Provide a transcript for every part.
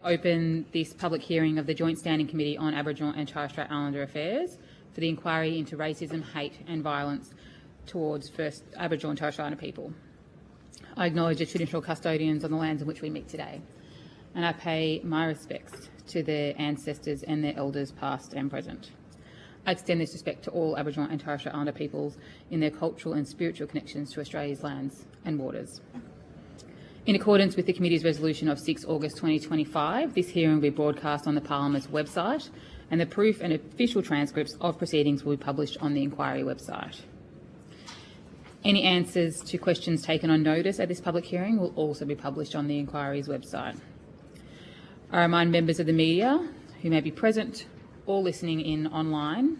Open this public hearing of the Joint Standing Committee on Aboriginal and Torres Strait Islander Affairs for the inquiry into racism, hate and violence towards First Aboriginal and Torres Strait Islander people. I acknowledge the traditional custodians on the lands on which we meet today, and I pay my respects to their ancestors and their elders past and present. I extend this respect to all Aboriginal and Torres Strait Islander peoples in their cultural and spiritual connections to Australia's lands and waters. In accordance with the Committee's resolution of 6 August 2025, this hearing will be broadcast on the Parliament's website, and the proof and official transcripts of proceedings will be published on the inquiry website. Any answers to questions taken on notice at this public hearing will also be published on the inquiry's website. I remind members of the media who may be present or listening in online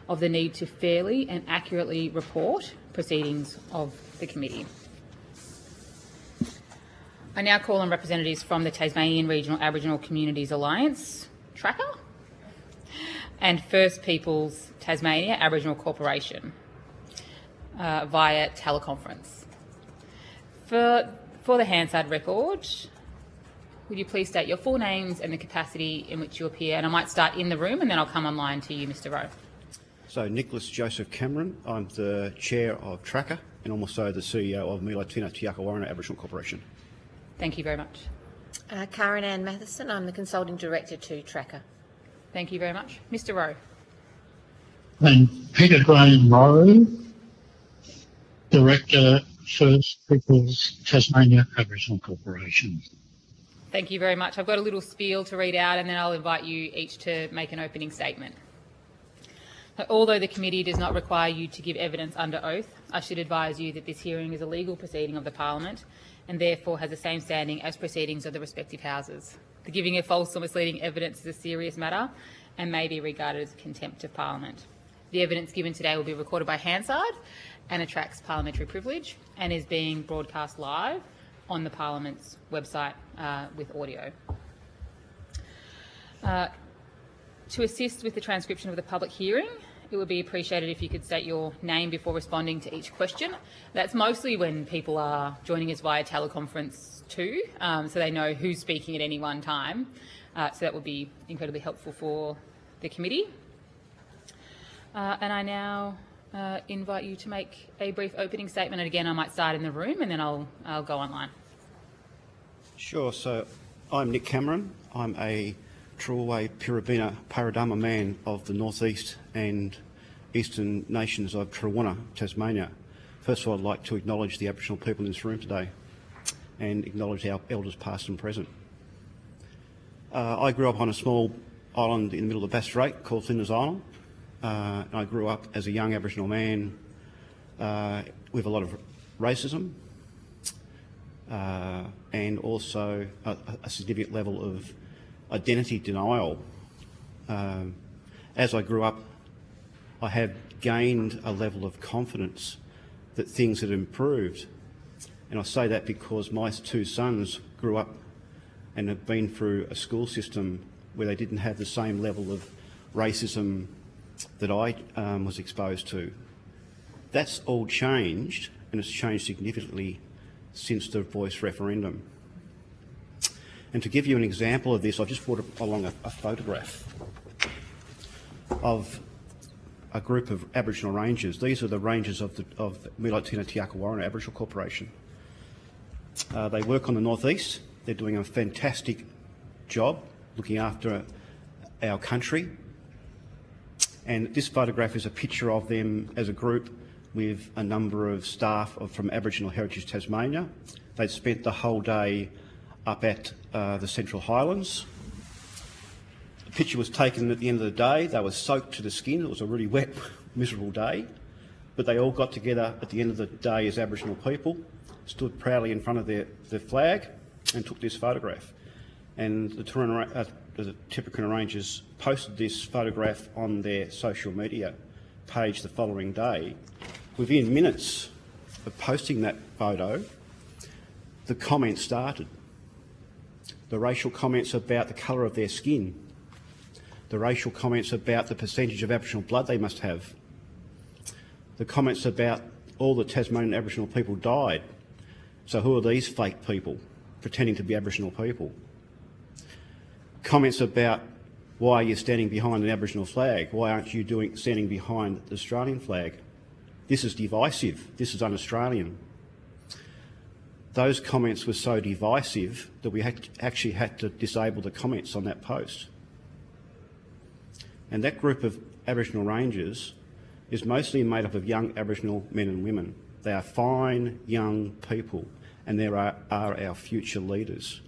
of the need to fairly and accurately report proceedings of the committee. I now call on representatives from the Tasmanian Regional Aboriginal Communities Alliance, Tracker, and First Peoples Tasmania Aboriginal Corporation via teleconference. For the Hansard record, would you please state your full names and the capacity in which you appear? And I might start in the room and then I'll come online to you, Mr Rowe. So, Nicholas Joseph Cameron, I'm the Chair of Tracker and I'm also the CEO of Milatina Tiakawarana Aboriginal Corporation. Thank you very much. Karen Ann Matheson, I'm the Consulting Director to Tracker. Thank you very much. Mr Rowe. And Peter Graham Rowe, Director, First Peoples Tasmania Aboriginal Corporation. Thank you very much. I've got a little spiel to read out and then I'll invite you each to make an opening statement. Although the committee does not require you to give evidence under oath, I should advise you that this hearing is a legal proceeding of the Parliament and therefore has the same standing as proceedings of the respective houses. The giving of false or misleading evidence is a serious matter and may be regarded as contempt of Parliament. The evidence given today will be recorded by Hansard and attracts parliamentary privilege and is being broadcast live on the Parliament's website with audio. To assist with the transcription of the public hearing, it would be appreciated if you could state your name before responding to each question. That's mostly when people are joining us via teleconference too, so they know who's speaking at any one time. So that would be incredibly helpful for the committee. And I now invite you to make a brief opening statement. And again, I might start in the room and then I'll go online. Sure. So I'm Nick Cameron. I'm a Truaway Pirabina Paradama man of the northeast and eastern nations of Tarrawanna, Tasmania. First of all, I'd like to acknowledge the Aboriginal people in this room today and acknowledge our elders past and present. I grew up on a small island in the middle of the Bass Strait called Flinders Island. I grew up as a young Aboriginal man with a lot of racism and also a significant level of identity denial. As I grew up, I have gained a level of confidence that things had improved. And I say that because my two sons grew up and have been through a school system where they didn't have the same level of racism that I was exposed to. That's all changed, and it's changed significantly since the Voice referendum. And to give you an example of this, I've just brought along a photograph of a group of Aboriginal rangers. These are the rangers of Milatina Tiakawarana Aboriginal Corporation. They work on the northeast. They're doing a fantastic job looking after our country. And this photograph is a picture of them as a group with a number of staff from Aboriginal Heritage Tasmania. They spent the whole day up at the Central Highlands. The picture was taken at the end of the day. They were soaked to the skin. It was a really wet, miserable day. But they all got together at the end of the day as Aboriginal people, stood proudly in front of their flag and took this photograph. And the Tipperary Rangers posted this photograph on their social media page the following day. Within minutes of posting that photo, the comments started. The racial comments about the colour of their skin, the racial comments about the percentage of Aboriginal blood they must have, the comments about all the Tasmanian Aboriginal people died. So who are these fake people pretending to be Aboriginal people? comments about why you're standing behind an Aboriginal flag. Why aren't you standing behind the Australian flag? This is divisive. This is un-Australian. Those comments were so divisive that we actually had to disable the comments on that post. And that group of Aboriginal rangers is mostly made up of young Aboriginal men and women. They are fine young people, and they are our future leaders.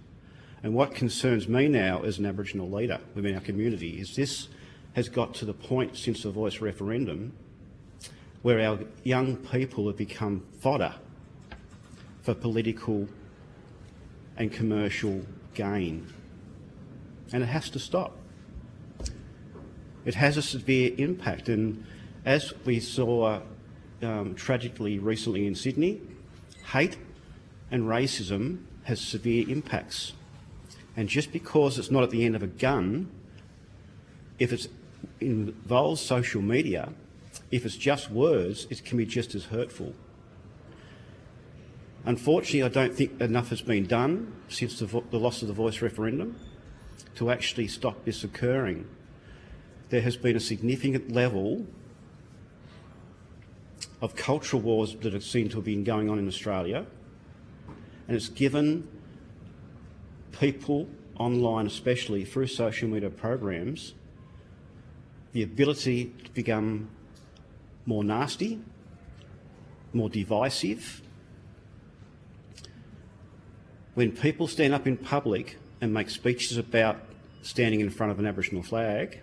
And what concerns me now as an Aboriginal leader within our community is this has got to the point since the Voice referendum where our young people have become fodder for political and commercial gain. And it has to stop. It has a severe impact, and as we saw tragically recently in Sydney, hate and racism has severe impacts. And just because it's not at the end of a gun, if it involves social media, if it's just words, it can be just as hurtful. Unfortunately, I don't think enough has been done since the loss of the Voice referendum to actually stop this occurring. There has been a significant level of cultural wars that have seemed to have been going on in Australia, and it's given people online, especially through social media programs, the ability to become more nasty, more divisive. When people stand up in public and make speeches about standing in front of an Aboriginal flag,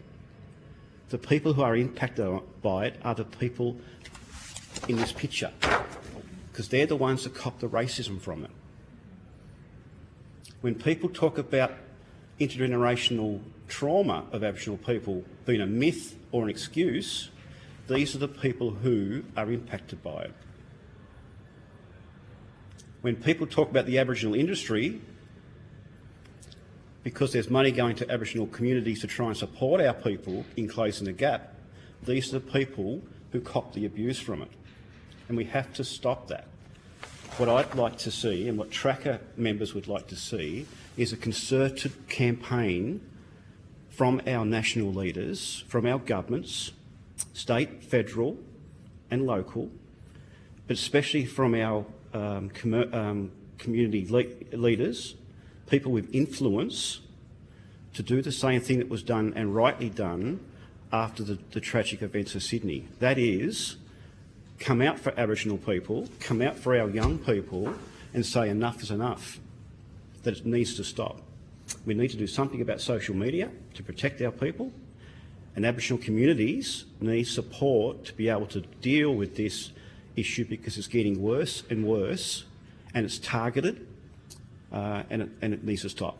the people who are impacted by it are the people in this picture, because they're the ones that cop the racism from it. When people talk about intergenerational trauma of Aboriginal people being a myth or an excuse, these are the people who are impacted by it. When people talk about the Aboriginal industry, because there's money going to Aboriginal communities to try and support our people in closing the gap, these are the people who cop the abuse from it. And we have to stop that. What I'd like to see, and what Tracker members would like to see, is a concerted campaign from our national leaders, from our governments, state, federal and local, but especially from our community leaders, people with influence, to do the same thing that was done and rightly done after the tragic events of Sydney. That is, come out for Aboriginal people, come out for our young people and say enough is enough, that it needs to stop. We need to do something about social media to protect our people, and Aboriginal communities need support to be able to deal with this issue, because it's getting worse and worse, and it's targeted, and it needs to stop.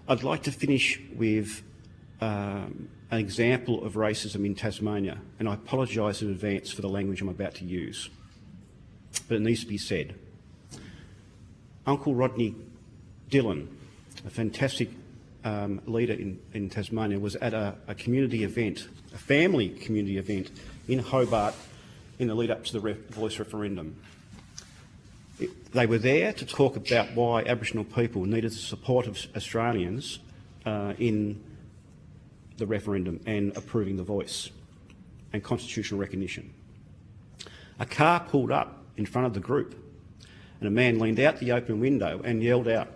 I'd like to finish with an example of racism in Tasmania, and I apologise in advance for the language I'm about to use, but it needs to be said. Uncle Rodney Dillon, a fantastic leader in Tasmania, was at a community event, a family community event in Hobart in the lead up to the Voice referendum. They were there to talk about why Aboriginal people needed the support of Australians in the referendum and approving the Voice and constitutional recognition. A car pulled up in front of the group and a man leaned out the open window and yelled out.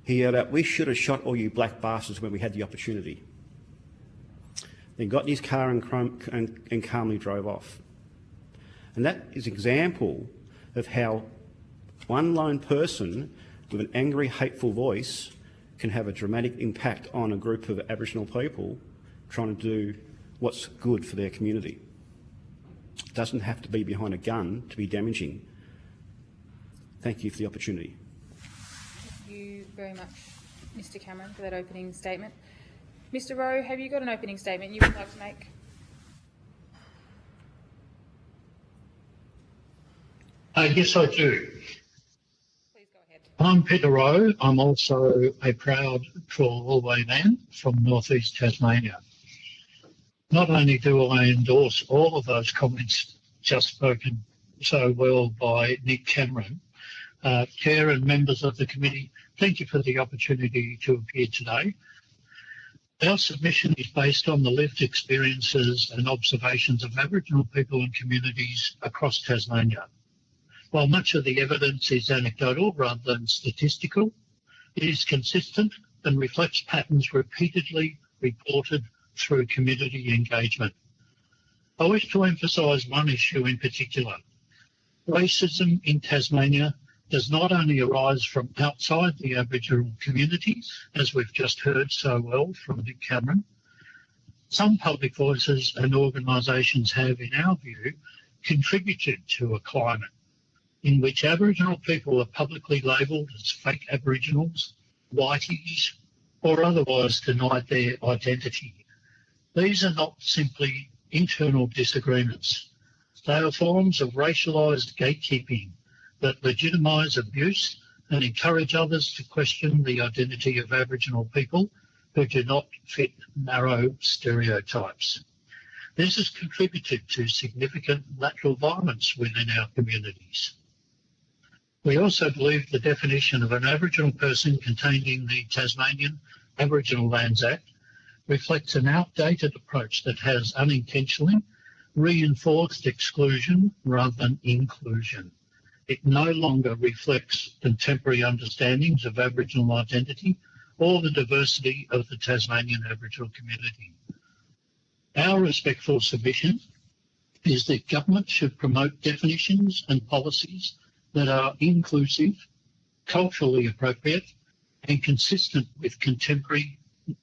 He yelled out, "We should have shot all you black bastards when we had the opportunity." Then got in his car and calmly drove off. And that is an example of how one lone person with an angry, hateful voice can have a dramatic impact on a group of Aboriginal people trying to do what's good for their community. It doesn't have to be behind a gun to be damaging. Thank you for the opportunity. Thank you very much, Mr Cameron, for that opening statement. Mr Rowe, have you got an opening statement you would like to make? Yes, I do. Please go ahead. I'm Peter Rowe. I'm also a proud Trawlway man from northeast Tasmania. Not only do I endorse all of those comments just spoken so well by Nick Cameron, Chair and members of the committee, Thank you for the opportunity to appear today. Our submission is based on the lived experiences and observations of Aboriginal people and communities across Tasmania. While much of the evidence is anecdotal rather than statistical, it is consistent and reflects patterns repeatedly reported through community engagement. I wish to emphasise one issue in particular. Racism in Tasmania does not only arise from outside the Aboriginal community, as we've just heard so well from Nick Cameron. Some public voices and organisations have, in our view, contributed to a climate in which Aboriginal people are publicly labelled as fake Aboriginals, whiteys, or otherwise denied their identity. These are not simply internal disagreements. They are forms of racialised gatekeeping that legitimise abuse and encourage others to question the identity of Aboriginal people who do not fit narrow stereotypes. This has contributed to significant lateral violence within our communities. We also believe the definition of an Aboriginal person contained in the Tasmanian Aboriginal Lands Act reflects an outdated approach that has unintentionally reinforced exclusion rather than inclusion. It no longer reflects contemporary understandings of Aboriginal identity or the diversity of the Tasmanian Aboriginal community. Our respectful submission is that government should promote definitions and policies that are inclusive, culturally appropriate, and consistent with contemporary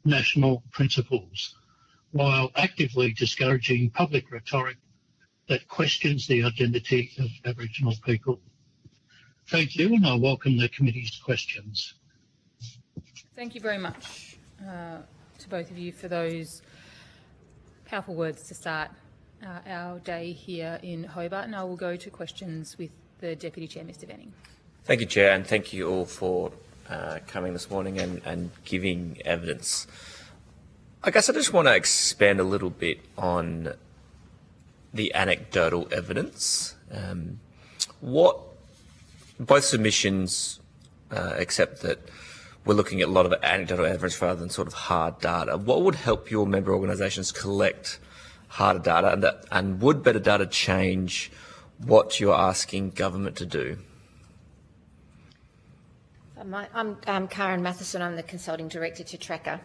national principles, while actively discouraging public rhetoric that questions the identity of Aboriginal people. Thank you, and I welcome the committee's questions. Thank you very much to both of you for those powerful words to start our day here in Hobart. Now we'll go to questions with the Deputy Chair, Mr Venning. Thank you, Chair, and thank you all for coming this morning and giving evidence. I guess I just want to expand a little bit on the anecdotal evidence. Both submissions accept that we're looking at a lot of anecdotal evidence rather than sort of hard data. What would help your member organisations collect harder data, and would better data change what you're asking government to do? I'm Karen Matheson. I'm the Consulting Director to Tracker.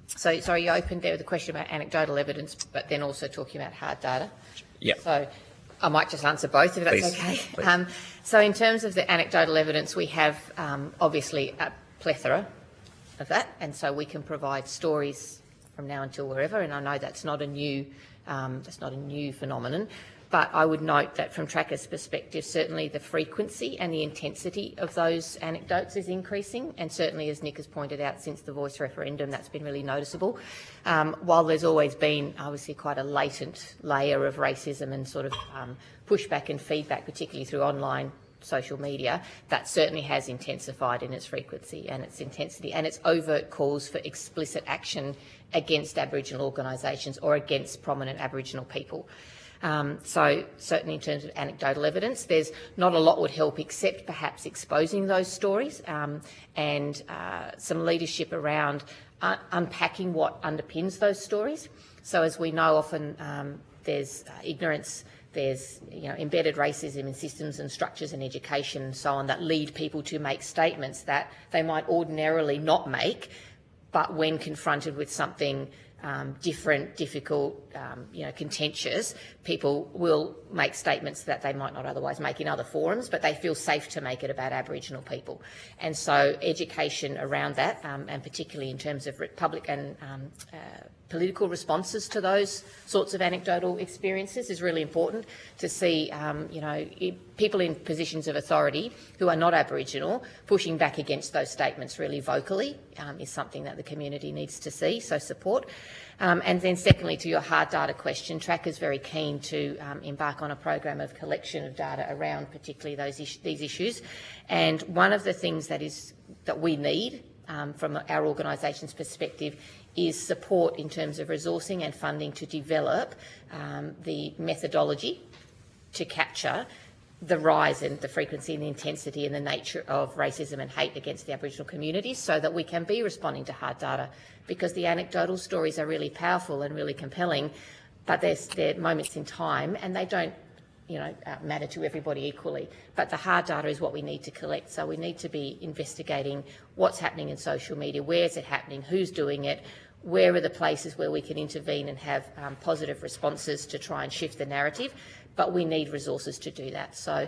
So, sorry, you opened there with a question about anecdotal evidence, but then also talking about hard data. Yeah. So I might just answer both if that's Please. okay. Please. So in terms of the anecdotal evidence, we have obviously a plethora of that, and so we can provide stories from now until wherever. And I know that's not a new phenomenon. But I would note that from Tracker's perspective, certainly the frequency and the intensity of those anecdotes is increasing, and certainly, as Nick has pointed out, since the Voice referendum, that's been really noticeable. While there's always been, obviously, quite a latent layer of racism and sort of pushback and feedback, particularly through online social media, that certainly has intensified in its frequency and its intensity, and its overt calls for explicit action against Aboriginal organisations or against prominent Aboriginal people. So certainly in terms of anecdotal evidence, there's not a lot would help except perhaps exposing those stories and some leadership around unpacking what underpins those stories. So as we know, often there's ignorance, there's embedded racism in systems and structures and education and so on that lead people to make statements that they might ordinarily not make, but when confronted with something different, difficult, contentious, people will make statements that they might not otherwise make in other forums, but they feel safe to make it about Aboriginal people. And so education around that, and particularly in terms of public and political responses to those sorts of anecdotal experiences, is really important to see, people in positions of authority who are not Aboriginal pushing back against those statements really vocally is something that the community needs to see, so support. And then secondly, to your hard data question, Tracker's very keen to embark on a program of collection of data around particularly these issues. And one of the things that we need from our organisation's perspective is support in terms of resourcing and funding to develop the methodology to capture the rise in the frequency and the intensity and the nature of racism and hate against the Aboriginal communities, so that we can be responding to hard data, because the anecdotal stories are really powerful and really compelling, but they're moments in time and they don't matter to everybody equally. But the hard data is what we need to collect. So we need to be investigating what's happening in social media, where is it happening, who's doing it, where are the places where we can intervene and have positive responses to try and shift the narrative. But we need resources to do that. So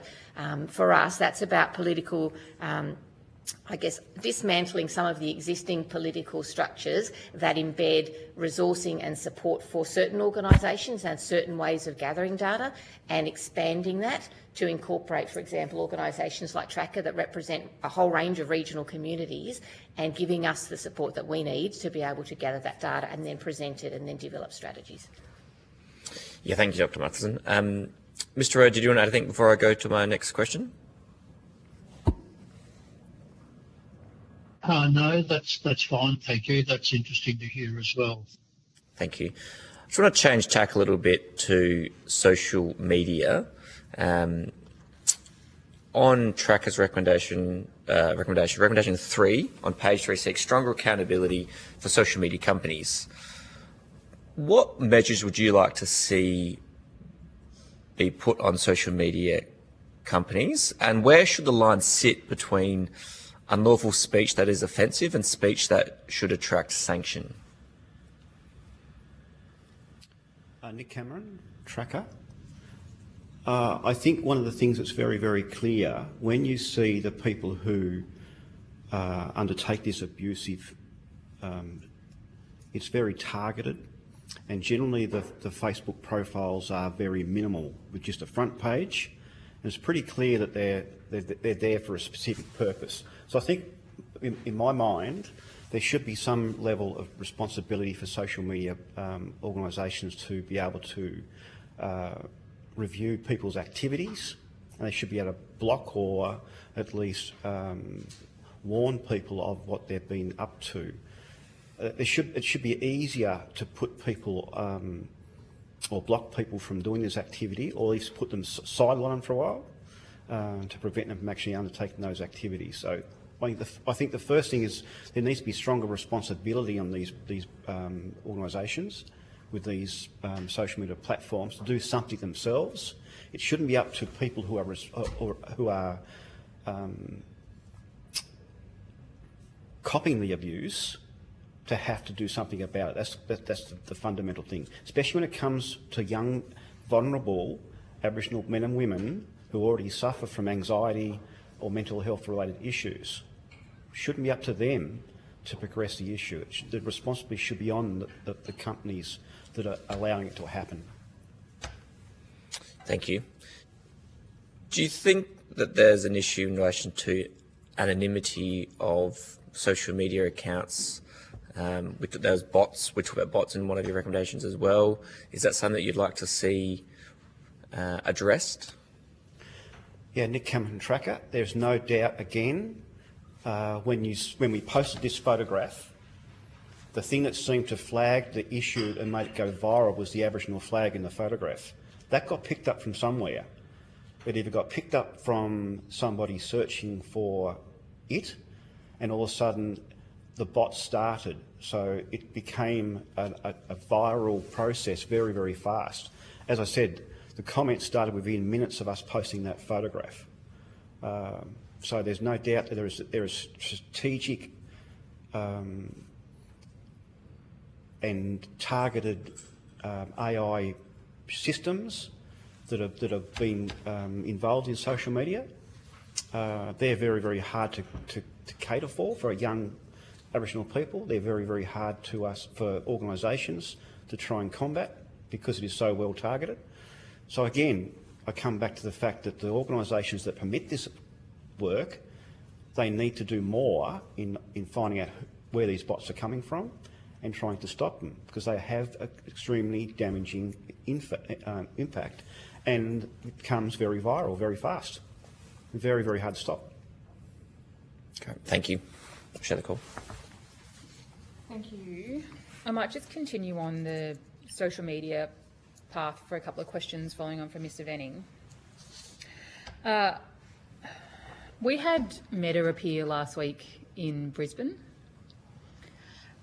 for us, that's about political, dismantling some of the existing political structures that embed resourcing and support for certain organisations and certain ways of gathering data, and expanding that to incorporate, for example, organisations like Tracker that represent a whole range of regional communities, and giving us the support that we need to be able to gather that data and then present it and then develop strategies. Yeah, thank you, Dr. Matheson. Mr. Rowe, did you want to add anything before I go to my next question? No, that's fine, thank you. That's interesting to hear as well. Thank you. I just want to change tack a little bit to social media. On Tracker's recommendation 3 on page 3 seeks stronger accountability for social media companies. What measures would you like to see be put on social media companies, and where should the line sit between unlawful speech that is offensive and speech that should attract sanction? Nick Cameron, Tracker. I think one of the things that's very, very clear, when you see the people who undertake this abusive, it's very targeted, and generally the Facebook profiles are very minimal, with just a front page, and it's pretty clear that they're there for a specific purpose. So I think, in my mind, there should be some level of responsibility for social media organisations to be able to review people's activities, and they should be able to block or at least warn people of what they've been up to. It should be easier to put people or block people from doing this activity, or at least put them sidelined for a while to prevent them from actually undertaking those activities. So I think the first thing is there needs to be stronger responsibility on these organisations with these social media platforms to do something themselves. It shouldn't be up to people who are copying the abuse to have to do something about it. That's the fundamental thing, especially when it comes to young, vulnerable Aboriginal men and women who already suffer from anxiety or mental health related issues. It shouldn't be up to them to progress the issue. The responsibility should be on the companies that are allowing it to happen. Thank you. Do you think that there's an issue in relation to anonymity of social media accounts? We took those bots, we talked about bots in one of your recommendations as well. Is that something that you'd like to see addressed? Yeah, Nick Cameron Tracker, there's no doubt again, when we posted this photograph, the thing that seemed to flag the issue and made it go viral was the Aboriginal flag in the photograph. That got picked up from somewhere. It either got picked up from somebody searching for it, and all of a sudden the bot started. So it became a viral process very, very fast. As I said, the comments started within minutes of us posting that photograph. So there's no doubt that there is strategic and targeted AI systems that have been involved in social media. They're very, very hard to cater for young Aboriginal people. They're very, very hard for organisations to try and combat because it is so well targeted. So again, I come back to the fact that the organisations that permit this work, they need to do more in finding out where these bots are coming from and trying to stop them, because they have an extremely damaging impact, and it becomes very viral very fast. Very, very hard to stop. Okay, thank you. Share the call. Thank you. I might just continue on the social media path for a couple of questions following on from Mr. Venning. We had Meta appear last week in Brisbane,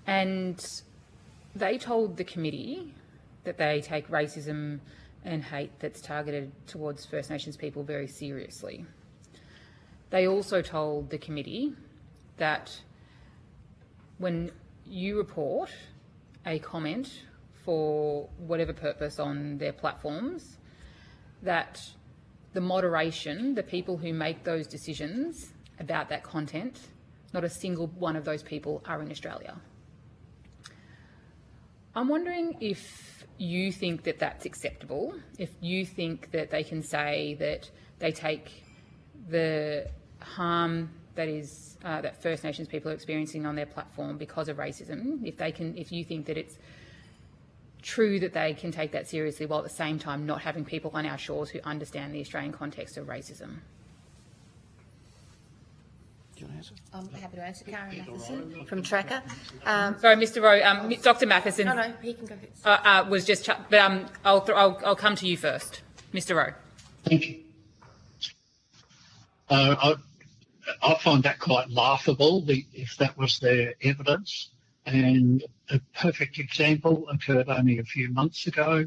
and they told the committee that they take racism and hate that's targeted towards First Nations people very seriously. They also told the committee that when you report a comment for whatever purpose on their platforms, that the moderation, the people who make those decisions about that content, not a single one of those people are in Australia. I'm wondering if you think that that's acceptable, if you think that they can say that they take the harm that is that First Nations people are experiencing on their platform because of racism, if you think that it's true that they can take that seriously while at the same time not having people on our shores who understand the Australian context of racism. Do you want to answer? I'm happy to answer. Karen Matheson from Tracker. Sorry, Mr. Rowe, Dr. Matheson. No, he can go. Was just, but I'll come to you first, Mr. Rowe. Thank you. I find that quite laughable, if that was their evidence. And a perfect example occurred only a few months ago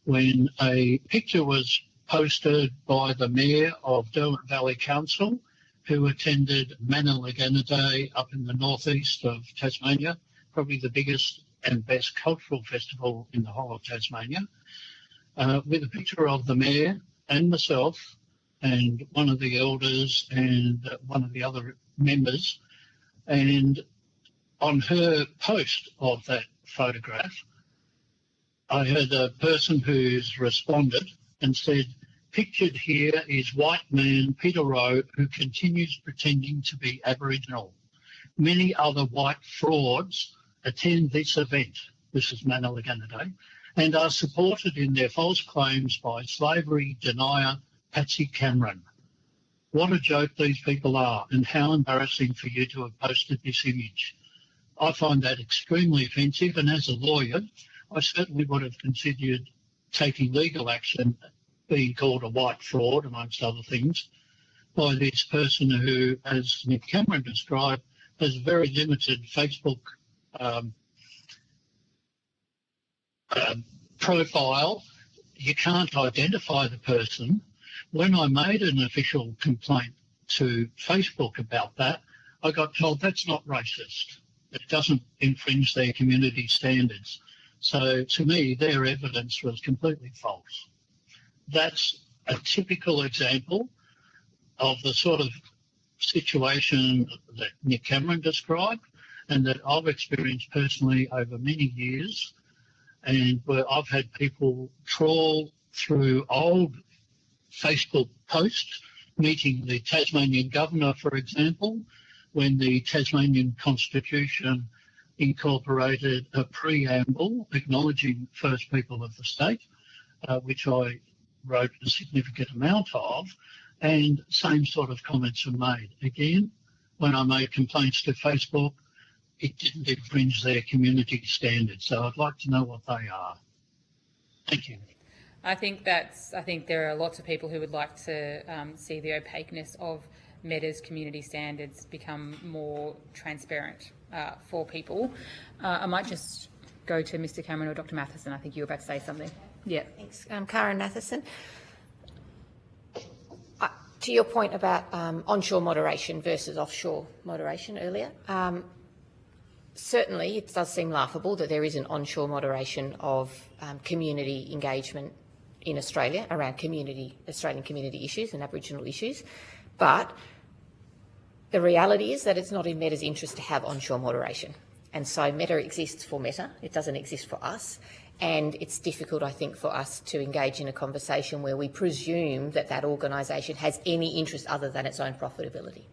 when a picture was posted by the Mayor of Derwent Valley Council, who attended Manalaganna Day up in the northeast of Tasmania, probably the biggest and best cultural festival in the whole of Tasmania, with a picture of the Mayor and myself and one of the elders and one of the other members. And on her post of that photograph, I had a person who's responded and said, "Pictured here is white man Peter Rowe, who continues pretending to be Aboriginal. Many other white frauds attend this event," this is Manalaganna Day, "and are supported in their false claims by slavery denier Patsy Cameron. What a joke these people are, and how embarrassing for you to have posted this image." I find that extremely offensive, and as a lawyer, I certainly would have considered taking legal action, being called a white fraud, amongst other things, by this person who, as Nick Cameron described, has very limited Facebook profile. You can't identify the person. When I made an official complaint to Facebook about that, I got told that's not racist. It doesn't infringe their community standards. So to me, their evidence was completely false. That's a typical example of the sort of situation that Nick Cameron described and that I've experienced personally over many years, and where I've had people trawl through old Facebook posts, meeting the Tasmanian governor, for example, when the Tasmanian Constitution incorporated a preamble acknowledging First People of the state, which I wrote a significant amount of, and same sort of comments were made. Again, when I made complaints to Facebook, it didn't infringe their community standards, so I'd like to know what they are. Thank you. I think there are lots of people who would like to see the opaqueness of Meta's community standards become more transparent for people. I might just go to Mr. Cameron or Dr. Matheson. I think you were about to say something. Yeah. Thanks. Karen Matheson. To your point about onshore moderation versus offshore moderation earlier, certainly it does seem laughable that there is an onshore moderation of community engagement in Australia around Australian community issues and Aboriginal issues, but the reality is that it's not in Meta's interest to have onshore moderation. And so Meta exists for Meta, it doesn't exist for us, and it's difficult, I think, for us to engage in a conversation where we presume that that organisation has any interest other than its own profitability.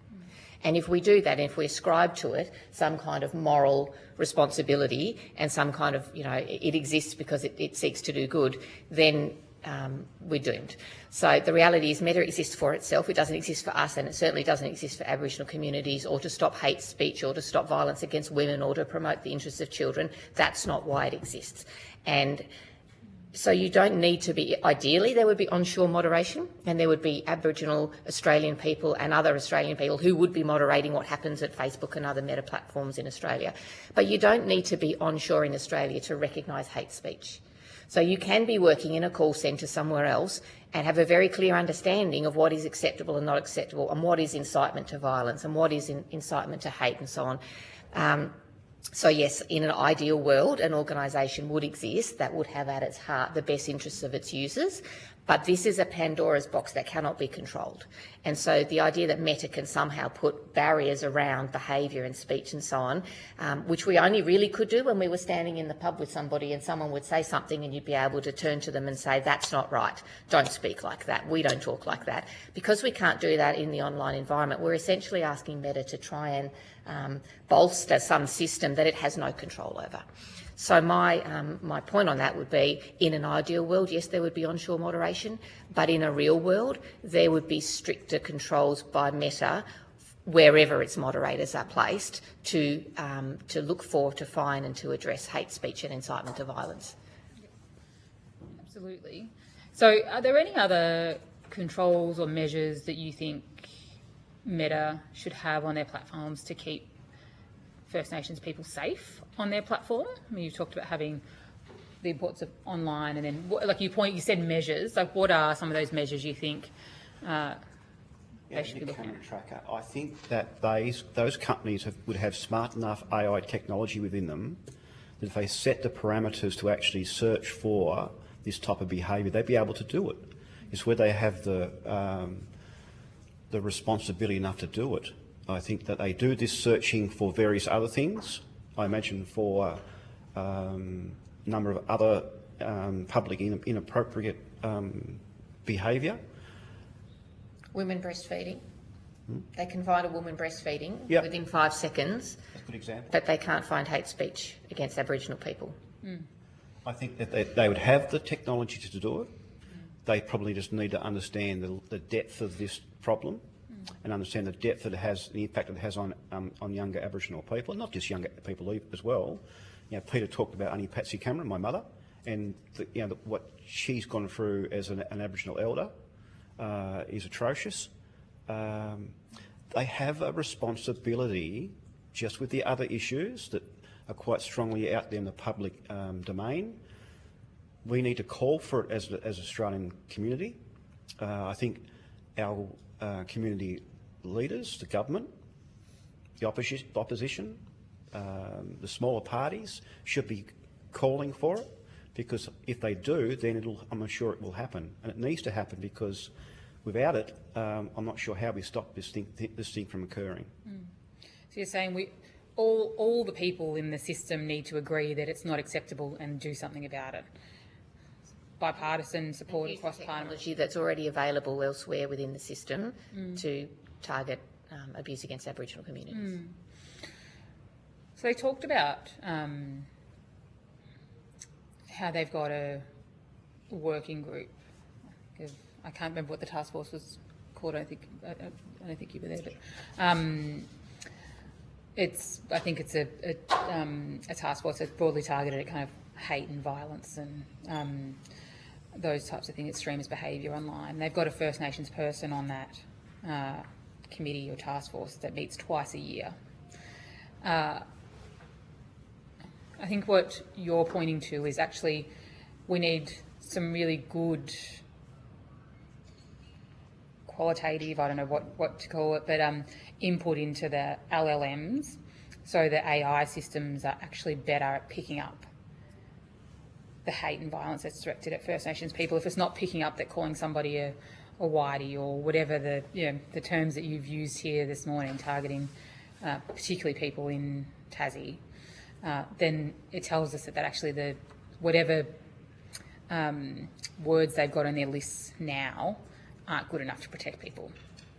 And if we do that, if we ascribe to it some kind of moral responsibility and some kind of, it exists because it seeks to do good, then we're doomed. So the reality is Meta exists for itself. It doesn't exist for us, and it certainly doesn't exist for Aboriginal communities or to stop hate speech or to stop violence against women or to promote the interests of children. That's not why it exists. And So you don't need to be, ideally there would be onshore moderation, and there would be Aboriginal Australian people and other Australian people who would be moderating what happens at Facebook and other meta platforms in Australia. But you don't need to be onshore in Australia to recognise hate speech. So you can be working in a call centre somewhere else and have a very clear understanding of what is acceptable and not acceptable, and what is incitement to violence and what is incitement to hate and so on. So yes, in an ideal world, an organisation would exist that would have at its heart the best interests of its users, but this is a Pandora's box that cannot be controlled. And so the idea that Meta can somehow put barriers around behaviour and speech and so on, which we only really could do when we were standing in the pub with somebody and someone would say something and you'd be able to turn to them and say, that's not right, don't speak like that, we don't talk like that. Because we can't do that in the online environment, we're essentially asking Meta to try and bolster some system that it has no control over. So my point on that would be, in an ideal world, yes, there would be onshore moderation, but in a real world, there would be stricter controls by Meta wherever its moderators are placed to look for, to find and to address hate speech and incitement to violence. Absolutely. So are there any other controls or measures that you think Meta should have on their platforms to keep First Nations people safe on their platform? I mean, you talked about having the importance of online, and then, like you said measures. Like, what are some of those measures you think they should be looking at? Tracker. I think that those companies would have smart enough AI technology within them that if they set the parameters to actually search for this type of behaviour, they'd be able to do it. It's where they have the responsibility enough to do it. I think that they do this searching for various other things. I imagine for a number of other public inappropriate behaviour. Women breastfeeding. They can find a woman breastfeeding within 5 seconds. That's a good example. But they can't find hate speech against Aboriginal people. I think that they would have the technology to do it. They probably just need to understand the depth of this problem and understand the depth that it has, the impact it has on younger Aboriginal people, and not just younger people as well. You know, Peter talked about Auntie Patsy Cameron, my mother, and what she's gone through as an Aboriginal elder is atrocious. They have a responsibility, just with the other issues that are quite strongly out there in the public domain. We need to call for it as Australian community. I think our community leaders, the government, the opposition, the smaller parties should be calling for it, because if they do, then I'm sure it will happen, and it needs to happen, because without it, I'm not sure how we stop this thing from occurring. So you're saying all the people in the system need to agree that it's not acceptable and do something about it. Bipartisan support across Parliament. Technology that's already available elsewhere within the system to target abuse against Aboriginal communities. So they talked about how they've got a working group. I can't remember what the task force was called. I don't think you were there, but I think it's a task force that's broadly targeted at kind of hate and violence and those types of things, extremist behaviour online. They've got a First Nations person on that committee or task force that meets twice a year. I think what you're pointing to is actually we need some really good qualitative, I don't know what to call it, but input into the LLMs so the AI systems are actually better at picking up the hate and violence that's directed at First Nations people. If it's not picking up that calling somebody a whitey or whatever the terms that you've used here this morning, targeting particularly people in Tassie, then it tells us that actually whatever words they've got on their lists now aren't good enough to protect people.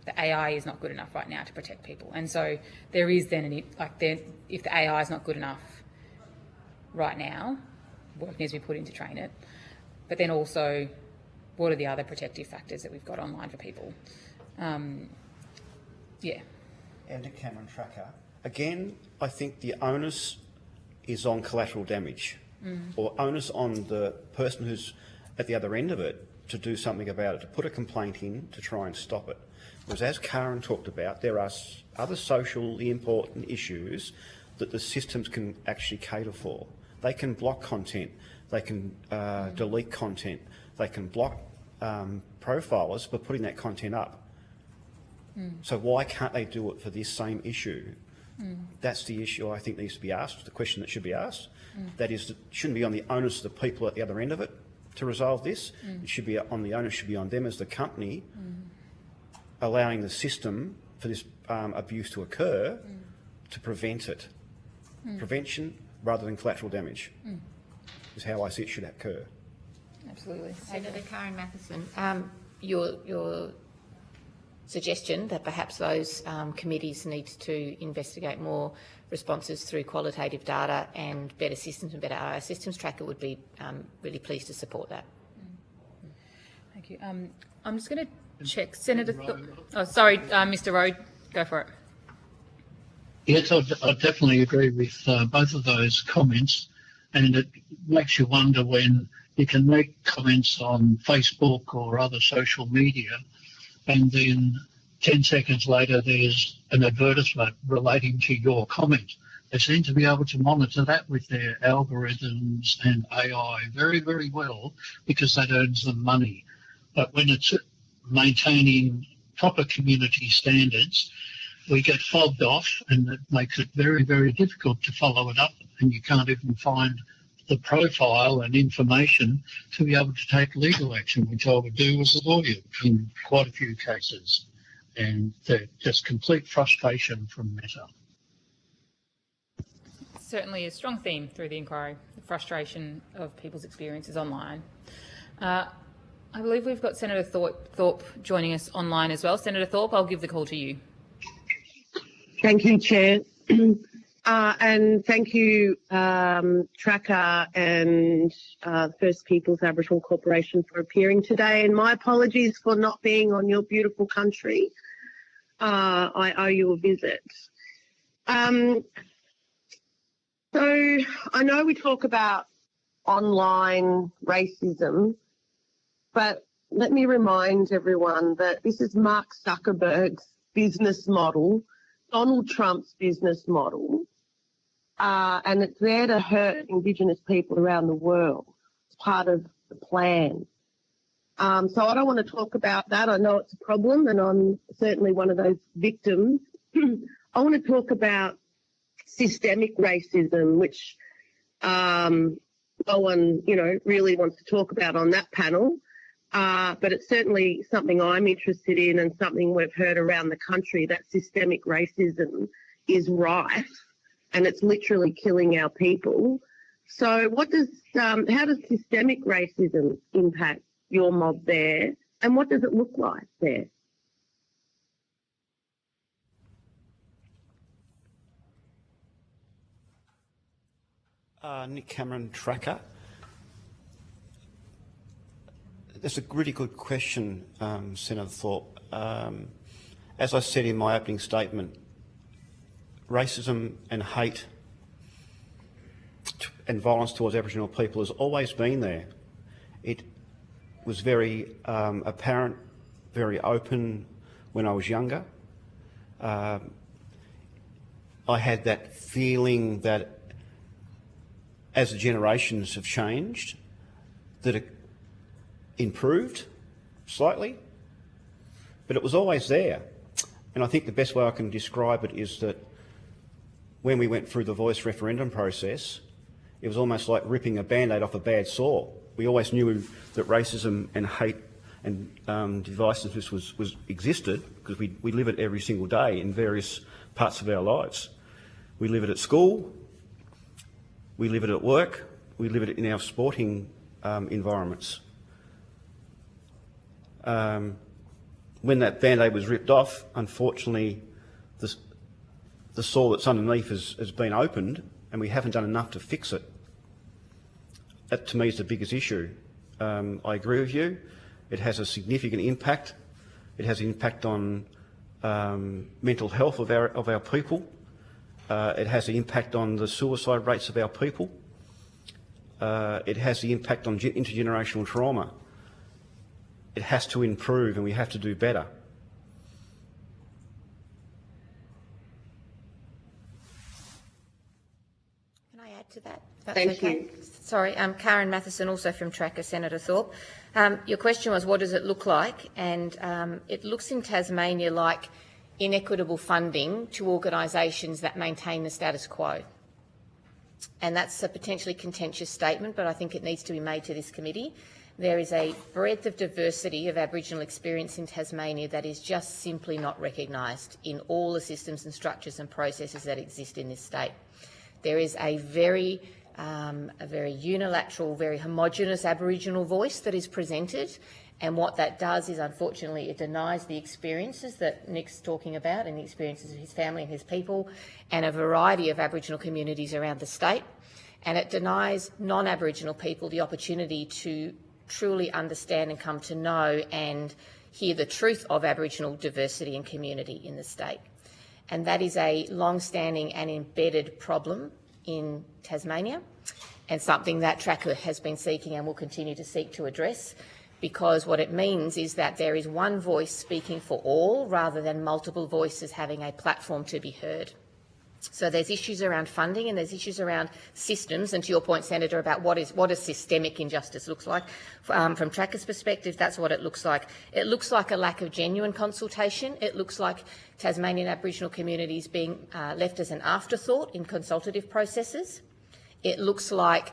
The AI is not good enough right now to protect people, and so there is then if the AI is not good enough right now, work needs to be put in to train it. But then also, what are the other protective factors that we've got online for people? And the Cameron Tracker. Again, I think the onus is on collateral damage. or onus on the person who's at the other end of it to do something about it, to put a complaint in to try and stop it. Because as Karen talked about, there are other socially important issues that the systems can actually cater for. They can block content, they can delete content, they can block profilers for putting that content up. So why can't they do it for this same issue? That's the issue I think needs to be asked, the question that should be asked. That is, it shouldn't be on the onus of the people at the other end of it to resolve this. It should be on the onus should be on them as the company, allowing the system for this abuse to occur to prevent it. Prevention rather than collateral damage is how I see it should occur. Absolutely. Senator Karen Matheson, your suggestion that perhaps those committees need to investigate more responses through qualitative data and better systems and better AI systems tracker would be really pleased to support that. Thank you. I'm just going to check. Senator... Mr Rowe, go for it. Yes, I definitely agree with both of those comments, and it makes you wonder when you can make comments on Facebook or other social media and then 10 seconds later there's an advertisement relating to your comment. They seem to be able to monitor that with their algorithms and AI very, very well because that earns them money. But when it's maintaining proper community standards, we get fobbed off and it makes it very, very difficult to follow it up, and you can't even find the profile and information to be able to take legal action, which I would do as a lawyer in quite a few cases. And just complete frustration from Meta. Certainly a strong theme through the inquiry, the frustration of people's experiences online. I believe we've got Senator Thorpe joining us online as well. Senator Thorpe, I'll give the call to you. Thank you, Chair. And thank you, Tracker and First Peoples Aboriginal Corporation for appearing today. And my apologies for not being on your beautiful country. I owe you a visit. So I know we talk about online racism, but let me remind everyone that this is Mark Zuckerberg's business model, Donald Trump's business model, and it's there to hurt Indigenous people around the world. It's part of the plan. So I don't want to talk about that. I know it's a problem, and I'm certainly one of those victims. I want to talk about systemic racism, which no one, really wants to talk about on that panel. But it's certainly something I'm interested in and something we've heard around the country, that systemic racism is rife and it's literally killing our people. So how does systemic racism impact your mob there, and what does it look like there? Nick Cameron, Tracker. That's a really good question, Senator Thorpe. As I said in my opening statement, racism and hate and violence towards Aboriginal people has always been there. It was very apparent, very open when I was younger. I had that feeling that as the generations have changed, that it improved slightly, but it was always there. And I think the best way I can describe it is that when we went through the voice referendum process, it was almost like ripping a Band-Aid off a bad sore. We always knew that racism and hate and divisiveness existed because we live it every single day in various parts of our lives. We live it at school, we live it at work, we live it in our sporting environments. When that Band-Aid was ripped off, unfortunately, the sore that's underneath has been opened, and we haven't done enough to fix it. That, to me, is the biggest issue. I agree with you. It has a significant impact. It has an impact on mental health of our people. It has an impact on the suicide rates of our people. It has the impact on intergenerational trauma. It has to improve, and we have to do better. Can I add to that? That's Thank okay? you. Sorry, Karen Matheson, also from Tracker, Senator Thorpe. Your question was, what does it look like? And it looks in Tasmania like inequitable funding to organisations that maintain the status quo. And that's a potentially contentious statement, but I think it needs to be made to this committee. There is a breadth of diversity of Aboriginal experience in Tasmania that is just simply not recognised in all the systems and structures and processes that exist in this state. There is a very unilateral, very homogenous Aboriginal voice that is presented, and what that does is, unfortunately, it denies the experiences that Nick's talking about and the experiences of his family and his people and a variety of Aboriginal communities around the state, and it denies non-Aboriginal people the opportunity to truly understand and come to know and hear the truth of Aboriginal diversity and community in the state. And that is a long-standing and embedded problem in Tasmania, and something that Tracker has been seeking and will continue to seek to address, because what it means is that there is one voice speaking for all rather than multiple voices having a platform to be heard. So there's issues around funding and there's issues around systems, and to your point, Senator, about what is systemic injustice looks like. From Tracker's perspective, that's what it looks like. It looks like a lack of genuine consultation. It looks like Tasmanian Aboriginal communities being left as an afterthought in consultative processes. It looks like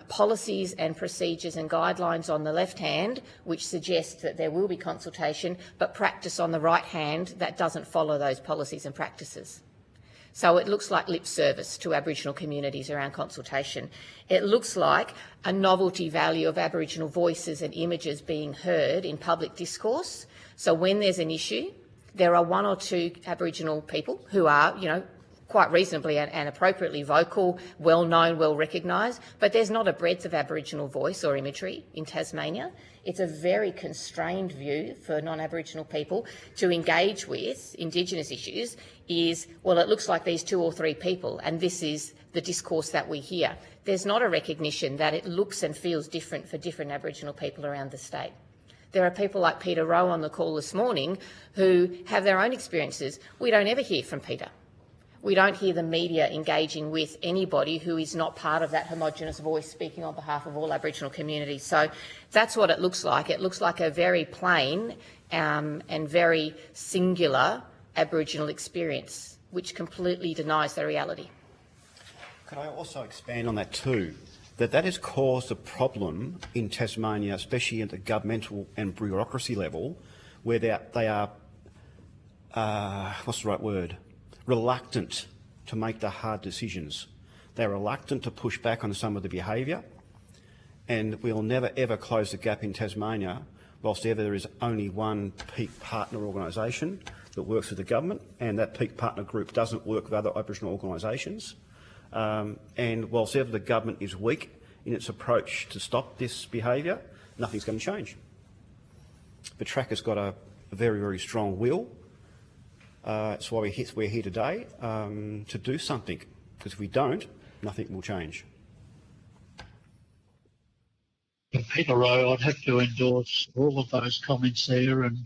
policies and procedures and guidelines on the left hand which suggest that there will be consultation, but practice on the right hand that doesn't follow those policies and practices. So it looks like lip service to Aboriginal communities around consultation. It looks like a novelty value of Aboriginal voices and images being heard in public discourse. So when there's an issue, there are one or two Aboriginal people who are, quite reasonably and appropriately vocal, well-known, well-recognised, but there's not a breadth of Aboriginal voice or imagery in Tasmania. It's a very constrained view for non-Aboriginal people to engage with Indigenous issues is, well, it looks like these two or three people and this is the discourse that we hear. There's not a recognition that it looks and feels different for different Aboriginal people around the state. There are people like Peter Rowe on the call this morning who have their own experiences. We don't ever hear from Peter. We don't hear the media engaging with anybody who is not part of that homogenous voice speaking on behalf of all Aboriginal communities. So that's what it looks like. It looks like a very plain and very singular Aboriginal experience, which completely denies the reality. Could I also expand on that too? That has caused a problem in Tasmania, especially at the governmental and bureaucracy level, where they are what's the right word? Reluctant to make the hard decisions. They're reluctant to push back on some of the behaviour, and we'll never ever close the gap in Tasmania whilst ever there is only one peak partner organisation that works with the government, and that peak partner group doesn't work with other Aboriginal organisations. And whilst ever the government is weak in its approach to stop this behaviour, nothing's going to change. But Tracker's got a very, very strong will. That's why we're here today, to do something, because if we don't, nothing will change. Peter Rowe, I'd have to endorse all of those comments there, and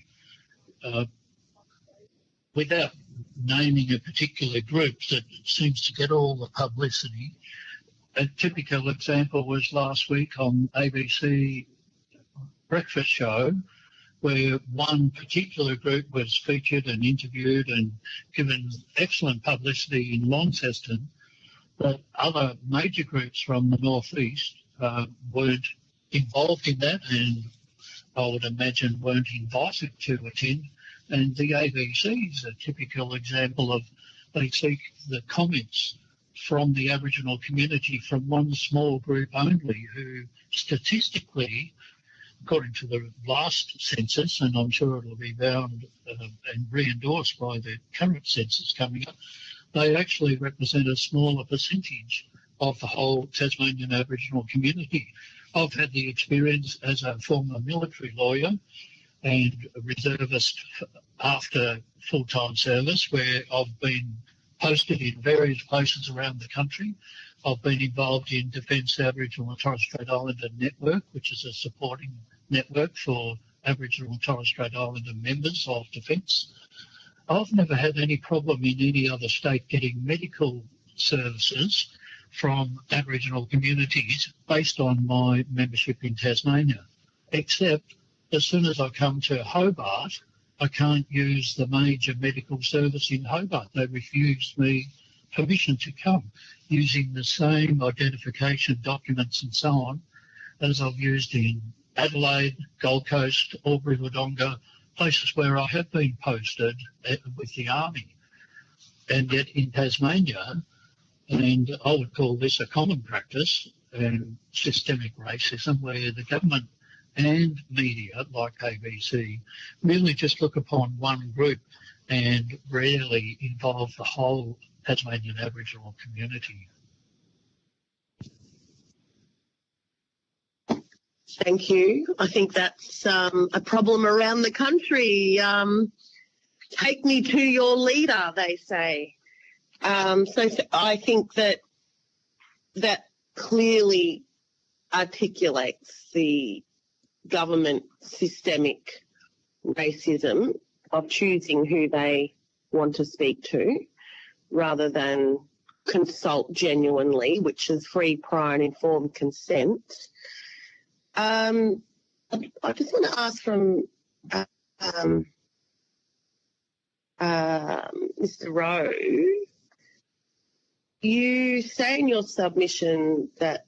without naming a particular group that seems to get all the publicity, a typical example was last week on ABC Breakfast Show, where one particular group was featured and interviewed and given excellent publicity in Launceston, but other major groups from the northeast weren't involved in that, and I would imagine weren't invited to attend. And the ABC is a typical example of they seek the comments from the Aboriginal community from one small group only, who statistically, according to the last census, and I'm sure it'll be bound and re-endorsed by the current census coming up, they actually represent a smaller percentage of the whole Tasmanian Aboriginal community. I've had the experience as a former military lawyer and a reservist after full-time service, where I've been posted in various places around the country. I've been involved in Defence Aboriginal and Torres Strait Islander Network, which is a supporting network for Aboriginal and Torres Strait Islander members of Defence. I've never had any problem in any other state getting medical services from Aboriginal communities based on my membership in Tasmania, except as soon as I come to Hobart, I can't use the major medical service in Hobart. They refused me permission to come using the same identification documents and so on as I've used in Adelaide, Gold Coast, Albury-Wodonga, places where I have been posted with the Army. And yet in Tasmania, and I would call this a common practice, systemic racism, where the government and media like ABC really just look upon one group and rarely involve the whole Tasmanian Aboriginal community. Thank you. I think that's a problem around the country. Take me to your leader, they say. So I think that clearly articulates the government systemic racism of choosing who they want to speak to rather than consult genuinely, which is free, prior and informed consent. I just want to ask from Mr. Rowe, you say in your submission that,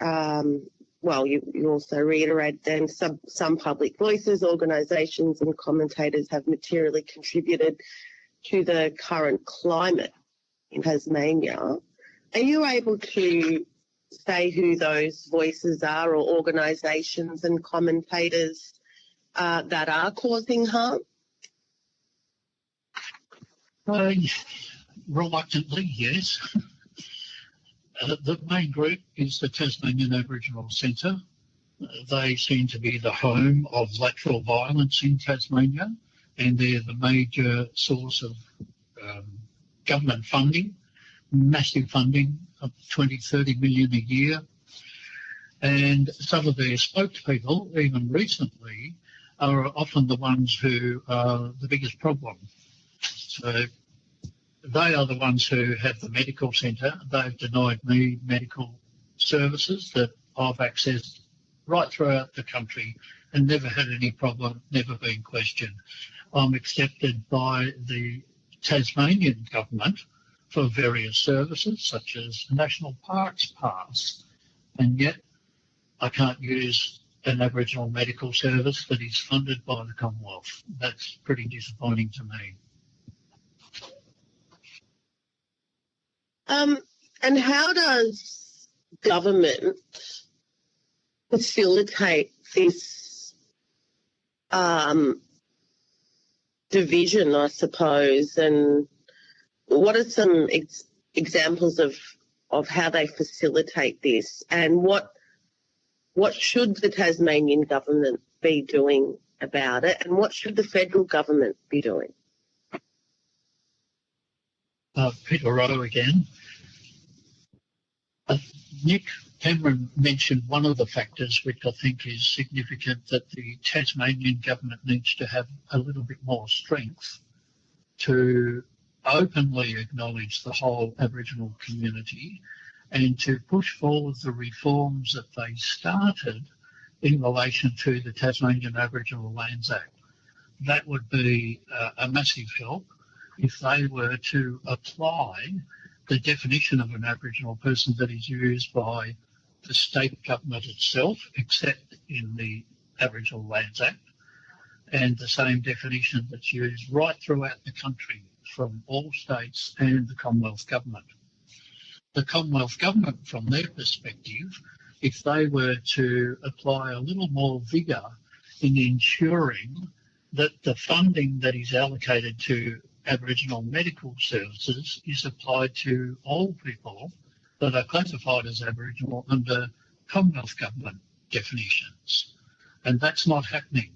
you also reiterate then some public voices, organisations and commentators have materially contributed to the current climate in Tasmania. Are you able to say who those voices are or organisations and commentators that are causing harm? Reluctantly, yes. The main group is the Tasmanian Aboriginal Centre. They seem to be the home of lateral violence in Tasmania, and they're the major source of government funding, massive funding of 20, 30 million a year. And some of their spokespeople, even recently, are often the ones who are the biggest problem. So they are the ones who have the medical centre. They've denied me medical services that I've accessed right throughout the country and never had any problem, never been questioned. I'm accepted by the Tasmanian government for various services such as National Parks Pass, and yet I can't use an Aboriginal medical service that is funded by the Commonwealth. That's pretty disappointing to me. And how does government facilitate this division, I suppose, and what are some examples of how they facilitate this, and what should the Tasmanian government be doing about it, and what should the federal government be doing? Peter Rowe again. Nick Cameron mentioned one of the factors which I think is significant, that the Tasmanian government needs to have a little bit more strength to openly acknowledge the whole Aboriginal community and to push forward the reforms that they started in relation to the Tasmanian Aboriginal Lands Act. That would be a massive help if they were to apply the definition of an Aboriginal person that is used by the state government itself, except in the Aboriginal Lands Act, and the same definition that's used right throughout the country from all states and the Commonwealth Government. The Commonwealth Government, from their perspective, if they were to apply a little more vigour in ensuring that the funding that is allocated to Aboriginal medical services is applied to all people that are classified as Aboriginal under Commonwealth Government definitions. And that's not happening.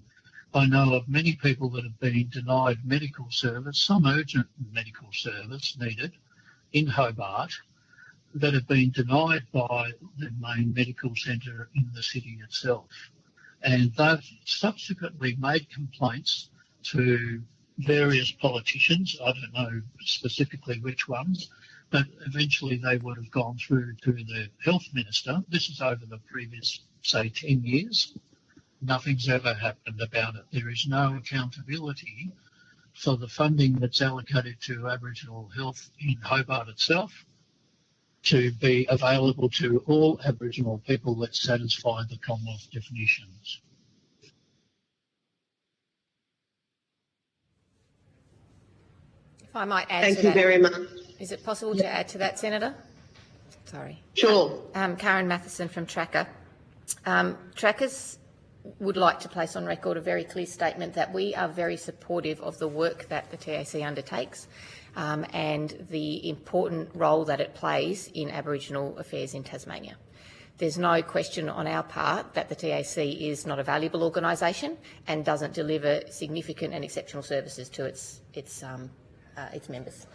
I know of many people that have been denied medical service, some urgent medical service needed, in Hobart that have been denied by the main medical centre in the city itself. And they've subsequently made complaints to various politicians, I don't know specifically which ones, but eventually they would have gone through to the health minister. This is over the previous, say, 10 years. Nothing's ever happened about it. There is no accountability for the funding that's allocated to Aboriginal health in Hobart itself to be available to all Aboriginal people that satisfy the Commonwealth definitions. If I might add Thank to you that. very much. Is it possible to add to that, Senator? Sorry. Sure. Karen Matheson from Tracker. Trackers would like to place on record a very clear statement that we are very supportive of the work that the TAC undertakes and the important role that it plays in Aboriginal affairs in Tasmania. There's no question on our part that the TAC is not a valuable organisation and doesn't deliver significant and exceptional services to its members.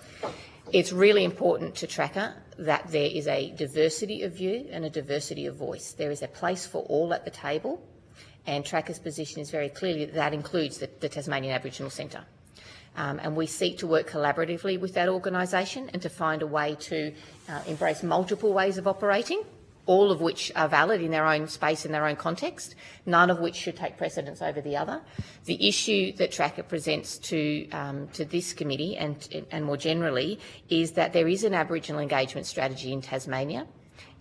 It's really important to Tracker that there is a diversity of view and a diversity of voice. There is a place for all at the table, and Tracker's position is very clearly that includes the Tasmanian Aboriginal Centre. And we seek to work collaboratively with that organisation and to find a way to embrace multiple ways of operating, all of which are valid in their own space, in their own context, none of which should take precedence over the other. The issue that Tracker presents to this committee and more generally is that there is an Aboriginal engagement strategy in Tasmania,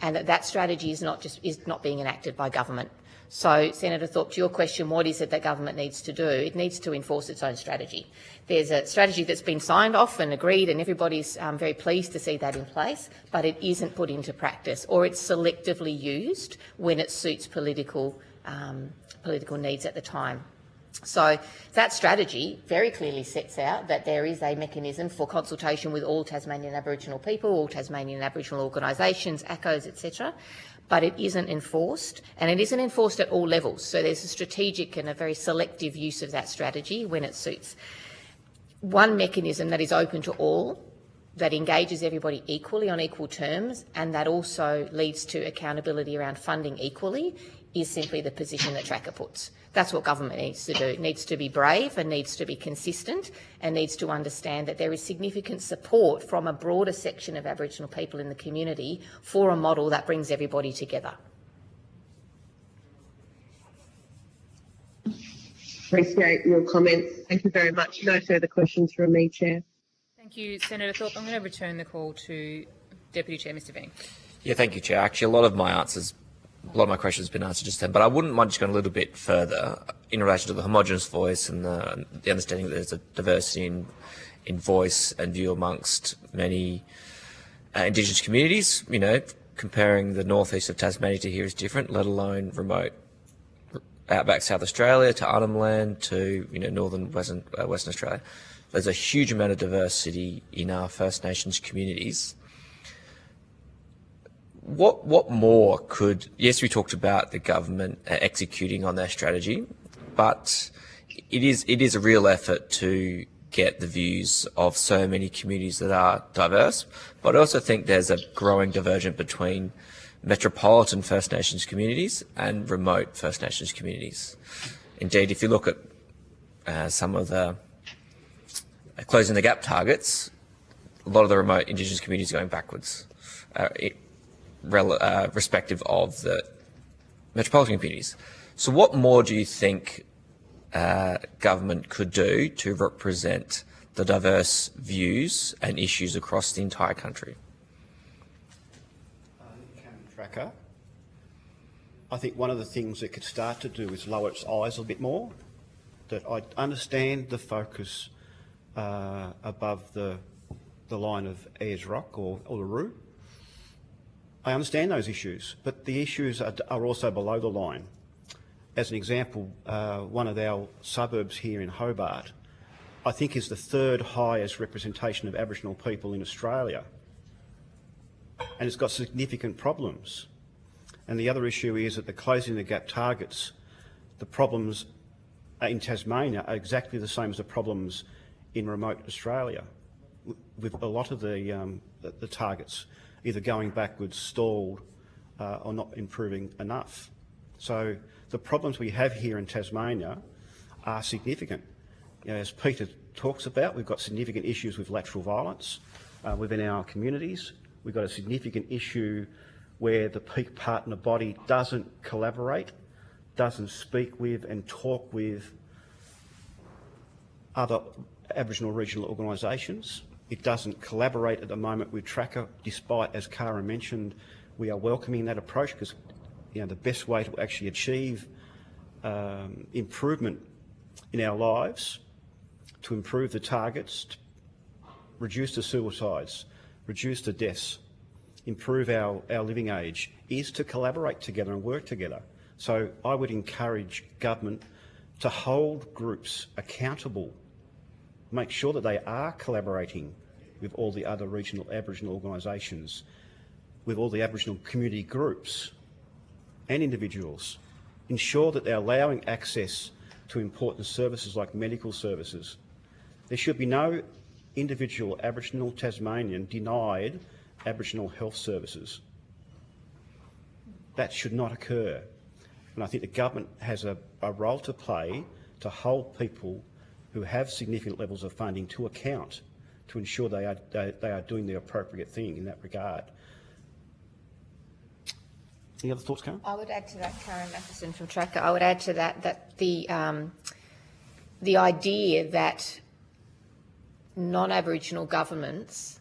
and that strategy is not being enacted by government. So, Senator Thorpe, to your question, what is it that government needs to do? It needs to enforce its own strategy. There's a strategy that's been signed off and agreed, and everybody's very pleased to see that in place, but it isn't put into practice, or it's selectively used when it suits political needs at the time. So that strategy very clearly sets out that there is a mechanism for consultation with all Tasmanian Aboriginal people, all Tasmanian Aboriginal organisations, ACOs, etc., but it isn't enforced, and it isn't enforced at all levels. So there's a strategic and a very selective use of that strategy when it suits. One mechanism that is open to all, that engages everybody equally on equal terms, and that also leads to accountability around funding equally, is simply the position that Tracker puts. That's what government needs to do. It needs to be brave and needs to be consistent and needs to understand that there is significant support from a broader section of Aboriginal people in the community for a model that brings everybody together. Appreciate your comments. Thank you very much. No further questions from me, Chair. Thank you, Senator Thorpe. I'm going to return the call to Deputy Chair, Mr Ving. Yeah, thank you, Chair. Actually, a lot of my questions have been answered just then, but I wouldn't mind just going a little bit further in relation to the homogenous voice and the understanding that there's a diversity in voice and view amongst many Indigenous communities. You know, comparing the northeast of Tasmania to here is different, let alone remote outback South Australia to Arnhem Land to northern Western Australia. There's a huge amount of diversity in our First Nations communities. What more could, yes, we talked about the government executing on their strategy, but it is a real effort to get the views of so many communities that are diverse, but I also think there's a growing divergence between metropolitan First Nations communities and remote First Nations communities. Indeed, if you look at some of the closing the gap targets, a lot of the remote Indigenous communities are going backwards. Respective of the metropolitan communities. So what more do you think government could do to represent the diverse views and issues across the entire country? Tracker, I think one of the things it could start to do is lower its eyes a bit more. That I understand the focus above the line of Ayers Rock or Uluru. I understand those issues, but the issues are also below the line. As an example, one of our suburbs here in Hobart, I think is the third highest representation of Aboriginal people in Australia, and it's got significant problems. And the other issue is that the closing the gap targets, the problems in Tasmania are exactly the same as the problems in remote Australia. with a lot of the targets either going backwards, stalled, or not improving enough. So the problems we have here in Tasmania are significant. You know, as Peter talks about, we've got significant issues with lateral violence within our communities. We've got a significant issue where the peak partner body doesn't collaborate, doesn't speak with and talk with other Aboriginal regional organisations. It doesn't collaborate at the moment with Tracker, despite, as Cara mentioned, we are welcoming that approach because, you know, the best way to actually achieve improvement in our lives, to improve the targets, to reduce the suicides, reduce the deaths, improve our living age, is to collaborate together and work together. So I would encourage government to hold groups accountable, make sure that they are collaborating with all the other regional Aboriginal organisations, with all the Aboriginal community groups and individuals. Ensure that they're allowing access to important services like medical services. There should be no individual Aboriginal Tasmanian denied Aboriginal health services. That should not occur. And I think the government has a role to play to hold people who have significant levels of funding to account, to ensure they are doing the appropriate thing in that regard. Any other thoughts, Karen? I would add to that, Karen Matheson from Tracker, I would add to that the idea that non-Aboriginal governments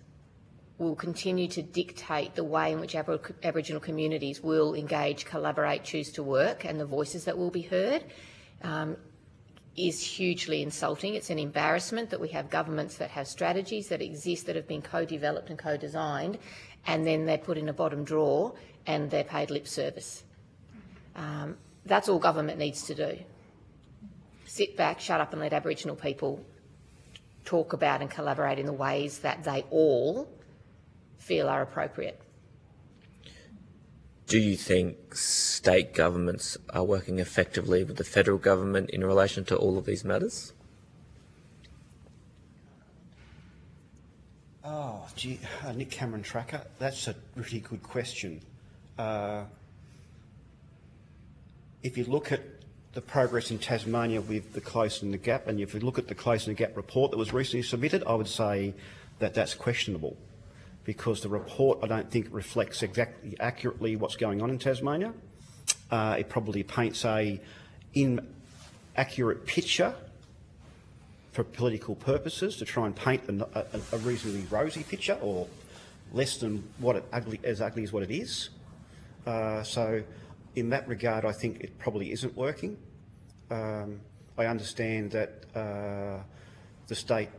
will continue to dictate the way in which Aboriginal communities will engage, collaborate, choose to work, and the voices that will be heard is hugely insulting. It's an embarrassment that we have governments that have strategies that exist, that have been co-developed and co-designed, and then they're put in a bottom drawer and they're paid lip service. That's all government needs to do. Sit back, shut up and let Aboriginal people talk about and collaborate in the ways that they all feel are appropriate. Do you think state governments are working effectively with the federal government in relation to all of these matters? Oh, gee, Nick Cameron Tracker, that's a really good question. If you look at the progress in Tasmania with the Closing the Gap, and if you look at the Closing the Gap report that was recently submitted, I would say that that's questionable, because the report, I don't think, reflects exactly accurately what's going on in Tasmania. It probably paints a inaccurate picture for political purposes, to try and paint a reasonably rosy picture, or less than as ugly as what it is. So in that regard, I think it probably isn't working. I understand that the state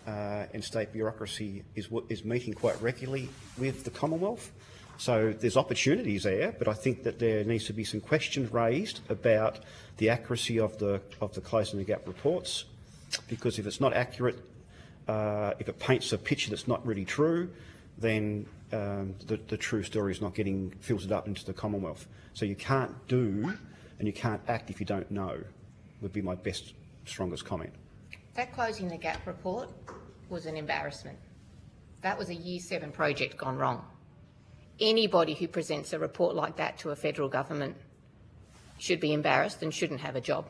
and state bureaucracy is meeting quite regularly with the Commonwealth. So there's opportunities there, but I think that there needs to be some questions raised about the accuracy of the Closing the Gap reports, because if it's not accurate, if it paints a picture that's not really true, then the true story is not getting filtered up into the Commonwealth. So you can't do and you can't act if you don't know, would be my best, strongest comment. That Closing the Gap report was an embarrassment. That was a Year 7 project gone wrong. Anybody who presents a report like that to a federal government should be embarrassed and shouldn't have a job.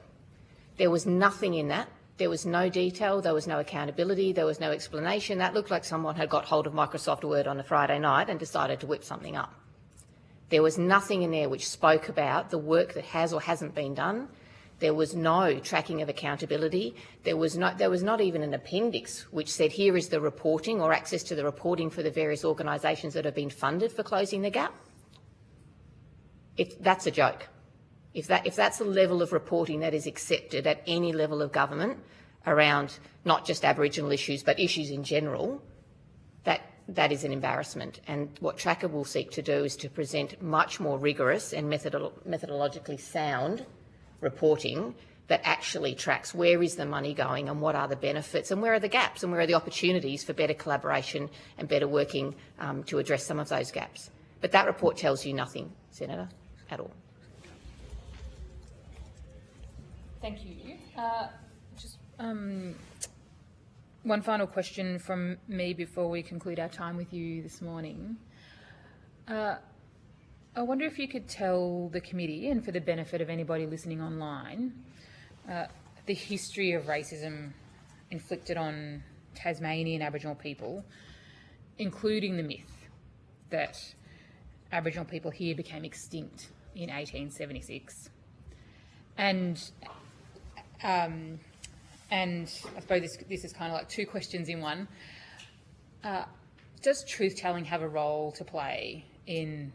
There was nothing in that. There was no detail, there was no accountability, there was no explanation. That looked like someone had got hold of Microsoft Word on a Friday night and decided to whip something up. There was nothing in there which spoke about the work that has or hasn't been done. There was no tracking of accountability. There was not even an appendix which said here is the reporting or access to the reporting for the various organisations that have been funded for Closing the Gap. That's a joke. If that's the level of reporting that is accepted at any level of government around not just Aboriginal issues but issues in general, that is an embarrassment. And what Tracker will seek to do is to present much more rigorous and methodologically sound reporting that actually tracks where is the money going and what are the benefits and where are the gaps and where are the opportunities for better collaboration and better working to address some of those gaps. But that report tells you nothing, Senator, at all. Thank you. One final question from me before we conclude our time with you this morning. I wonder if you could tell the committee, and for the benefit of anybody listening online, the history of racism inflicted on Tasmanian Aboriginal people, including the myth that Aboriginal people here became extinct in 1876. And I suppose this is kind of like two questions in one. Does truth-telling have a role to play in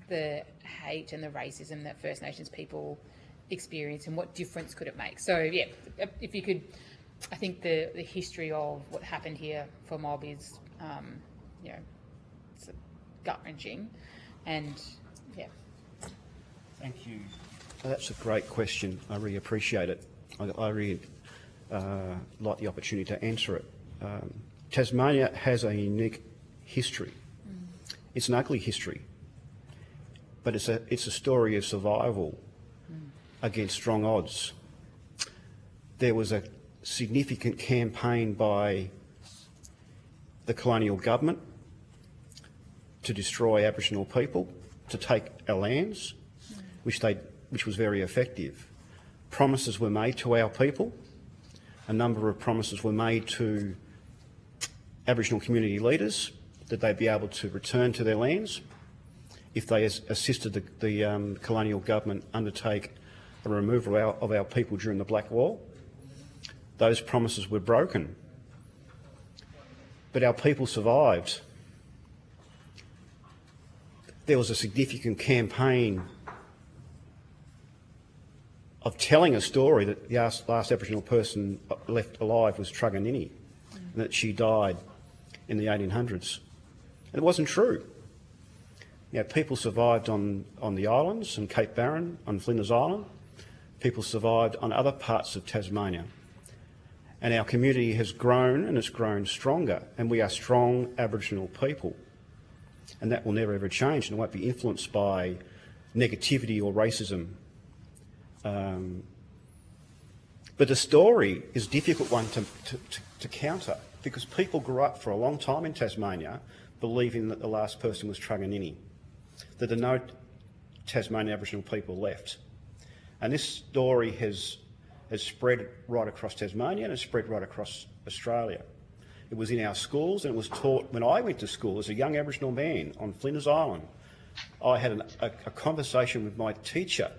the hate and the racism that First Nations people experience, and what difference could it make? So, yeah, if you could, I think the history of what happened here for mob is, you know, it's gut-wrenching, and, yeah. Thank you. That's a great question. I really appreciate it. I really like the opportunity to answer it. Tasmania has a unique history. It's an ugly history, but it's a story of survival against strong odds. There was a significant campaign by the colonial government to destroy Aboriginal people, to take our lands, which was very effective. Promises were made to our people. A number of promises were made to Aboriginal community leaders that they'd be able to return to their lands if they assisted the colonial government undertake a removal of our people during the Black War. Those promises were broken, but our people survived. There was a significant campaign of telling a story that the last Aboriginal person left alive was Truganini, and that she died in the 1800s. And it wasn't true. You know, people survived on the islands, on Cape Barren, on Flinders Island. People survived on other parts of Tasmania. And our community has grown, and it's grown stronger, and we are strong Aboriginal people. And that will never ever change, and it won't be influenced by negativity or racism. But the story is a difficult one to counter, because people grew up for a long time in Tasmania believing that the last person was Truganini, that there are no Tasmanian Aboriginal people left. And this story has spread right across Tasmania, and it's spread right across Australia. It was in our schools, and it was taught when I went to school as a young Aboriginal man on Flinders Island. I had a conversation with my teacher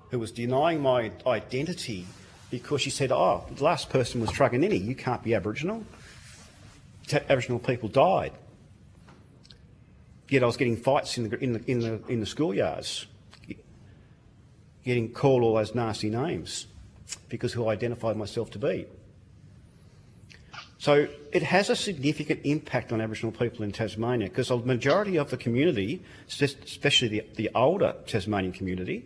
who was denying my identity because she said, "Oh, the last person was Truganini, you can't be Aboriginal." Aboriginal people died. Yet I was getting fights in the schoolyards, getting called all those nasty names because who I identified myself to be. So it has a significant impact on Aboriginal people in Tasmania, because the majority of the community, especially the older Tasmanian community,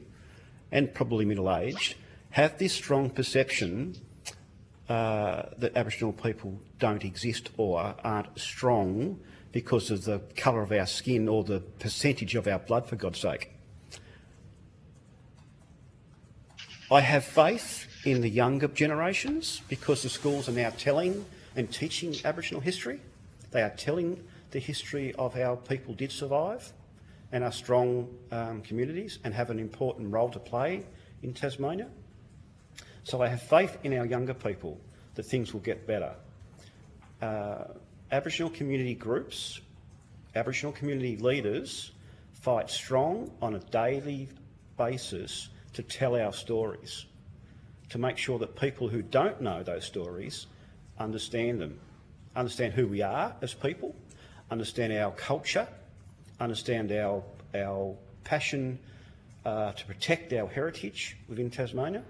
and probably middle-aged, have this strong perception that Aboriginal people don't exist or aren't strong because of the colour of our skin or the percentage of our blood, for God's sake. I have faith in the younger generations because the schools are now telling and teaching Aboriginal history. They are telling the history of how people did survive and are strong communities and have an important role to play in Tasmania. So I have faith in our younger people that things will get better. Aboriginal community groups, Aboriginal community leaders fight strong on a daily basis to tell our stories, to make sure that people who don't know those stories understand them, understand who we are as people, understand our culture, understand our passion to protect our heritage within Tasmania,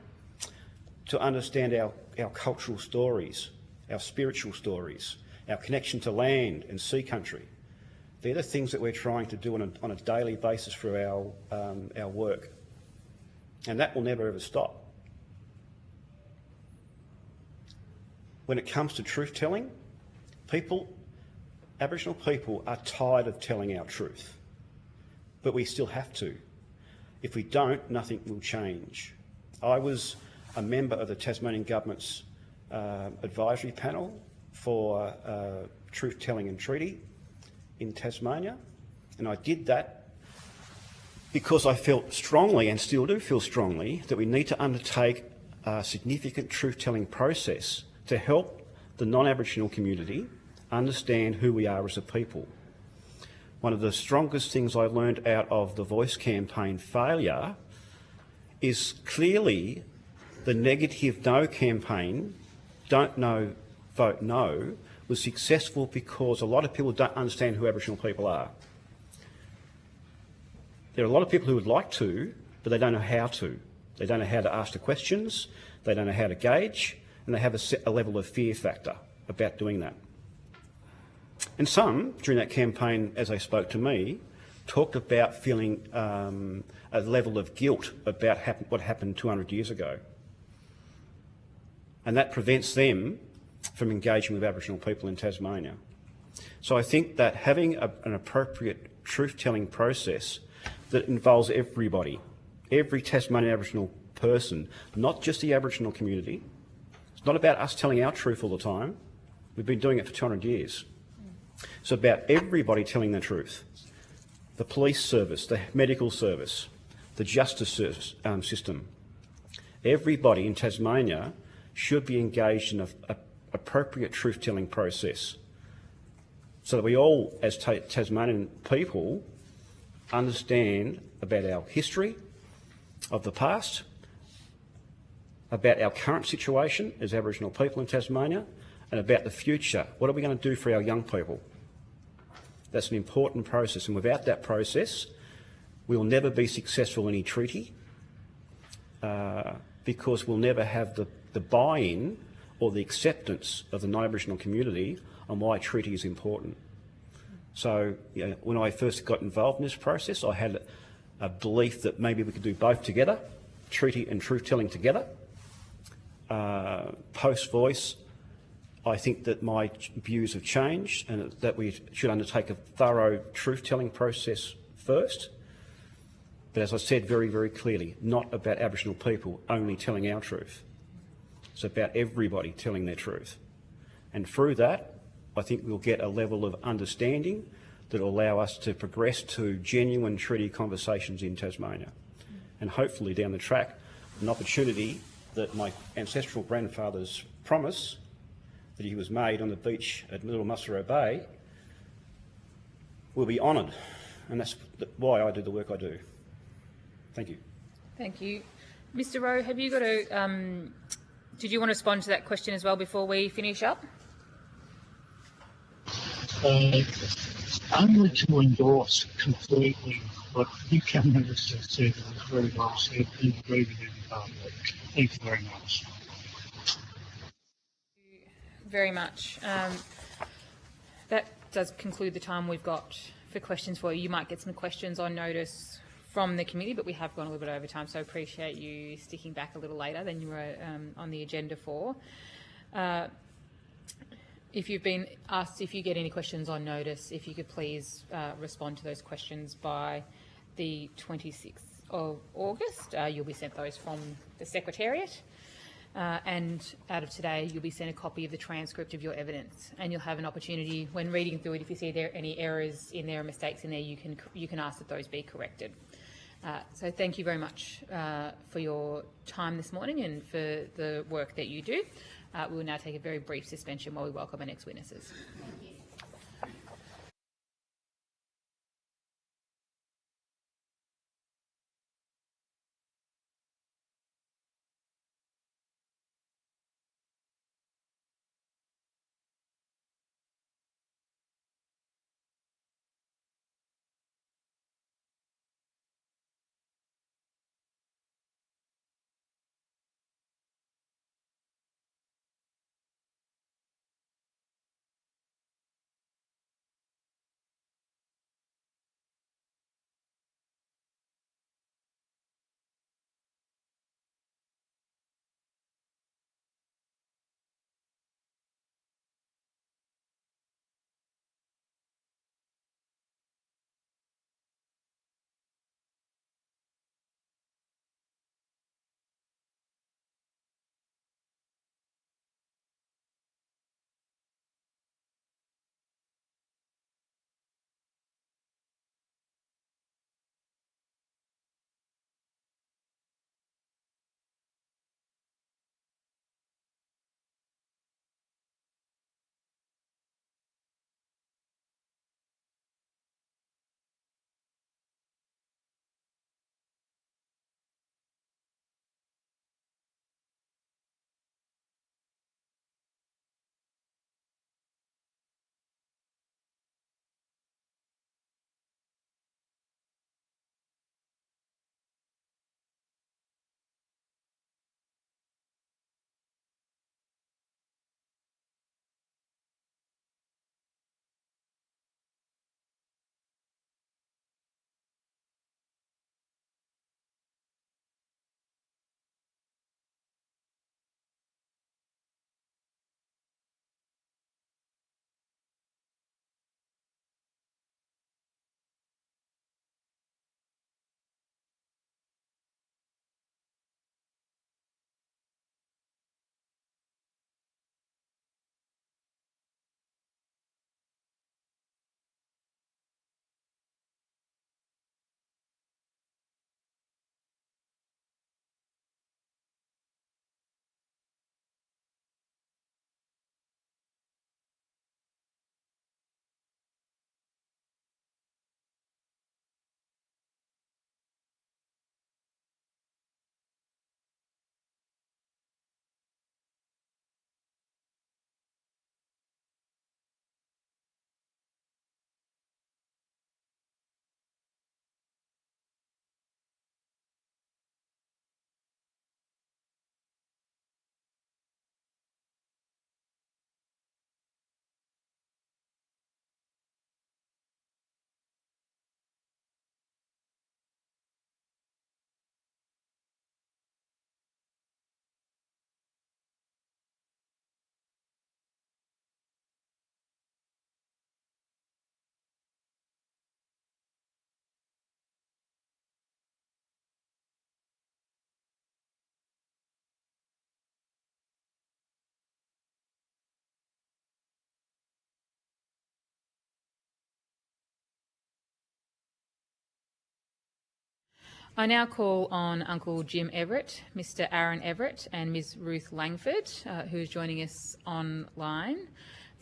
to understand our cultural stories, our spiritual stories, our connection to land and sea country. They're the things that we're trying to do on a daily basis through our work. And that will never ever stop. When it comes to truth-telling, Aboriginal people are tired of telling our truth, but we still have to. If we don't, nothing will change. I was a member of the Tasmanian Government's advisory panel for truth-telling and treaty in Tasmania, and I did that because I felt strongly, and still do feel strongly, that we need to undertake a significant truth-telling process to help the non-Aboriginal community understand who we are as a people. One of the strongest things I learned out of the Voice campaign failure is clearly the negative no campaign, don't know, vote no, was successful because a lot of people don't understand who Aboriginal people are. There are a lot of people who would like to, but they don't know how to. They don't know how to ask the questions, they don't know how to gauge, and they have a level of fear factor about doing that. And some, during that campaign, as they spoke to me, talked about feeling a level of guilt about what happened 200 years ago. And that prevents them from engaging with Aboriginal people in Tasmania. So I think that having an appropriate truth-telling process that involves everybody, every Tasmanian Aboriginal person, not just the Aboriginal community. It's not about us telling our truth all the time. We've been doing it for 200 years. It's about everybody telling the truth. The police service, the medical service, the justice service, system. Everybody in Tasmania should be engaged in an appropriate truth-telling process so that we all, as Tasmanian people, understand about our history of the past, about our current situation as Aboriginal people in Tasmania, and about the future. What are we going to do for our young people? That's an important process, and without that process, we'll never be successful in any treaty because we'll never have the buy-in or the acceptance of the non-Aboriginal community on why treaty is important. So, you know, when I first got involved in this process, I had a belief that maybe we could do both together, treaty and truth-telling together. Post-Voice, I think that my views have changed and that we should undertake a thorough truth-telling process first. But as I said very, very clearly, not about Aboriginal people only telling our truth. It's about everybody telling their truth. And through that, I think we'll get a level of understanding that will allow us to progress to genuine treaty conversations in Tasmania. And hopefully down the track, an opportunity that my ancestral grandfather's promise that he was made on the beach at Little Muswaro Bay will be honoured. And that's why I do the work I do. Thank you. Thank you. Mr Rowe, have you got a... did you want to respond to that question as well before we finish up? Only to endorse completely what the Cabinet Minister said. It was very well said and agree with every part of it. Thank you very much. Very much. That does conclude the time we've got for questions for you. You might get some questions on notice from the committee, but we have gone a little bit over time, so I appreciate you sticking back a little later than you were on the agenda for. If you've been asked if you get any questions on notice, if you could please respond to those questions by the 26th of August. You'll be sent those from the Secretariat. And out of today, you'll be sent a copy of the transcript of your evidence, and you'll have an opportunity when reading through it. If you see there any errors in there or mistakes in there, you can ask that those be corrected. So thank you very much for your time this morning and for the work that you do. We will now take a very brief suspension while we welcome our next witnesses. I now call on Uncle Jim Everett, Mr Aaron Everett and Ms Ruth Langford, who is joining us online,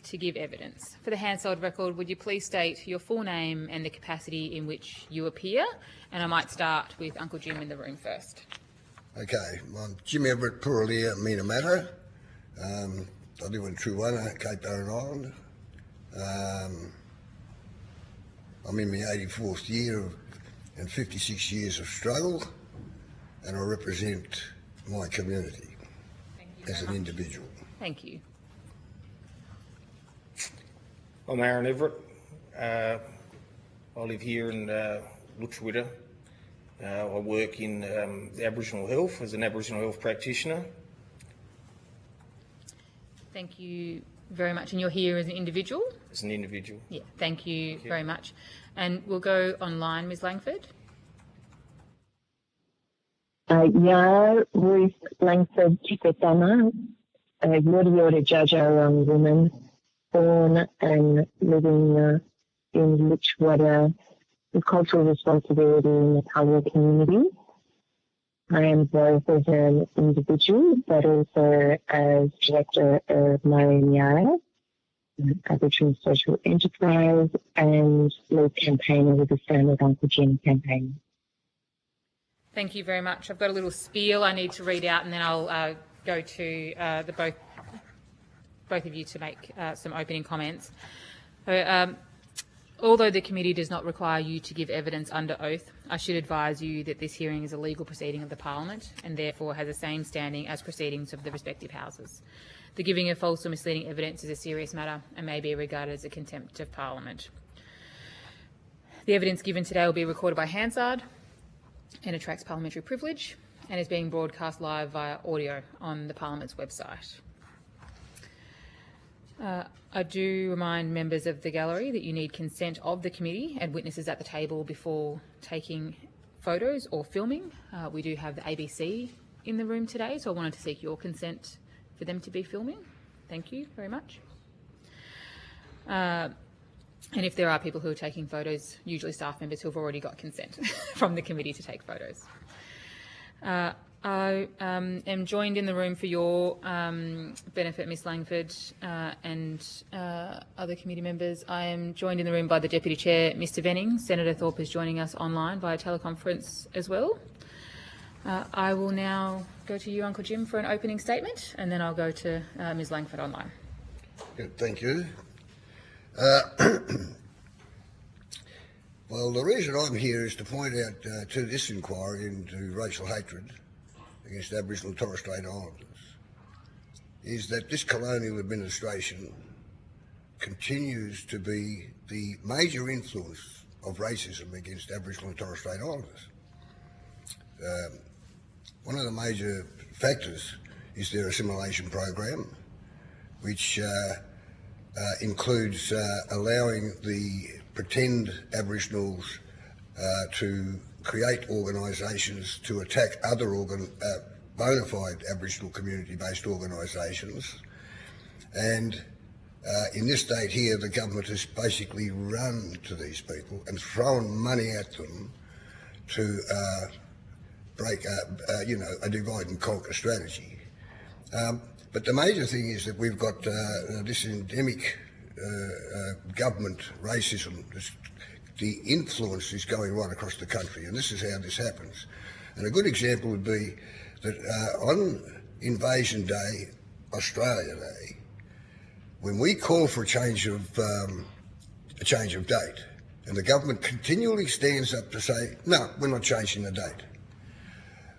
to give evidence. For the Hansard record, would you please state your full name and the capacity in which you appear? And I might start with Uncle Jim in the room first. Okay, I'm Jim Everett, Puralia, Minamata. I live in Truwana, Cape Barren Island. I'm in my 84th year and 56 years of struggle, and I represent my community as an individual. Thank you. I'm Aaron Everett. I live here in Lutruwita. I work in Aboriginal health as an Aboriginal health practitioner. Thank you very much. And you're here as an individual? As an individual. Yeah, thank you very much. And we'll go online, Ms Langford. Ruth Langford Tikotama, Yorta Jaja woman, born and living in Lutruwita with cultural responsibility in the Parliamentary community. I am both as an individual but also as director of my own Yara, Aboriginal social enterprise, and lead campaigner with the Standard Uncle Jim campaign. Thank you very much. I've got a little spiel I need to read out, and then I'll go to both of you to make some opening comments. Although the committee does not require you to give evidence under oath, I should advise you that this hearing is a legal proceeding of the Parliament and therefore has the same standing as proceedings of the respective houses. The giving of false or misleading evidence is a serious matter and may be regarded as a contempt of Parliament. The evidence given today will be recorded by Hansard and attracts parliamentary privilege and is being broadcast live via audio on the Parliament's website. I do remind members of the gallery that you need consent of the committee and witnesses at the table before taking photos or filming. We do have the ABC in the room today, so I wanted to seek your consent for them to be filming. Thank you very much. And if there are people who are taking photos, usually staff members who have already got consent from the committee to take photos. I am joined in the room for your benefit, Ms Langford, and other committee members. I am joined in the room by the Deputy Chair, Mr Venning. Senator Thorpe is joining us online via teleconference as well. I will now go to you, Uncle Jim, for an opening statement, and then I'll go to Ms Langford online. Good, thank you. Well, the reason I'm here is to point out to this inquiry into racial hatred against Aboriginal and Torres Strait Islanders is that this colonial administration continues to be the major influence of racism against Aboriginal and Torres Strait Islanders. One of the major factors is their assimilation program, which includes allowing the pretend Aboriginals to create organisations to attack other bona fide Aboriginal community-based organisations. And in this state here, the government has basically run to these people and thrown money at them to break a divide and conquer strategy. But the major thing is that we've got this endemic government racism. The influence is going right across the country, and this is how this happens. And a good example would be that on Invasion Day, Australia Day, when we call for a change of date, and the government continually stands up to say, no, we're not changing the date.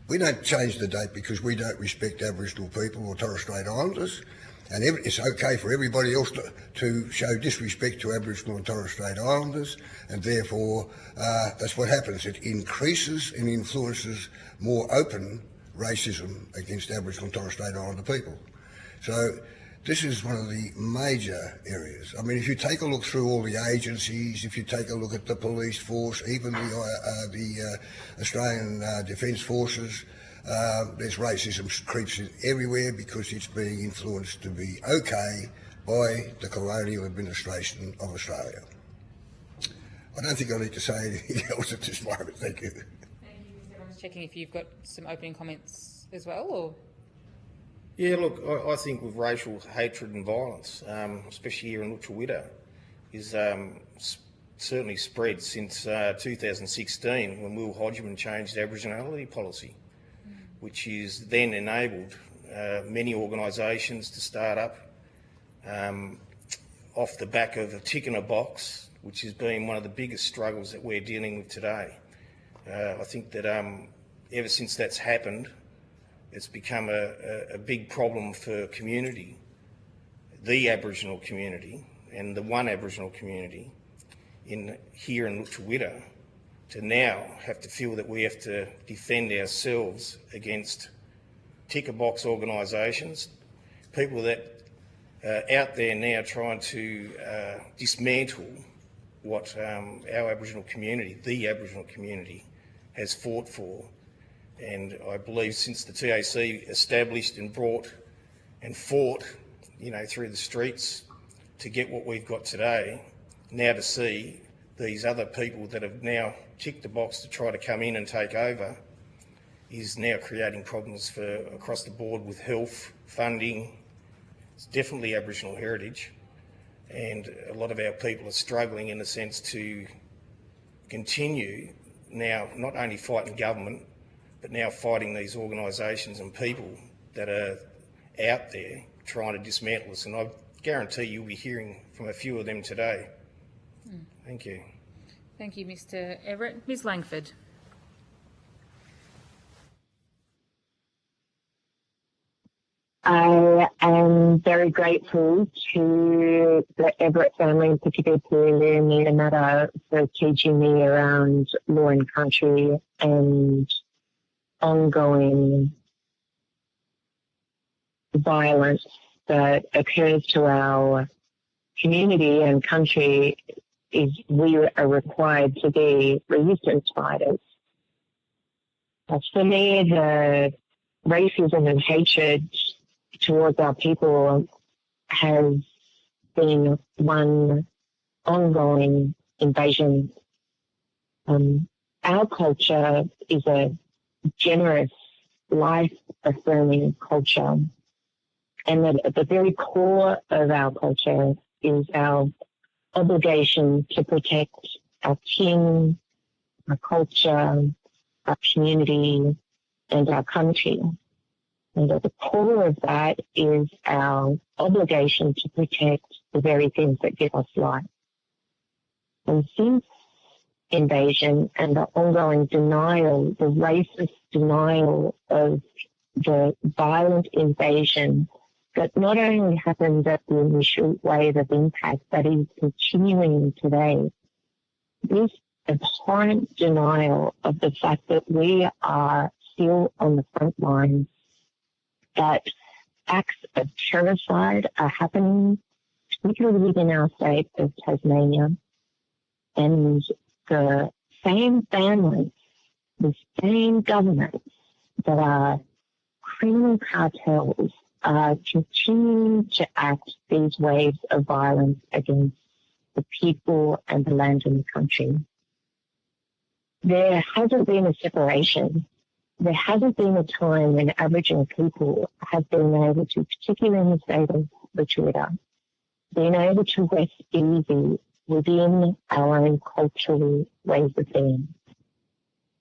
We don't change the date because we don't respect Aboriginal people or Torres Strait Islanders, and it's okay for everybody else to show disrespect to Aboriginal and Torres Strait Islanders, and therefore that's what happens. It increases and influences more open racism against Aboriginal and Torres Strait Islander people. So this is one of the major areas. I mean, if you take a look through all the agencies, if you take a look at the police force, even the Australian Defence Forces, there's racism creeps in everywhere because it's being influenced to be okay by the colonial administration of Australia. I don't think I need to say anything else at this moment. Thank you. Thank you, Mr. Torres, checking if you've got some opening comments as well, or? Yeah, look, I think with racial hatred and violence, especially here in Lutruwita, is certainly spread since 2016 when Will Hodgman changed the Aboriginality policy, which is then enabled many organisations to start up off the back of a tick in a box, which has been one of the biggest struggles that we're dealing with today. I think that ever since that's happened, it's become a big problem for community, the Aboriginal community and the one Aboriginal community here in Lutruwita, to now have to feel that we have to defend ourselves against ticker box organisations, people that are out there now trying to dismantle what our Aboriginal community, the Aboriginal community, has fought for. And I believe since the TAS established and brought and fought, you know, through the streets to get what we've got today, now to see these other people that have now ticked the box to try to come in and take over is now creating problems for across the board with health, funding. It's definitely Aboriginal heritage, and a lot of our people are struggling in a sense to continue now not only fighting government, but now fighting these organisations and people that are out there trying to dismantle us. And I guarantee you'll be hearing from a few of them today. Thank you. Thank you, Mr Everett. Ms Langford. I am very grateful to the Everett family, in particular to Leonie Matter, for teaching me around law and country and ongoing violence that occurs to our community and country. Is we are required to be resistance fighters. For me, the racism and hatred towards our people has been one ongoing invasion. Our culture is a generous, life-affirming culture, and at the very core of our culture is our obligation to protect our kin, our culture, our community, and our country. And at the core of that is our obligation to protect the very things that give us life. And since invasion and the ongoing denial, the racist denial of the violent invasion that not only happened at the initial wave of impact, but is continuing today, this abhorrent denial of the fact that we are still on the front lines, that acts of terroricide are happening, particularly within our state of Tasmania, and the same families, the same governments that are criminal cartels are continuing to act these waves of violence against the people and the land and the country. There hasn't been a separation. There hasn't been a time when Aboriginal people have been able to, particularly in the state of Lutruwita, been able to rest easy within our own cultural ways of being,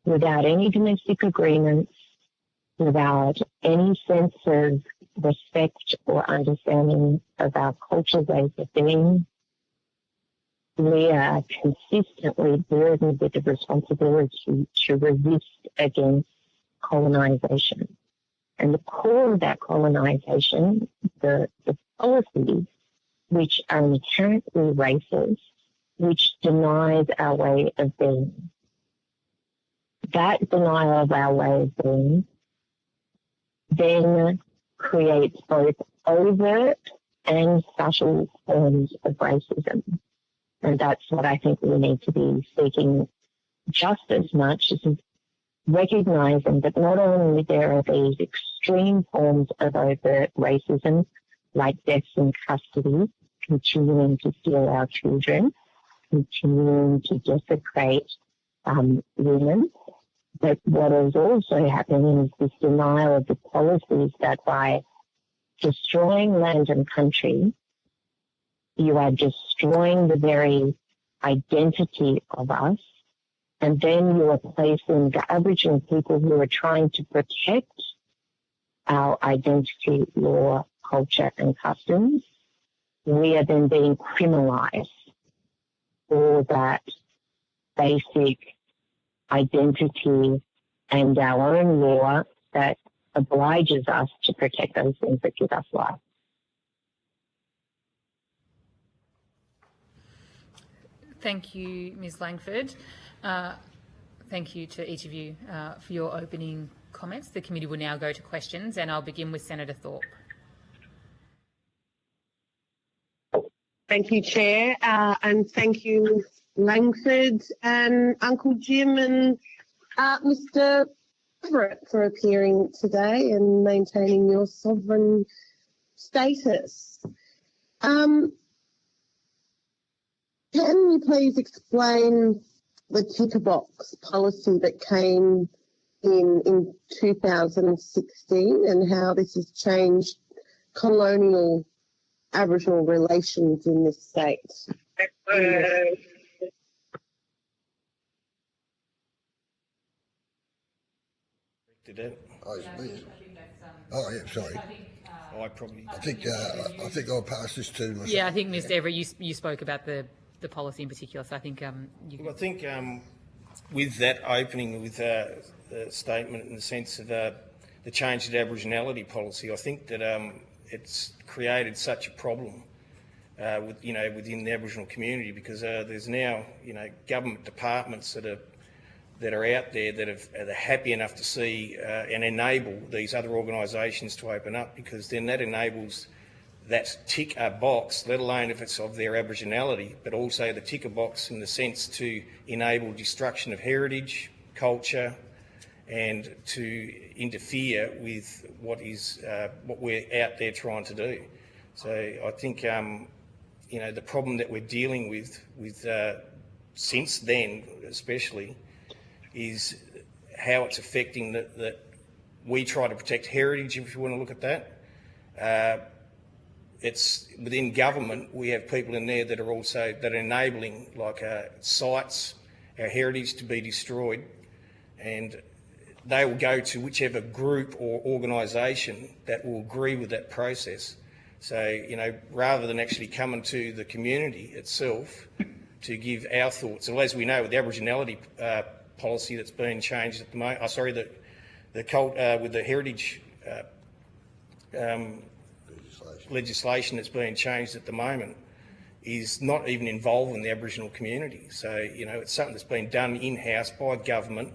without any domestic agreements, without any sense of respect or understanding of our cultural ways of being. We are consistently burdened with the responsibility to resist against colonisation. And the core of that colonisation, the policies which are inherently racist, which denies our way of being. That denial of our way of being then creates both overt and subtle forms of racism. And that's what I think we need to be seeking just as much, as recognising that not only there are these extreme forms of overt racism, like deaths in custody, continuing to steal our children, continuing to desecrate women, But what is also happening is this denial of the policies that by destroying land and country, you are destroying the very identity of us, and then you are placing the Aboriginal people who are trying to protect our identity, law, culture and customs. We are then being criminalised for that basic identity and our own law that obliges us to protect those things that give us life. Thank you, Ms Langford. Thank you to each of you for your opening comments. The committee will now go to questions, and I'll begin with Senator Thorpe. Thank you, Chair, and thank you, Ms Langford and Uncle Jim and Mr Everett for appearing today and maintaining your sovereign status. Can you please explain the ticker box policy that came in 2016 and how this has changed colonial Aboriginal relations in this state? Did it? Oh, it's me. Oh, yeah, sorry. I think I'll pass this to myself. Yeah, I think, Mr Everett, you spoke about the policy in particular, so I think Well, I think with that opening, with the statement in the sense of the change to Aboriginality policy, I think that it's created such a problem within the Aboriginal community, because there's now government departments that are out there that are happy enough to see and enable these other organisations to open up, because then that enables that ticker box, let alone if it's of their Aboriginality, but also the ticker box in the sense to enable destruction of heritage, culture, and to interfere with what we're out there trying to do. So I think the problem that we're dealing with since then, especially, is how it's affecting that we try to protect heritage, if you want to look at that. It's within government, we have people in there that are enabling sites, our heritage to be destroyed, and they will go to whichever group or organisation that will agree with that process. So, rather than actually coming to the community itself to give our thoughts. So, as we know, with the Aboriginality policy that's being changed at the moment, with the heritage legislation that's being changed at the moment, is not even involving the Aboriginal community. So, it's something that's been done in-house by government,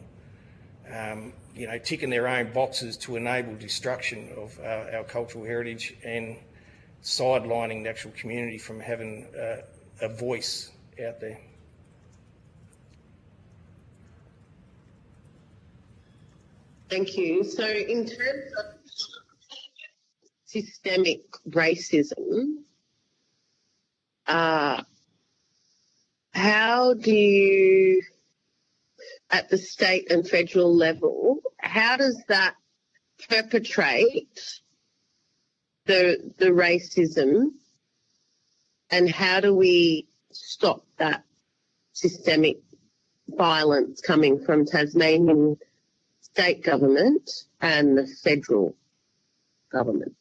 ticking their own boxes to enable destruction of our cultural heritage and sidelining the actual community from having a voice out there. Thank you. So in terms of systemic racism, how do you, at the state and federal level, how does that perpetrate the racism, and how do we stop that systemic violence coming from Tasmanian state government and the federal government?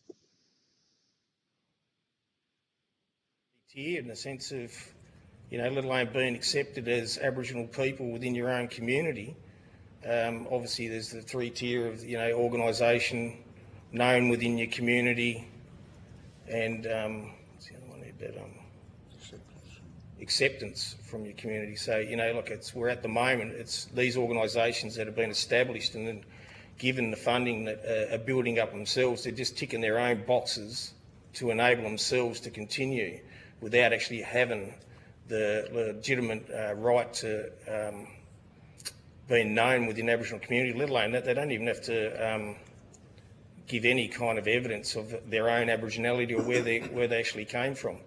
Here, in the sense of, let alone being accepted as Aboriginal people within your own community. Obviously, there's the three-tier of, organisation known within your community, and what's the other one there? Acceptance from your community. So, we're at the moment, it's these organisations that have been established and then given the funding that are building up themselves. They're just ticking their own boxes to enable themselves to continue without actually having the legitimate right to being known within the Aboriginal community, let alone that they don't even have to give any kind of evidence of their own Aboriginality or where they actually came from.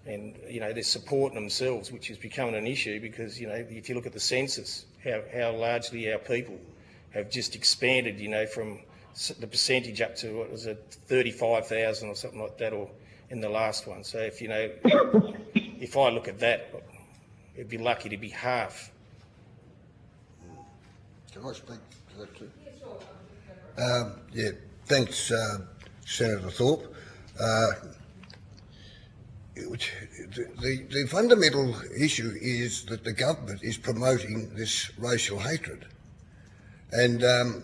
And, they're supporting themselves, which is becoming an issue because, if you look at the census, how largely our people have just expanded, you know, from the percentage up to, what was it, 35,000 or something like that, or in the last one. So if, you know, if I look at that, it'd be lucky to be half. Can I speak to that too? Yeah, thanks, Senator Thorpe. The fundamental issue is that the government is promoting this racial hatred. And so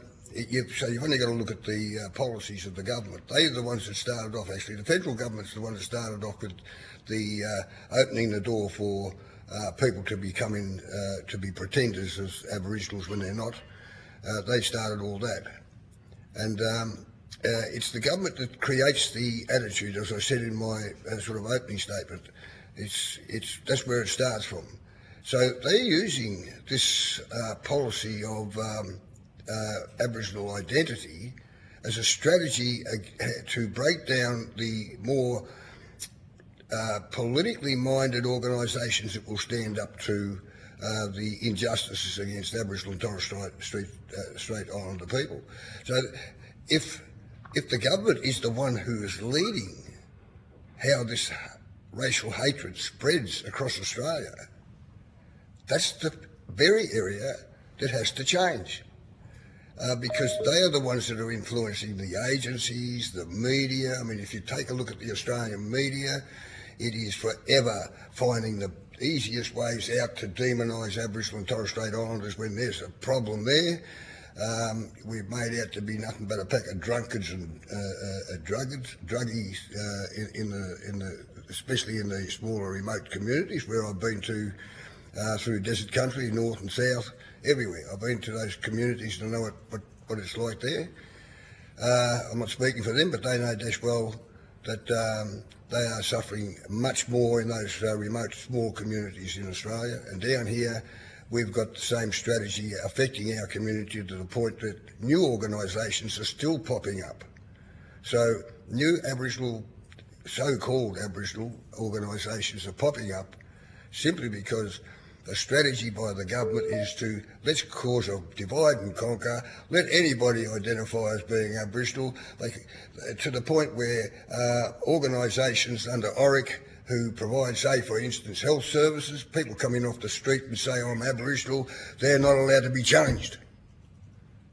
you've only got to look at the policies of the government. They're the ones that started off, actually. The federal government's the one that started off with the opening the door for people to be to be pretenders as Aboriginals when they're not. They started all that. And it's the government that creates the attitude, as I said in my sort of opening statement. That's where it starts from. So they're using this policy of Aboriginal identity as a strategy to break down the more politically minded organisations that will stand up to the injustices against Aboriginal and Torres Strait Islander people. So if the government is the one who is leading how this racial hatred spreads across Australia, that's the very area that has to change. Because they are the ones that are influencing the agencies, the media. I mean, if you take a look at the Australian media, it is forever finding the easiest ways out to demonise Aboriginal and Torres Strait Islanders when there's a problem there. We're made out to be nothing but a pack of drunkards and druggies, especially in the smaller remote communities where I've been to through desert country, north and south, everywhere. I've been to those communities and I know what it's like there. I'm not speaking for them, but they know dash well that they are suffering much more in those remote small communities in Australia. And down here, we've got the same strategy affecting our community to the point that new organisations are still popping up. So new Aboriginal, so-called Aboriginal organisations are popping up simply because the strategy by the government is to let's cause a divide and conquer, let anybody identify as being Aboriginal, to the point where organisations under ORIC who provide, say, for instance, health services, people come in off the street and say, I'm Aboriginal, they're not allowed to be challenged.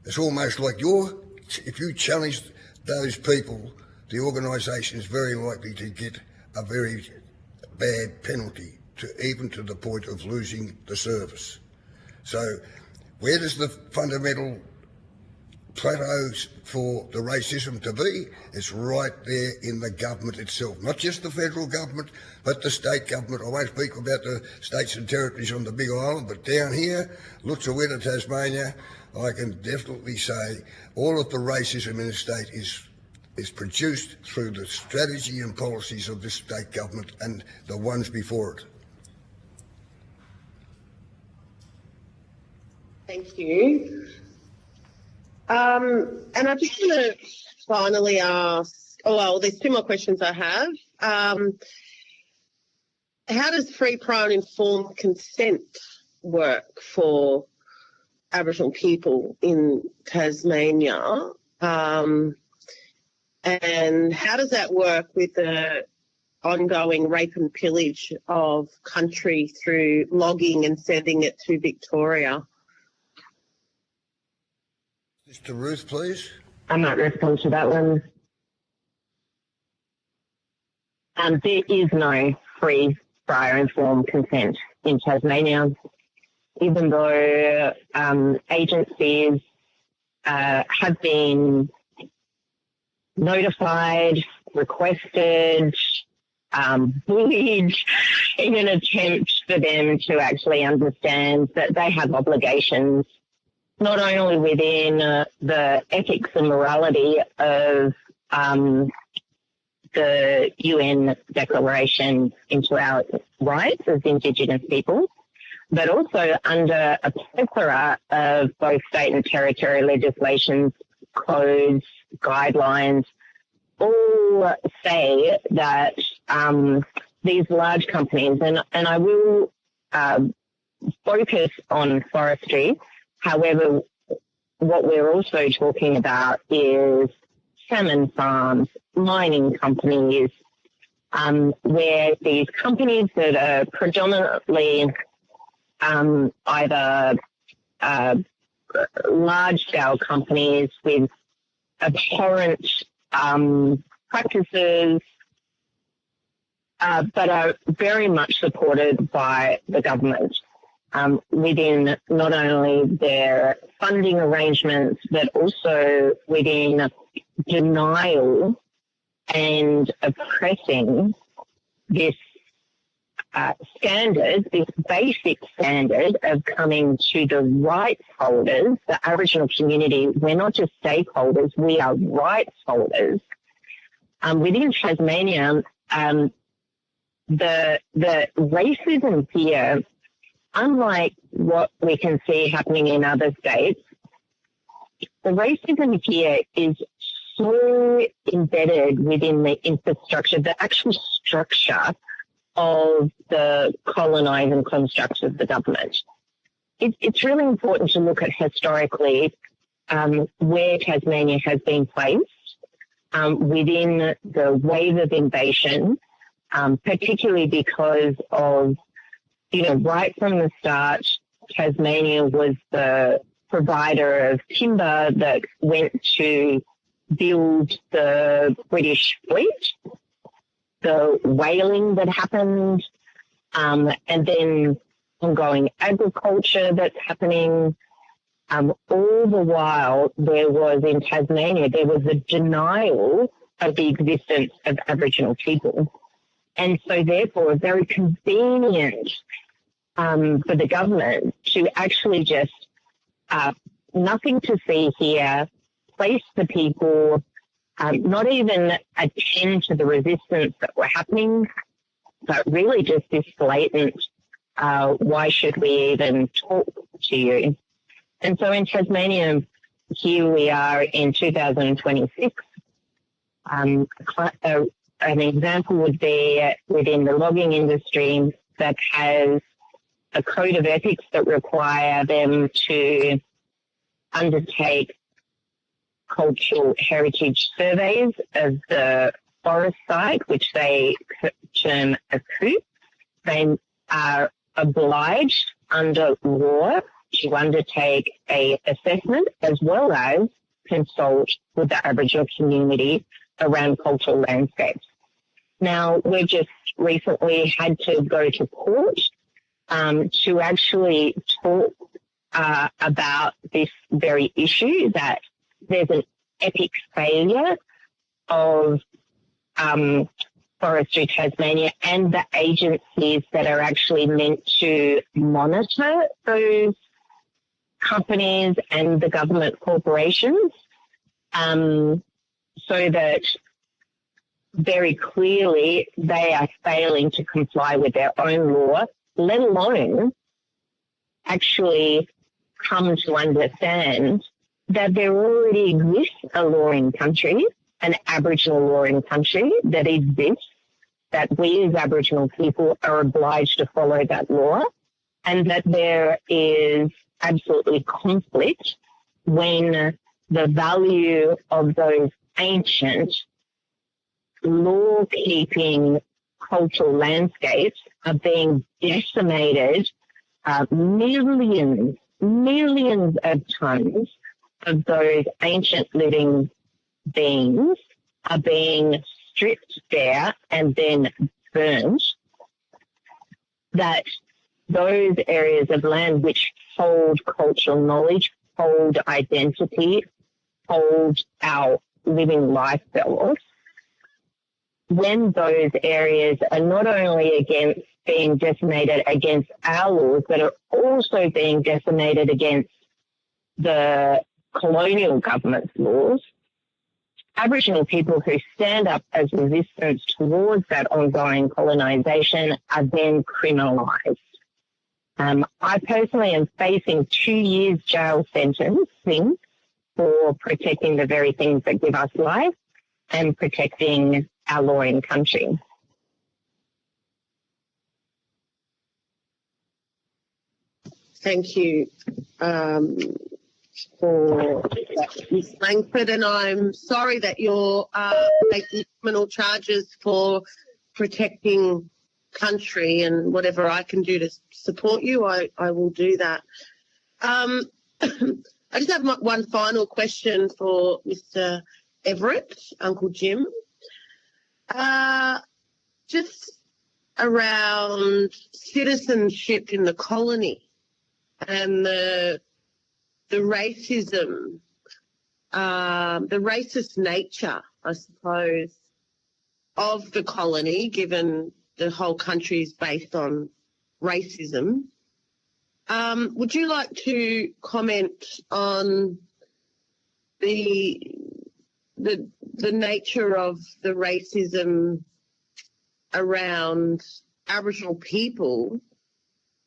It's almost like if you challenge those people, the organisation is very likely to get a very bad penalty, even to the point of losing the service. So where does the fundamental plateau for the racism to be? It's right there in the government itself, not just the federal government, but the state government. I won't speak about the states and territories on the Big Island, but down here, Lutruwita, Tasmania, I can definitely say all of the racism in the state is produced through the strategy and policies of this state government and the ones before it. Thank you. And I just want to finally ask, there's two more questions I have. How does free, prior and informed consent work for Aboriginal people in Tasmania? And how does that work with the ongoing rape and pillage of country through logging and sending it to Victoria? Mr. Ruth, please. I might respond to that one. There is no free, prior, informed consent in Tasmania, even though agencies have been notified, requested, bullied in an attempt for them to actually understand that they have obligations not only within the ethics and morality of the UN Declaration into our rights as Indigenous people, but also under a plethora of both state and territory legislations, codes, guidelines, all say that these large companies, and I will focus on forestry. However, what we're also talking about is salmon farms, mining companies, where these companies that are predominantly either large-scale companies with abhorrent practices, but are very much supported by the government within not only their funding arrangements, but also within denial and oppressing this standard, this basic standard of coming to the rights holders, the Aboriginal community. We're not just stakeholders, we are rights holders. Within Tasmania, the racism here, unlike what we can see happening in other states, the racism here is so embedded within the infrastructure, the actual structure of the colonising construct of the government. It's really important to look at historically where Tasmania has been placed within the wave of invasion, particularly because of, right from the start, Tasmania was the provider of timber that went to build the British fleet, the whaling that happened, and then ongoing agriculture that's happening. All the while there was in Tasmania, there was a denial of the existence of Aboriginal people. And so therefore very convenient for the government to actually just nothing to see here, place the people, not even attend to the resistance that were happening, but really just this blatant, why should we even talk to you? And so in Tasmania, here we are in 2026. An example would be within the logging industry that has a code of ethics that require them to undertake cultural heritage surveys of the forest site, which they term a coup. They are obliged under law to undertake a assessment as well as consult with the Aboriginal community around cultural landscapes. Now, we've just recently had to go to court to actually talk about this very issue, that there's an epic failure of Forestry Tasmania and the agencies that are actually meant to monitor those companies and the government corporations, so that very clearly they are failing to comply with their own law, let alone actually come to understand that there already exists a law in country, an Aboriginal law in country that exists, that we as Aboriginal people are obliged to follow that law, and that there is absolutely conflict when the value of those ancient law-keeping cultural landscapes are being decimated. Millions of tons of those ancient living beings are being stripped bare and then burnt, that those areas of land which hold cultural knowledge, hold identity, hold our living life bells, when those areas are not only being decimated against our laws, but are also being decimated against the colonial government's laws, Aboriginal people who stand up as resistance towards that ongoing colonisation are then criminalised. I personally am facing 2 years jail sentencing for protecting the very things that give us life and protecting our law in country. Thank you. for that, Ms. Langford, and I'm sorry that you're making criminal charges for protecting country, and whatever I can do to support you, I will do that. I just have one final question for Mr. Everett, Uncle Jim. Just around citizenship in the colony and the racism, the racist nature, I suppose, of the colony, given the whole country is based on racism. Would you like to comment on the nature of the racism around Aboriginal people,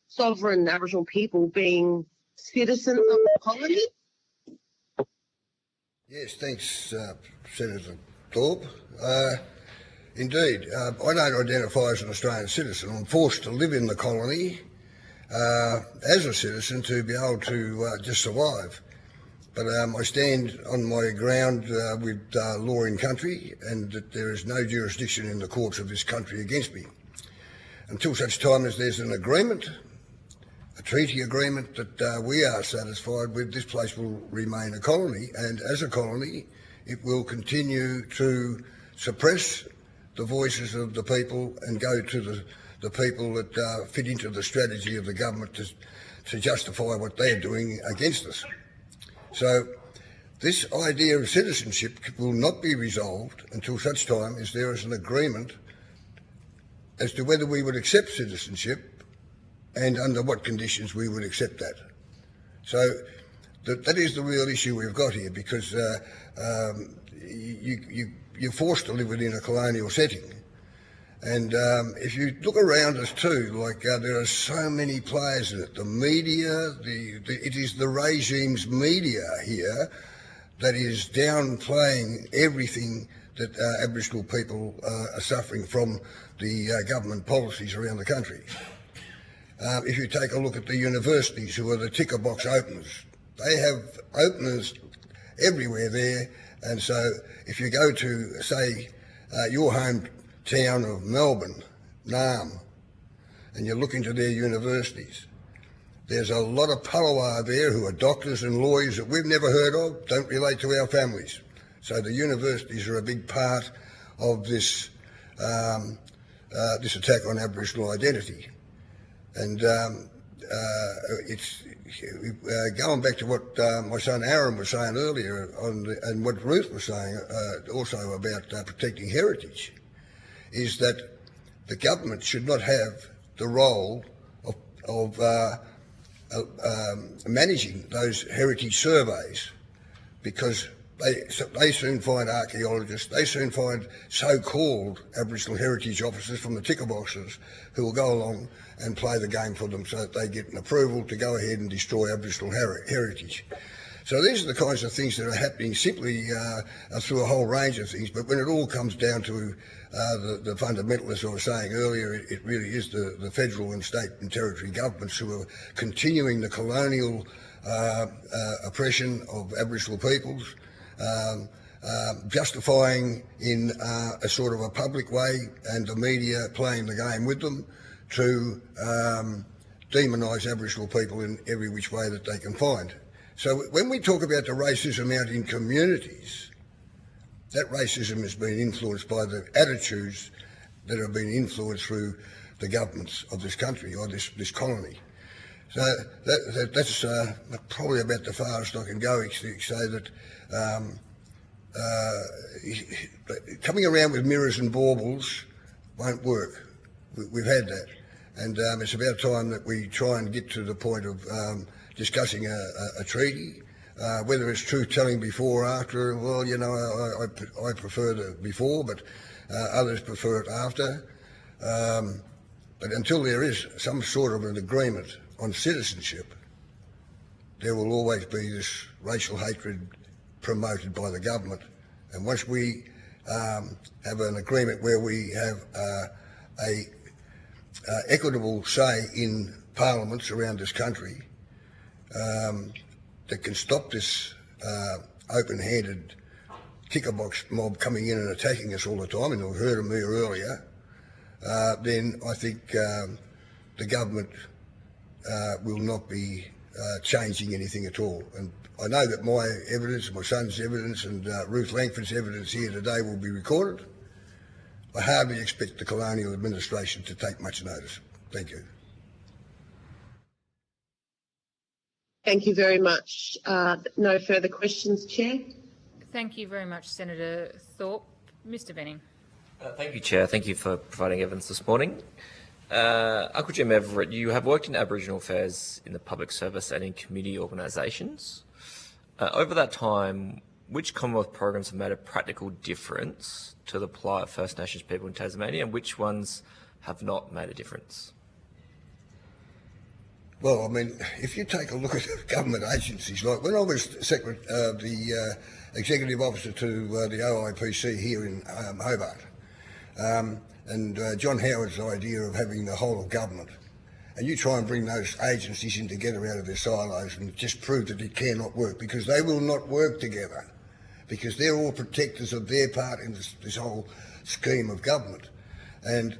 sovereign Aboriginal people being citizens of the colony? Yes, thanks, Senator Thorpe. Indeed, I don't identify as an Australian citizen. I'm forced to live in the colony as a citizen to be able to just survive. But I stand on my ground with law in country, and that there is no jurisdiction in the courts of this country against me. Until such time as there's an agreement, a treaty agreement that we are satisfied with, this place will remain a colony, and as a colony it will continue to suppress the voices of the people and go to the people that fit into the strategy of the government to justify what they're doing against us. So this idea of citizenship will not be resolved until such time as there is an agreement as to whether we would accept citizenship and under what conditions we would accept that. So that is the real issue we've got here, because you're forced to live within a colonial setting. And if you look around us too, like there are so many players in it. The media, it is the regime's media here that is downplaying everything that Aboriginal people are suffering from the government policies around the country. If you take a look at the universities, who are the ticker box openers, they have openers everywhere there. And so if you go to, say, your hometown of Melbourne, Naarm, and you look into their universities, there's a lot of Palawa there who are doctors and lawyers that we've never heard of, don't relate to our families. So the universities are a big part of this this attack on Aboriginal identity. And it's going back to what my son Aaron was saying earlier, and what Ruth was saying also about protecting heritage, is that the government should not have the role of managing those heritage surveys, because they soon find archaeologists, they soon find so-called Aboriginal heritage officers from the ticker boxes who will go along and play the game for them so that they get an approval to go ahead and destroy Aboriginal heritage. So these are the kinds of things that are happening simply through a whole range of things, but when it all comes down to the fundamentalists I was saying earlier, it really is the federal and state and territory governments who are continuing the colonial oppression of Aboriginal peoples, justifying in a sort of a public way, and the media playing the game with them to demonise Aboriginal people in every which way that they can find. So when we talk about the racism out in communities, that racism has been influenced by the attitudes that have been influenced through the governments of this country or this colony. So that's probably about the farthest I can go, except say that coming around with mirrors and baubles won't work. We've had that, and it's about time that we try and get to the point of discussing a treaty, whether it's truth-telling before or after. Well, you know, I prefer the before, but others prefer it after. But until there is some sort of an agreement on citizenship, there will always be this racial hatred promoted by the government. And once we have an agreement where we have a equitable say in parliaments around this country, that can stop this open-handed ticker box mob coming in and attacking us all the time, and you've heard of me earlier, then I think the government will not be changing anything at all. And I know that my evidence, my son's evidence, and Ruth Langford's evidence here today will be recorded. I hardly expect the colonial administration to take much notice. Thank you. Thank you very much. No further questions, Chair. Thank you very much, Senator Thorpe. Mr Benning. Thank you, Chair. Thank you for providing evidence this morning. Uncle Jim Everett, you have worked in Aboriginal affairs in the public service and in community organisations. Over that time, which Commonwealth programs have made a practical difference to the plight of First Nations people in Tasmania, and which ones have not made a difference? Well, I mean, if you take a look at government agencies, like when I was the executive officer to the OIPC here in Hobart, and John Howard's idea of having the whole of government, and you try and bring those agencies in together out of their silos and just prove that it cannot work, because they will not work together, because they're all protectors of their part in this whole scheme of government. And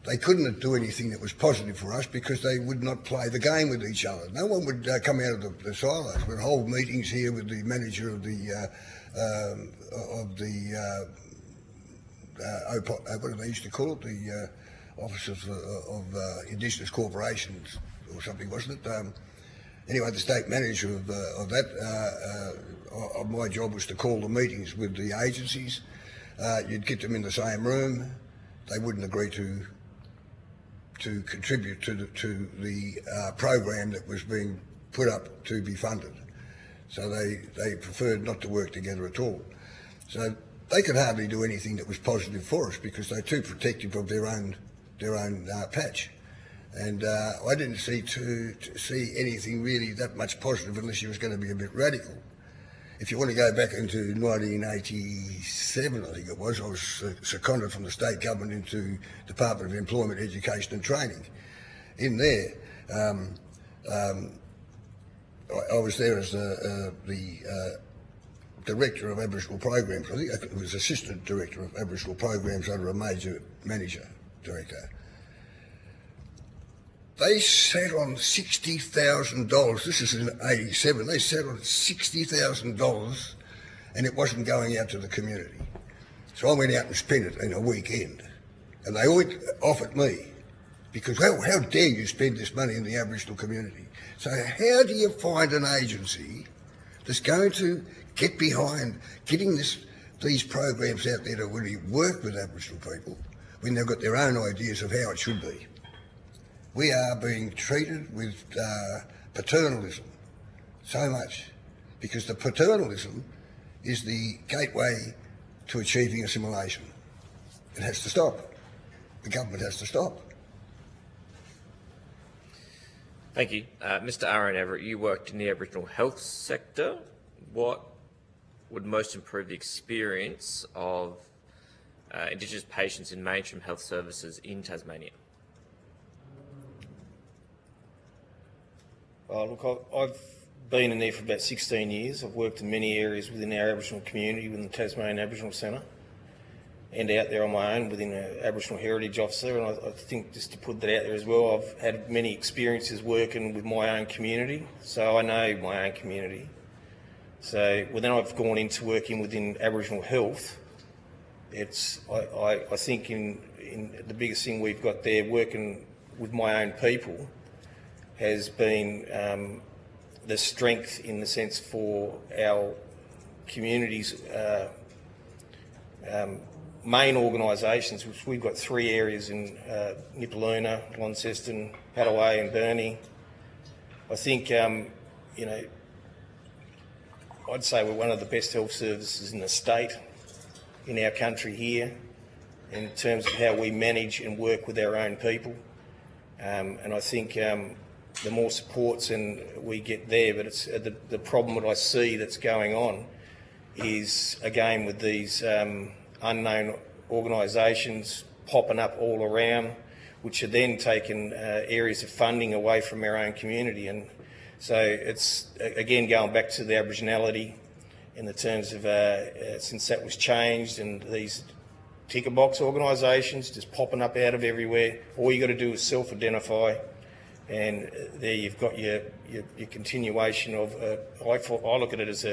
they couldn't do anything that was positive for us because they would not play the game with each other. No one would come out of the silos. We'd hold meetings here with the manager of the what do they used to call it? The Office of Indigenous Corporations or something, wasn't it? Anyway, the state manager of that, my job was to call the meetings with the agencies. You'd get them in the same room. They wouldn't agree to contribute to the program that was being put up to be funded. So they preferred not to work together at all. So they could hardly do anything that was positive for us because they're too protective of their own patch. And I didn't see anything really that much positive unless you was going to be a bit radical. If you want to go back into 1987, I think it was, I was seconded from the state government into Department of Employment, Education and Training. In there, I was there as the Director of Aboriginal Programs. I think it was Assistant Director of Aboriginal Programs under a major manager director. They sat on $60,000. This is in '87. They sat on $60,000, and it wasn't going out to the community. So I went out and spent it in a weekend, and they all offered me because how dare you spend this money in the Aboriginal community? So how do you find an agency that's going to get behind getting these programs out there to really work with Aboriginal people when they've got their own ideas of how it should be? We are being treated with paternalism so much because the paternalism is the gateway to achieving assimilation. It has to stop. The government has to stop. Thank you. Mr Aaron Everett, you worked in the Aboriginal health sector. What would most improve the experience of Indigenous patients in mainstream health services in Tasmania? Look, I've been in there for about 16 years. I've worked in many areas within our Aboriginal community, within the Tasmanian Aboriginal Centre, and out there on my own within an Aboriginal Heritage Officer. And I think, just to put that out there as well, I've had many experiences working with my own community, so I know my own community. So when I've gone into working within Aboriginal health, I think in the biggest thing we've got there, working with my own people, has been the strength in the sense for our community's main organisations, which we've got 3 areas in Nipaluna, Launceston, Hattaway and Burnie. I think, you know, I'd say we're one of the best health services in the state, in our country here, in terms of how we manage and work with our own people. And I think the more supports and we get there, but it's the problem that I see that's going on is, again, with these unknown organisations popping up all around, which are then taking areas of funding away from our own community. And So it's, again, going back to the Aboriginality in the terms of since that was changed and these ticker box organisations just popping up out of everywhere, all you got to do is self-identify, and there you've got your continuation of, I look at it as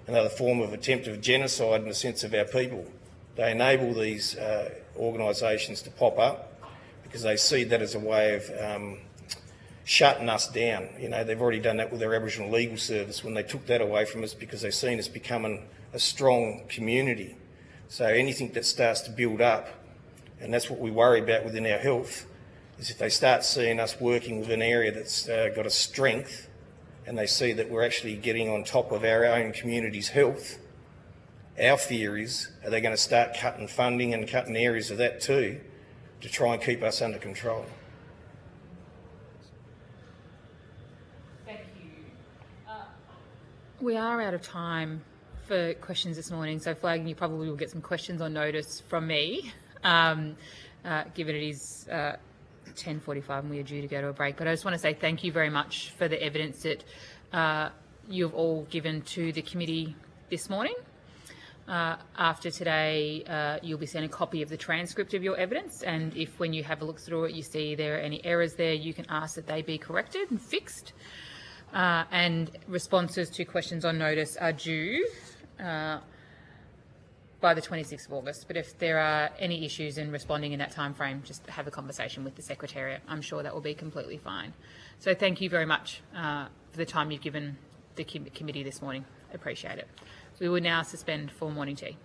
another form of attempt of genocide in the sense of our people. They enable these organisations to pop up because they see that as a way of shutting us down. You know, they've already done that with their Aboriginal Legal Service when they took that away from us because they've seen us becoming a strong community. So anything that starts to build up, and that's what we worry about within our health, is if they start seeing us working with an area that's got a strength and they see that we're actually getting on top of our own community's health, our fear is, are they going to start cutting funding and cutting areas of that too to try and keep us under control? Thank you. We are out of time for questions this morning, so flagging you probably will get some questions on notice from me, given it is 10:45 and we are due to go to a break. But I just want to say thank you very much for the evidence that you've all given to the committee this morning. After today, you'll be sent a copy of the transcript of your evidence, and if when you have a look through it you see there are any errors there, you can ask that they be corrected and fixed. And responses to questions on notice are due by the 26th of August. But if there are any issues in responding in that time frame, just have a conversation with the Secretariat. I'm sure that will be completely fine. So thank you very much for the time you've given the committee this morning. Appreciate it. We will now suspend for morning tea.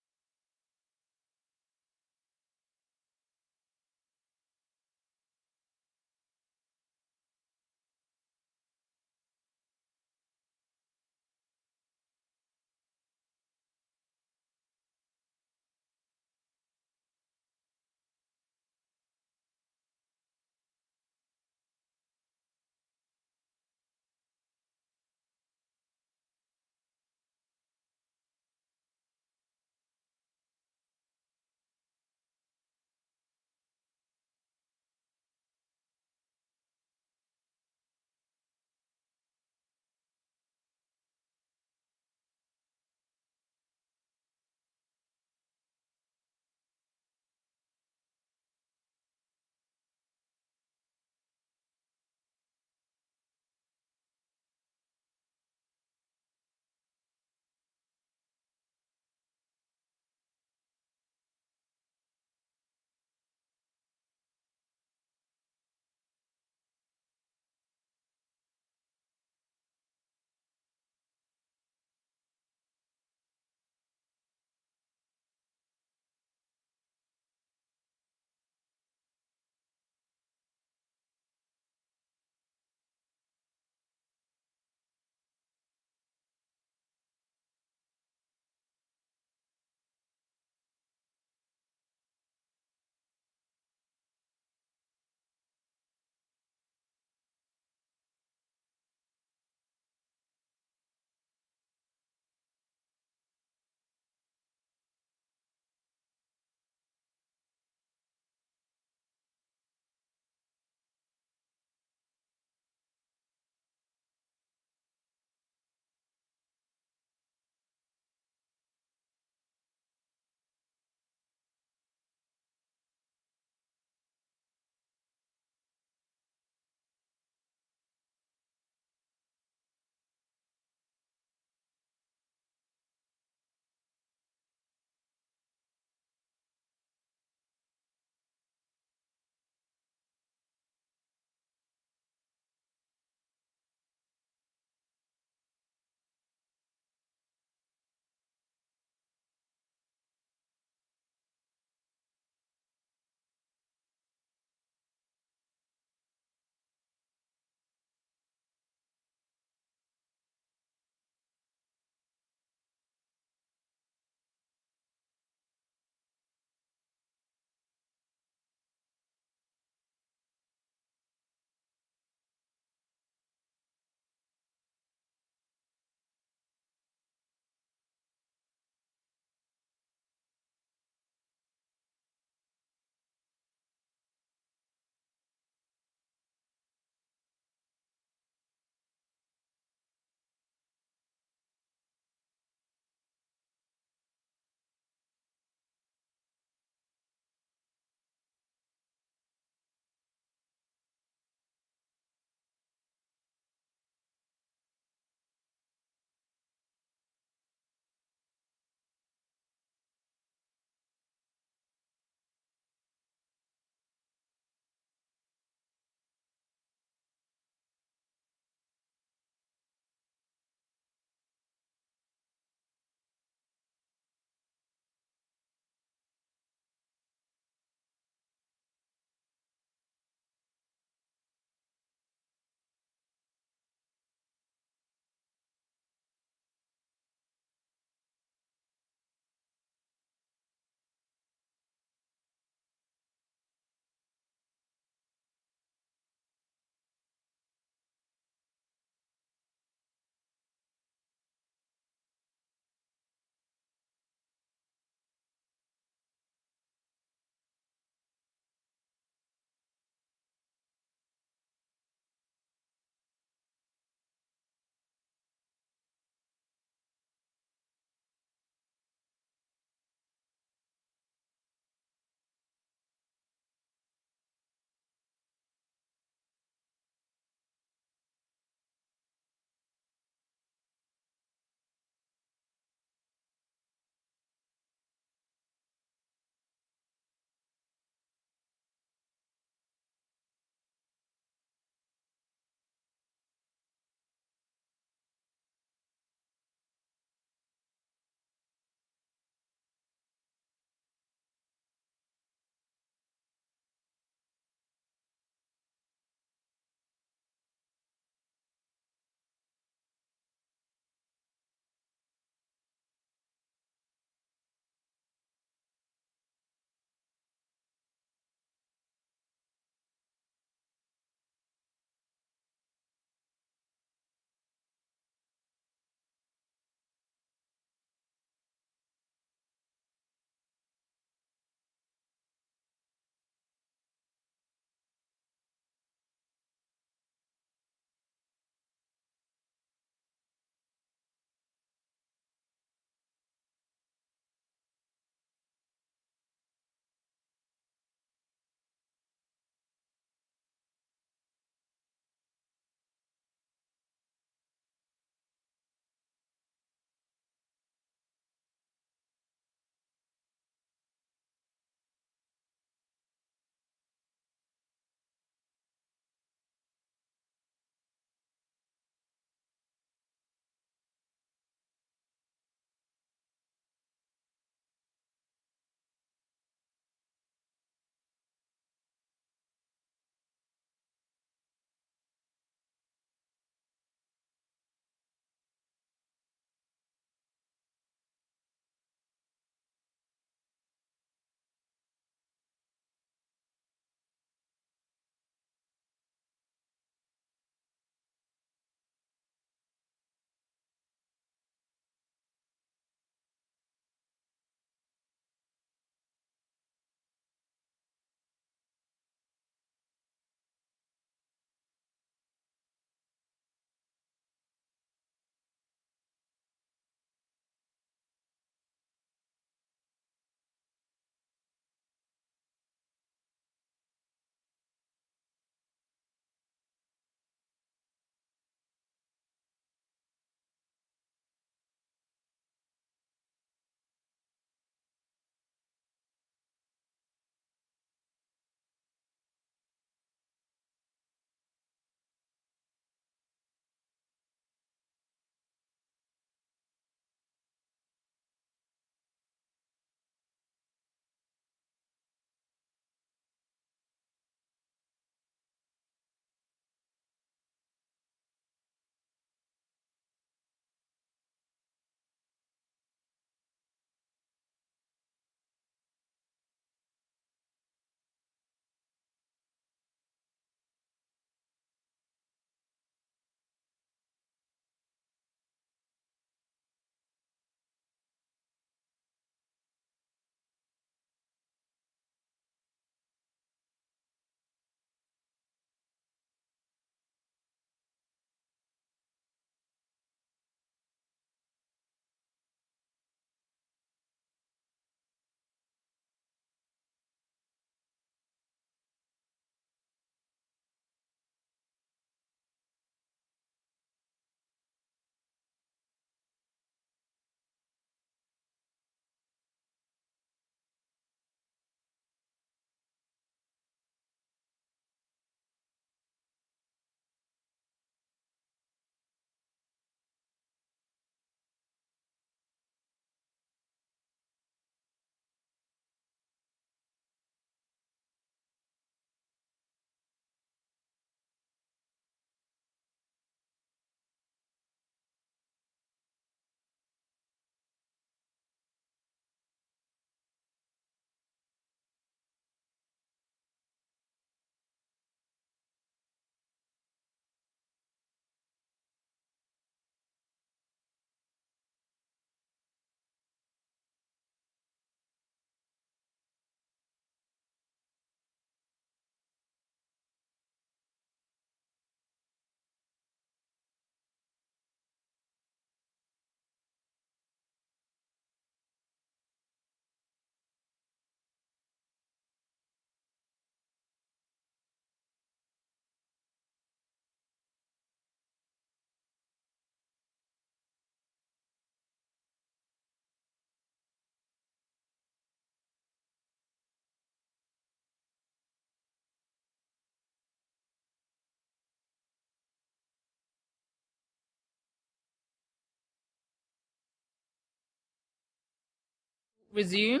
Resume.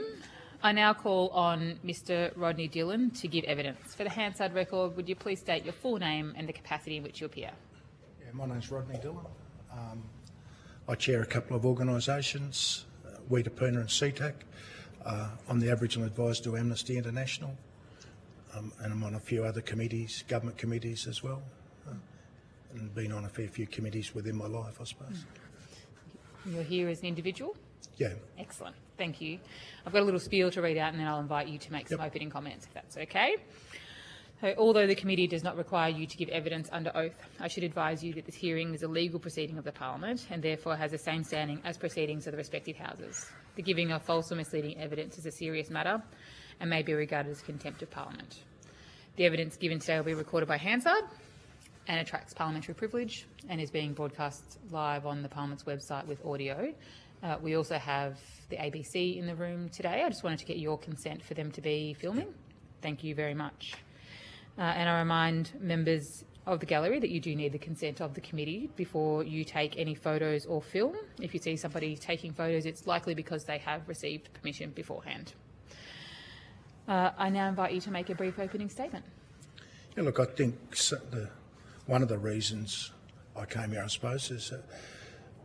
I now call on Mr. Rodney Dillon to give evidence. For the Hansard record, would you please state your full name and the capacity in which you appear? Yeah, my name's Rodney Dillon. I chair a couple of organisations, Weetapuna and CTAC. I'm the Aboriginal advisor to Amnesty International, and I'm on a few other committees, government committees as well, and been on a fair few committees within my life, I suppose. You're here as an individual? Yeah. Excellent. Thank you. I've got a little spiel to read out and then I'll invite you to make some opening comments, if that's okay. So, although the committee does not require you to give evidence under oath, I should advise you that this hearing is a legal proceeding of the Parliament and therefore has the same standing as proceedings of the respective houses. The giving of false or misleading evidence is a serious matter and may be regarded as contempt of Parliament. The evidence given today will be recorded by Hansard and attracts parliamentary privilege and is being broadcast live on the Parliament's website with audio. We also have the ABC in the room today. I just wanted to get your consent for them to be filming. Thank you very much. And I remind members of the gallery that you do need the consent of the committee before you take any photos or film. If you see somebody taking photos, it's likely because they have received permission beforehand. I now invite you to make a brief opening statement. Yeah, look, I think one of the reasons I came here, I suppose, is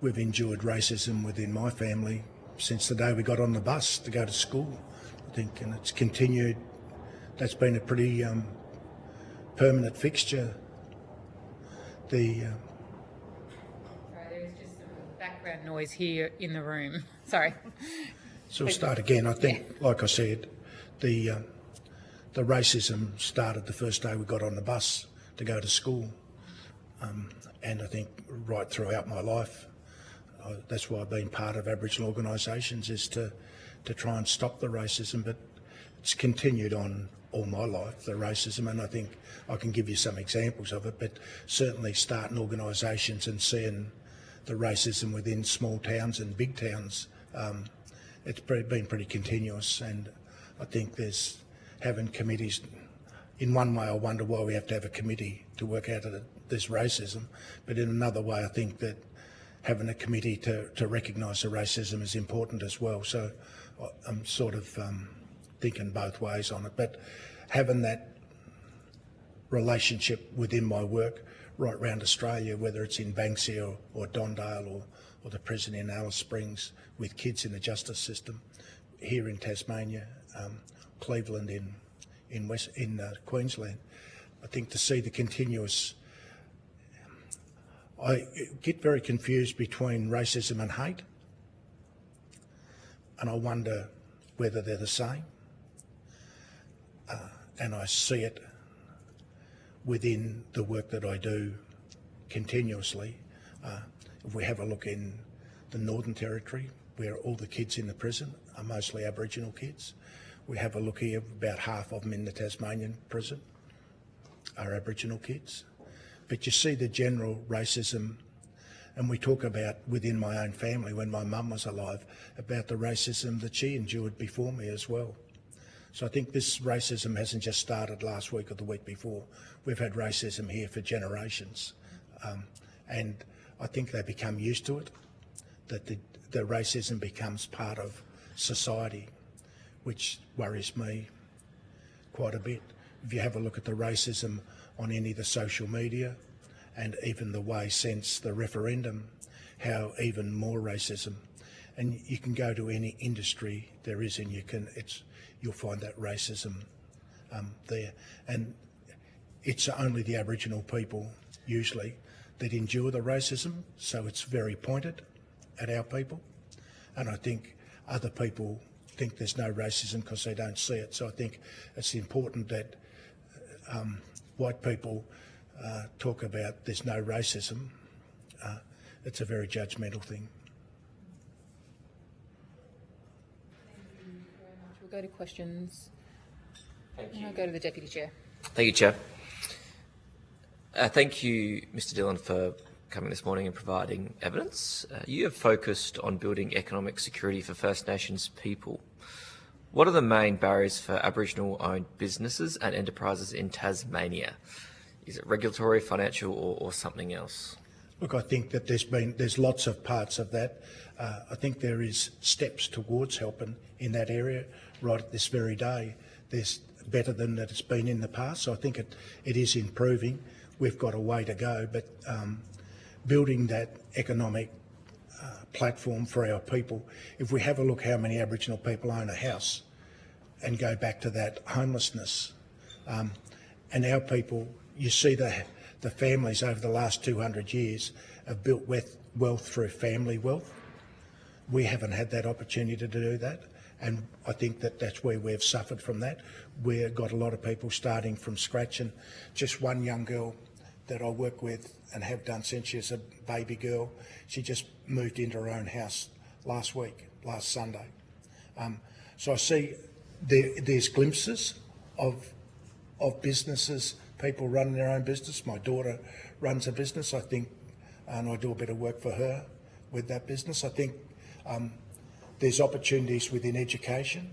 we've endured racism within my family since the day we got on the bus to go to school, I think, and it's continued. That's been a pretty permanent fixture. Sorry, there's just some background noise here in the room. Sorry. So we'll start again. I think, like I said, the racism started the first day we got on the bus to go to school, and I think right throughout my life. That's why I've been part of Aboriginal organisations, is to try and stop the racism, but it's continued on all my life, the racism, and I think I can give you some examples of it, but certainly starting organisations and seeing the racism within small towns and big towns, it's been pretty continuous, and I think there's having committees. In one way, I wonder why we have to have a committee to work out this racism, but in another way, I think that having a committee to recognise the racism is important as well. So I'm sort of thinking both ways on it. But having that relationship within my work right around Australia, whether it's in Banksia or Dondale or the prison in Alice Springs with kids in the justice system, here in Tasmania, Cleveland in Queensland, I think to see the continuous. I get very confused between racism and hate, and I wonder whether they're the same. And I see it within the work that I do continuously. If we have a look in the Northern Territory, where all the kids in the prison are mostly Aboriginal kids, we have a look here, about half of them in the Tasmanian prison are Aboriginal kids. But you see the general racism, and we talk about within my own family, when my mum was alive, about the racism that she endured before me as well. So I think this racism hasn't just started last week or the week before. We've had racism here for generations, and I think they become used to it, that the racism becomes part of society, which worries me quite a bit. If you have a look at the racism on any of the social media, and even the way since the referendum, how even more racism. And you can go to any industry there is, and you'll find that racism there. And it's only the Aboriginal people usually that endure the racism, so it's very pointed at our people. And I think other people think there's no racism because they don't see it. So I think it's important that white people talk about there's no racism. It's a very judgmental thing. Thank you very much. We'll go to questions. Thank you. And I'll go to the Deputy Chair. Thank you, Chair. Thank you, Mr. Dillon, for coming this morning and providing evidence. You have focused on building economic security for First Nations people. What are the main barriers for Aboriginal-owned businesses and enterprises in Tasmania? Is it regulatory, financial, or something else? Look, I think that there's lots of parts of that. I think there is steps towards helping in that area right at this very day. There's better than that it's been in the past, so I think it is improving. We've got a way to go, but building that economic platform for our people, if we have a look how many Aboriginal people own a house and go back to that homelessness, and our people, you see the families over the last 200 years have built wealth through family wealth. We haven't had that opportunity to do that, and I think that that's where we've suffered from that. We've got a lot of people starting from scratch, and just one young girl that I work with and have done since she was a baby girl, she just moved into her own house last Sunday. So I see there's glimpses of businesses, people running their own business. My daughter runs a business, I think, and I do a bit of work for her with that business. I think there's opportunities within education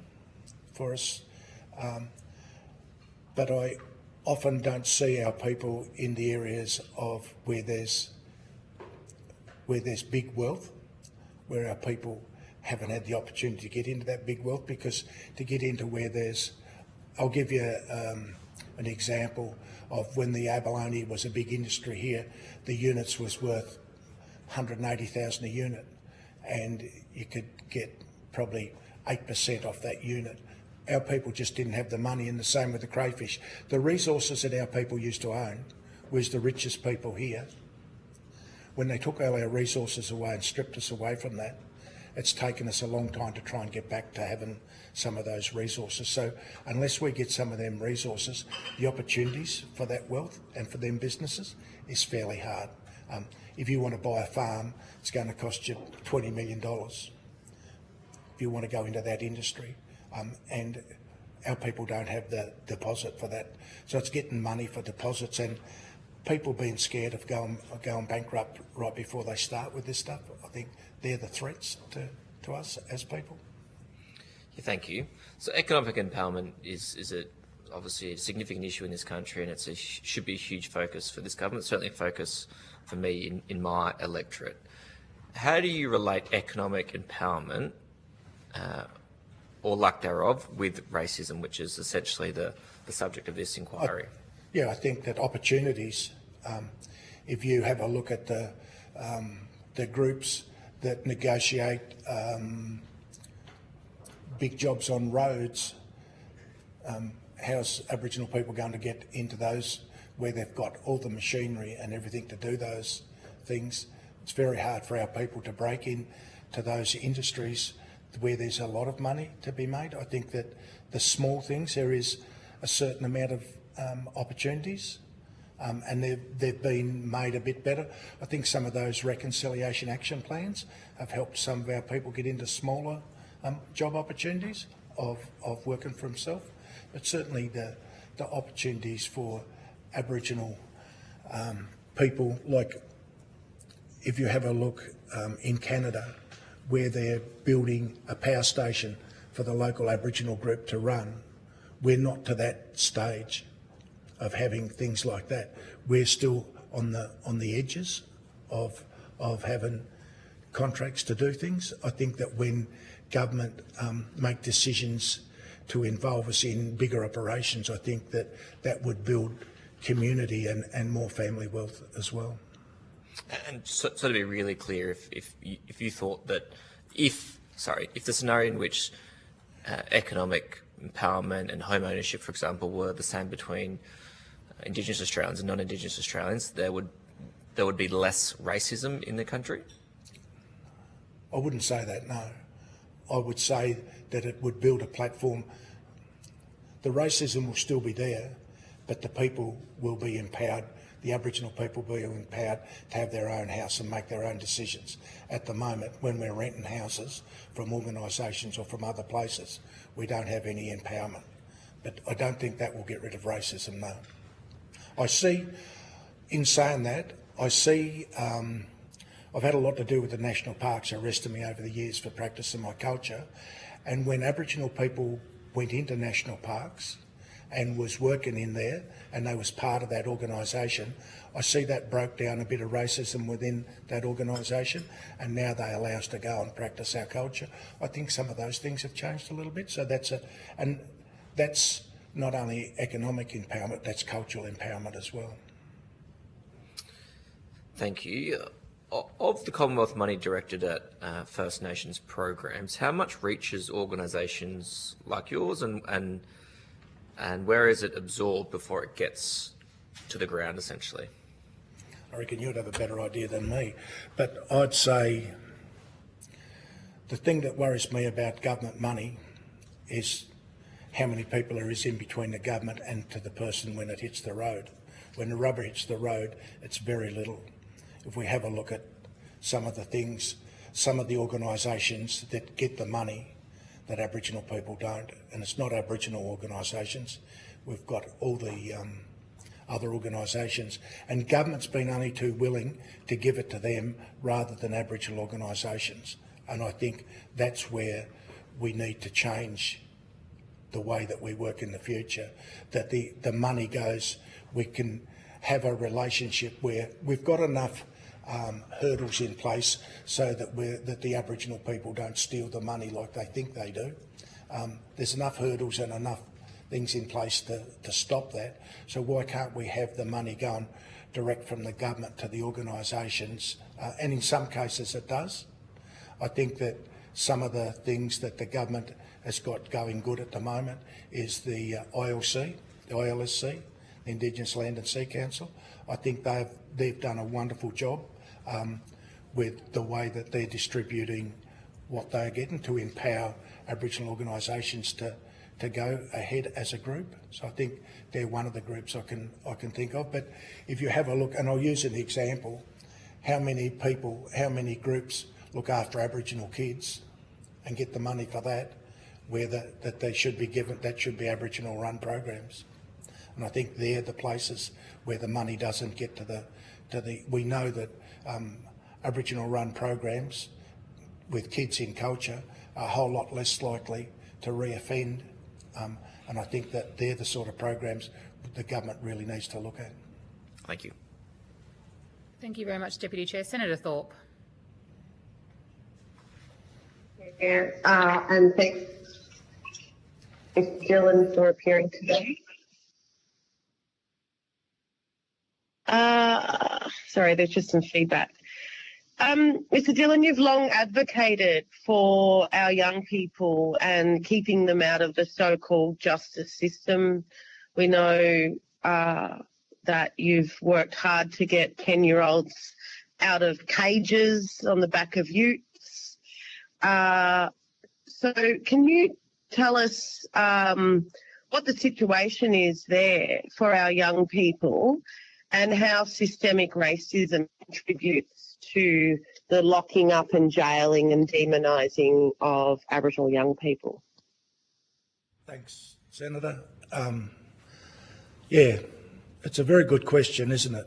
for us, but I often don't see our people in the areas of where there's big wealth, where our people haven't had the opportunity to get into that big wealth, because to get into where there's, I'll give you an example of when the abalone was a big industry here, the units was worth 180,000 a unit, and you could get probably 8% off that unit. Our people just didn't have the money, and the same with the crayfish. The resources that our people used to own was the richest people here. When they took all our resources away and stripped us away from that, it's taken us a long time to try and get back to having some of those resources. So unless we get some of them resources, the opportunities for that wealth and for them businesses is fairly hard. If you want to buy a farm, it's going to cost you $20 million if you want to go into that industry. And our people don't have the deposit for that. So it's getting money for deposits, and people being scared of going bankrupt right before they start with this stuff. I think they're the threats to us as people. Yeah, thank you. So economic empowerment is obviously a significant issue in this country, and it should be a huge focus for this government, certainly a focus for me in my electorate. How do you relate economic empowerment or lack thereof with racism, which is essentially the subject of this inquiry? I think that opportunities, if you have a look at the groups that negotiate big jobs on roads, how's Aboriginal people going to get into those where they've got all the machinery and everything to do those things? It's very hard for our people to break in to those industries where there's a lot of money to be made. I think that the small things, there is a certain amount of opportunities, and they've been made a bit better. I think some of those reconciliation action plans have helped some of our people get into smaller job opportunities of working for himself. But certainly the opportunities for Aboriginal people, like if you have a look in Canada, where they're building a power station for the local Aboriginal group to run, we're not to that stage of having things like that. We're still on the edges of having contracts to do things. I think that when government make decisions to involve us in bigger operations, I think that would build community and more family wealth as well. And so to be really clear, if you thought that if the scenario in which economic empowerment and home ownership, for example, were the same between Indigenous Australians and non-Indigenous Australians, there would be less racism in the country? I wouldn't say that, no. I would say that it would build a platform. The racism will still be there, but the people will be empowered. The Aboriginal people will be empowered to have their own house and make their own decisions. At the moment, when we're renting houses from organisations or from other places, we don't have any empowerment. But I don't think that will get rid of racism, no. I see, in saying that, I've had a lot to do with the national parks, arrested me over the years for practising my culture, and when Aboriginal people went into national parks and was working in there, and they was part of that organisation, I see that broke down a bit of racism within that organisation, and now they allow us to go and practice our culture. I think some of those things have changed a little bit. So that's not only economic empowerment, that's cultural empowerment as well. Thank you. Of the Commonwealth money directed at First Nations programs, how much reaches organisations like yours, and where is it absorbed before it gets to the ground, essentially? I reckon you'd have a better idea than me. But I'd say the thing that worries me about government money is how many people there is in between the government and to the person when it hits the road. When the rubber hits the road, it's very little. If we have a look at some of the things, some of the organisations that get the money that Aboriginal people don't, and it's not Aboriginal organisations, we've got all the other organisations, and government's been only too willing to give it to them rather than Aboriginal organisations. And I think that's where we need to change the way that we work in the future, that the money goes, we can have a relationship where we've got enough hurdles in place so that the Aboriginal people don't steal the money like they think they do. There's enough hurdles and enough things in place to stop that. So why can't we have the money going direct from the government to the organisations? And in some cases it does. I think that some of the things that the government has got going good at the moment is the ILC, the ILSC, the Indigenous Land and Sea Council. I think they've done a wonderful job with the way that they're distributing what they're getting to empower Aboriginal organisations to go ahead as a group. So I think they're one of the groups I can think of. But if you have a look, and I'll use an example, how many groups look after Aboriginal kids and get the money for that, where that they should be given, that should be Aboriginal run programs. And I think they're the places where the money doesn't get to the we know that Aboriginal run programs with kids in culture are a whole lot less likely to reoffend. And I think that they're the sort of programs the government really needs to look at. Thank you. Thank you very much, Deputy Chair. Senator Thorpe. Yeah, and thanks, Mr. Dillon, for appearing today. Sorry, there's just some feedback. Mr. Dillon, you've long advocated for our young people and keeping them out of the so-called justice system. We know that you've worked hard to get 10-year-olds out of cages on the back of utes. So can you tell us what the situation is there for our young people and how systemic racism contributes to the locking up and jailing and demonising of Aboriginal young people? Thanks, Senator. Yeah, it's a very good question, isn't it?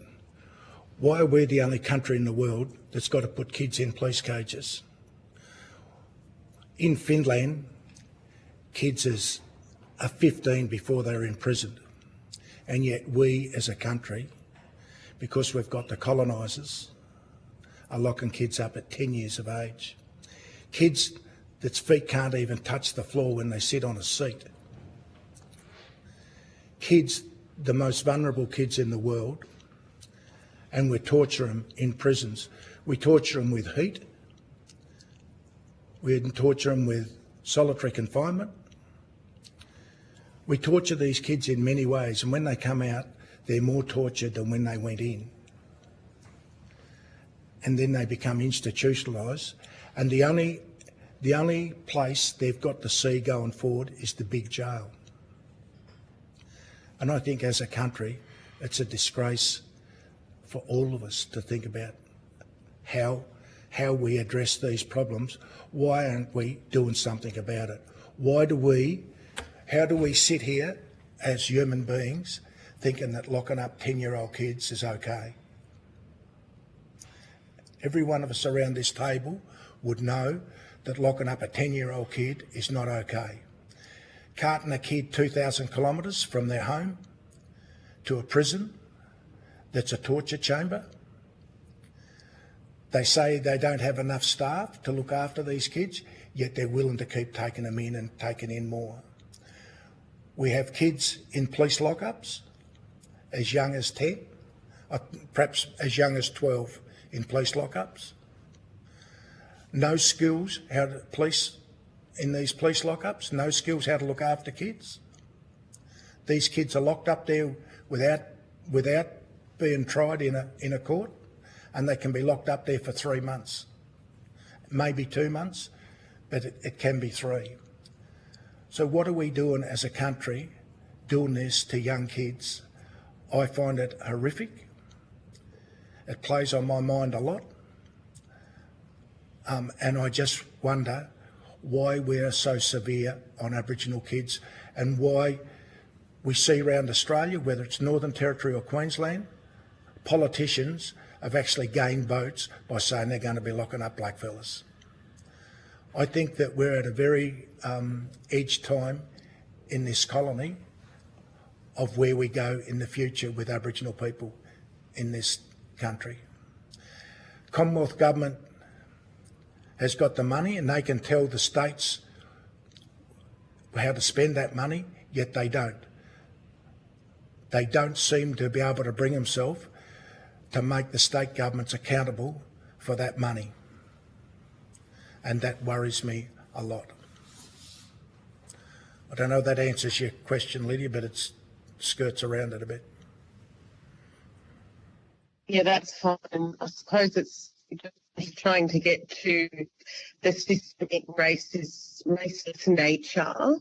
Why are we the only country in the world that's got to put kids in police cages? In Finland, kids are 15 before they're imprisoned. And yet we as a country, because we've got the colonisers, are locking kids up at 10 years of age. Kids that's feet can't even touch the floor when they sit on a seat. Kids, the most vulnerable kids in the world, and we torture them in prisons. We torture them with heat. We torture them with solitary confinement. We torture these kids in many ways, and when they come out, they're more tortured than when they went in. And then they become institutionalised, and the only place they've got to see going forward is the big jail. And I think as a country, it's a disgrace for all of us to think about how we address these problems. Why aren't we doing something about it? How do we sit here as human beings thinking that locking up 10-year-old kids is okay? Every one of us around this table would know that locking up a 10-year-old kid is not okay. carting a kid 2,000 kilometres from their home to a prison that's a torture chamber. They say they don't have enough staff to look after these kids, yet they're willing to keep taking them in and taking in more. We have kids in police lockups as young as 10, perhaps as young as 12 in police lockups. No skills how to police in these police lockups, no skills how to look after kids. These kids are locked up there without being tried in a court, and they can be locked up there for 3 months, maybe 2 months, but it can be 3. So what are we doing as a country, doing this to young kids? I find it horrific. It plays on my mind a lot. And I just wonder why we're so severe on Aboriginal kids and why we see around Australia, whether it's Northern Territory or Queensland, politicians have actually gained votes by saying they're going to be locking up blackfellas. I think that we're at a very edge time in this colony of where we go in the future with Aboriginal people in this country. Commonwealth Government has got the money and they can tell the states how to spend that money, yet they don't. They don't seem to be able to bring themselves to make the state governments accountable for that money. And that worries me a lot. I don't know if that answers your question, Lydia, but it skirts around it a bit. Yeah, that's fine. I suppose it's just trying to get to the systemic racist nature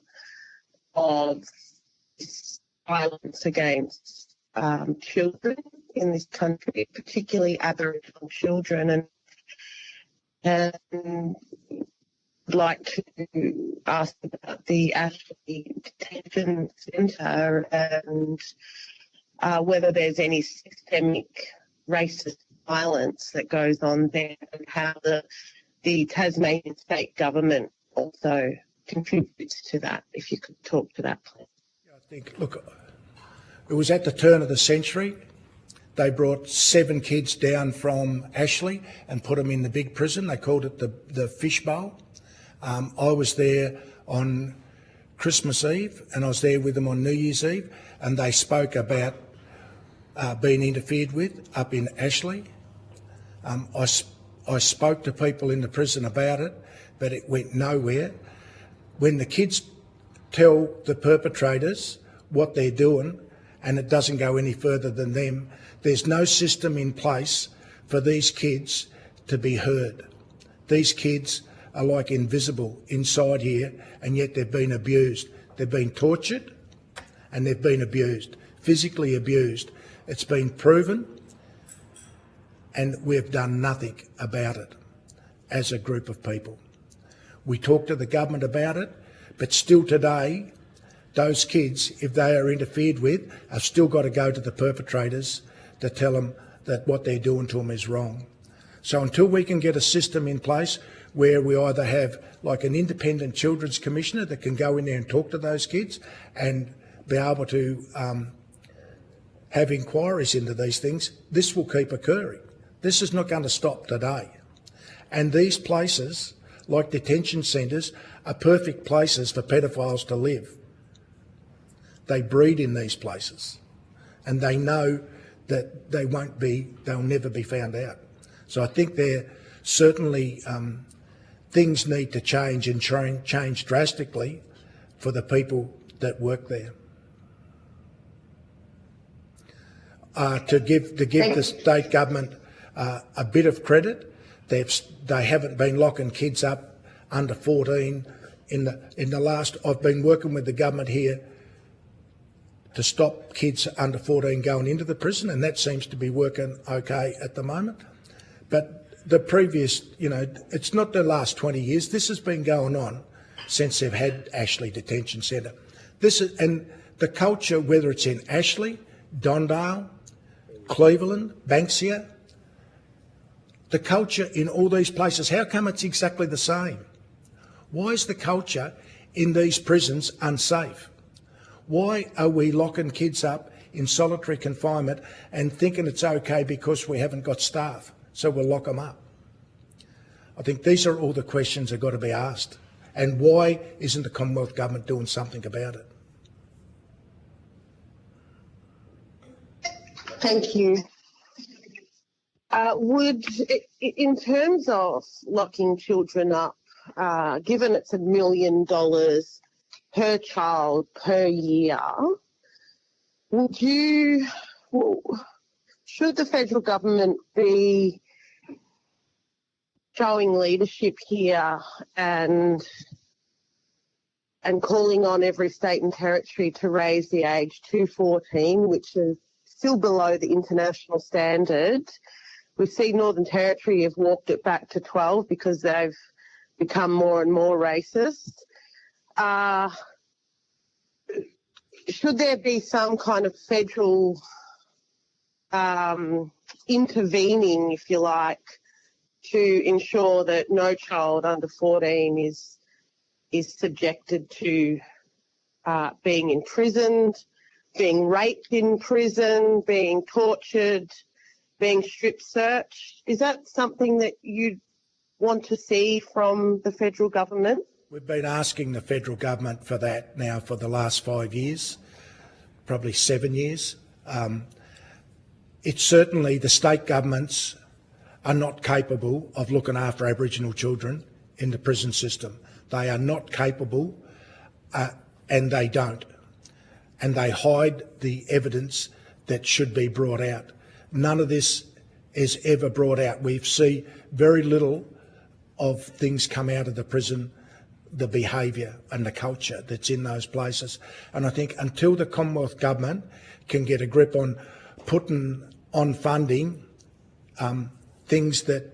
of this violence against children in this country, particularly Aboriginal children. And I'd like to ask about the Ashley Detention Centre and whether there's any systemic racist violence that goes on there and how the Tasmanian state government also contributes to that. If you could talk to that, please. I think, look, it was at the turn of the century. They brought 7 kids down from Ashley and put them in the big prison. They called it the fishbowl. I was there on Christmas Eve and I was there with them on New Year's Eve, and they spoke about being interfered with up in Ashley. I spoke to people in the prison about it, but it went nowhere. When the kids tell the perpetrators what they're doing and it doesn't go any further than them, there's no system in place for these kids to be heard. These kids are like invisible inside here, and yet they've been abused. They've been tortured and they've been abused, physically abused. It's been proven, and we've done nothing about it as a group of people. We talked to the government about it, but still today, those kids, if they are interfered with, have still got to go to the perpetrators to tell them that what they're doing to them is wrong. So until we can get a system in place where we either have like an independent children's commissioner that can go in there and talk to those kids and be able to have inquiries into these things, this will keep occurring. This is not going to stop today. And these places, like detention centres, are perfect places for pedophiles to live. They breed in these places and they know that they'll never be found out. So I think there certainly things need to change and change drastically for the people that work there. To give the state government a bit of credit, they haven't been locking kids up under 14 in the last. I've been working with the government here to stop kids under 14 going into the prison, and that seems to be working okay at the moment. But the previous, it's not the last 20 years. This has been going on since they've had Ashley Detention Centre. And the culture, whether it's in Ashley, Dondale, Cleveland, Banksia, the culture in all these places, how come it's exactly the same? Why is the culture in these prisons unsafe? Why are we locking kids up in solitary confinement and thinking it's okay because we haven't got staff, so we'll lock them up? I think these are all the questions that have got to be asked. And why isn't the Commonwealth Government doing something about it? Thank you. In terms of locking children up, given it's $1 million per child per year, should the federal government be showing leadership here and calling on every state and territory to raise the age to 14, which is still below the international standard? We've seen Northern Territory have walked it back to 12 because they've become more and more racist. Should there be some kind of federal intervening, if you like, to ensure that no child under 14 is subjected to being imprisoned, being raped in prison, being tortured, being strip searched? Is that something that you want to see from the federal government? We've been asking the federal government for that now for the last 5 years, probably 7 years. It's certainly the state governments are not capable of looking after Aboriginal children in the prison system. They are not capable, and they don't. And they hide the evidence that should be brought out. None of this is ever brought out. We see very little of things come out of the prison, the behaviour and the culture that's in those places. And I think until the Commonwealth Government can get a grip on putting on funding things that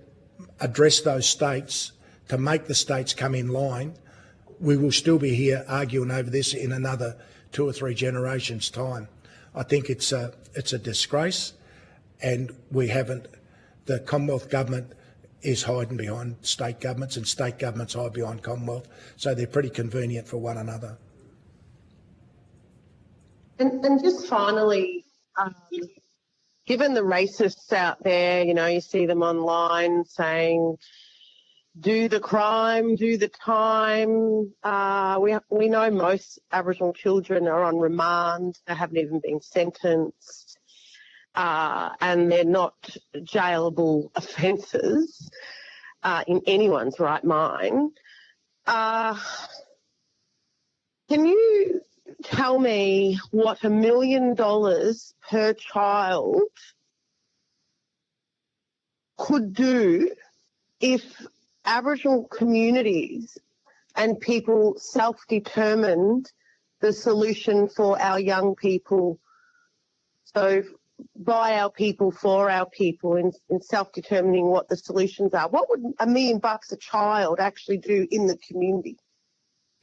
address those states to make the states come in line, we will still be here arguing over this in another 2 or 3 generations' time. I think it's a disgrace, and the Commonwealth Government is hiding behind state governments, and state governments hide behind Commonwealth, so they're pretty convenient for one another. And just finally, given the racists out there, you see them online saying, do the crime, do the time. We know most Aboriginal children are on remand. They haven't even been sentenced. And they're not jailable offences in anyone's right mind. Can you tell me what $1 million per child could do if Aboriginal communities and people self-determined the solution for our young people? So by our people, for our people, in self-determining what the solutions are. What would $1 million a child actually do in the community?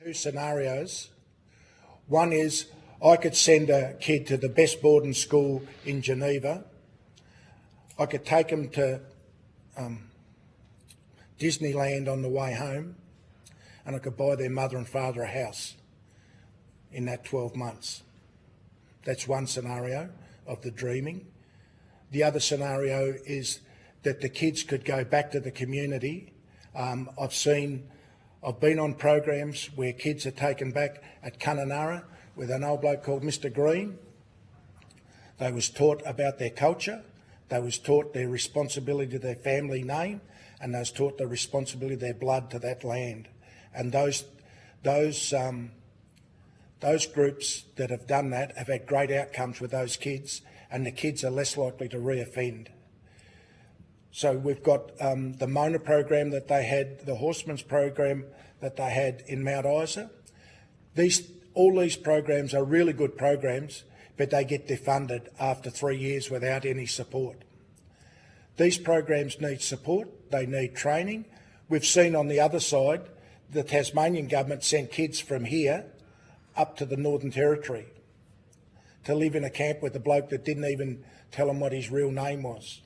2 scenarios. One is I could send a kid to the best boarding school in Geneva. I could take them to Disneyland on the way home, and I could buy their mother and father a house in that 12 months. That's one scenario of the dreaming. The other scenario is that the kids could go back to the community. I've been on programs where kids are taken back at Kununurra with an old bloke called Mr. Green. They was taught about their culture, they was taught their responsibility to their family name, and they was taught the responsibility of their blood to that land. And those groups that have done that have had great outcomes with those kids, and the kids are less likely to reoffend. So we've got the Mona program that they had, the Horseman's program that they had in Mount Isa. All these programs are really good programs, but they get defunded after 3 years without any support. These programs need support, they need training. We've seen on the other side, the Tasmanian government sent kids from here up to the Northern Territory to live in a camp with a bloke that didn't even tell them what his real name was.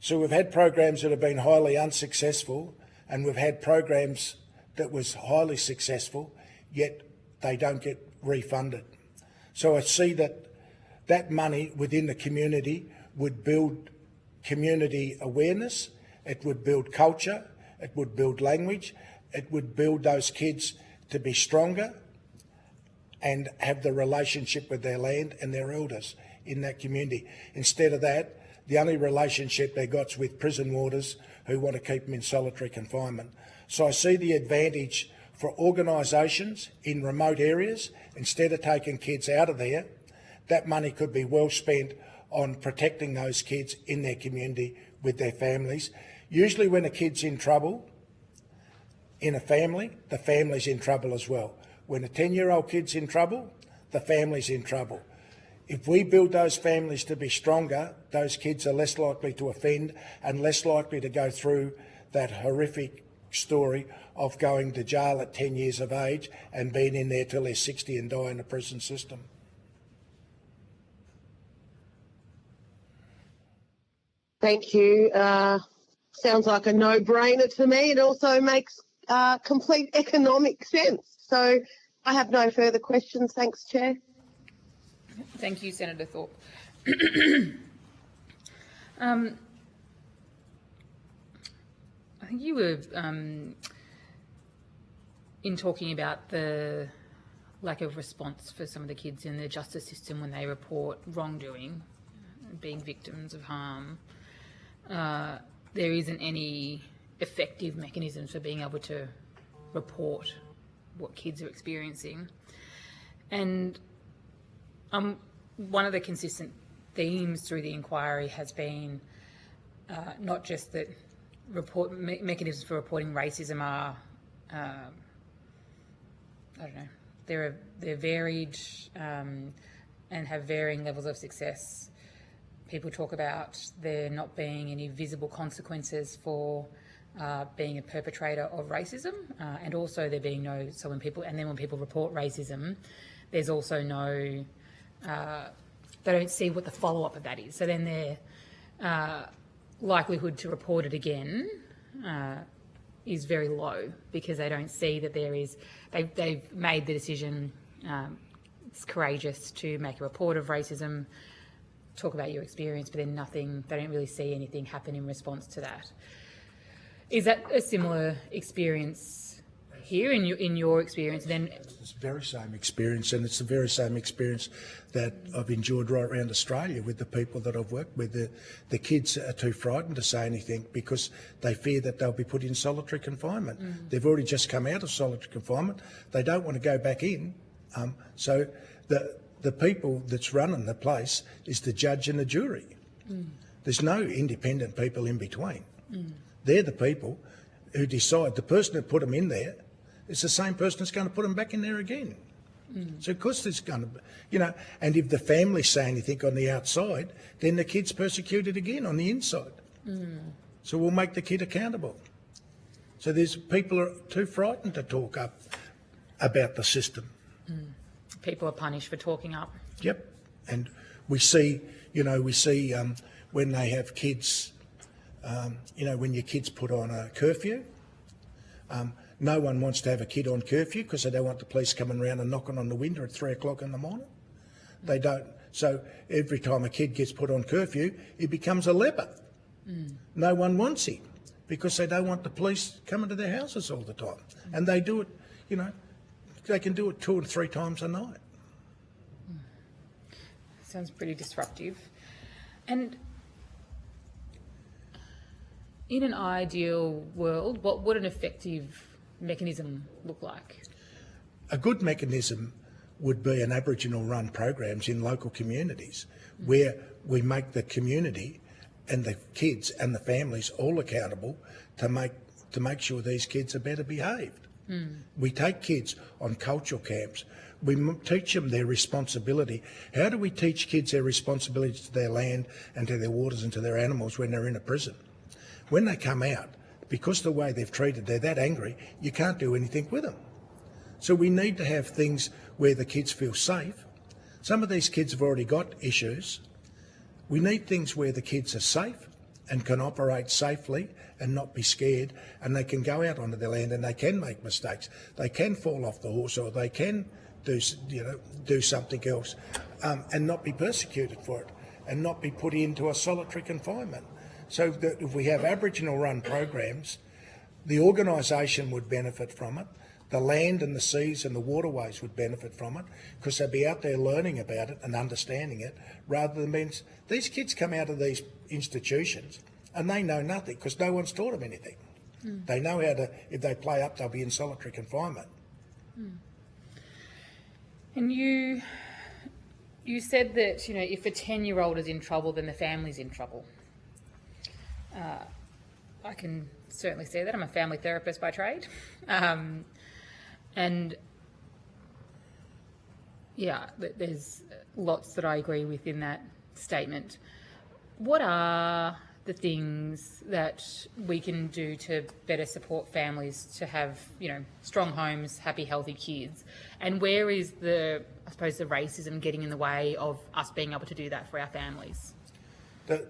So we've had programs that have been highly unsuccessful, and we've had programs that was highly successful, yet they don't get refunded. So I see that money within the community would build community awareness, it would build culture, it would build language, it would build those kids to be stronger and have the relationship with their land and their elders in that community. Instead of that, the only relationship they got's with prison warders who want to keep them in solitary confinement. So I see the advantage for organisations in remote areas. Instead of taking kids out of there, that money could be well spent on protecting those kids in their community with their families. Usually when a kid's in trouble in a family, the family's in trouble as well. When a 10-year-old kid's in trouble, the family's in trouble. If we build those families to be stronger, those kids are less likely to offend and less likely to go through that horrific story of going to jail at 10 years of age and being in there till they're 60 and die in the prison system. Thank you. Sounds like a no-brainer to me. It also makes complete economic sense. So I have no further questions. Thanks, Chair. Thank you, Senator Thorpe. I think you were in talking about the lack of response for some of the kids in the justice system when they report wrongdoing, being victims of harm. There isn't any effective mechanisms for being able to report what kids are experiencing. And one of the consistent themes through the inquiry has been not just that mechanisms for reporting racism are, I don't know, they're varied and have varying levels of success. People talk about there not being any visible consequences for being a perpetrator of racism, and also there being no. So when people report racism, there's also no. They don't see what the follow-up of that is. So then their likelihood to report it again is very low because they don't see that there is. They've made the decision. It's courageous to make a report of racism. Talk about your experience, but then nothing. They don't really see anything happen in response to that. Is that a similar experience here in your experience? Then it's the very same experience, and it's the very same experience that I've enjoyed right around Australia with the people that I've worked with. The kids are too frightened to say anything because they fear that they'll be put in solitary confinement. They've already just come out of solitary confinement. They don't want to go back in. So the people that's running the place is the judge and the jury. There's no independent people in between. They're the people who decide. The person that put them in there is the same person that's going to put them back in there again. So of course there's going to, and if the family say anything on the outside, then the kid's persecuted again on the inside. So we'll make the kid accountable. So there's people are too frightened to talk up about the system. People are punished for talking up. Yep, and we see when they have kids, when your kids put on a curfew, no one wants to have a kid on curfew because they don't want the police coming around and knocking on the window at 3 o'clock in the morning. They don't. So every time a kid gets put on curfew, he becomes a leper. No one wants him because they don't want the police coming to their houses all the time. And they do it, they can do it 2 and 3 times a night. Sounds pretty disruptive. And in an ideal world, what would an effective mechanism look like? A good mechanism would be an Aboriginal-run programs in local communities where we make the community and the kids and the families all accountable to make sure these kids are better behaved. We take kids on cultural camps. We teach them their responsibility. How do we teach kids their responsibility to their land and to their waters and to their animals when they're in a prison? When they come out, because the way they've treated, they're that angry, you can't do anything with them. So we need to have things where the kids feel safe. Some of these kids have already got issues. We need things where the kids are safe, and can operate safely and not be scared, and they can go out onto their land and they can make mistakes. They can fall off the horse, or they can do something else, and not be persecuted for it, and not be put into a solitary confinement. So that if we have Aboriginal run programs, the organisation would benefit from it, the land and the seas and the waterways would benefit from it, because they'd be out there learning about it and understanding it, rather than being... These kids come out of these institutions and they know nothing because no one's taught them anything. They know how to, if they play up, they'll be in solitary confinement. And you said that, if a 10-year-old is in trouble, then the family's in trouble. I can certainly see that. I'm a family therapist by trade. And yeah, there's lots that I agree with in that statement. What are the things that we can do to better support families to have, strong homes, happy, healthy kids? And where is the racism getting in the way of us being able to do that for our families? The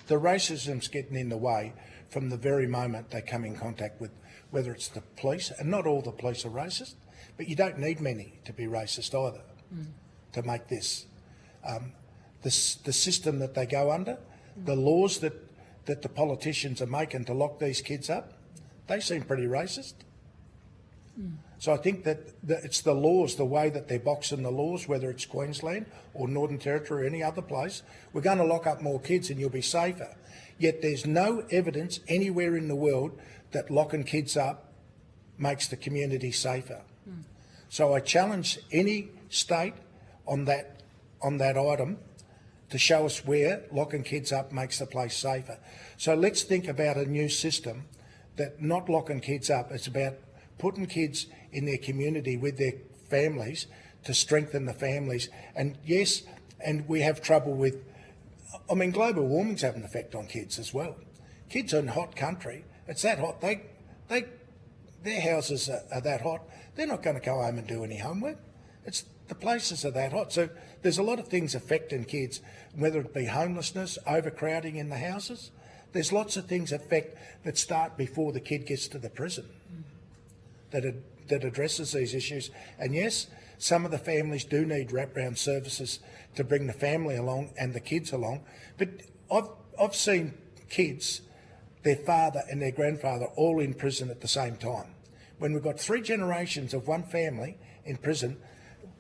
racism's getting in the way from the very moment they come in contact with, whether it's the police, and not all the police are racist, but you don't need many to be racist either to make this. The system that they go under, the laws that the politicians are making to lock these kids up, they seem pretty racist. So I think that it's the laws, the way that they're boxing the laws, whether it's Queensland or Northern Territory or any other place, we're going to lock up more kids and you'll be safer. Yet there's no evidence anywhere in the world that locking kids up makes the community safer. So I challenge any state on that item to show us where locking kids up makes the place safer. So let's think about a new system that not locking kids up, it's about putting kids in their community with their families to strengthen the families. And yes, and we have trouble with, global warming's having an effect on kids as well. Kids are in hot country, it's that hot, their houses are that hot, they're not going to go home and do any homework. The places are that hot. So there's a lot of things affecting kids, whether it be homelessness, overcrowding in the houses. There's lots of things that start before the kid gets to the prison that addresses these issues. And yes, some of the families do need wraparound services to bring the family along and the kids along. But I've seen kids, their father and their grandfather all in prison at the same time. When we've got 3 generations of one family in prison,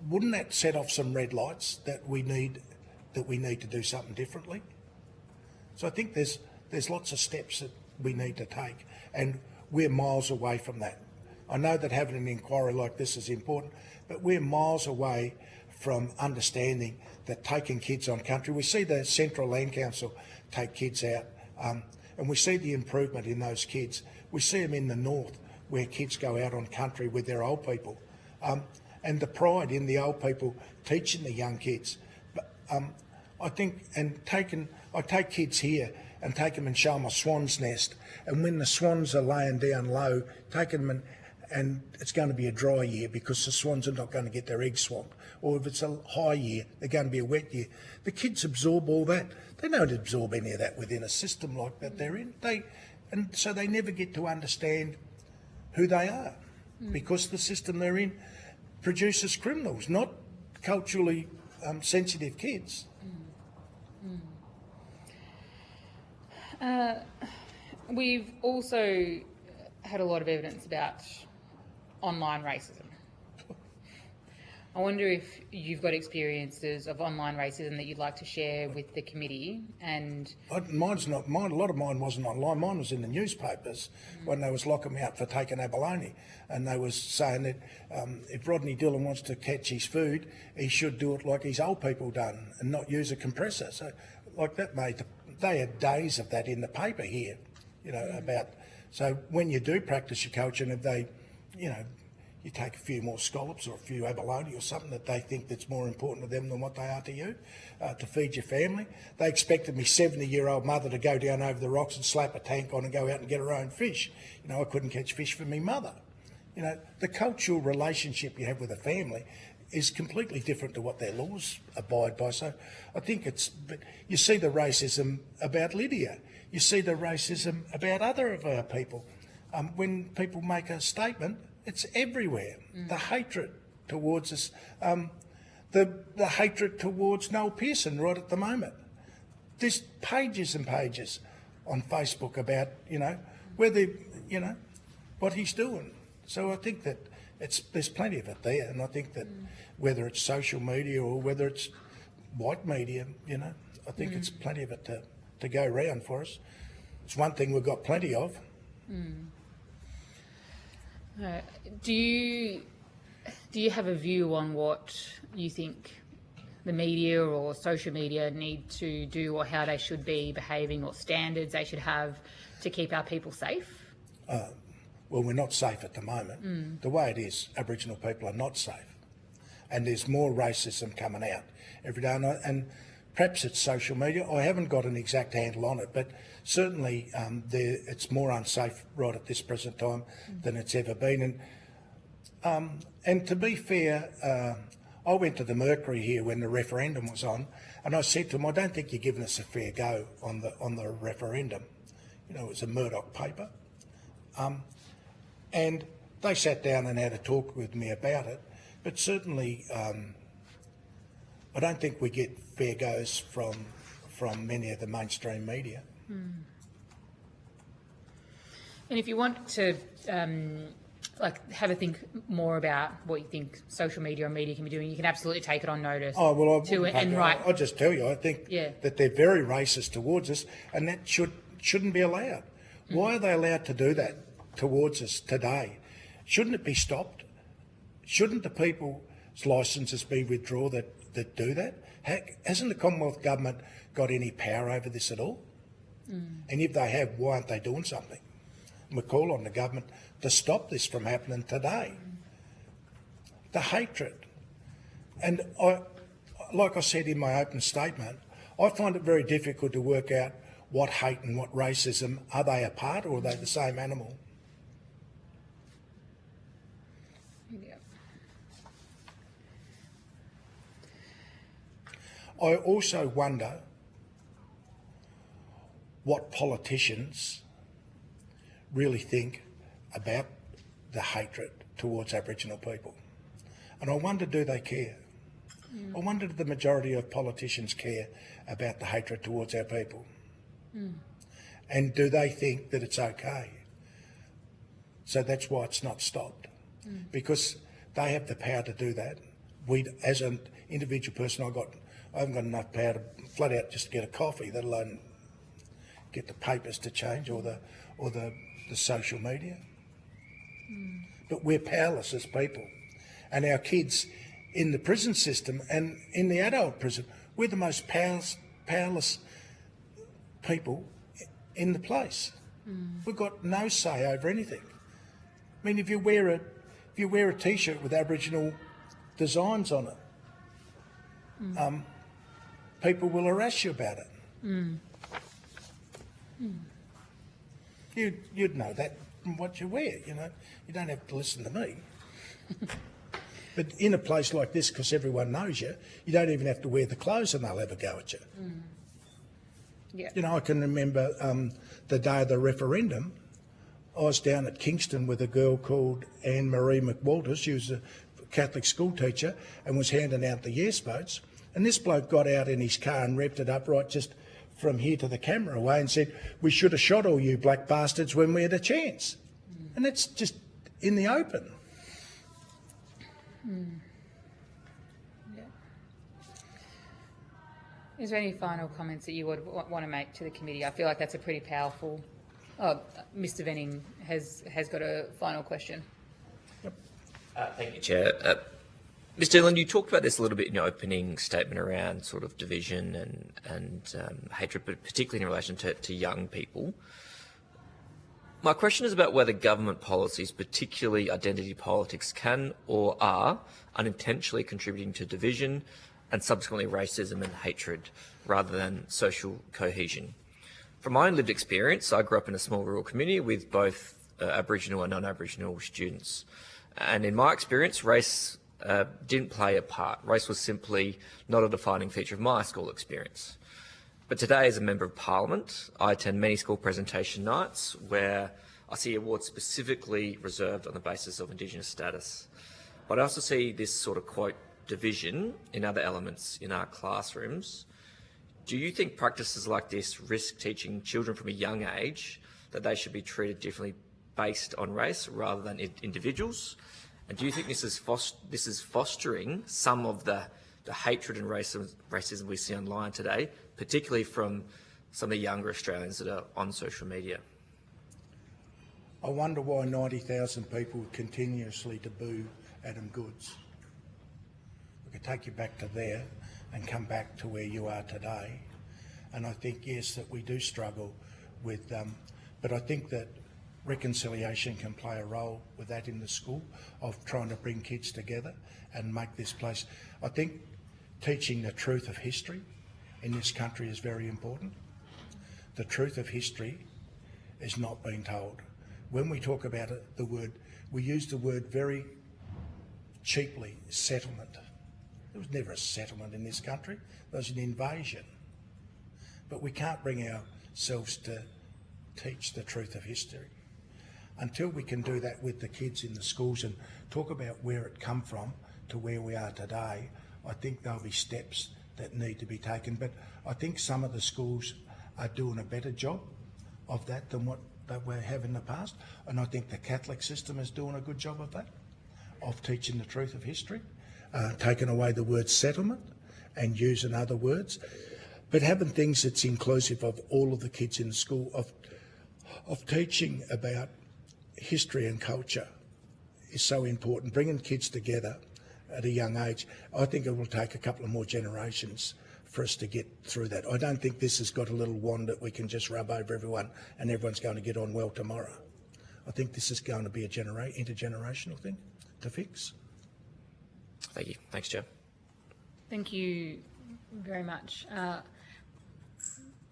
wouldn't that set off some red lights that we need to do something differently? So I think there's lots of steps that we need to take, and we're miles away from that. I know that having an inquiry like this is important, but we're miles away from understanding that taking kids on country, we see the Central Land Council take kids out, and we see the improvement in those kids. We see them in the north where kids go out on country with their old people. And the pride in the old people teaching the young kids. But I think, I take kids here and take them and show them a swan's nest. And when the swans are laying down low, take them and it's going to be a dry year because the swans are not going to get their eggs swamped. Or if it's a high year, they're going to be a wet year. The kids absorb all that. They don't absorb any of that within a system like that they're in. And so they never get to understand who they are because the system they're in produces criminals, not culturally sensitive kids. We've also had a lot of evidence about online racism. I wonder if you've got experiences of online racism that you'd like to share with the committee. And mine's not mine. A lot of mine wasn't online. Mine was in the newspapers when they was locking me up for taking abalone, and they was saying that if Rodney Dillon wants to catch his food, he should do it like his old people done and not use a compressor. So, like that, mate, they had days of that in the paper here, about. So when you do practice your culture, and if they, you take a few more scallops or a few abalone or something that they think that's more important to them than what they are to you, to feed your family. They expected me 70-year-old mother to go down over the rocks and slap a tank on and go out and get her own fish. I couldn't catch fish for me mother. The cultural relationship you have with a family is completely different to what their laws abide by. So I think you see the racism about Lydia, you see the racism about other of our people. When people make a statement, it's everywhere. The hatred towards us, the hatred towards Noel Pearson right at the moment. There's pages and pages on Facebook about, whether, what he's doing. So I think that there's plenty of it there, and I think that whether it's social media or whether it's white media, I think it's plenty of it to go round for us. It's one thing we've got plenty of. Do you have a view on what you think the media or social media need to do, or how they should be behaving, or standards they should have to keep our people safe? Well, we're not safe at the moment. The way it is, Aboriginal people are not safe. And there's more racism coming out every day. And perhaps it's social media. I haven't got an exact handle on it, but certainly it's more unsafe right at this present time than it's ever been. And to be fair, I went to the Mercury here when the referendum was on, and I said to them, I don't think you're giving us a fair go on the referendum. It was a Murdoch paper. And they sat down and had a talk with me about it. But certainly, I don't think we get fair goes from many of the mainstream media. And if you want to have a think more about what you think social media or media can be doing, you can absolutely take it on notice. Oh, well, I'll just tell you, I think that they're very racist towards us, and that shouldn't be allowed. Why are they allowed to do that towards us today? Shouldn't it be stopped? Shouldn't the people's licences be withdrawn that do that? Hasn't the Commonwealth Government got any power over this at all? And if they have, why aren't they doing something? And we call on the government to stop this from happening today. The hatred. And like I said in my open statement, I find it very difficult to work out what hate and what racism, are they apart or are they the same animal? Yeah. I also wonder what politicians really think about the hatred towards Aboriginal people. And I wonder, do they care? I wonder, do the majority of politicians care about the hatred towards our people? And do they think that it's okay? So that's why it's not stopped. Because they have the power to do that. As an individual person, I haven't got enough power to flat out just get a coffee, let alone get the papers to change or the social media. But we're powerless as people. And our kids in the prison system and in the adult prison, we're the most powerless people in the place. We've got no say over anything. I mean, if you wear a T-shirt with Aboriginal designs on it, people will harass you about it. You'd know that from what you wear, you don't have to listen to me. But in a place like this, because everyone knows you, you don't even have to wear the clothes and they'll have a go at you. Yeah. I can remember the day of the referendum, I was down at Kingston with a girl called Anne-Marie McWalters. She was a Catholic school teacher and was handing out the yes votes. And this bloke got out in his car and revved it up right just from here to the camera away and said, "We should have shot all you black bastards when we had a chance." And that's just in the open. Yeah. Is there any final comments that you would want to make to the committee? I feel like that's a pretty powerful... Oh, Mr Venning has got a final question. Thank you, Chair. Mr Dillon, you talked about this a little bit in your opening statement around sort of division and hatred, but particularly in relation to young people. My question is about whether government policies, particularly identity politics, can or are unintentionally contributing to division and subsequently racism and hatred rather than social cohesion. From my own lived experience, I grew up in a small rural community with both Aboriginal and non-Aboriginal students. And in my experience, race didn't play a part. Race was simply not a defining feature of my school experience. But today, as a Member of Parliament, I attend many school presentation nights where I see awards specifically reserved on the basis of Indigenous status. But I also see this sort of, quote, division in other elements in our classrooms. Do you think practices like this risk teaching children from a young age that they should be treated differently based on race rather than individuals? And do you think this is fostering some of the hatred and racism we see online today, particularly from some of the younger Australians that are on social media? I wonder why 90,000 people continuously taboo Adam Goodes. We could take you back to there and come back to where you are today. And I think, yes, that we do struggle with, but I think that reconciliation can play a role with that in the school, of trying to bring kids together and make this place. I think teaching the truth of history in this country is very important. The truth of history is not being told. When we talk about it, we use the word very cheaply, settlement. There was never a settlement in this country. There was an invasion. But we can't bring ourselves to teach the truth of history. Until we can do that with the kids in the schools and talk about where it come from to where we are today, I think there'll be steps that need to be taken. But I think some of the schools are doing a better job of that than what we have in the past. And I think the Catholic system is doing a good job of that, of teaching the truth of history, taking away the word settlement and using other words, but having things that's inclusive of all of the kids in the school, of teaching about history and culture is so important. Bringing kids together at a young age, I think it will take a couple of more generations for us to get through that. I don't think this has got a little wand that we can just rub over everyone and everyone's going to get on well tomorrow. I think this is going to be a intergenerational thing to fix. Thank you. Thanks, Joe. Thank you very much.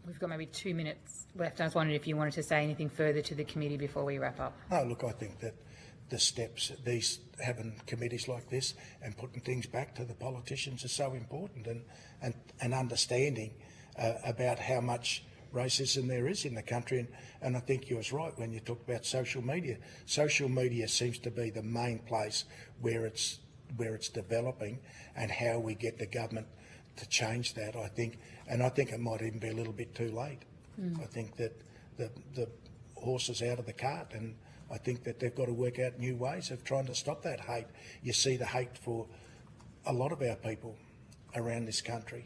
We've got maybe 2 minutes left. I was wondering if you wanted to say anything further to the committee before we wrap up. No, look, I think that the steps, having committees like this and putting things back to the politicians is so important, and understanding about how much racism there is in the country. And I think you was right when you talked about social media. Social media seems to be the main place where it's developing, and how we get the government to change that, I think. And I think it might even be a little bit too late. I think that the horse is out of the cart, and I think that they've got to work out new ways of trying to stop that hate. You see the hate for a lot of our people around this country.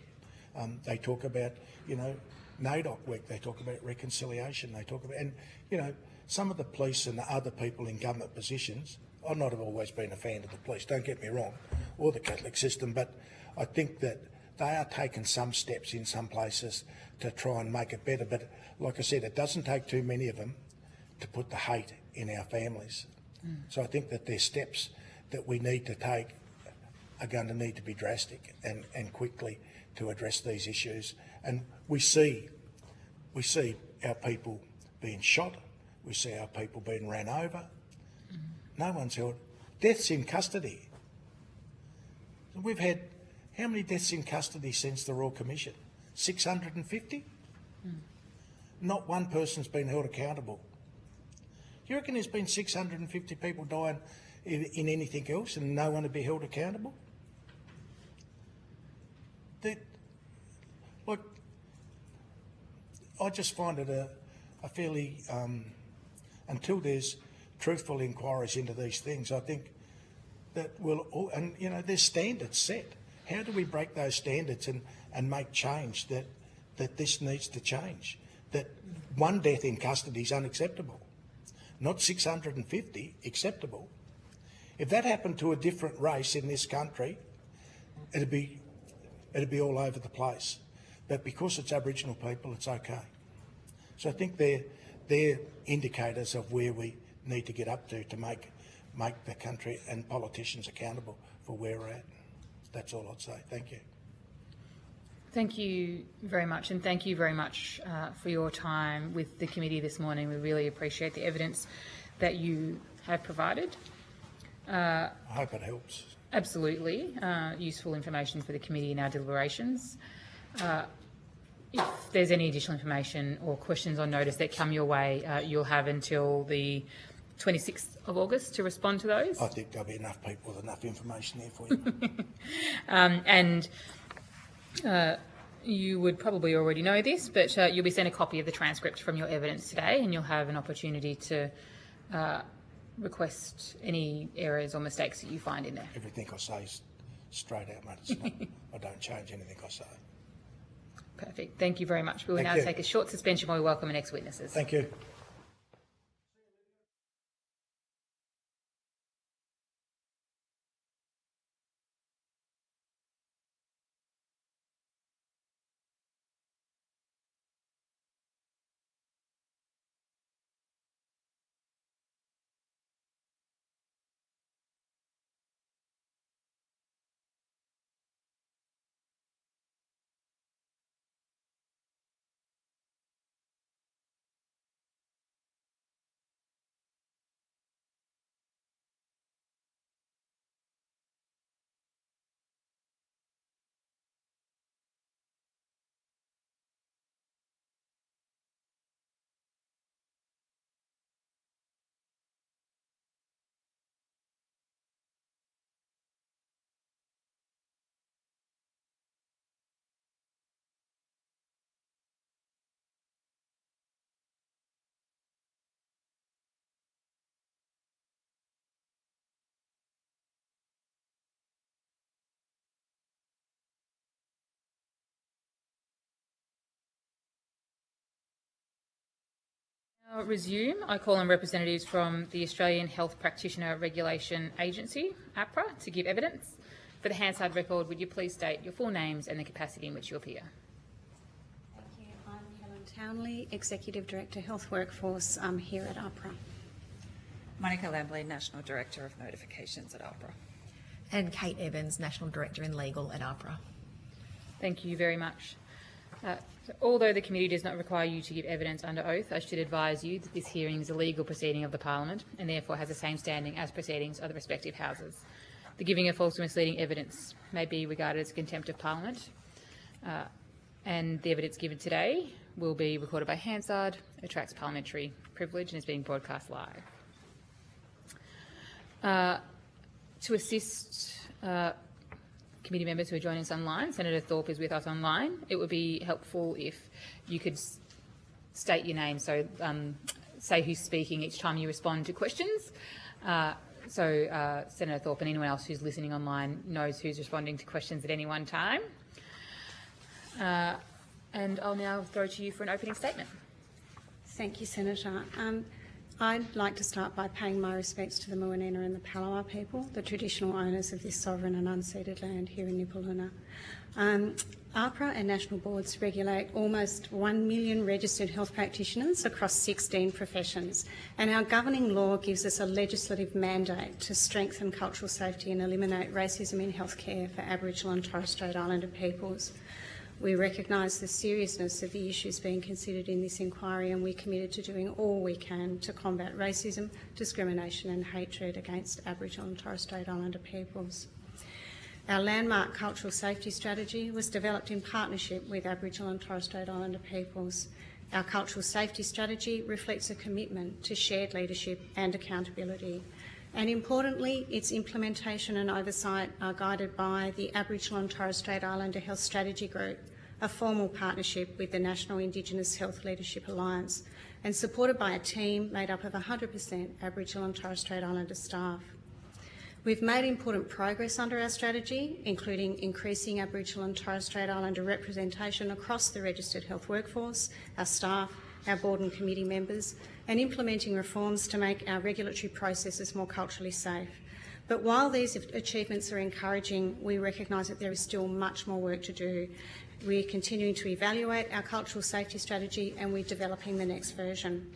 They talk about, NAIDOC work, they talk about reconciliation, they talk about, and, some of the police and the other people in government positions, I've not always been a fan of the police, don't get me wrong, or the Catholic system, but I think that they are taking some steps in some places to try and make it better. But like I said, it doesn't take too many of them to put the hate in our families. So I think that there's steps that we need to take are going to need to be drastic and quickly to address these issues. And we see our people being shot, we see our people being ran over. No one's held. Deaths in custody. We've had how many deaths in custody since the Royal Commission? 650? Not one person's been held accountable. Do you reckon there's been 650 people dying in anything else and no one to be held accountable? I just find it a fairly, until there's truthful inquiries into these things, I think that there's standards set. How do we break those standards and make change that this needs to change? That one death in custody is unacceptable. Not 650, acceptable. If that happened to a different race in this country, it'd be all over the place. But because it's Aboriginal people, it's okay. So I think they're indicators of where we need to get up to make the country and politicians accountable for where we're at. That's all I'd say. Thank you. Thank you very much, and thank you very much for your time with the committee this morning. We really appreciate the evidence that you have provided. I hope it helps. Absolutely. Useful information for the committee in our deliberations. If there's any additional information or questions on notice that come your way, you'll have until the 26th of August to respond to those. I think there'll be enough people with enough information there for you. And you would probably already know this, but you'll be sent a copy of the transcript from your evidence today, and you'll have an opportunity to request any errors or mistakes that you find in there. Everything I say is straight out, mate. It's not, I don't change anything I say. Perfect. Thank you very much. We will Thank now you. take a short suspension while we welcome our next witnesses. Thank you. Now resume. I call on representatives from the Australian Health Practitioner Regulation Agency, APRA, to give evidence. For the Hansard record, would you please state your full names and the capacity in which you appear? Thank you. I'm Helen Townley, Executive Director, Health Workforce. I'm here at APRA. Monica Lambley, National Director of Notifications at APRA. And Kate Evans, National Director in Legal at APRA. Thank you very much. Although the committee does not require you to give evidence under oath, I should advise you that this hearing is a legal proceeding of the Parliament and therefore has the same standing as proceedings of the respective houses. The giving of false or misleading evidence may be regarded as contempt of Parliament, and the evidence given today will be recorded by Hansard, attracts parliamentary privilege and is being broadcast live. To assist committee members who are joining us online, Senator Thorpe is with us online. It would be helpful if you could state your name, so say who's speaking each time you respond to questions. Senator Thorpe and anyone else who's listening online knows who's responding to questions at any one time. And I'll now throw to you for an opening statement. Thank you, Senator. I'd like to start by paying my respects to the Muwinina and the Palawa people, the traditional owners of this sovereign and unceded land here in Nipaluna. APRA and national boards regulate almost 1 million registered health practitioners across 16 professions, and our governing law gives us a legislative mandate to strengthen cultural safety and eliminate racism in healthcare for Aboriginal and Torres Strait Islander peoples. We recognise the seriousness of the issues being considered in this inquiry, and we're committed to doing all we can to combat racism, discrimination and hatred against Aboriginal and Torres Strait Islander peoples. Our landmark cultural safety strategy was developed in partnership with Aboriginal and Torres Strait Islander peoples. Our cultural safety strategy reflects a commitment to shared leadership and accountability. And importantly, its implementation and oversight are guided by the Aboriginal and Torres Strait Islander Health Strategy Group, a formal partnership with the National Indigenous Health Leadership Alliance, and supported by a team made up of 100% Aboriginal and Torres Strait Islander staff. We've made important progress under our strategy, including increasing Aboriginal and Torres Strait Islander representation across the registered health workforce, our staff, our board and committee members, and implementing reforms to make our regulatory processes more culturally safe. But while these achievements are encouraging, we recognise that there is still much more work to do. We're continuing to evaluate our cultural safety strategy, and we're developing the next version.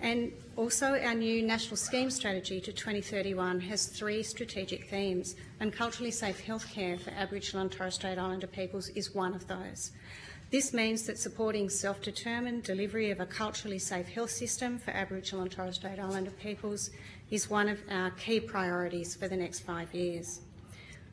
And also our new National Scheme Strategy to 2031 has 3 strategic themes, and culturally safe healthcare for Aboriginal and Torres Strait Islander peoples is one of those. This means that supporting self-determined delivery of a culturally safe health system for Aboriginal and Torres Strait Islander peoples is one of our key priorities for the next 5 years.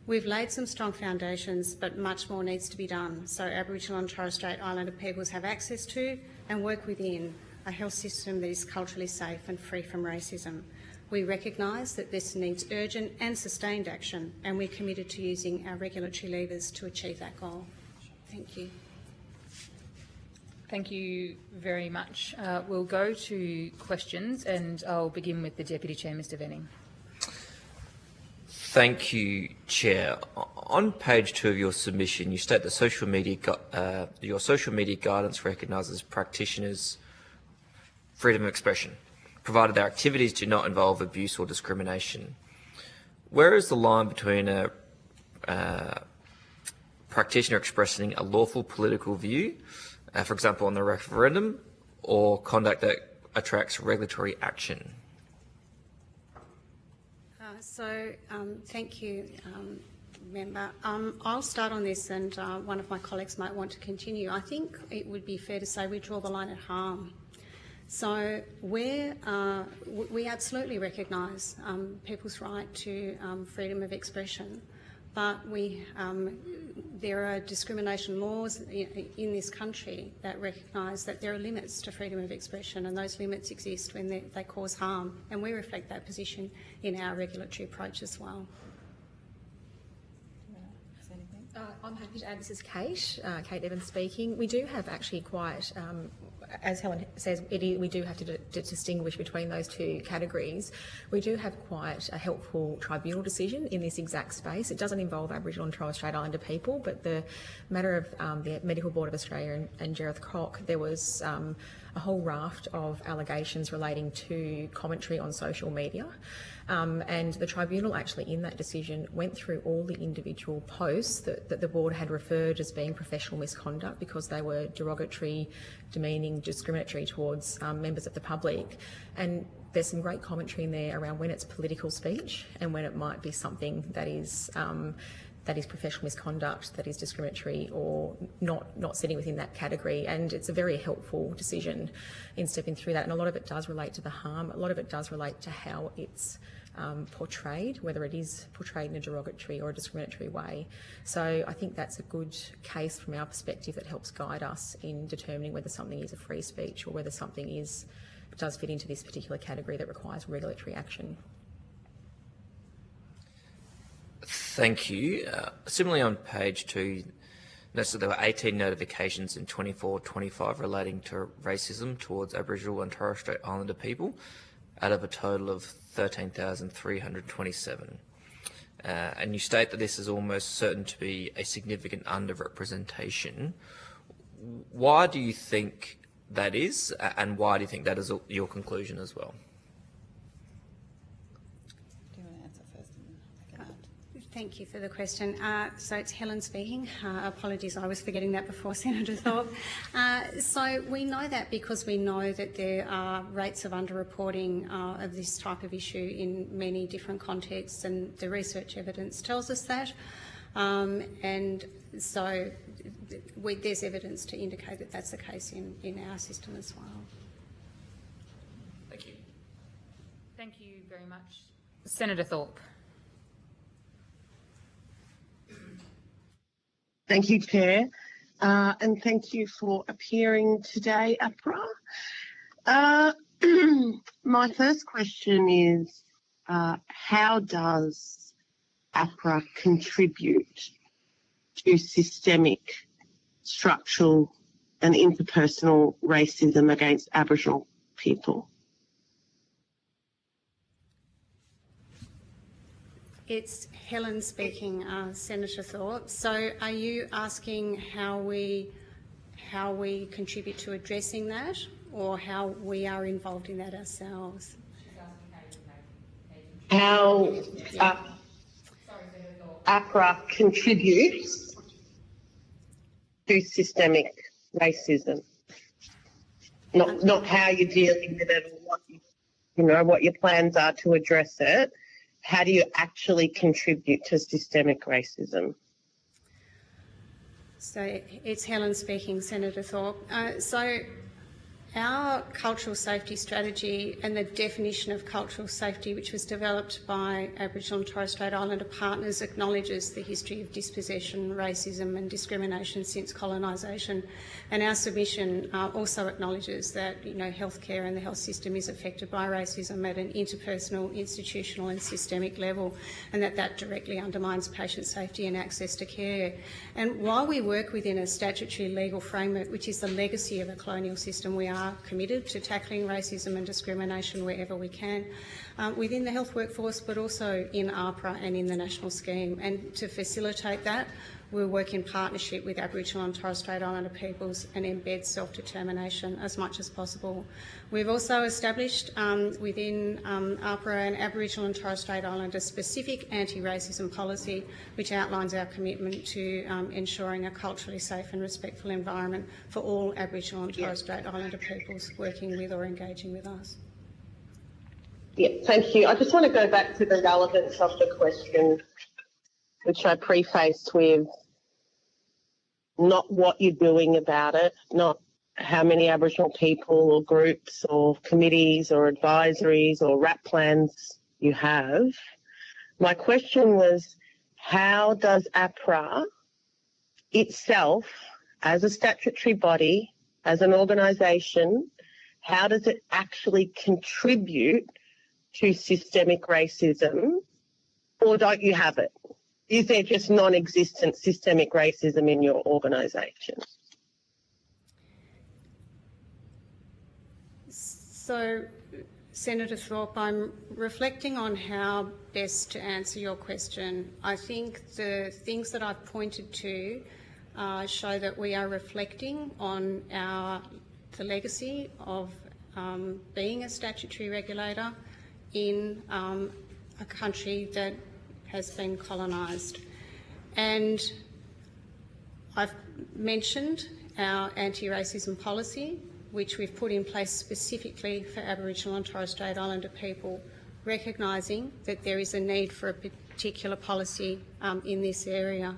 We've laid some strong foundations, but much more needs to be done so Aboriginal and Torres Strait Islander peoples have access to and work within a health system that is culturally safe and free from racism. We recognise that this needs urgent and sustained action, and we're committed to using our regulatory levers to achieve that goal. Thank you. Thank you very much. We'll go to questions, and I'll begin with the Deputy Chair, Mr Venning. Thank you, Chair. On page 2 of your submission, you state that your social media guidance recognises practitioners' freedom of expression, provided their activities do not involve abuse or discrimination. Where is the line between a practitioner expressing a lawful political view, for example on the referendum, or conduct that attracts regulatory action? Thank you, Member. I'll start on this, and one of my colleagues might want to continue. I think it would be fair to say we draw the line at harm. So we absolutely recognise people's right to freedom of expression, but there are discrimination laws in this country that recognise that there are limits to freedom of expression, and those limits exist when they cause harm, and we reflect that position in our regulatory approach as well. I'm happy to add. This is Kate Evans speaking. We do have actually quite, as Helen says, we do have to distinguish between those two categories. We do have quite a helpful tribunal decision in this exact space. It doesn't involve Aboriginal and Torres Strait Islander people, but the matter of the Medical Board of Australia and Gareth Koch, there was a whole raft of allegations relating to commentary on social media. And the tribunal actually in that decision went through all the individual posts that the board had referred as being professional misconduct because they were derogatory, demeaning, discriminatory towards members of the public. And there's some great commentary in there around when it's political speech and when it might be something that is professional misconduct, that is discriminatory or not sitting within that category. And it's a very helpful decision in stepping through that. And a lot of it does relate to the harm. A lot of it does relate to how it's portrayed, whether it is portrayed in a derogatory or a discriminatory way. So I think that's a good case from our perspective that helps guide us in determining whether something is a free speech or whether something does fit into this particular category that requires regulatory action. Thank you. Similarly on page 2, notice that there were 18 notifications in 24-25 relating to racism towards Aboriginal and Torres Strait Islander people out of a total of 13,327. And you state that this is almost certain to be a significant underrepresentation. Why do you think that is, and why do you think that is your conclusion as well? Thank you for the question. So it's Helen speaking. Apologies, I was forgetting that before Senator Thorpe. So we know that because we know that there are rates of underreporting of this type of issue in many different contexts, and the research evidence tells us that. And so there's evidence to indicate that that's the case in our system as well. Thank you. Thank you very much. Senator Thorpe. Thank you, Chair, and thank you for appearing today, APRA. My first question is, how does APRA contribute to systemic, structural and interpersonal racism against Aboriginal people? It's Helen speaking, Senator Thorpe. So are you asking how we contribute to addressing that, or how we are involved in that ourselves? How APRA contributes to systemic racism, not how you're dealing with it or what your plans are to address it. How do you actually contribute to systemic racism? So it's Helen speaking, Senator Thorpe. So Our cultural safety strategy and the definition of cultural safety, which was developed by Aboriginal and Torres Strait Islander partners, acknowledges the history of dispossession, racism and discrimination since colonisation. And our submission also acknowledges that, healthcare and the health system is affected by racism at an interpersonal, institutional and systemic level, and that directly undermines patient safety and access to care. And while we work within a statutory legal framework, which is the legacy of a colonial system, we are committed to tackling racism and discrimination wherever we can, within the health workforce, but also in APRA and in the national scheme. And to facilitate that, we'll work in partnership with Aboriginal and Torres Strait Islander peoples and embed self-determination as much as possible. We've also established within APRA an Aboriginal and Torres Strait Islander specific anti-racism policy, which outlines our commitment to ensuring a culturally safe and respectful environment for all Aboriginal and Torres Strait Islander peoples working with or engaging with us. Yeah, thank you. I just want to go back to the relevance of the question, which I prefaced with not what you're doing about it, not how many Aboriginal people or groups or committees or advisories or RAP plans you have. My question was, how does APRA itself, as a statutory body, as an organisation, how does it actually contribute to systemic racism, or don't you have it? Is there just non-existent systemic racism in your organisation? So, Senator Thorpe, I'm reflecting on how best to answer your question. I think the things that I've pointed to show that we are reflecting on the legacy of being a statutory regulator in a country that has been colonised. And I've mentioned our anti-racism policy, which we've put in place specifically for Aboriginal and Torres Strait Islander people, recognising that there is a need for a particular policy in this area.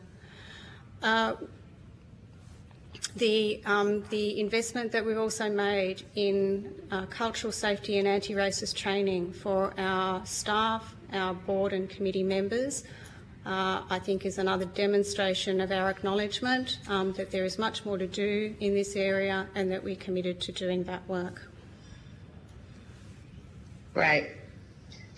The investment that we've also made in cultural safety and anti-racist training for our staff, our board and committee members, I think is another demonstration of our acknowledgement that there is much more to do in this area and that we're committed to doing that work. Great.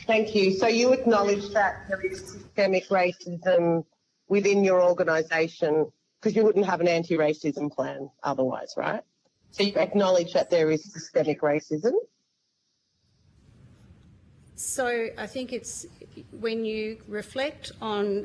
Thank you. So you acknowledge that there is systemic racism within your organisation, because you wouldn't have an anti-racism plan otherwise, right? So you acknowledge that there is systemic racism? So I think it's when you reflect on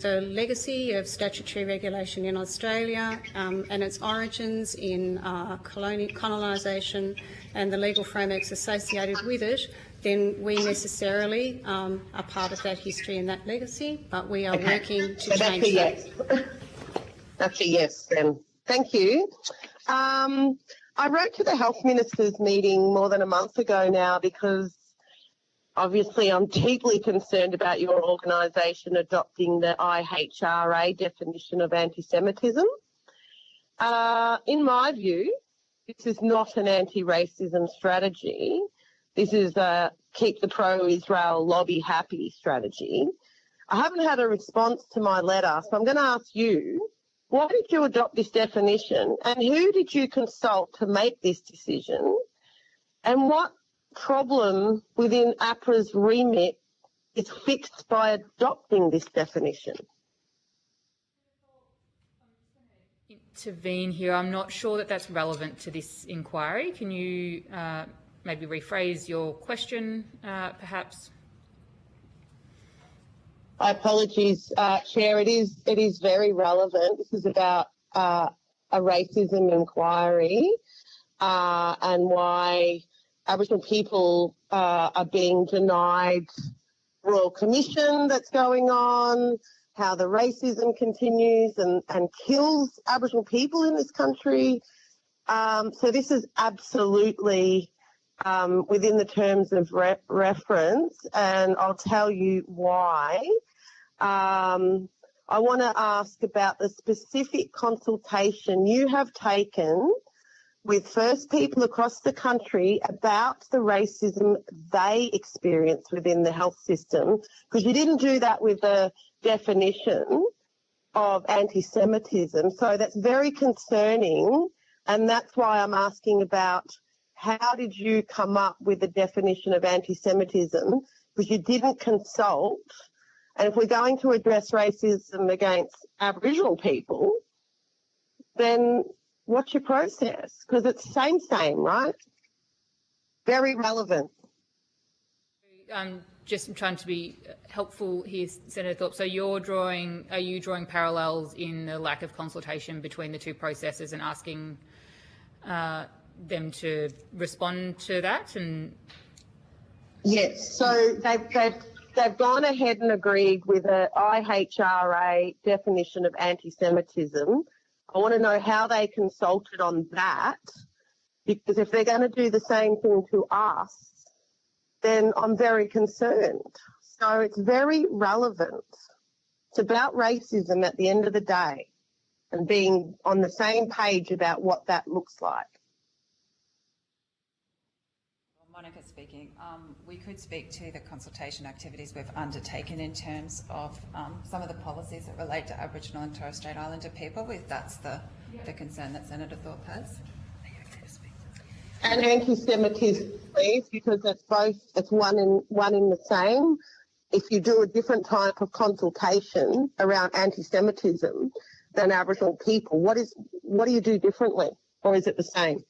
the legacy of statutory regulation in Australia and its origins in colonisation and the legal frameworks associated with it, then we necessarily are part of that history and that legacy, but we are working to change that. Yes. That's a yes then. Thank you. I wrote to the Health Ministers meeting more than a month ago now because obviously I'm deeply concerned about your organisation adopting the IHRA definition of anti-Semitism. In my view, this is not an anti-racism strategy. This is a keep the pro-Israel lobby happy strategy. I haven't had a response to my letter, so I'm going to ask you, why did you adopt this definition and who did you consult to make this decision? And what problem within APRA's remit is fixed by adopting this definition? Intervene here. I'm not sure that that's relevant to this inquiry. Can you maybe rephrase your question, perhaps? Apologies, Chair. It is very relevant. This is about a racism inquiry and why Aboriginal people are being denied Royal Commission that's going on, how the racism continues and kills Aboriginal people in this country. So this is absolutely within the terms of reference, and I'll tell you why. I want to ask about the specific consultation you have taken with First People across the country about the racism they experience within the health system, because you didn't do that with the definition of anti-Semitism. So that's very concerning, and that's why I'm asking about how did you come up with the definition of anti-Semitism, because you didn't consult. And if we're going to address racism against Aboriginal people, then what's your process? Because it's same, right? Very relevant. Just trying to be helpful here, Senator Thorpe. So are you drawing parallels in the lack of consultation between the two processes and asking them to respond to that? And yes, so they've gone ahead and agreed with a IHRA definition of anti-Semitism. I want to know how they consulted on that, because if they're going to do the same thing to us, then I'm very concerned. So it's very relevant. It's about racism at the end of the day and being on the same page about what that looks like. Monica speaking. We could speak to the consultation activities we've undertaken in terms of some of the policies that relate to Aboriginal and Torres Strait Islander people, if that's the concern that Senator Thorpe has. And anti-Semitism, please, because it's both. It's one in the same. If you do a different type of consultation around anti-Semitism than Aboriginal people, what do you do differently, or is it the same?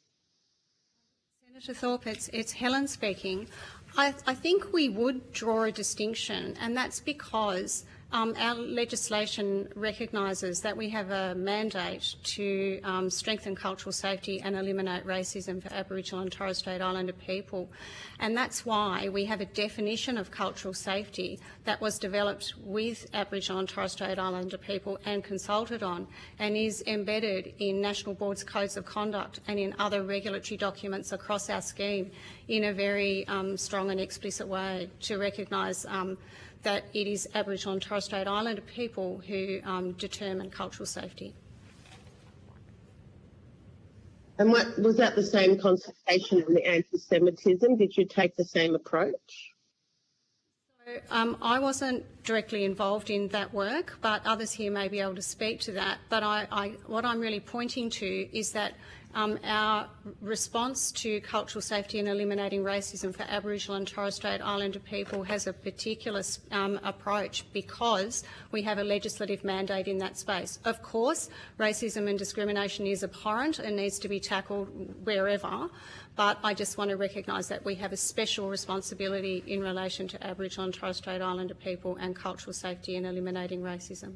Senator Thorpe, it's Helen speaking. I think we would draw a distinction, and that's because our legislation recognises that we have a mandate to strengthen cultural safety and eliminate racism for Aboriginal and Torres Strait Islander people. And that's why we have a definition of cultural safety that was developed with Aboriginal and Torres Strait Islander people and consulted on, and is embedded in National Board's codes of conduct and in other regulatory documents across our scheme in a very strong and explicit way to recognise that it is Aboriginal and Torres Strait Islander people who determine cultural safety. And was that the same consultation on the anti-Semitism? Did you take the same approach? So, I wasn't directly involved in that work, but others here may be able to speak to that. But what I'm really pointing to is that our response to cultural safety and eliminating racism for Aboriginal and Torres Strait Islander people has a particular approach because we have a legislative mandate in that space. Of course, racism and discrimination is abhorrent and needs to be tackled wherever, but I just want to recognise that we have a special responsibility in relation to Aboriginal and Torres Strait Islander people and cultural safety and eliminating racism.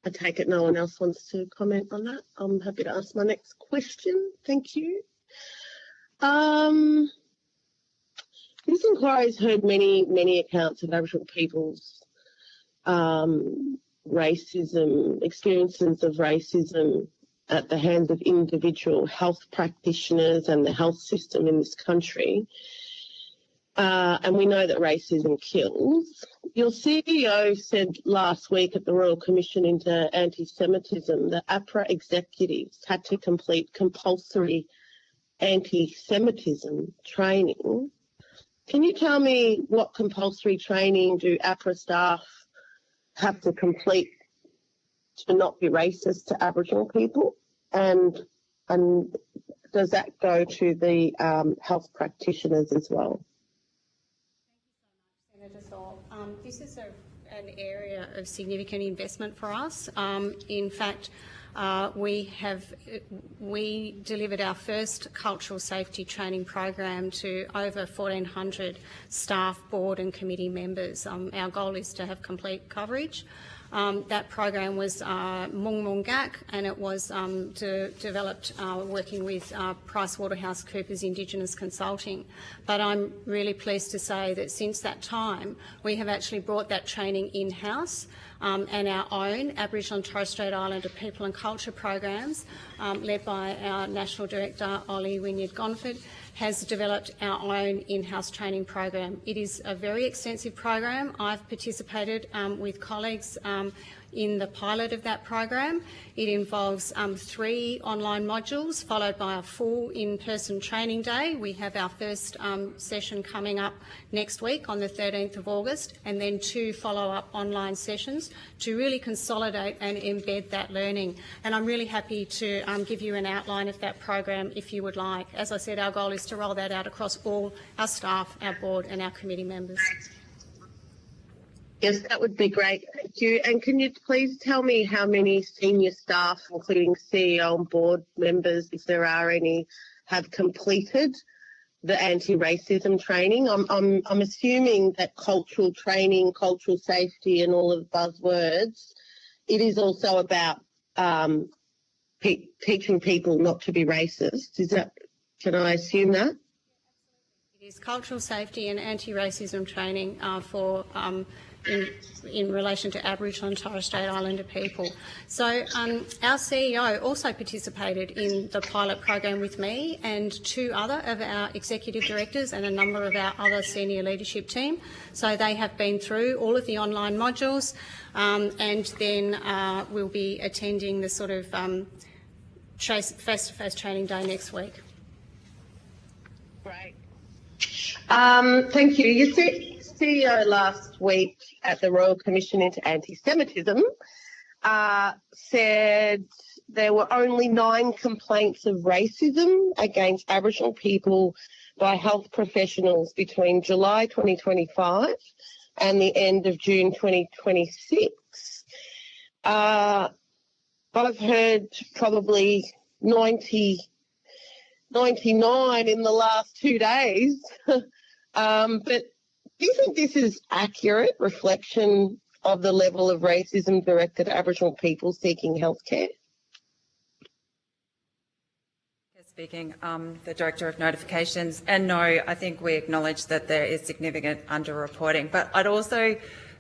I take it no one else wants to comment on that. I'm happy to ask my next question. Thank you. This inquiry has heard many accounts of Aboriginal people's racism, experiences of racism at the hands of individual health practitioners and the health system in this country. And we know that racism kills. Your CEO said last week at the Royal Commission into Anti-Semitism that APRA executives had to complete compulsory anti-Semitism training. Can you tell me what compulsory training do APRA staff have to complete to not be racist to Aboriginal people? And does that go to the health practitioners as well? Senator Thorpe, this is an area of significant investment for us. In fact, we delivered our first cultural safety training program to over 1,400 staff, board and committee members. Our goal is to have complete coverage. That program was Mung Mungak, and it was developed working with PricewaterhouseCoopers Indigenous Consulting. But I'm really pleased to say that since that time, we have actually brought that training in-house, and our own Aboriginal and Torres Strait Islander people and culture programs, led by our National Director, Ollie Wynyard-Gonford, has developed our own in-house training program. It is a very extensive program. I've participated with colleagues in the pilot of that program. It involves 3 online modules followed by a full in-person training day. We have our first session coming up next week on the 13th of August, and then 2 follow-up online sessions to really consolidate and embed that learning. And I'm really happy to give you an outline of that program if you would like. As I said, our goal is to roll that out across all our staff, our board and our committee members. Yes, that would be great. Thank you. And can you please tell me how many senior staff, including CEO and board members, if there are any, have completed the anti-racism training? I'm assuming that cultural training, cultural safety and all of the buzzwords, it is also about teaching people not to be racist. Can I assume that? It is cultural safety and anti-racism training in relation to Aboriginal and Torres Strait Islander people. So our CEO also participated in the pilot program with me and 2 other of our executive directors and a number of our other senior leadership team. So they have been through all of the online modules and then we'll be attending the sort of face-to-face training day next week. Great. Thank you. You said CEO last week at the Royal Commission into Anti-Semitism said there were only 9 complaints of racism against Aboriginal people by health professionals between July 2025 and the end of June 2026. I've heard probably 99 in the last 2 days. But do you think this is accurate reflection of the level of racism directed at Aboriginal people seeking healthcare? Speaking, the Director of Notifications, and no, I think we acknowledge that there is significant underreporting, but I'd also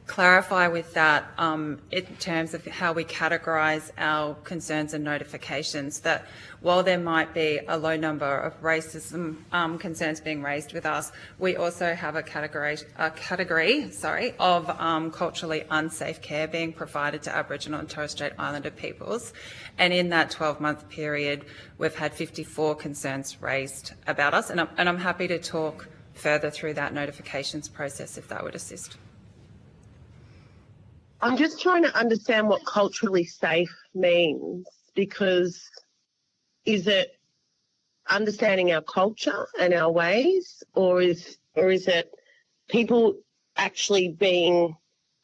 clarify with that in terms of how we categorise our concerns and notifications, that while there might be a low number of racism concerns being raised with us, we also have a category of culturally unsafe care being provided to Aboriginal and Torres Strait Islander peoples. And in that 12-month period, we've had 54 concerns raised about us, and I'm happy to talk further through that notifications process if that would assist. I'm just trying to understand what culturally safe means, because is it understanding our culture and our ways, or is it people actually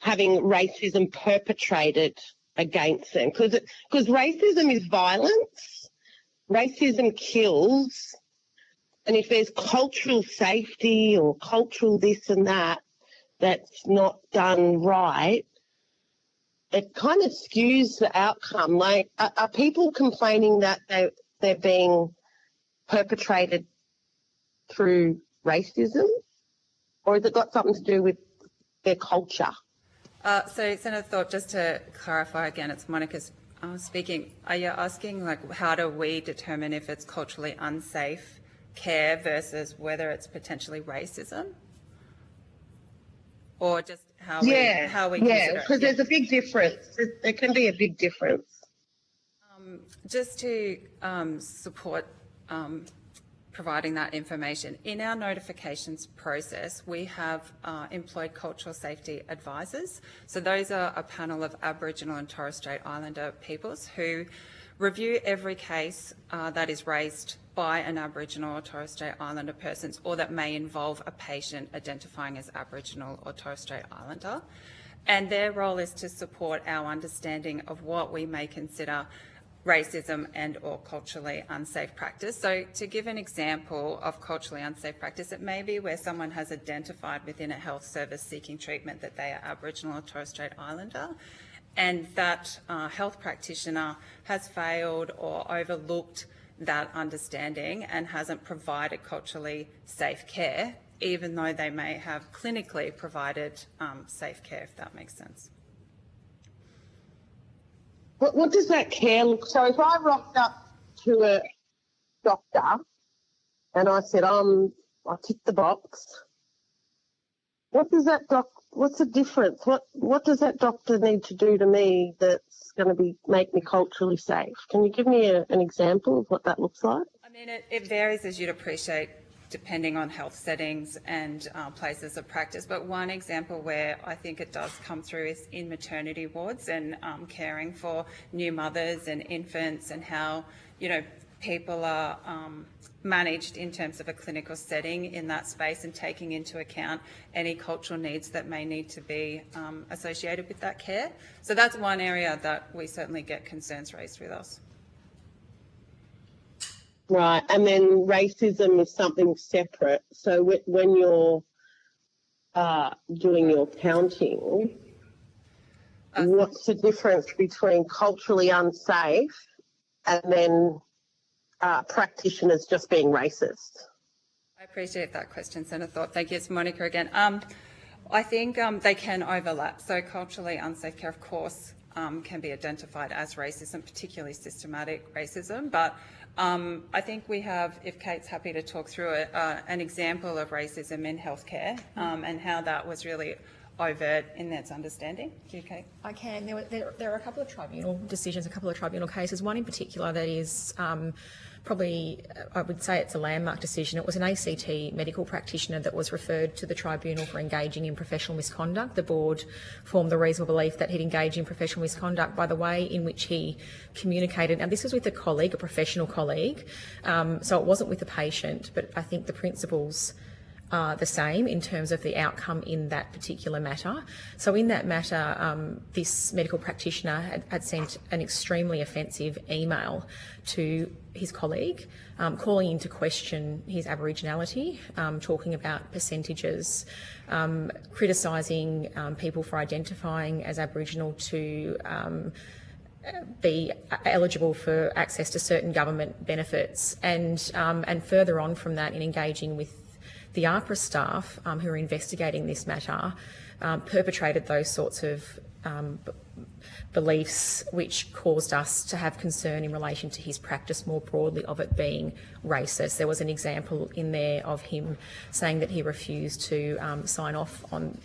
having racism perpetrated against them? Because racism is violence, racism kills, and if there's cultural safety or cultural this and that that's not done right, it kind of skews the outcome. Like, are people complaining that they're being perpetrated through racism, or has it got something to do with their culture? So, Senator Thorpe, just to clarify again, it's Monica speaking. Are you asking, like, how do we determine if it's culturally unsafe care versus whether it's potentially racism? Or just how we consider it? Because there's a big difference. There can be a big difference. Just to support providing that information, in our notifications process, we have employed cultural safety advisors. So those are a panel of Aboriginal and Torres Strait Islander peoples who review every case that is raised by an Aboriginal or Torres Strait Islander person, or that may involve a patient identifying as Aboriginal or Torres Strait Islander. And their role is to support our understanding of what we may consider racism and or culturally unsafe practice. So to give an example of culturally unsafe practice, it may be where someone has identified within a health service seeking treatment that they are Aboriginal or Torres Strait Islander, and that health practitioner has failed or overlooked that understanding and hasn't provided culturally safe care, even though they may have clinically provided safe care, if that makes sense. What does that care look? So if I rocked up to a doctor and I said, I ticked the box, What does that what's the difference? What does that doctor need to do to me that's going to make me culturally safe? Can you give me an example of what that looks like? I mean, it varies, as you'd appreciate, depending on health settings and places of practice. But one example where I think it does come through is in maternity wards and caring for new mothers and infants, and how, you know, people are managed in terms of a clinical setting in that space, and taking into account any cultural needs that may need to be associated with that care. So that's one area that we certainly get concerns raised with us. Right, and then racism is something separate. So when you're doing your counting, what's the difference between culturally unsafe and then practitioners just being racist? I appreciate that question, Senator Thorpe. Thank you. It's Monica again. I think they can overlap. So culturally unsafe care, of course, can be identified as racism, particularly systematic racism. But I think we have, if Kate's happy to talk through it, an example of racism in healthcare and how that was really overt in its understanding. Do you, Kate? I can. There are a couple of tribunal decisions, a couple of tribunal cases. One in particular that is probably, I would say it's a landmark decision. It was an ACT medical practitioner that was referred to the tribunal for engaging in professional misconduct. The board formed the reasonable belief that he'd engaged in professional misconduct by the way in which he communicated. And this was with a colleague, a professional colleague, so it wasn't with the patient, but I think the principles are the same in terms of the outcome in that particular matter. So in that matter, this medical practitioner had sent an extremely offensive email to his colleague, calling into question his Aboriginality, talking about percentages, criticising people for identifying as Aboriginal to be eligible for access to certain government benefits, and further on from that, in engaging with the APRA staff who are investigating this matter, perpetrated those sorts of beliefs which caused us to have concern in relation to his practice more broadly of it being racist. There was an example in there of him saying that he refused to sign off on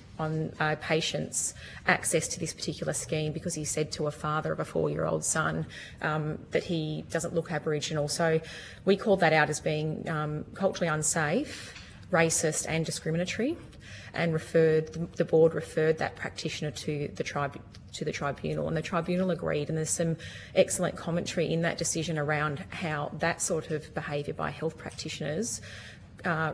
a patient's access to this particular scheme because he said to a father of a 4-year-old son that he doesn't look Aboriginal. So we called that out as being culturally unsafe, racist and discriminatory, and the board referred that practitioner to the tribunal, and the tribunal agreed. And there's some excellent commentary in that decision around how that sort of behaviour by health practitioners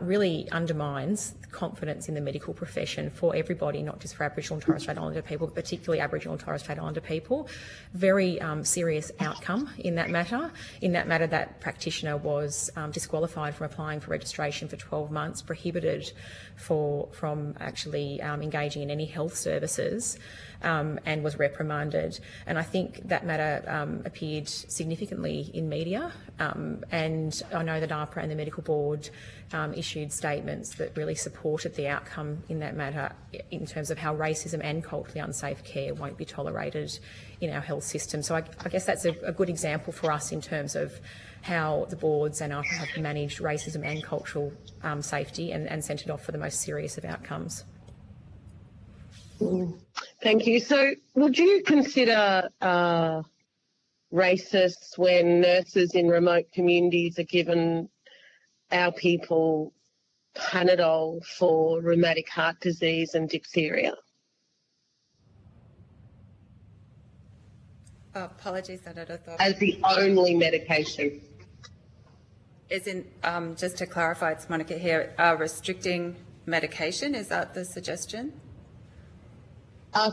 really undermines confidence in the medical profession for everybody, not just for Aboriginal and Torres Strait Islander people, but particularly Aboriginal and Torres Strait Islander people. Very serious outcome in that matter. In that matter, that practitioner was disqualified from applying for registration for 12 months, prohibited from actually engaging in any health services, and was reprimanded. And I think that matter appeared significantly in media, and I know that APRA and the Medical Board issued statements that really supported the outcome in that matter in terms of how racism and culturally unsafe care won't be tolerated in our health system. So I guess that's a good example for us in terms of how the boards and APRA have managed racism and cultural safety and sent it off for the most serious of outcomes. Thank you. So would you consider racist when nurses in remote communities are given our people Panadol for rheumatic heart disease and diphtheria? Apologies, Senator Thorpe. As the only medication? Just to clarify, it's Monica here, restricting medication, is that the suggestion?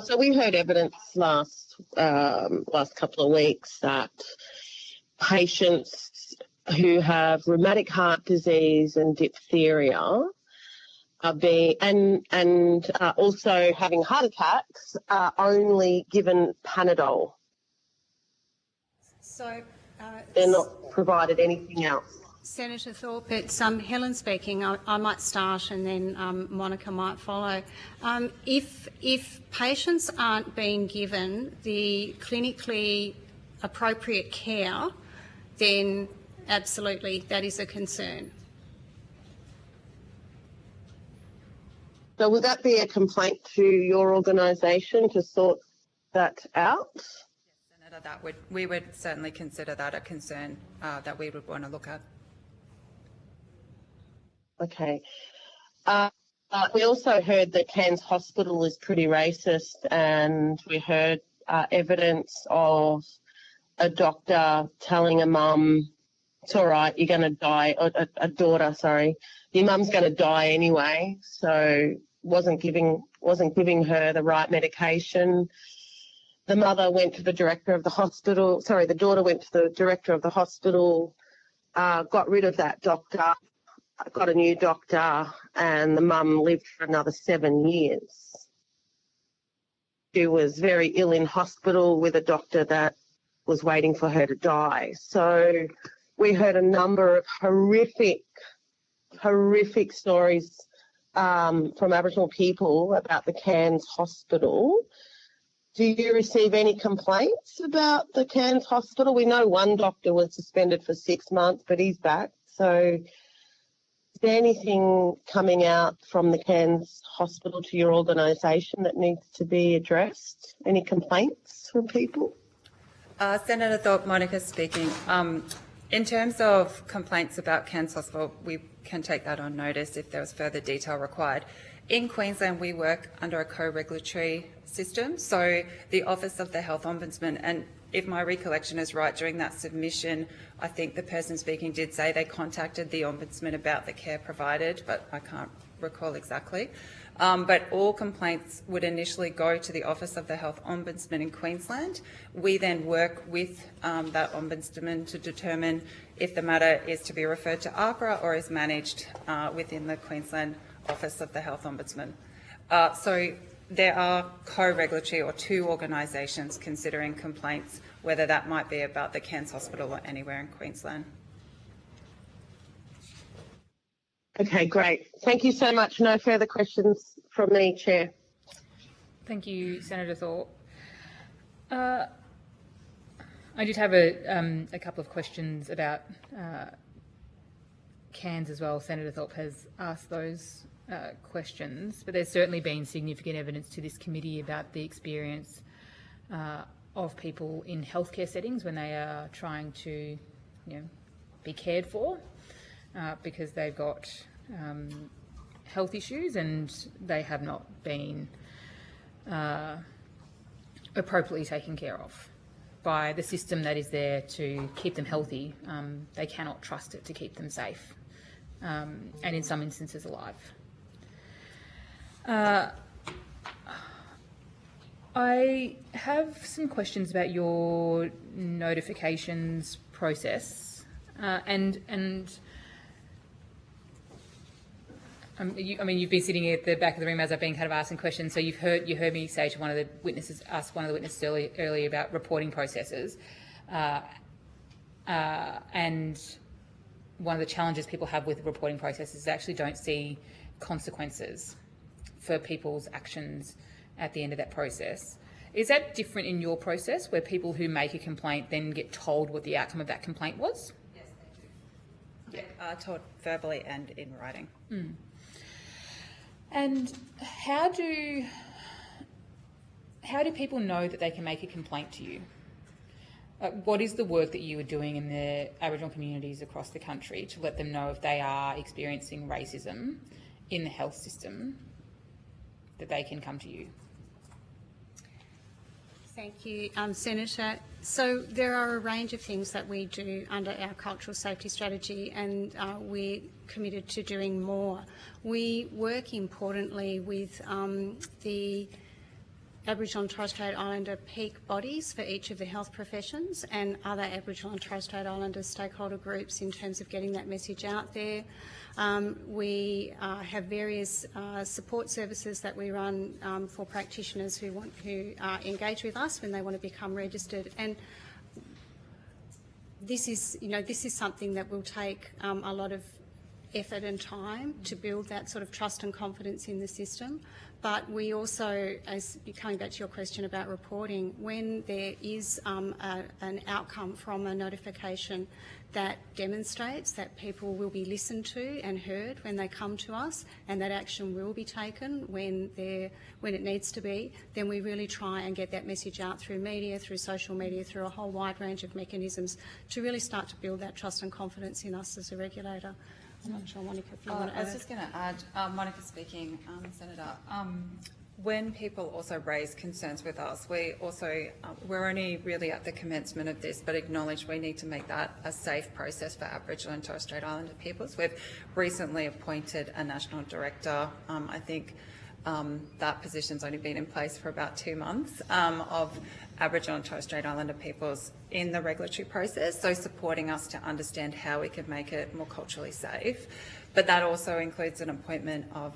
So we heard evidence last couple of weeks that patients who have rheumatic heart disease and diphtheria are also having heart attacks are only given Panadol. So they're not provided anything else. Senator Thorpe, it's Helen speaking. I might start and then Monica might follow. If patients aren't being given the clinically appropriate care, then absolutely that is a concern. So would that be a complaint to your organisation to sort that out? Senator, we would certainly consider that a concern that we would want to look at. Okay. We also heard that Cairns Hospital is pretty racist, and we heard evidence of a doctor telling a mum, "It's all right, you're going to die," or a daughter, sorry, "Your mum's going to die anyway," so wasn't giving her the right medication. The mother went to the director of the hospital. Sorry, the daughter went to the director of the hospital, got rid of that doctor, got a new doctor, and the mum lived for another 7 years. She was very ill in hospital with a doctor that was waiting for her to die. So we heard a number of horrific stories from Aboriginal people about the Cairns Hospital. Do you receive any complaints about the Cairns Hospital? We know one doctor was suspended for 6 months, but he's back. So is there anything coming out from the Cairns Hospital to your organisation that needs to be addressed? Any complaints from people? Senator Thorpe, Monica speaking. In terms of complaints about Cairns Hospital, we can take that on notice if there was further detail required. In Queensland, we work under a co-regulatory system, so the Office of the Health Ombudsman, and if my recollection is right, during that submission, I think the person speaking did say they contacted the Ombudsman about the care provided, but I can't recall exactly. But all complaints would initially go to the Office of the Health Ombudsman in Queensland. We then work with that Ombudsman to determine if the matter is to be referred to APRA or is managed within the Queensland Office of the Health Ombudsman. So there are co-regulatory or two organisations considering complaints, whether that might be about the Cairns Hospital or anywhere in Queensland. Okay, great. Thank you so much. No further questions from me, Chair. Thank you, Senator Thorpe. I did have a couple of questions about Cairns as well. Senator Thorpe has asked those questions, but there's certainly been significant evidence to this committee about the experience of people in healthcare settings when they are trying to, be cared for because they've got health issues and they have not been appropriately taken care of by the system that is there to keep them healthy. They cannot trust it to keep them safe and in some instances alive. I have some questions about your notifications process, you've been sitting at the back of the room as I've been kind of asking questions, so you heard me say to ask one of the witnesses earlier about reporting processes, and one of the challenges people have with reporting processes is they actually don't see consequences for people's actions at the end of that process. Is that different in your process, where people who make a complaint then get told what the outcome of that complaint was? Yes, they do. Yeah, told verbally and in writing. Mm. And how do people know that they can make a complaint to you? What is the work that you are doing in the Aboriginal communities across the country to let them know if they are experiencing racism in the health system, that they can come to you? Thank you, Senator. So there are a range of things that we do under our cultural safety strategy, and we're committed to doing more. We work importantly with the Aboriginal and Torres Strait Islander peak bodies for each of the health professions and other Aboriginal and Torres Strait Islander stakeholder groups in terms of getting that message out there. We have various support services that we run for practitioners who engage with us when they want to become registered, and this is something that will take a lot of effort and time to build that sort of trust and confidence in the system. But we also, as coming back to your question about reporting, when there is an outcome from a notification that demonstrates that people will be listened to and heard when they come to us, and that action will be taken when it needs to be, then we really try and get that message out through media, through social media, through a whole wide range of mechanisms to really start to build that trust and confidence in us as a regulator. I'm not sure, Monica, if you want to add. I was just going to add, Monica speaking, Senator. When people also raise concerns with us, we're only really at the commencement of this, but acknowledge we need to make that a safe process for Aboriginal and Torres Strait Islander peoples. We've recently appointed a national director. I think that position's only been in place for about 2 months, of Aboriginal and Torres Strait Islander peoples in the regulatory process, so supporting us to understand how we could make it more culturally safe. But that also includes an appointment of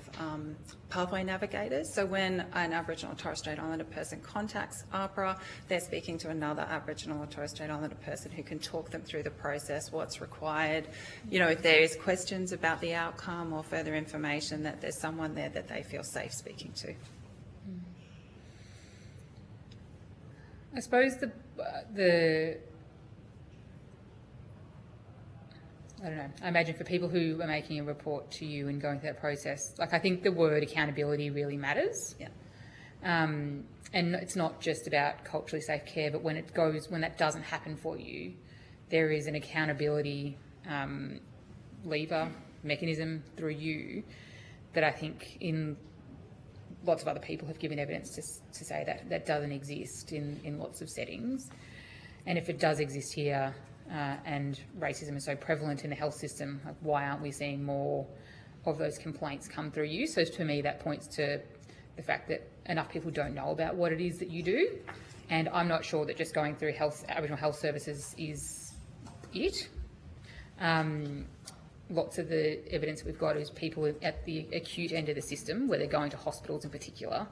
pathway navigators. So when an Aboriginal or Torres Strait Islander person contacts APRA, they're speaking to another Aboriginal or Torres Strait Islander person who can talk them through the process, what's required. You know, if there is questions about the outcome or further information, that there's someone there that they feel safe speaking to. I suppose I don't know, I imagine for people who are making a report to you and going through that process, like, I think the word accountability really matters. Yeah. And it's not just about culturally safe care, but when that doesn't happen for you, there is an accountability lever, mechanism through you that I think lots of other people have given evidence to say that doesn't exist in lots of settings. And if it does exist here, and racism is so prevalent in the health system, like, why aren't we seeing more of those complaints come through you? So to me, that points to the fact that enough people don't know about what it is that you do. And I'm not sure that just going through Aboriginal health services is it. Lots of the evidence we've got is people at the acute end of the system, where they're going to hospitals in particular,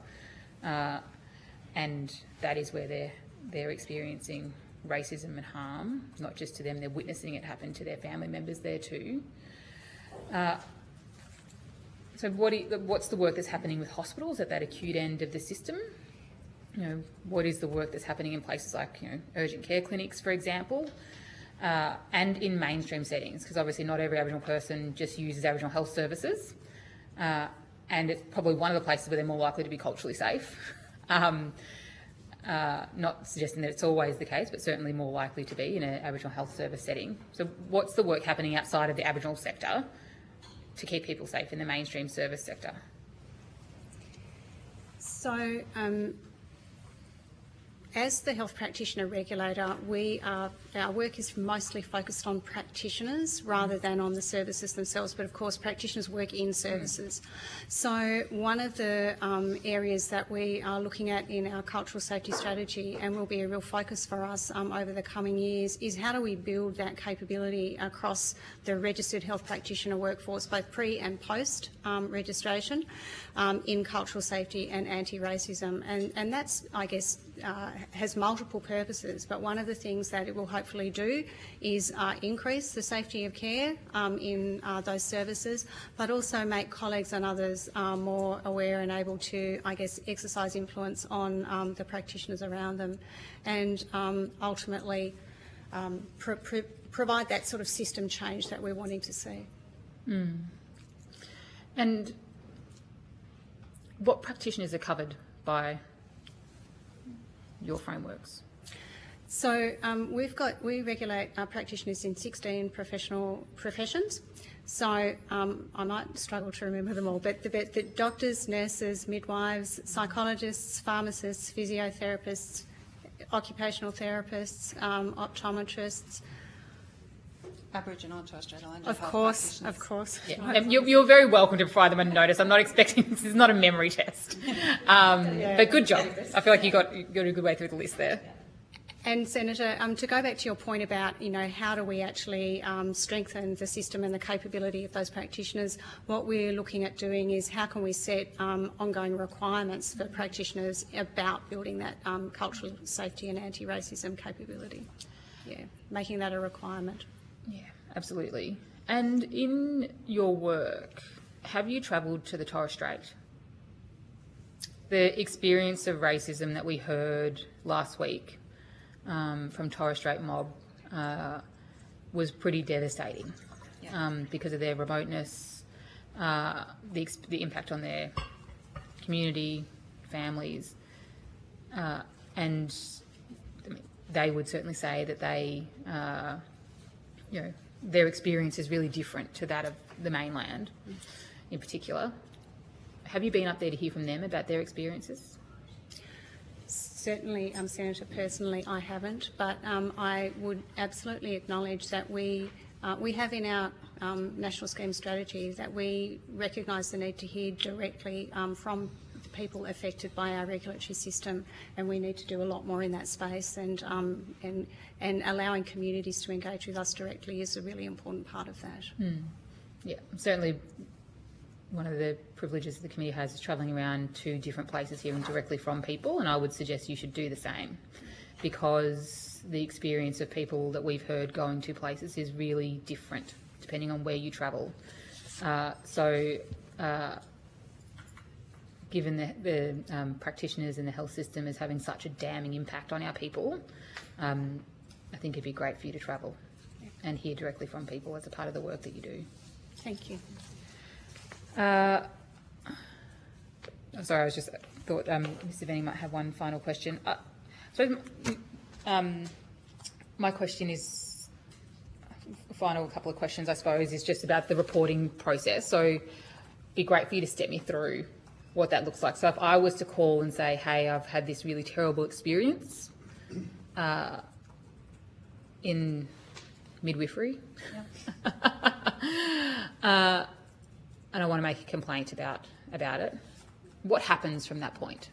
and that is where they're experiencing racism and harm, not just to them, they're witnessing it happen to their family members there too. So what's the work that's happening with hospitals at that acute end of the system? You know, what is the work that's happening in places like, you know, urgent care clinics, for example, and in mainstream settings, because obviously not every Aboriginal person just uses Aboriginal health services, and it's probably one of the places where they're more likely to be culturally safe. Not suggesting that it's always the case, but certainly more likely to be in an Aboriginal health service setting. So what's the work happening outside of the Aboriginal sector to keep people safe in the mainstream service sector? So as the health practitioner regulator, our work is mostly focused on practitioners rather than on the services themselves, but of course practitioners work in services. So one of the areas that we are looking at in our cultural safety strategy, and will be a real focus for us over the coming years, is how do we build that capability across the registered health practitioner workforce, both pre and post registration, in cultural safety and anti-racism. And that's, I guess, has multiple purposes, but one of the things that it will hopefully do is increase the safety of care in those services, but also make colleagues and others more aware and able to, I guess, exercise influence on the practitioners around them, and ultimately provide that sort of system change that we're wanting to see. And what practitioners are covered by your frameworks? So we regulate our practitioners in 16 professional professions. So I might struggle to remember them all, but the doctors, nurses, midwives, psychologists, pharmacists, physiotherapists, occupational therapists, optometrists. Aboriginal and Torres Strait Islander. Of course. Yeah. You're very welcome to provide them a notice. I'm not expecting, this is not a memory test. But good job. I feel like you got a good way through the list there. And Senator, to go back to your point about, you know, how do we actually strengthen the system and the capability of those practitioners, what we're looking at doing is how can we set ongoing requirements for practitioners about building that cultural safety and anti-racism capability. Yeah, making that a requirement. Yeah, absolutely. And in your work, have you travelled to the Torres Strait? The experience of racism that we heard last week from Torres Strait mob was pretty devastating because of their remoteness, the impact on their community, families, and they would certainly say that they, their experience is really different to that of the mainland in particular. Have you been up there to hear from them about their experiences? Certainly, Senator, personally I haven't, but I would absolutely acknowledge that we have in our national scheme strategy that we recognise the need to hear directly from the people affected by our regulatory system, and we need to do a lot more in that space, and allowing communities to engage with us directly is a really important part of that. Yeah, certainly. One of the privileges the committee has is travelling around to different places, hearing directly from people, and I would suggest you should do the same, because the experience of people that we've heard going to places is really different depending on where you travel. Given the practitioners in the health system is having such a damning impact on our people, I think it'd be great for you to travel and hear directly from people as a part of the work that you do. Thank you. Sorry, I was just thought Mr. Venning might have one final question. My question is, final couple of questions, I suppose, is just about the reporting process. So it'd be great for you to step me through what that looks like. So if I was to call and say, hey, I've had this really terrible experience in midwifery, and I want to make a complaint about it, what happens from that point?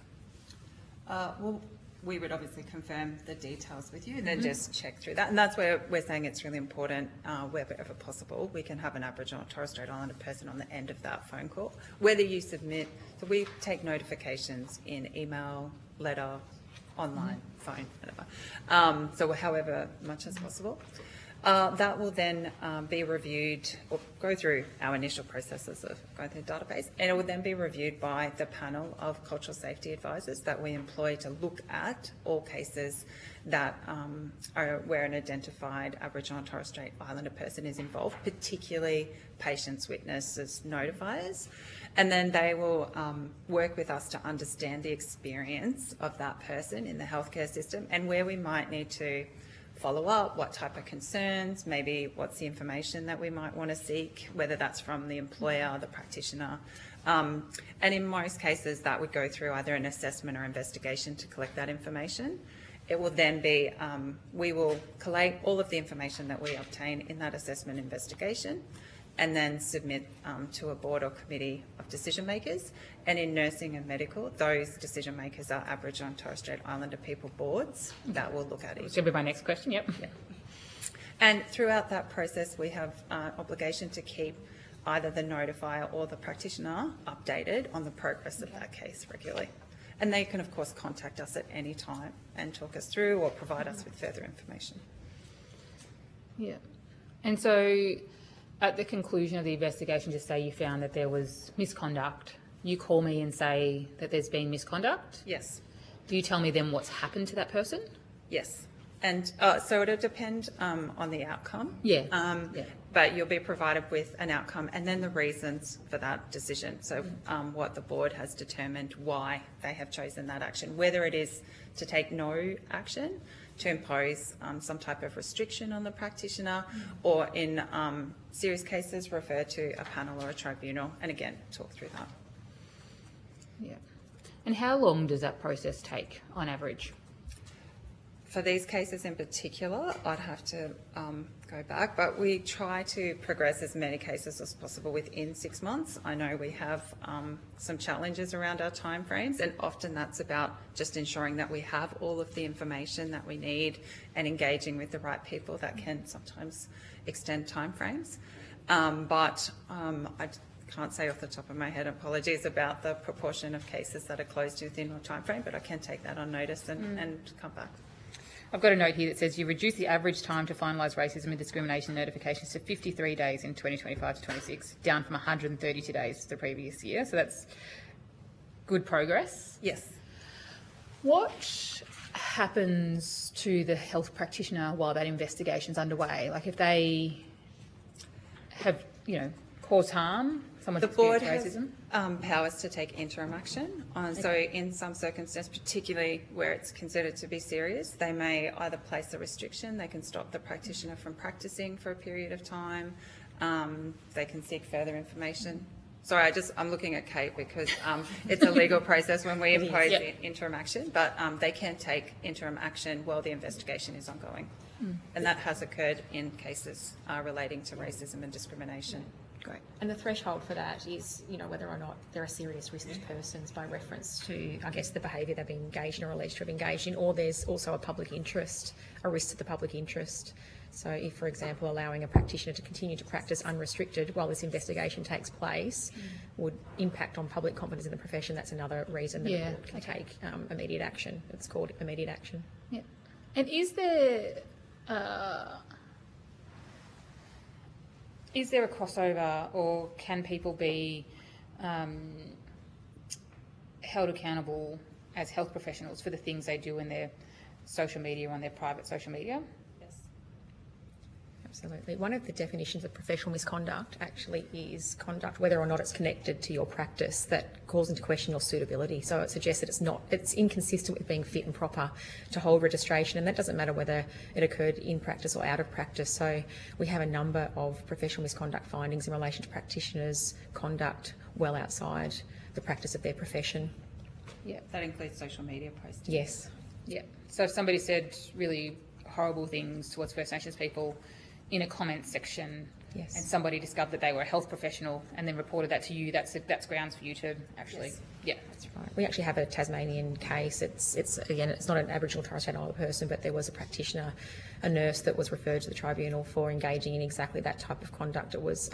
Well, we would obviously confirm the details with you and then just check through that. And that's where we're saying it's really important, wherever possible, we can have an Aboriginal or Torres Strait Islander person on the end of that phone call. Whether you submit, so we take notifications in email, letter, online, phone, whatever. So however much as possible. That will then be reviewed or go through our initial processes of going through the database, and it will then be reviewed by the panel of cultural safety advisors that we employ to look at all cases that are where an identified Aboriginal and Torres Strait Islander person is involved, particularly patients, witnesses, notifiers. And then they will work with us to understand the experience of that person in the healthcare system and where we might need to follow up, what type of concerns, maybe what's the information that we might want to seek, whether that's from the employer, the practitioner. And in most cases that would go through either an assessment or investigation to collect that information. It will then be, we will collate all of the information that we obtain in that assessment investigation and then submit to a board or committee of decision makers. And in nursing and medical, those decision makers are Aboriginal and Torres Strait Islander people boards that will look at each. Which will be my next question, yep. Yeah. And throughout that process, we have obligation to keep either the notifier or the practitioner updated on the progress of that case regularly. And they can, of course, contact us at any time and talk us through or provide us with further information. Yeah. And so at the conclusion of the investigation, just say you found that there was misconduct, you call me and say that there's been misconduct? Yes. Do you tell me then what's happened to that person? Yes. And so it'll depend on the outcome. Yeah. But you'll be provided with an outcome and then the reasons for that decision. So what the board has determined why they have chosen that action, whether it is to take no action, to impose some type of restriction on the practitioner, or in serious cases refer to a panel or a tribunal, and again, talk through that. Yeah. And how long does that process take on average? For these cases in particular, I'd have to go back, but we try to progress as many cases as possible within 6 months. I know we have some challenges around our timeframes, and often that's about just ensuring that we have all of the information that we need and engaging with the right people that can sometimes extend timeframes. But I can't say off the top of my head, apologies, about the proportion of cases that are closed within our timeframe, but I can take that on notice and come back. I've got a note here that says you reduce the average time to finalise racism and discrimination notifications to 53 days in 2025 to 26, down from 132 days the previous year. So that's good progress. Yes. What happens to the health practitioner while that investigation's underway? Like if they have, caused harm, someone's The board experienced has racism? powers to take interim action. So in some circumstances, particularly where it's considered to be serious, they may either place a restriction, they can stop the practitioner from practicing for a period of time, they can seek further information. Sorry, I'm looking at Kate because it's a legal process when we impose interim action, but they can take interim action while the investigation is ongoing. And that has occurred in cases relating to racism and discrimination. Great. And the threshold for that is, whether or not there are serious risk to persons by reference to, I guess, the behaviour they've been engaged in or alleged to have engaged in, or there's also a public interest, a risk to the public interest. So if, for example, allowing a practitioner to continue to practice unrestricted while this investigation takes place would impact on public confidence in the profession, that's another reason that the board can take immediate action. It's called immediate action. Yeah. And is there a crossover, or can people be held accountable as health professionals for the things they do in their social media, on their private social media? Yes. Absolutely. One of the definitions of professional misconduct actually is conduct, whether or not it's connected to your practice, that calls into question your suitability. So it suggests that it's inconsistent with being fit and proper to hold registration, and that doesn't matter whether it occurred in practice or out of practice. So we have a number of professional misconduct findings in relation to practitioners' conduct well outside the practice of their profession. Yeah, that includes social media posting. Yes. Yeah. So if somebody said really horrible things towards First Nations people in a comment section, and somebody discovered that they were a health professional and then reported that to you, that's grounds for you to actually, That's right. We actually have a Tasmanian case. It's again, it's not an Aboriginal Torres Strait Islander person, but there was a practitioner, a nurse that was referred to the tribunal for engaging in exactly that type of conduct. It was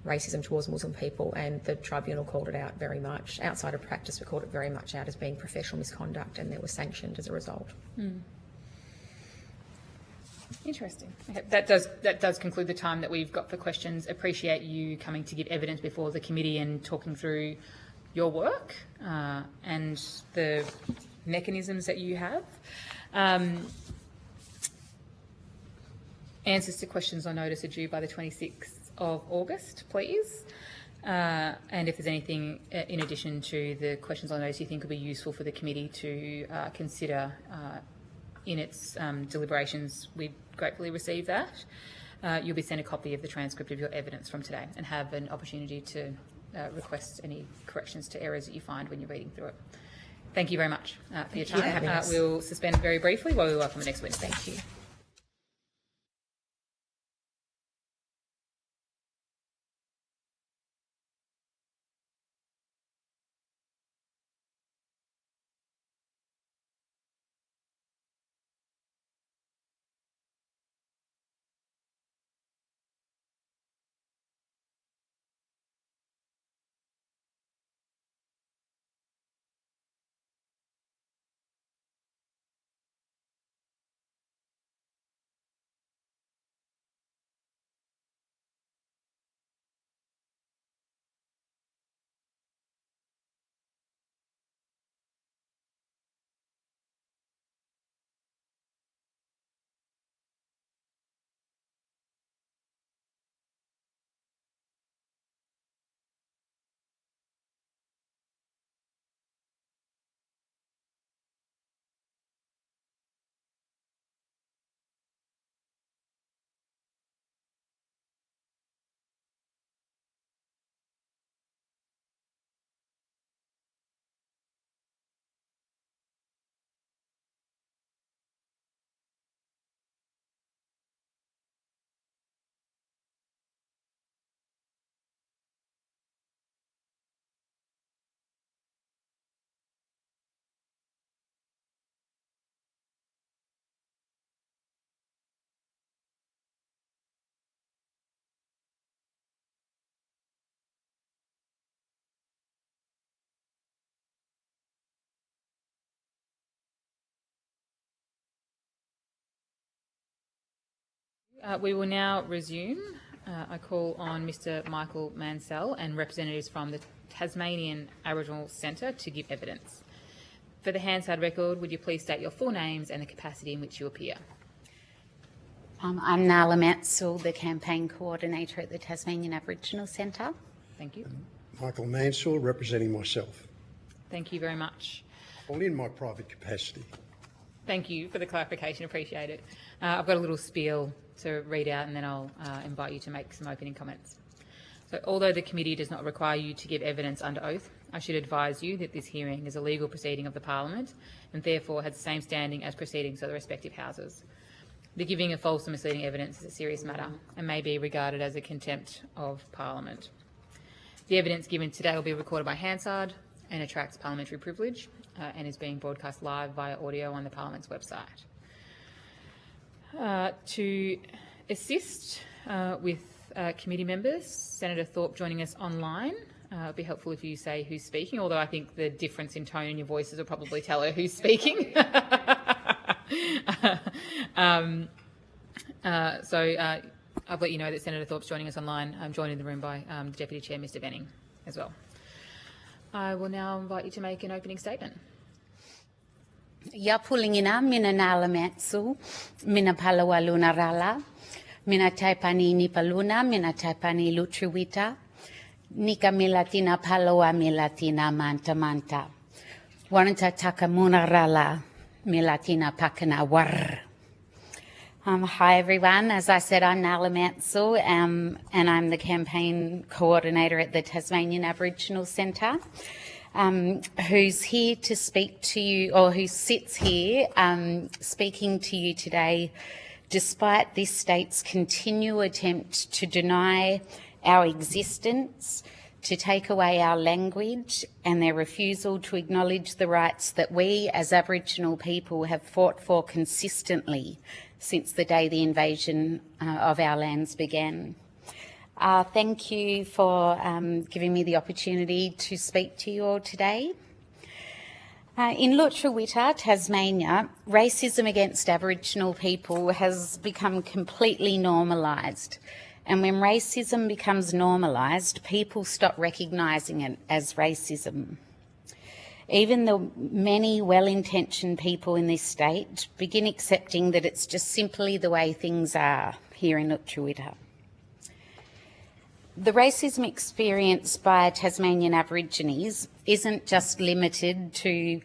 racism towards Muslim people, and the tribunal called it out very much. Outside of practice, we called it very much out as being professional misconduct, and there was sanctioned as a result. Interesting. Okay, that does conclude the time that we've got for questions. Appreciate you coming to give evidence before the committee and talking through your work and the mechanisms that you have. Answers to questions on notice are due by the 26th of August, please. And if there's anything in addition to the questions on notice you think would be useful for the committee to consider in its deliberations, we'd gratefully receive that. You'll be sent a copy of the transcript of your evidence from today and have an opportunity to request any corrections to errors that you find when you're reading through it. Thank you very much for your time. We'll suspend very briefly while we welcome the next witness. Thank you. We will now resume. I call on Mr Michael Mansell and representatives from the Tasmanian Aboriginal Centre to give evidence. For the Hansard record, would you please state your full names and the capacity in which you appear? I'm Nala Mansell, the campaign coordinator at the Tasmanian Aboriginal Centre. Thank you. Michael Mansell, representing myself. Thank you very much. Well, in my private capacity. Thank you for the clarification, appreciate it. I've got a little spiel to read out and then I'll invite you to make some opening comments. So, although the committee does not require you to give evidence under oath, I should advise you that this hearing is a legal proceeding of the Parliament and therefore has the same standing as proceedings of the respective houses. The giving of false and misleading evidence is a serious matter and may be regarded as a contempt of Parliament. The evidence given today will be recorded by Hansard and attracts parliamentary privilege and is being broadcast live via audio on the Parliament's website. To assist with committee members, Senator Thorpe joining us online. It would be helpful if you say who's speaking, although I think the difference in tone in your voices will probably tell her who's speaking. I've let you know that Senator Thorpe's joining us online. I'm joined in the room by the Deputy Chair, Mr Benning, as well. I will now invite you to make an opening statement. Ya pulingina mina Nala Mansell, mina Palawa Luna Rala, mina Taipani Nipaluna, mina Taipani Lutruwita, Nika Milatina Palawa Milatina Manta Manta, Waranta Takamuna Rala, Milatina Pakana War. Hi everyone, as I said, I'm Nala Mansell and I'm the campaign coordinator at the Tasmanian Aboriginal Centre, who's here to speak to you, or who sits here speaking to you today despite this state's continual attempt to deny our existence, to take away our language and their refusal to acknowledge the rights that we as Aboriginal people have fought for consistently since the day the invasion of our lands began. Thank you for giving me the opportunity to speak to you all today. In Lutruwita, Tasmania, racism against Aboriginal people has become completely normalised. And when racism becomes normalised, people stop recognising it as racism. Even the many well-intentioned people in this state begin accepting that it's just simply the way things are here in Lutruwita. The racism experienced by Tasmanian Aborigines isn't just limited to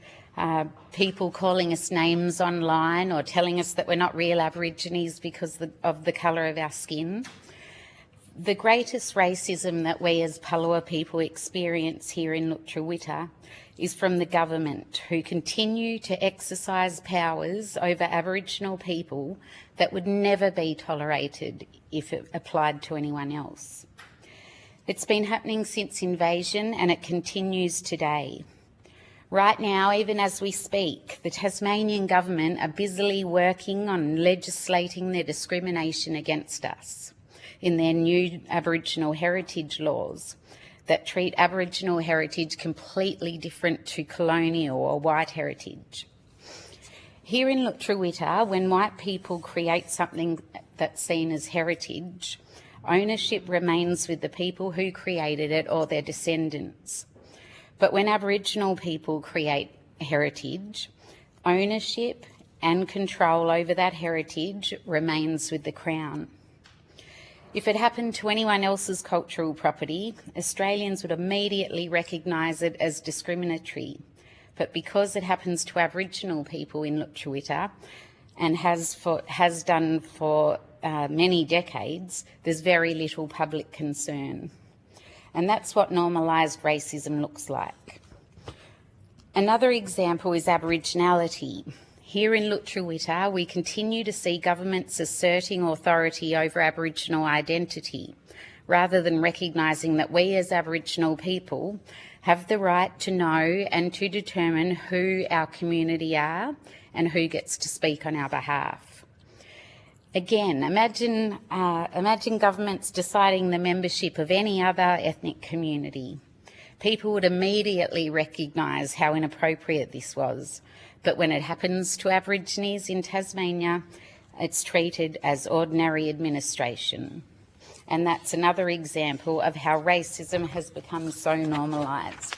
people calling us names online or telling us that we're not real Aborigines because of the colour of our skin. The greatest racism that we as Palawa people experience here in Lutruwita is from the government, who continue to exercise powers over Aboriginal people that would never be tolerated if it applied to anyone else. It's been happening since invasion and it continues today. Right now, even as we speak, the Tasmanian government are busily working on legislating their discrimination against us in their new Aboriginal heritage laws that treat Aboriginal heritage completely different to colonial or white heritage. Here in Lutruwita, when white people create something that's seen as heritage, ownership remains with the people who created it or their descendants. But when Aboriginal people create heritage, ownership and control over that heritage remains with the Crown. If it happened to anyone else's cultural property, Australians would immediately recognise it as discriminatory. But because it happens to Aboriginal people in Lutruwita and has done for many decades, there's very little public concern. And that's what normalised racism looks like. Another example is Aboriginality. Here in Lutruwita, we continue to see governments asserting authority over Aboriginal identity, rather than recognising that we as Aboriginal people have the right to know and to determine who our community are and who gets to speak on our behalf. Again, imagine governments deciding the membership of any other ethnic community. People would immediately recognise how inappropriate this was. But when it happens to Aborigines in Tasmania, It's treated as ordinary administration. And that's another example of how racism has become so normalised.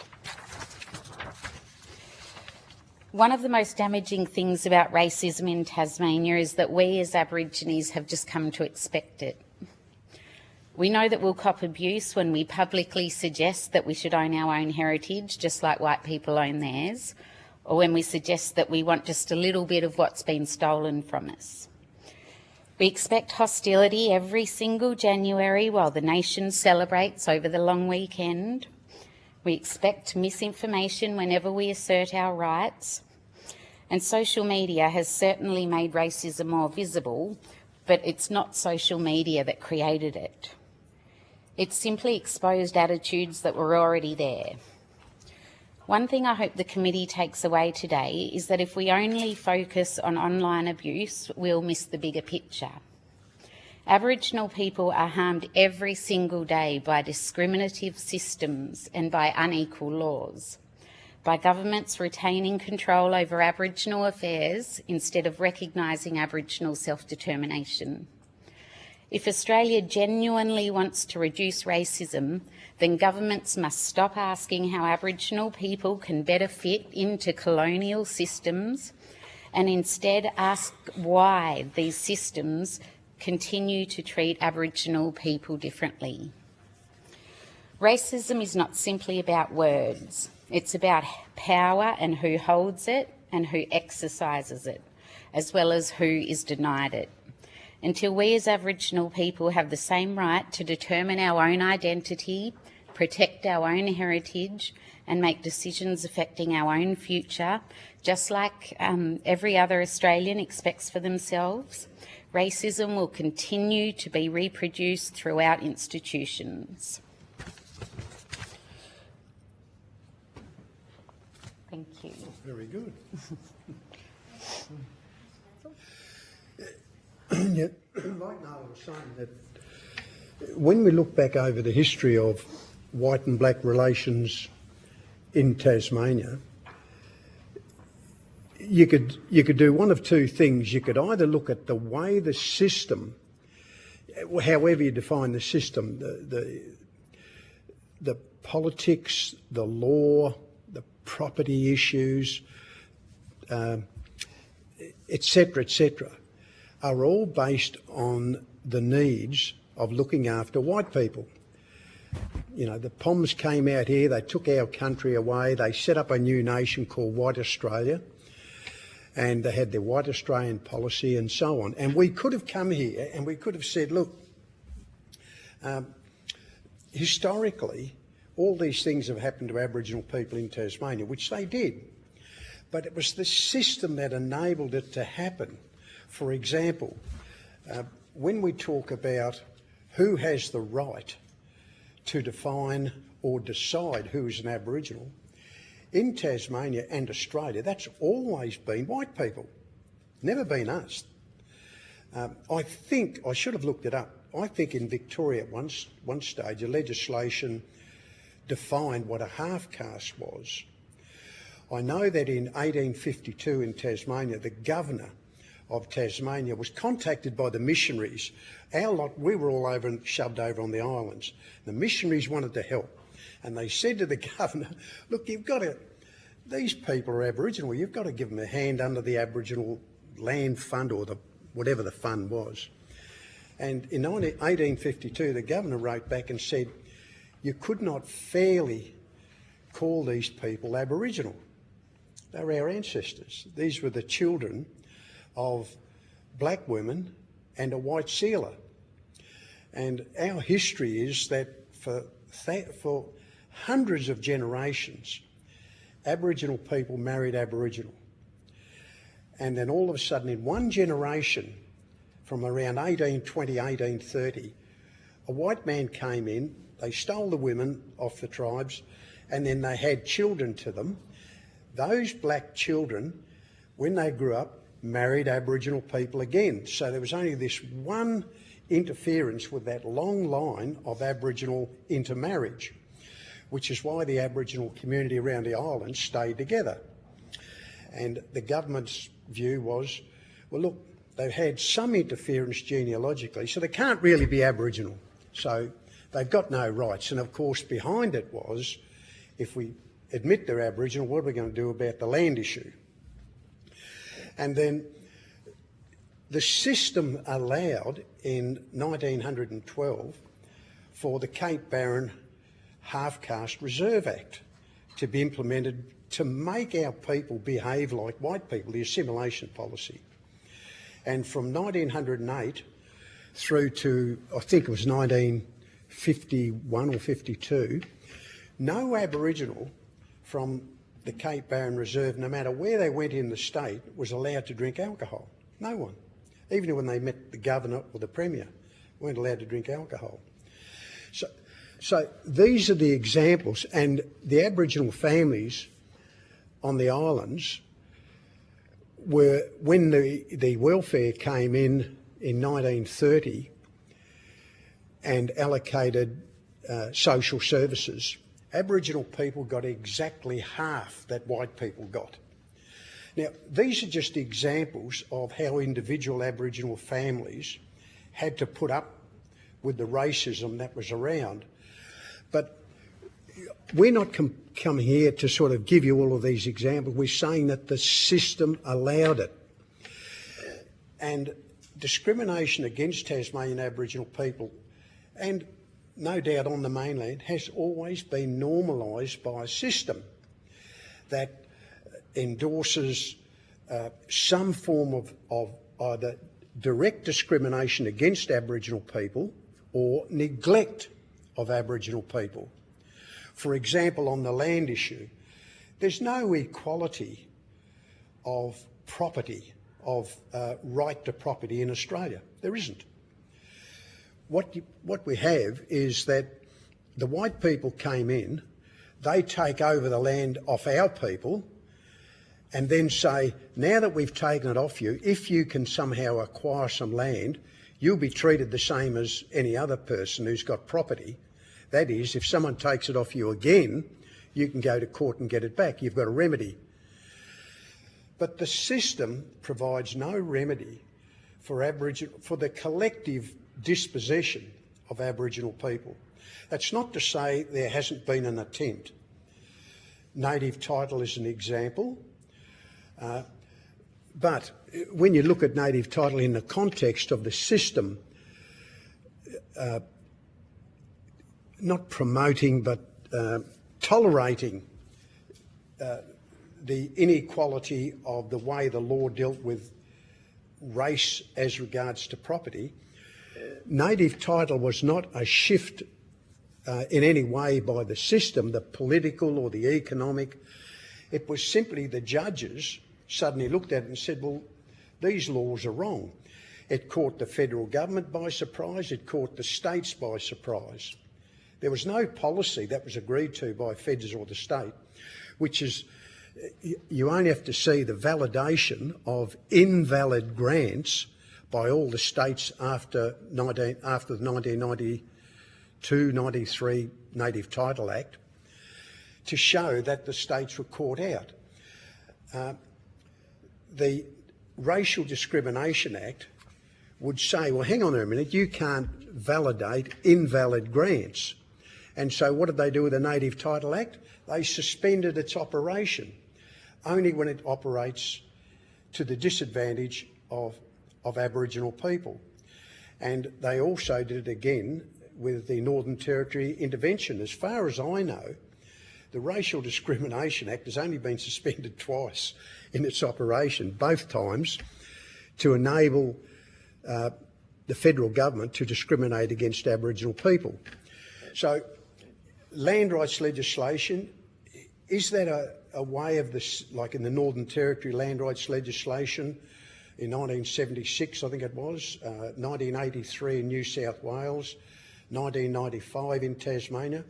One of the most damaging things about racism in Tasmania is that we as Aborigines have just come to expect it. We know that we'll cop abuse when we publicly suggest that we should own our own heritage, just like white people own theirs, or when we suggest that we want just a little bit of what's been stolen from us. We expect hostility every single January while the nation celebrates over the long weekend. We expect misinformation whenever we assert our rights. And social media has certainly made racism more visible, but it's not social media that created it. It simply exposed attitudes that were already there. One thing I hope the committee takes away today is that if we only focus on online abuse, we'll miss the bigger picture. Aboriginal people are harmed every single day by discriminative systems and by unequal laws, by governments retaining control over Aboriginal affairs instead of recognising Aboriginal self-determination. If Australia genuinely wants to reduce racism, then governments must stop asking how Aboriginal people can better fit into colonial systems and instead ask why these systems continue to treat Aboriginal people differently. Racism is not simply about words. It's about power and who holds it and who exercises it, as well as who is denied it. Until we as Aboriginal people have the same right to determine our own identity, protect our own heritage and make decisions affecting our own future, just like every other Australian expects for themselves, racism will continue to be reproduced throughout institutions. Thank you. Very good. Yeah, like Noel was saying, that when we look back over the history of white and black relations in Tasmania, you could do one of two things. You could either look at the way the system, however you define the system, the politics, the law, the property issues, etc., are all based on the needs of looking after white people. You know, the Poms came out here, they took our country away, they set up a new nation called White Australia, and they had their White Australian policy and so on. And we could have come here and we could have said, look, historically, all these things have happened to Aboriginal people in Tasmania, which they did. But it was the system that enabled it to happen. For example, when we talk about who has the right to define or decide who is an Aboriginal, in Tasmania and Australia, that's always been white people, never been us. I think, I should have looked it up, I think in Victoria at one stage, a legislation defined what a half-caste was. I know that in 1852 in Tasmania, the governor of Tasmania was contacted by the missionaries. Our lot, we were all over and shoved over on the islands. The missionaries wanted to help. And they said to the governor, look, you've got to, these people are Aboriginal, you've got to give them a hand under the Aboriginal Land Fund or whatever the fund was. And in 1852, the governor wrote back and said, you could not fairly call these people Aboriginal. They were our ancestors. These were the children of black women and a white sealer. And our history is that for hundreds of generations, Aboriginal people married Aboriginal. And then all of a sudden, in one generation, from around 1820, 1830, a white man came in, they stole the women off the tribes, and then they had children to them. Those black children, when they grew up, married Aboriginal people again. So there was only this one interference with that long line of Aboriginal intermarriage, which is why the Aboriginal community around the island stayed together. And the government's view was, well, look, they've had some interference genealogically, so they can't really be Aboriginal. So they've got no rights. And of course, behind it was, if we admit they're Aboriginal, what are we going to do about the land issue? And then the system allowed in 1912 for the Cape Barren Half-Caste Reserve Act to be implemented to make our people behave like white people, the assimilation policy. And from 1908 through to, I think it was 1951 or 52, no Aboriginal from the Cape Barren Reserve, no matter where they went in the state, was allowed to drink alcohol. No one. Even when they met the governor or the premier, weren't allowed to drink alcohol. So these are the examples, and the Aboriginal families on the islands were, when the welfare came in 1930 and allocated social services, Aboriginal people got exactly half that white people got. Now, these are just examples of how individual Aboriginal families had to put up with the racism that was around. But we're not come here to sort of give you all of these examples. We're saying that the system allowed it. And discrimination against Tasmanian Aboriginal people, and no doubt on the mainland, has always been normalised by a system that endorses some form of either direct discrimination against Aboriginal people or neglect of Aboriginal people. For example, on the land issue, there's no equality of property, of right to property in Australia. There isn't. What we have is that the white people came in, they take over the land off our people, and then say, now that we've taken it off you, if you can somehow acquire some land, you'll be treated the same as any other person who's got property. That is, if someone takes it off you again, you can go to court and get it back. You've got a remedy. But the system provides no remedy for the collective dispossession of Aboriginal people. That's not to say there hasn't been an attempt. Native title is an example. But when you look at native title in the context of the system, not promoting but tolerating the inequality of the way the law dealt with race as regards to property, native title was not a shift in any way by the system, the political or the economic. It was simply the judges suddenly looked at it and said, well, these laws are wrong. It caught the federal government by surprise. It caught the states by surprise. There was no policy that was agreed to by feds or the state, which is, you only have to see the validation of invalid grants by all the states after the 1992-93 Native Title Act to show that the states were caught out. The Racial Discrimination Act would say, well, hang on a minute, you can't validate invalid grants. And so what did they do with the Native Title Act? They suspended its operation, only when it operates to the disadvantage of Aboriginal people. And they also did it again with the Northern Territory intervention. As far as I know, the Racial Discrimination Act has only been suspended twice in its operation, both times to enable the federal government to discriminate against Aboriginal people. So land rights legislation, is that a way of this, like in the Northern Territory land rights legislation in 1976, I think it was, 1983 in New South Wales, 1995 in Tasmania?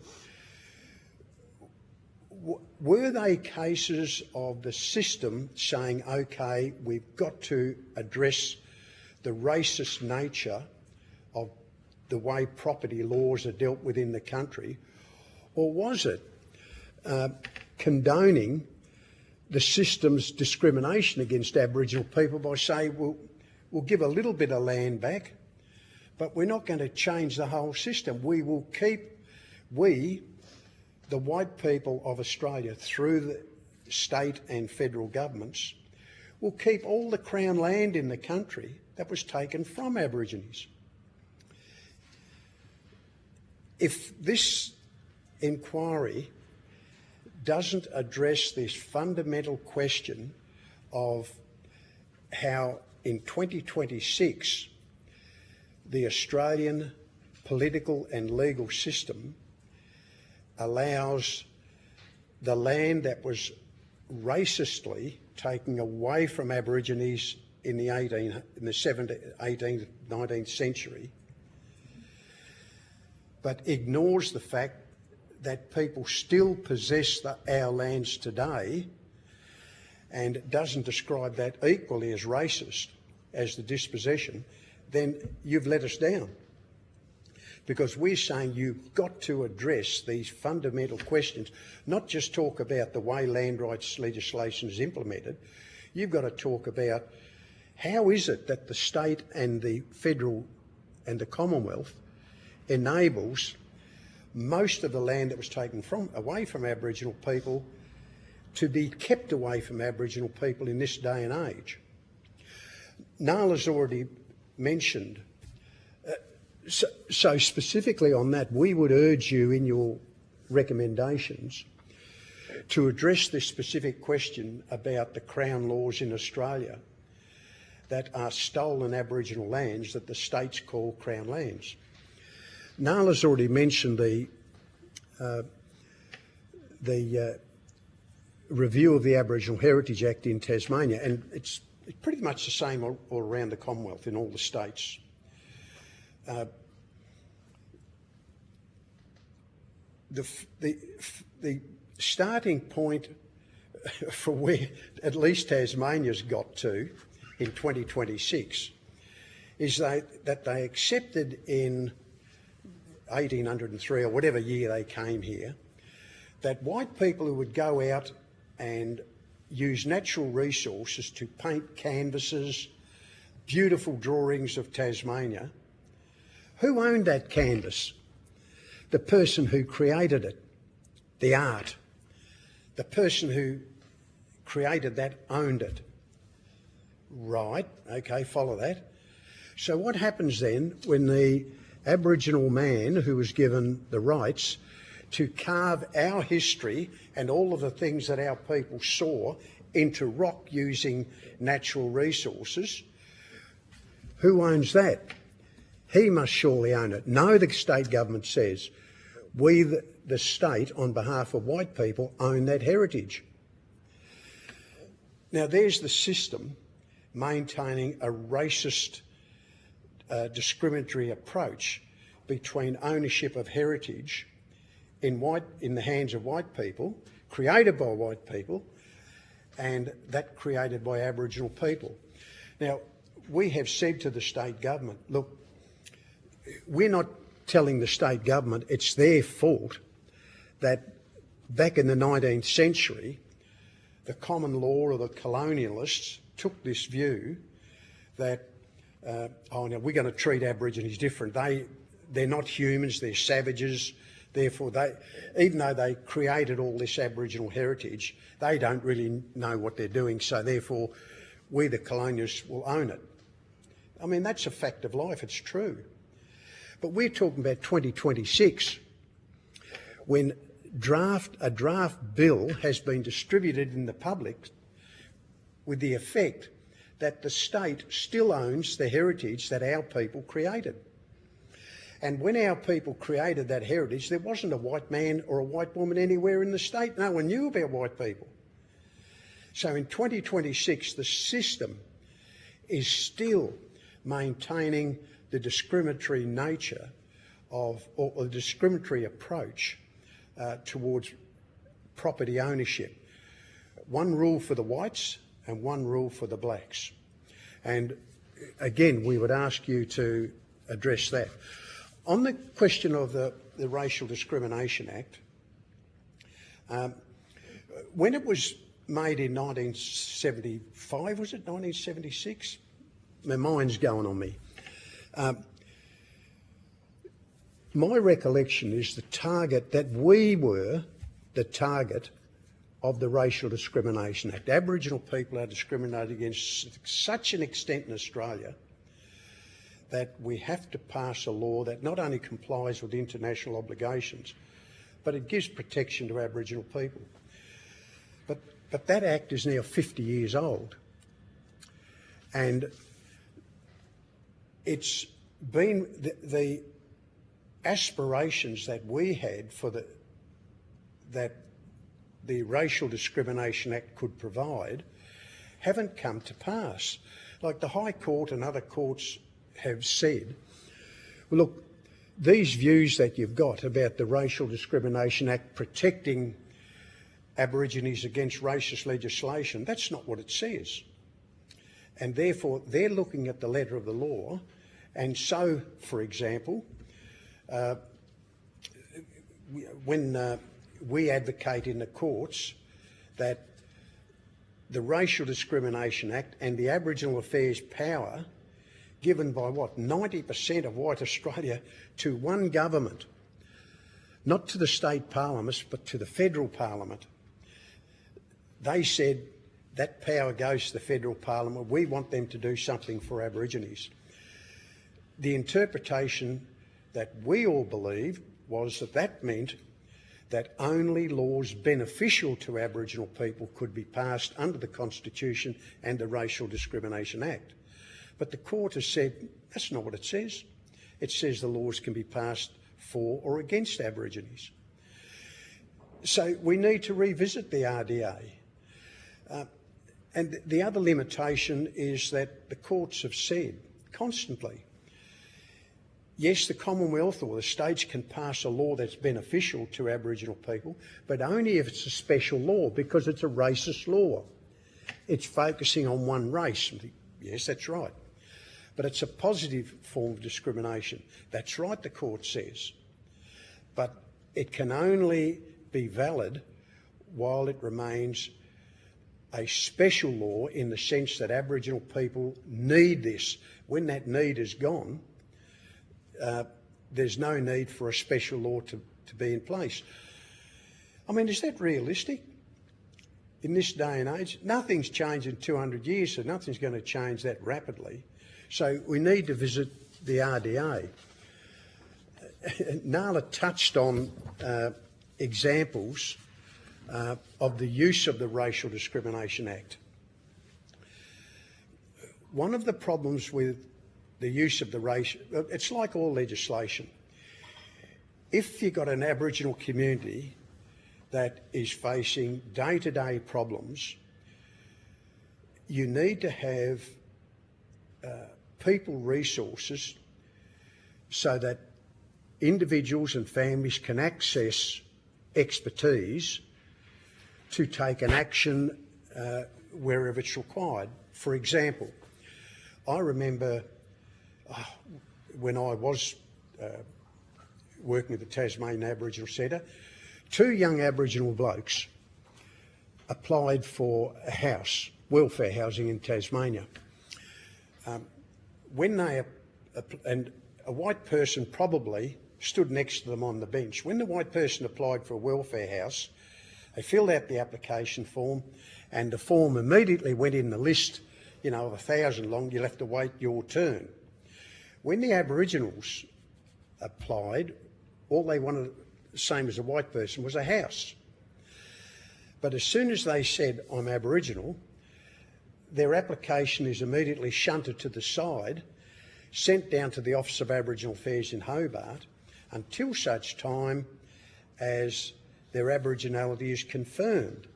Were they cases of the system saying, okay, we've got to address the racist nature of the way property laws are dealt with in the country, or was it condoning the system's discrimination against Aboriginal people by saying, well, We'll give a little bit of land back, but we're not going to change the whole system. We will keep, the white people of Australia, through the state and federal governments, will keep all the Crown land in the country that was taken from Aborigines. If this inquiry doesn't address this fundamental question of how in 2026 the Australian political and legal system allows the land that was racistly taken away from Aborigines in the 18th, 19th century, but ignores the fact that people still possess our lands today, and doesn't describe that equally as racist as the dispossession, then you've let us down. Because we're saying you've got to address these fundamental questions, not just talk about the way land rights legislation is implemented. You've got to talk about how is it that the state and the federal and the Commonwealth enables most of the land that was taken away from Aboriginal people to be kept away from Aboriginal people in this day and age. Nala's already mentioned, so specifically on that, we would urge you in your recommendations to address this specific question about the Crown laws in Australia that are stolen Aboriginal lands that the states call Crown lands. Nala's already mentioned the review of the Aboriginal Heritage Act in Tasmania, and it's pretty much the same all around the Commonwealth in all the states. The starting point for where at least Tasmania's got to in 2026 is that they accepted in 1803 or whatever year they came here, that white people who would go out and use natural resources to paint canvases, beautiful drawings of Tasmania. Who owned that canvas? The person who created it, the art. The person who created that owned it. Right, okay, follow that. So what happens then when the Aboriginal man who was given the rights to carve our history and all of the things that our people saw into rock using natural resources, who owns that? He must surely own it. No, the state government says, we, the state, on behalf of white people, own that heritage. Now, there's the system maintaining a racist, discriminatory approach between ownership of heritage in the hands of white people, created by white people, and that created by Aboriginal people. Now, we have said to the state government, look, we're not telling the state government it's their fault that back in the 19th century, the common law or the colonialists took this view that, oh no, we're going to treat Aborigines different. They're not humans, they're savages. Therefore, even though they created all this Aboriginal heritage, they don't really know what they're doing, so therefore we, the colonialists, will own it. I mean, that's a fact of life, it's true. But we're talking about 2026, when a draft bill has been distributed in the public with the effect that the state still owns the heritage that our people created. And when our people created that heritage, there wasn't a white man or a white woman anywhere in the state. No one knew about white people. So in 2026, the system is still maintaining the discriminatory nature or the discriminatory approach towards property ownership. One rule for the whites and one rule for the blacks. And again, we would ask you to address that. On the question of the Racial Discrimination Act, when it was made in 1975, was it 1976? my mind's going on me. My recollection is the target that we were the target of the Racial Discrimination Act. Aboriginal people are discriminated against to such an extent in Australia that we have to pass a law that not only complies with international obligations, but it gives protection to Aboriginal people. But that Act is now 50 years old, and it's been the aspirations that we had for that the Racial Discrimination Act could provide haven't come to pass. Like the High Court and other courts have said, well, look, these views that you've got about the Racial Discrimination Act protecting Aborigines against racist legislation, that's not what it says. And therefore, they're looking at the letter of the law. And so, for example, when we advocate in the courts that the Racial Discrimination Act and the Aboriginal Affairs power given by 90% of white Australia to one government, not to the state parliaments, but to the federal parliament. They said that power goes to the federal parliament. We want them to do something for Aborigines. The interpretation that we all believed was that that meant that only laws beneficial to Aboriginal people could be passed under the Constitution and the Racial Discrimination Act. But the court has said that's not what it says. It says the laws can be passed for or against Aborigines. So we need to revisit the RDA. And the other limitation is that the courts have said constantly, yes, the Commonwealth or the states can pass a law that's beneficial to Aboriginal people, but only if it's a special law, because it's a racist law. It's focusing on one race. Yes, that's right. But it's a positive form of discrimination. That's right, the court says. But it can only be valid while it remains a special law in the sense that Aboriginal people need this. When that need is gone, there's no need for a special law to be in place. I mean, is that realistic? In this day and age, nothing's changed in 200 years, so nothing's going to change that rapidly. So we need to visit the RDA. Nala touched on examples of the use of the Racial Discrimination Act. One of the problems with the use of the race, it's like all legislation. If you've got an Aboriginal community that is facing day-to-day problems, you need to have people resources so that individuals and families can access expertise to take an action wherever it's required. For example, I remember when I was working at the Tasmanian Aboriginal Centre, 2 young Aboriginal blokes applied for a house, welfare housing in Tasmania. When they, and a white person probably stood next to them on the bench. When the white person applied for a welfare house, they filled out the application form, and the form immediately went in the list, of 1,000 long. You'll have to wait your turn. When the Aboriginals applied, all they wanted, the same as a white person, was a house. But as soon as they said, I'm Aboriginal, their application is immediately shunted to the side, sent down to the Office of Aboriginal Affairs in Hobart, until such time as their Aboriginality is confirmed.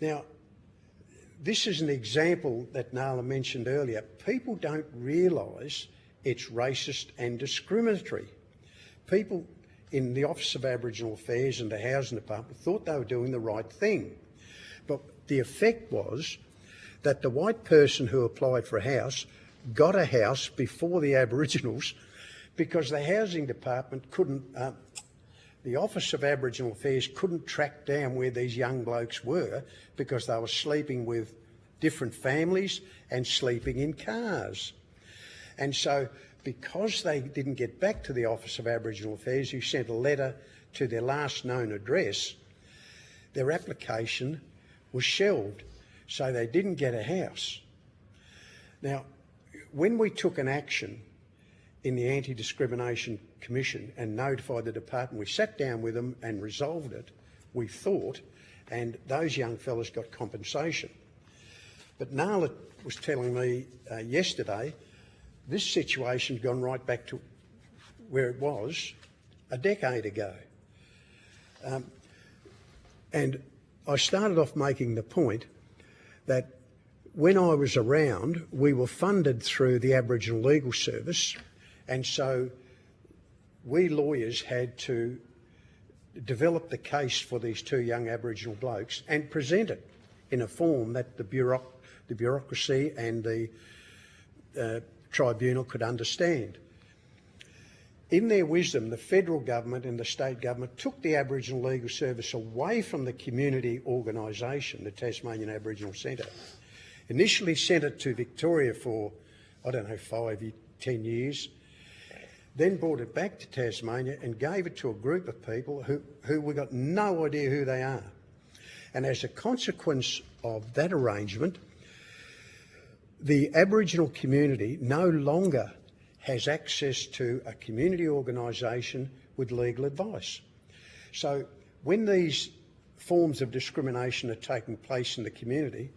Now, this is an example that Nala mentioned earlier. People don't realise it's racist and discriminatory. People in the Office of Aboriginal Affairs and the Housing Department thought they were doing the right thing. But the effect was that the white person who applied for a house got a house before the Aboriginals, because the Housing Department couldn't, the Office of Aboriginal Affairs couldn't track down where these young blokes were, because they were sleeping with different families and sleeping in cars. And so because they didn't get back to the Office of Aboriginal Affairs, who sent a letter to their last known address, their application was shelved, so they didn't get a house. Now, when we took an action in the Anti-Discrimination Commission and notified the department, we sat down with them and resolved it, we thought, and those young fellas got compensation. But Nala was telling me yesterday, this situation's gone right back to where it was a decade ago. And I started off making the point that when I was around, we were funded through the Aboriginal Legal Service, and so we lawyers had to develop the case for these two young Aboriginal blokes and present it in a form that the bureaucracy and the tribunal could understand. In their wisdom, the federal government and the state government took the Aboriginal Legal Service away from the community organisation, the Tasmanian Aboriginal Centre. Initially sent it to Victoria for, 10 years, then brought it back to Tasmania and gave it to a group of people who we got no idea who they are. And as a consequence of that arrangement, the Aboriginal community no longer has access to a community organisation with legal advice. So when these forms of discrimination are taking place in the community,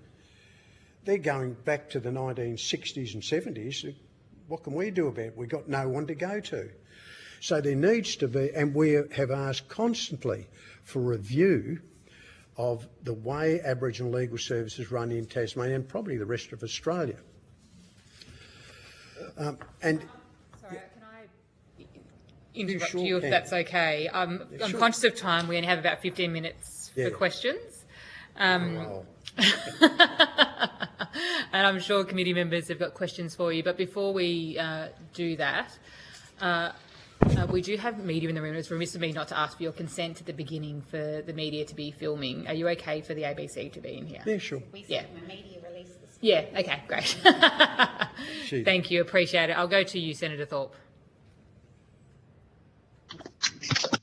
they're going back to the 1960s and 70s. What can we do about it? We've got no one to go to. So there needs to be, and we have asked constantly for review of the way Aboriginal legal services run in Tasmania and probably the rest of Australia. Sorry, can I interrupt you if that's okay? I'm conscious of time. We only have about 15 minutes for questions. And I'm sure committee members have got questions for you. But before we do that, we do have media in the room. It's remiss of me not to ask for your consent at the beginning for the media to be filming. Are you okay for the ABC to be in here? Yeah, sure. Yeah. Media release this Yeah, okay, great. Thank you, appreciate it. I'll go to you, Senator Thorpe.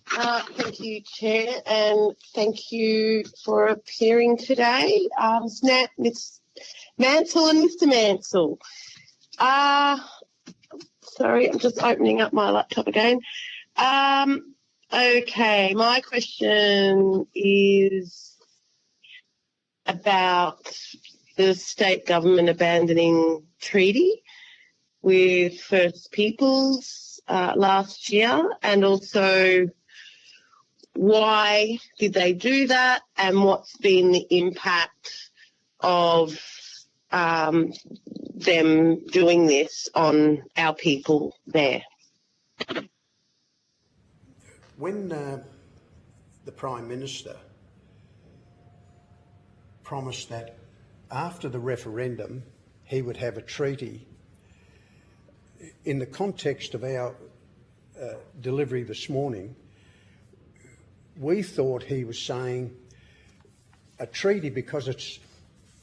Thank you, Chair, and thank you for appearing today, Ms. Mansell and Mr. Mansell. Sorry, I'm just opening up my laptop again. Okay, my question is about the state government abandoning treaty with First Peoples last year, and also why did they do that and what's been the impact of them doing this on our people there? When the Prime Minister promised that after the referendum he would have a treaty, in the context of our delivery this morning, we thought he was saying a treaty because it's,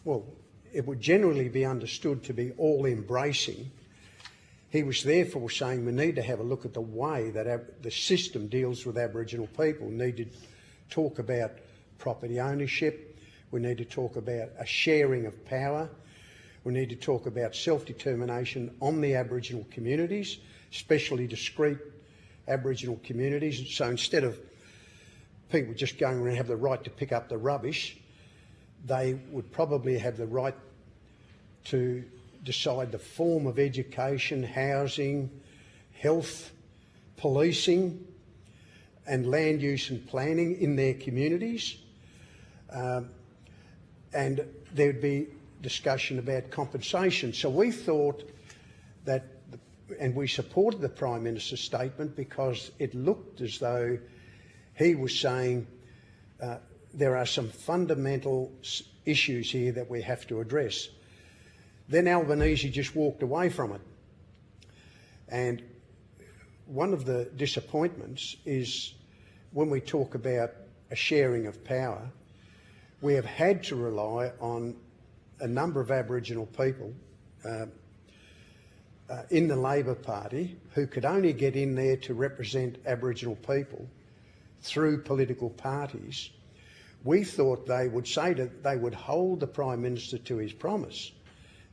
well, it would generally be understood to be all-embracing. He was therefore saying we need to have a look at the way that the system deals with Aboriginal people. We need to talk about property ownership. We need to talk about a sharing of power. We need to talk about self-determination on the Aboriginal communities, especially discrete Aboriginal communities. So instead of people just going around and have the right to pick up the rubbish, they would probably have the right to decide the form of education, housing, health, policing and land use and planning in their communities. And there'd be discussion about compensation. So we thought that, and we supported the Prime Minister's statement because it looked as though he was saying there are some fundamental issues here that we have to address. Then Albanese just walked away from it. And one of the disappointments is when we talk about a sharing of power, we have had to rely on a number of Aboriginal people in the Labor Party who could only get in there to represent Aboriginal people through political parties. We thought they would say that they would hold the Prime Minister to his promise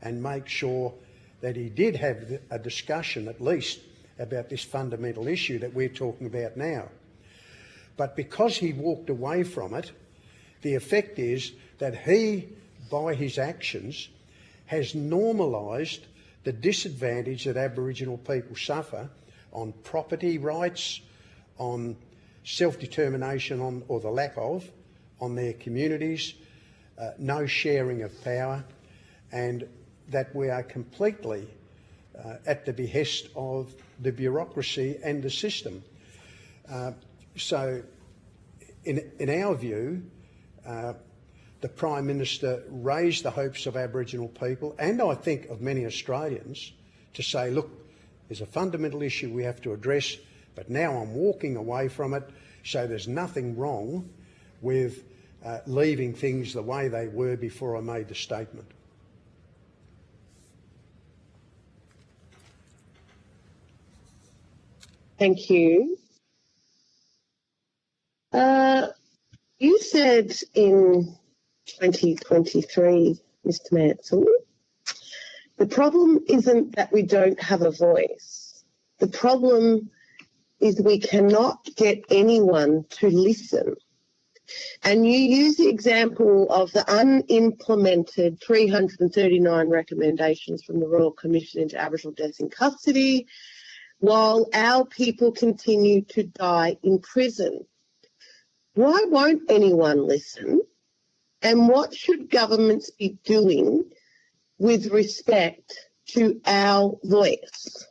and make sure that he did have a discussion at least about this fundamental issue that we're talking about now. But because he walked away from it, the effect is that he, by his actions, has normalised the disadvantage that Aboriginal people suffer on property rights, on self-determination or the lack of, on their communities, no sharing of power, and that we are completely at the behest of the bureaucracy and the system. So in our view, the Prime Minister raised the hopes of Aboriginal people, and I think of many Australians, to say, look, there's a fundamental issue we have to address, but now I'm walking away from it, so there's nothing wrong with leaving things the way they were before I made the statement. Thank you. You said in 2023, Mr. Mansell, the problem isn't that we don't have a voice. The problem is we cannot get anyone to listen. And you use the example of the unimplemented 339 recommendations from the Royal Commission into Aboriginal Deaths in Custody, while our people continue to die in prison. Why won't anyone listen? And what should governments be doing with respect to our voice?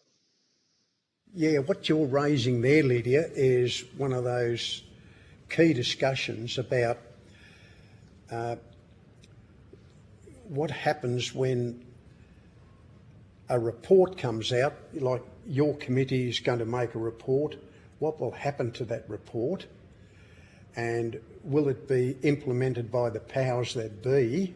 Yeah, what you're raising there, Lydia, is one of those key discussions about what happens when a report comes out, like your committee is going to make a report. What will happen to that report? And will it be implemented by the powers that be?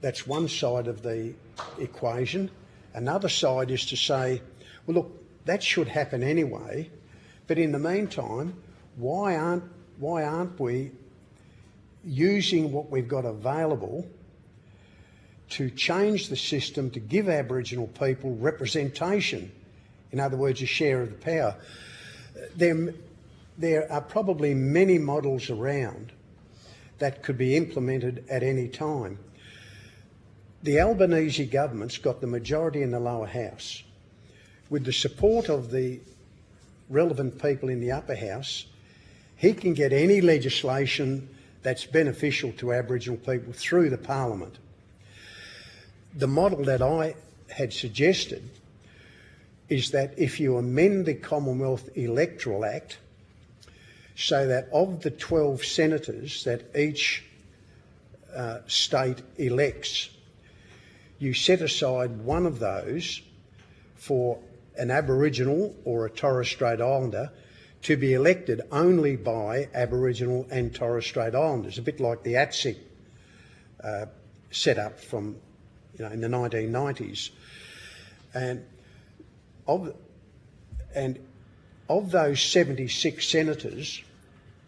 That's one side of the equation. Another side is to say, well, look, that should happen anyway, but in the meantime, why aren't we using what we've got available to change the system to give Aboriginal people representation? In other words, a share of the power. There are probably many models around that could be implemented at any time. The Albanese government's got the majority in the lower house. With the support of the relevant people in the upper house, he can get any legislation that's beneficial to Aboriginal people through the Parliament. The model that I had suggested is that if you amend the Commonwealth Electoral Act so that of the 12 senators that each state elects, you set aside one of those for an Aboriginal or a Torres Strait Islander to be elected only by Aboriginal and Torres Strait Islanders, a bit like the ATSIA set up from, in the 1990s. And of those 76 senators,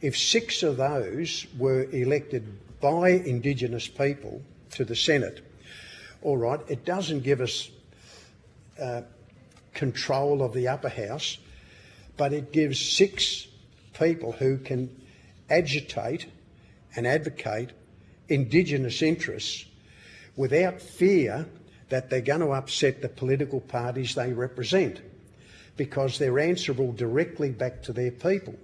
if 6 of those were elected by Indigenous people to the Senate, all right, it doesn't give us control of the upper house, but it gives 6 people who can agitate and advocate Indigenous interests without fear that they're going to upset the political parties they represent, because they're answerable directly back to their people.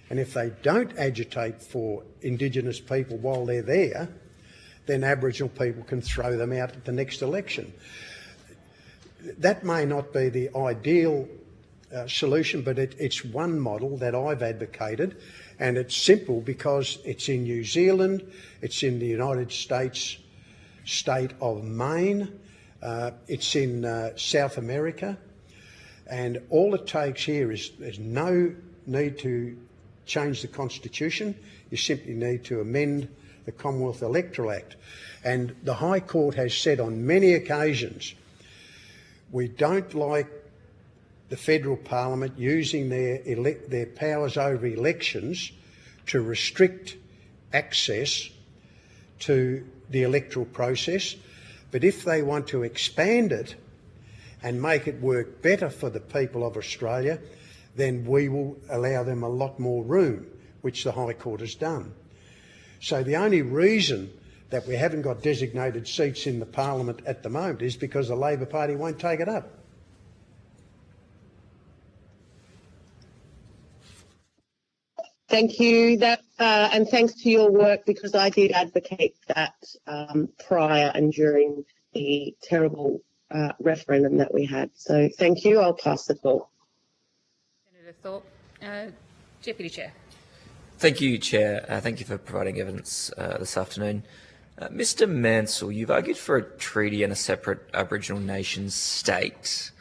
And if they don't agitate for Indigenous people while they're there, then Aboriginal people can throw them out at the next election. That may not be the ideal solution, but it's one model that I've advocated, and it's simple because it's in New Zealand, it's in the United States state of Maine, it's in South America, and all it takes here is there's no need to change the Constitution. You simply need to amend the Commonwealth Electoral Act. And the High Court has said on many occasions, we don't like the federal parliament using their powers over elections to restrict access to the electoral process. But if they want to expand it and make it work better for the people of Australia, then we will allow them a lot more room, which the High Court has done. So the only reason that we haven't got designated seats in the parliament at the moment is because the Labor Party won't take it up. Thank you. And thanks to your work, because I did advocate that prior and during the terrible referendum that we had. So thank you. I'll pass the call. Senator Thorpe. Deputy Chair. Thank you, Chair. Thank you for providing evidence this afternoon. Mr Mansell, you've argued for a treaty and a separate Aboriginal nation state.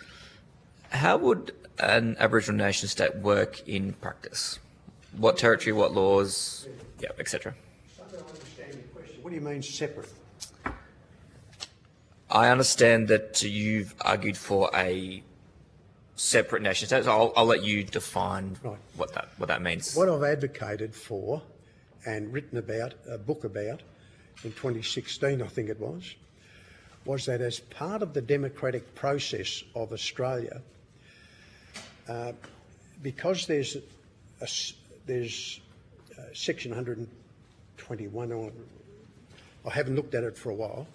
How would an Aboriginal nation state work in practice? What territory, what laws, etc.? What do you mean separate? I understand that you've argued for a separate nation state, so I'll let you define what that means. What I've advocated for and written about, a book about, in 2016 I think it was that as part of the democratic process of Australia, because there's section 121, I haven't looked at it for a while,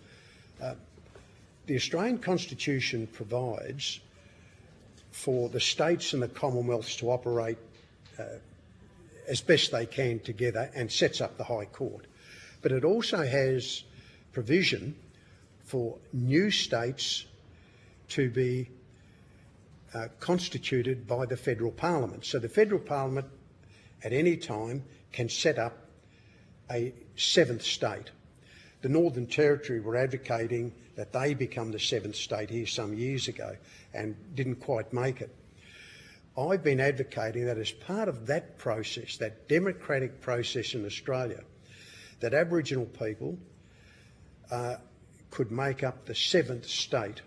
the Australian Constitution provides for the states and the Commonwealths to operate as best they can together and sets up the High Court. But it also has provision for new states to be constituted by the federal parliament. So the federal parliament at any time can set up a seventh state. The Northern Territory were advocating that they become the seventh state here some years ago and didn't quite make it. I've been advocating that as part of that process, that democratic process in Australia, that Aboriginal people could make up the seventh state.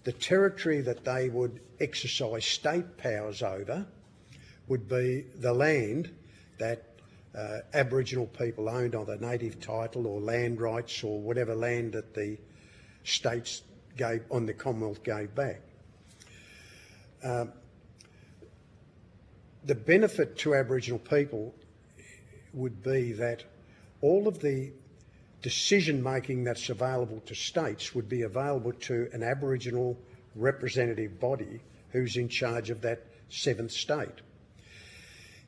The territory that they would exercise state powers over would be the land that Aboriginal people owned on the native title or land rights or whatever land that the states gave on the Commonwealth gave back. The benefit to Aboriginal people would be that all of the decision-making that's available to states would be available to an Aboriginal representative body who's in charge of that seventh state.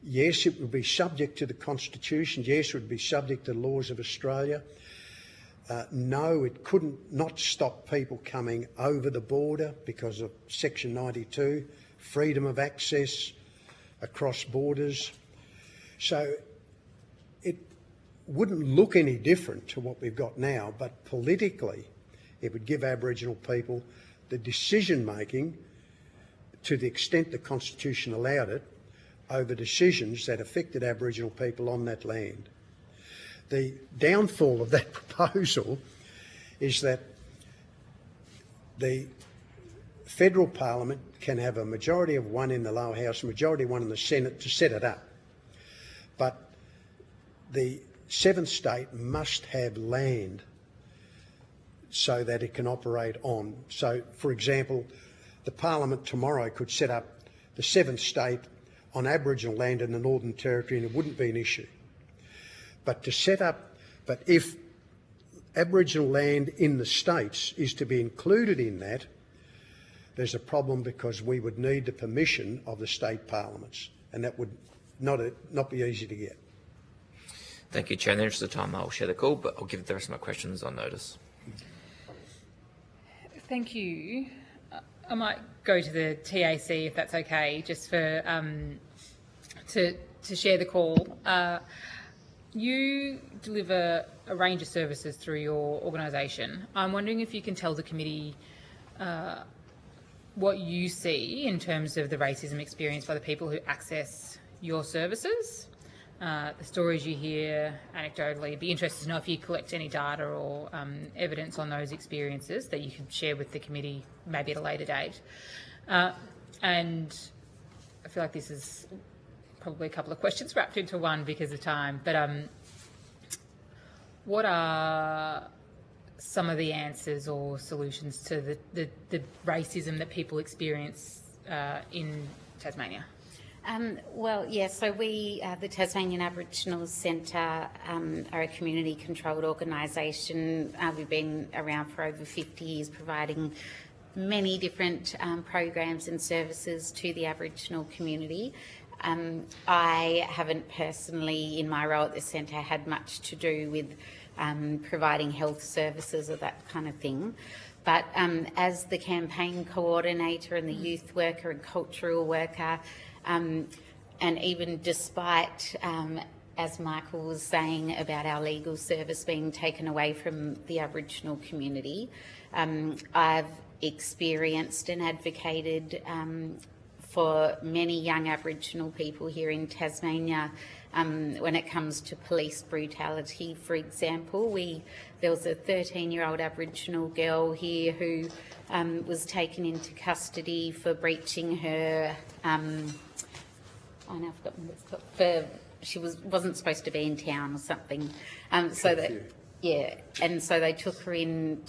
Yes, it would be subject to the Constitution. Yes, it would be subject to the laws of Australia. No, it couldn't not stop people coming over the border because of Section 92, freedom of access across borders. So it wouldn't look any different to what we've got now, but politically it would give Aboriginal people the decision-making, to the extent the Constitution allowed it, over decisions that affected Aboriginal people on that land. The downfall of that proposal is that the federal parliament can have a majority of one in the lower house, a majority of one in the Senate to set it up. But the seventh state must have land so that it can operate on. So, for example, the parliament tomorrow could set up the seventh state on Aboriginal land in the Northern Territory and it wouldn't be an issue. But if Aboriginal land in the states is to be included in that, there's a problem because we would need the permission of the state parliaments, and that would not be easy to get. Thank you, Chair. In the interest of time, I'll share the call, but I'll give the rest of my questions on notice. Thank you. I might go to the TAC if that's okay, just for to share the call. You deliver a range of services through your organisation. I'm wondering if you can tell the committee what you see in terms of the racism experienced by the people who access your services. the stories you hear anecdotally. I'd be interested to know if you collect any data or evidence on those experiences that you can share with the committee maybe at a later date. And I feel like this is probably a couple of questions wrapped into one because of time, but what are some of the answers or solutions to the racism that people experience in Tasmania? Well, yeah, so we, the Tasmanian Aboriginal Centre, are a community-controlled organisation. We've been around for over 50 years, providing many different programs and services to the Aboriginal community. I haven't personally, in my role at the centre, had much to do with providing health services or that kind of thing. But as the campaign coordinator and the youth worker and cultural worker, and even despite, as Michael was saying about our legal service being taken away from the Aboriginal community, I've experienced and advocated for many young Aboriginal people here in Tasmania when it comes to police brutality. For example, there was a 13-year-old Aboriginal girl here who was taken into custody for breaching her. I've forgotten what it's called. She wasn't supposed to be in town or something. So they took her in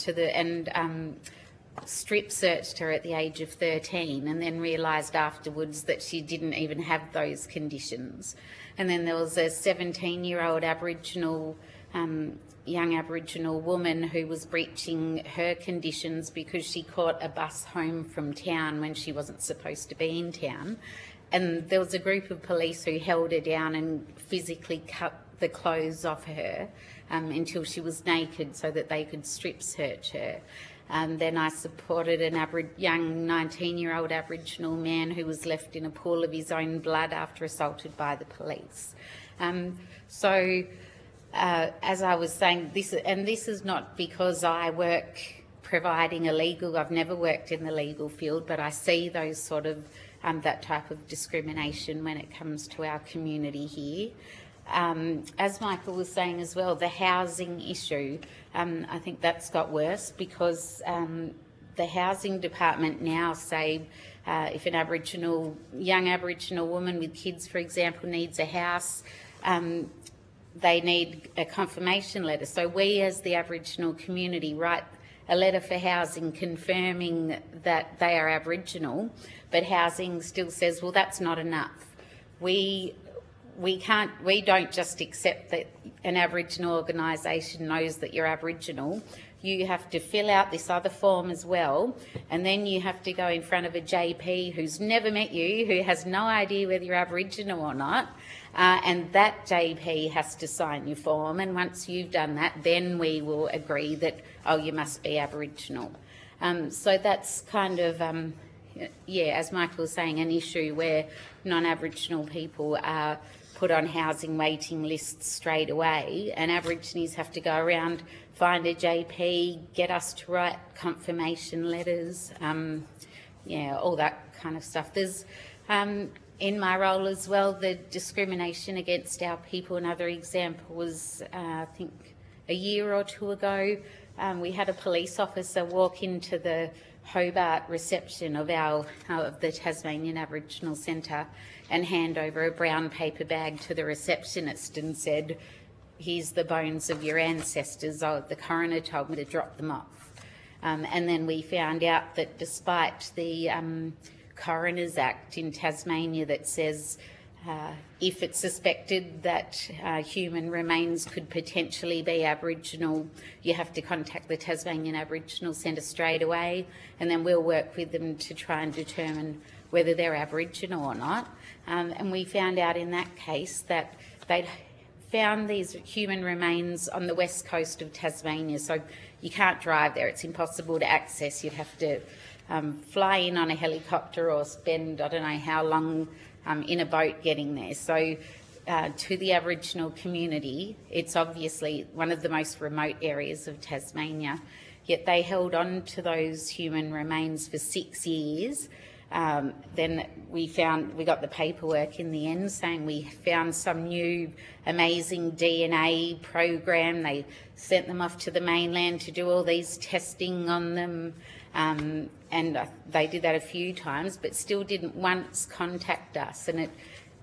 strip searched her at the age of 13 and then realised afterwards that she didn't even have those conditions. And then there was a 17-year-old Aboriginal, young Aboriginal woman who was breaching her conditions because she caught a bus home from town when she wasn't supposed to be in town. And there was a group of police who held her down and physically cut the clothes off her until she was naked so that they could strip search her. Then I supported a young 19-year-old Aboriginal man who was left in a pool of his own blood after assaulted by the police. As I was saying, this is not because I work providing a legal, I've never worked in the legal field, but I see those sort of, that type of discrimination when it comes to our community here. As Michael was saying as well, the housing issue, I think that's got worse because the housing department now say if an young Aboriginal woman with kids, for example, needs a house, they need a confirmation letter. So we as the Aboriginal community write a letter for housing confirming that they are Aboriginal, but housing still says, well, that's not enough. We don't just accept that an Aboriginal organisation knows that you're Aboriginal. You have to fill out this other form as well, and then you have to go in front of a JP who's never met you, who has no idea whether you're Aboriginal or not, and that JP has to sign your form, and once you've done that, then we will agree that, oh, you must be Aboriginal. So that's kind of, as Michael was saying, an issue where non-Aboriginal people are put on housing waiting lists straight away, and Aborigines have to go around, find a JP, get us to write confirmation letters, all that kind of stuff. There's, in my role as well, the discrimination against our people. Another example was, I think, a year or two ago, we had a police officer walk into the Hobart reception of the Tasmanian Aboriginal Centre and hand over a brown paper bag to the receptionist and said, here's the bones of your ancestors. Oh, the coroner told me to drop them off. And then we found out that despite the Coroner's Act in Tasmania that says if it's suspected that human remains could potentially be Aboriginal, you have to contact the Tasmanian Aboriginal Centre straight away, and then we'll work with them to try and determine whether they're Aboriginal or not. And we found out in that case that they'd found these human remains on the west coast of Tasmania, so you can't drive there. It's impossible to access. You'd have to fly in on a helicopter or spend, I don't know how long, in a boat getting there. So to the Aboriginal community, it's obviously one of the most remote areas of Tasmania, yet they held on to those human remains for 6 years Then we got the paperwork in the end saying we found some new amazing DNA program. They sent them off to the mainland to do all these testing on them, and they did that a few times, but still didn't once contact us.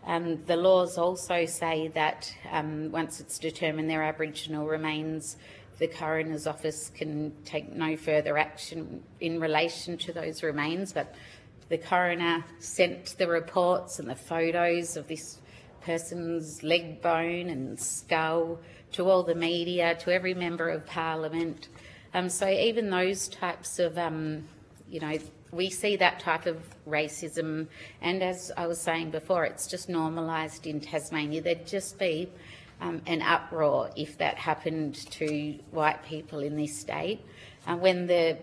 And the laws also say that once it's determined they're Aboriginal remains, the coroner's office can take no further action in relation to those remains. But the coroner sent the reports and the photos of this person's leg bone and skull to all the media, to every member of Parliament. So even those types of, we see that type of racism, and as I was saying before, it's just normalised in Tasmania. There'd just be an uproar if that happened to white people in this state. When the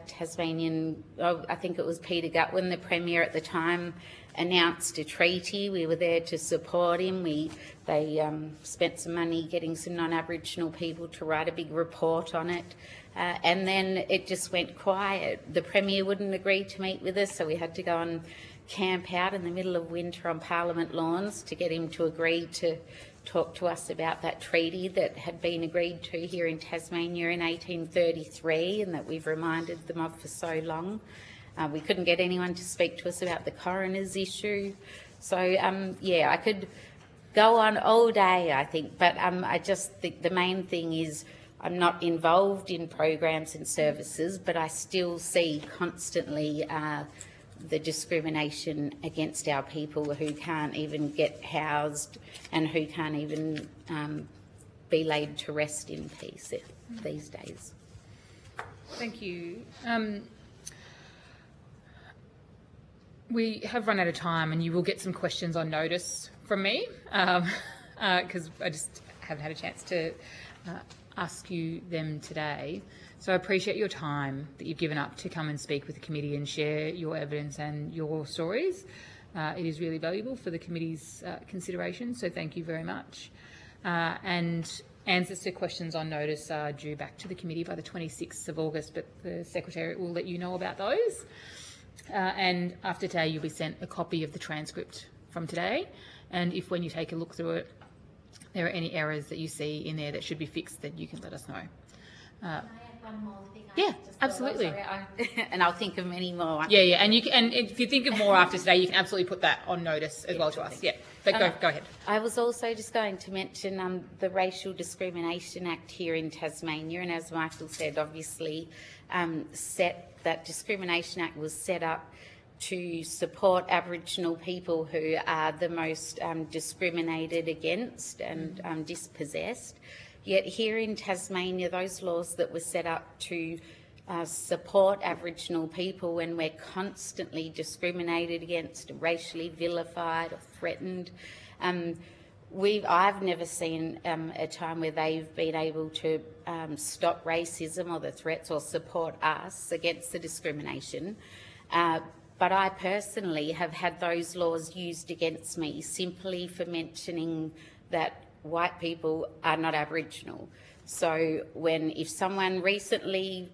Tasmanian, I think it was Peter Gutwin, the Premier at the time, announced a treaty, we were there to support him. They spent some money getting some non-Aboriginal people to write a big report on it. And then it just went quiet. The Premier wouldn't agree to meet with us, so we had to go and camp out in the middle of winter on Parliament lawns to get him to agree to talk to us about that treaty that had been agreed to here in Tasmania in 1833 and that we've reminded them of for so long. We couldn't get anyone to speak to us about the coroner's issue. So, yeah, I could go on all day, I think, but I just think the main thing is I'm not involved in programs and services, but I still see constantly the discrimination against our people who can't even get housed and who can't even be laid to rest in peace these days. Thank you. We have run out of time, and you will get some questions on notice from me because I just haven't had a chance to ask you them today. So I appreciate your time that you've given up to come and speak with the committee and share your evidence and your stories. It is really valuable for the committee's consideration, so thank you very much. And answers to questions on notice are due back to the committee by the 26th of August, but the Secretariat will let you know about those. And after today, you'll be sent a copy of the transcript from today. And if when you take a look through it, there are any errors that you see in there that should be fixed, then you can let us know. Can I add one more thing? Yeah, absolutely. And I'll think of many more. Yeah, and if you think of more after today, you can absolutely put that on notice as well to us. Yeah, but go ahead. I was also just going to mention the Racial Discrimination Act here in Tasmania, and as Michael said, obviously, that Discrimination Act was set up to support Aboriginal people who are the most discriminated against and dispossessed. Yet here in Tasmania, those laws that were set up to support Aboriginal people when we're constantly discriminated against, racially vilified or threatened, I've never seen a time where they've been able to stop racism or the threats or support us against the discrimination. But I personally have had those laws used against me simply for mentioning that white people are not Aboriginal. So if someone recently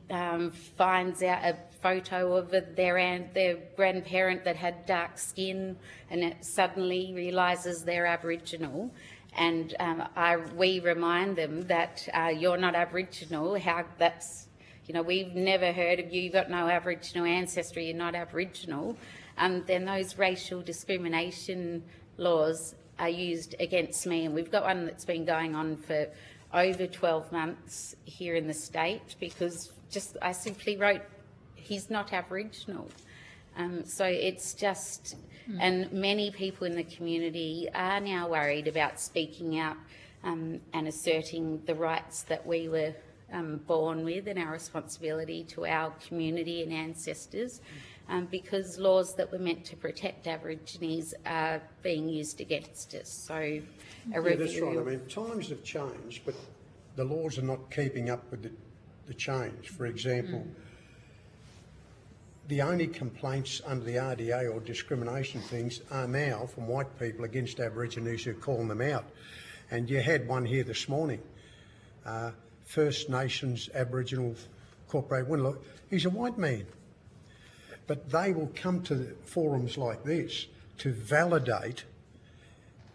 finds out a photo of their grandparent that had dark skin and it suddenly realises they're Aboriginal, and we remind them that you're not Aboriginal, we've never heard of you, you've got no Aboriginal ancestry, you're not Aboriginal, then those racial discrimination laws are used against me. And we've got one that's been going on for over 12 months here in the state because I simply wrote, he's not Aboriginal. So it's just, and many people in the community are now worried about speaking out and asserting the rights that we were born with and our responsibility to our community and ancestors, because laws that were meant to protect Aborigines are being used against us. So a review... Yeah, that's right. I mean, times have changed, but the laws are not keeping up with the change. For example, the only complaints under the RDA or discrimination things are now from white people against Aborigines who are calling them out. And you had one here this morning. First Nations Aboriginal Corporate Winlow, he's a white man. But they will come to forums like this to validate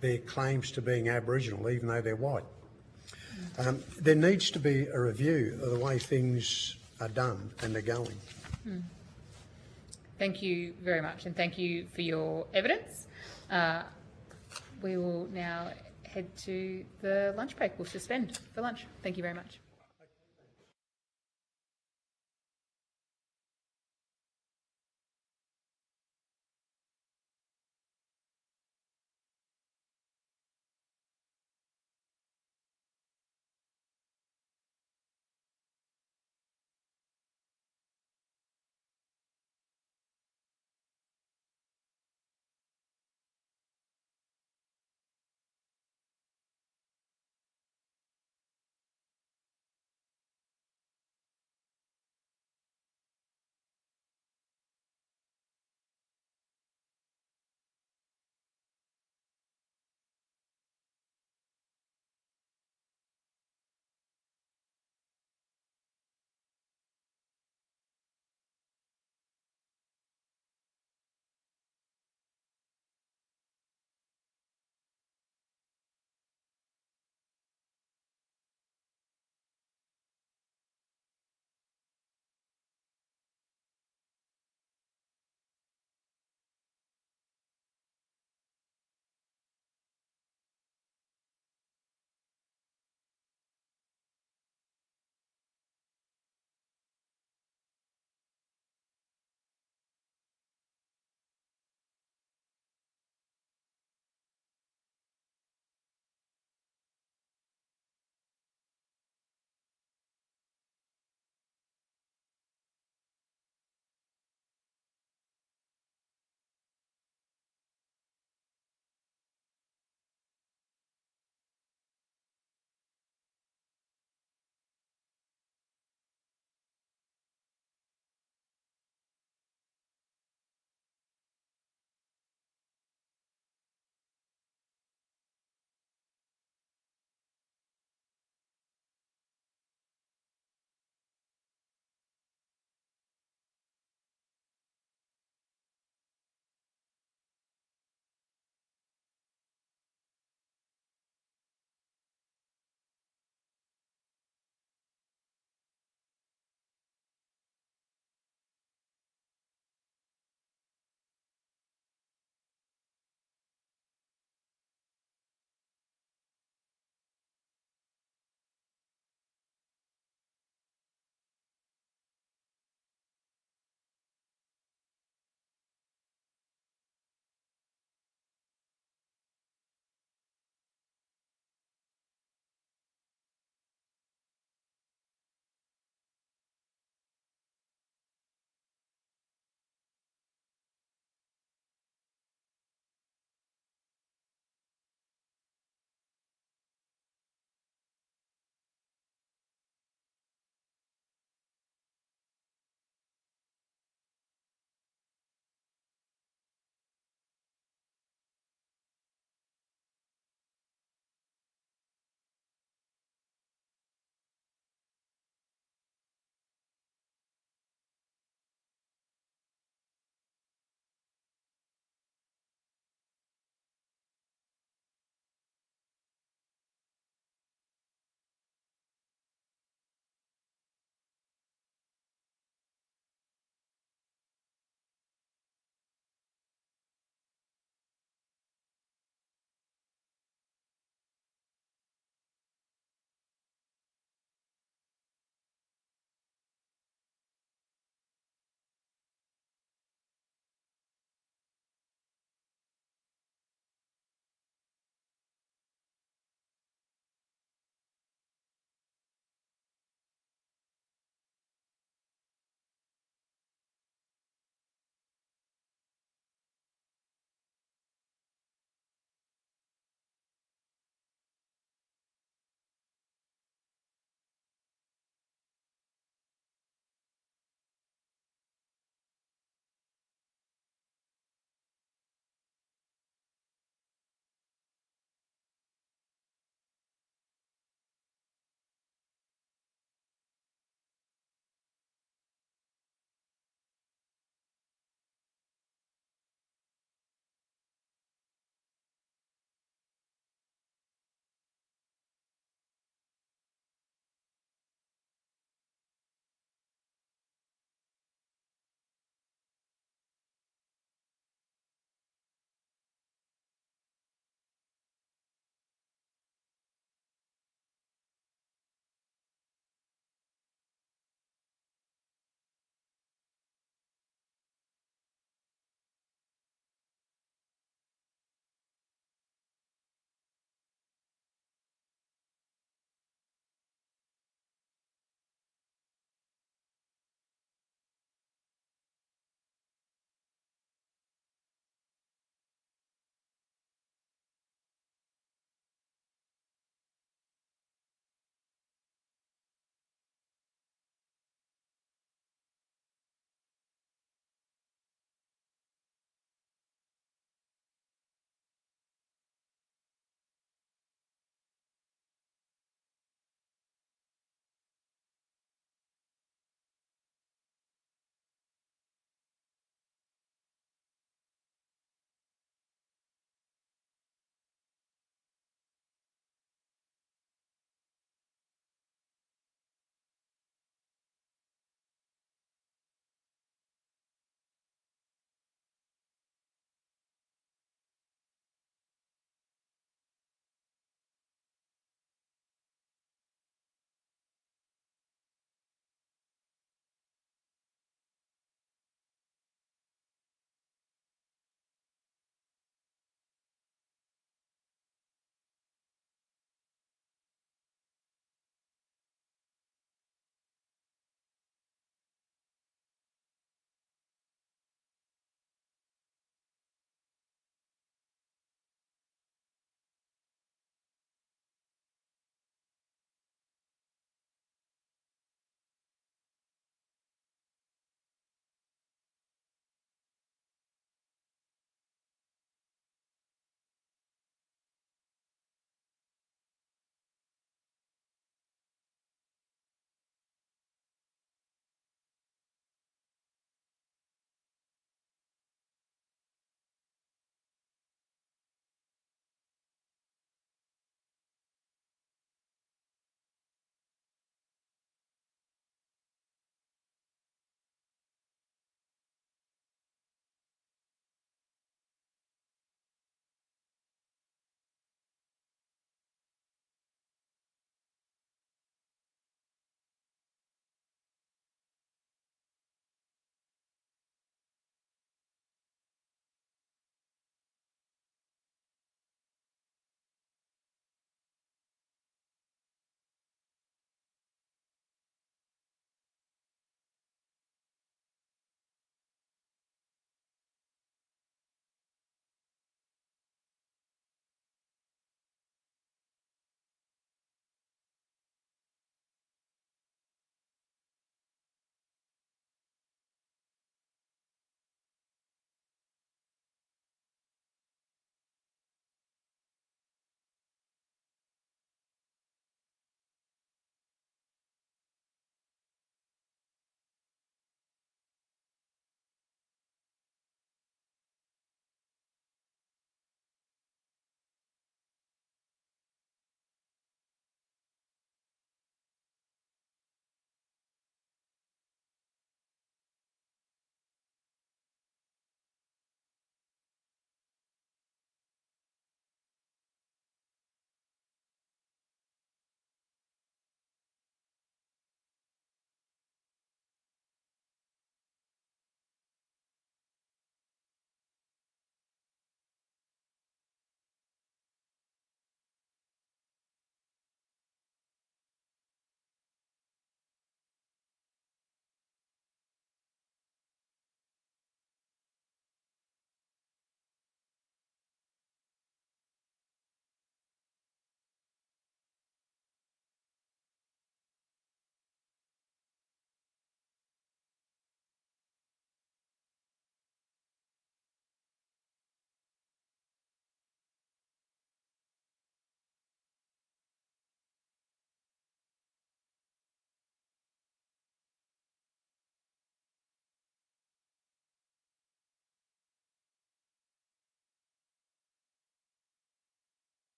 their claims to being Aboriginal, even though they're white. There needs to be a review of the way things are done and are going. Thank you very much, and thank you for your evidence. We will now head to the lunch break. We'll suspend for lunch. Thank you very much.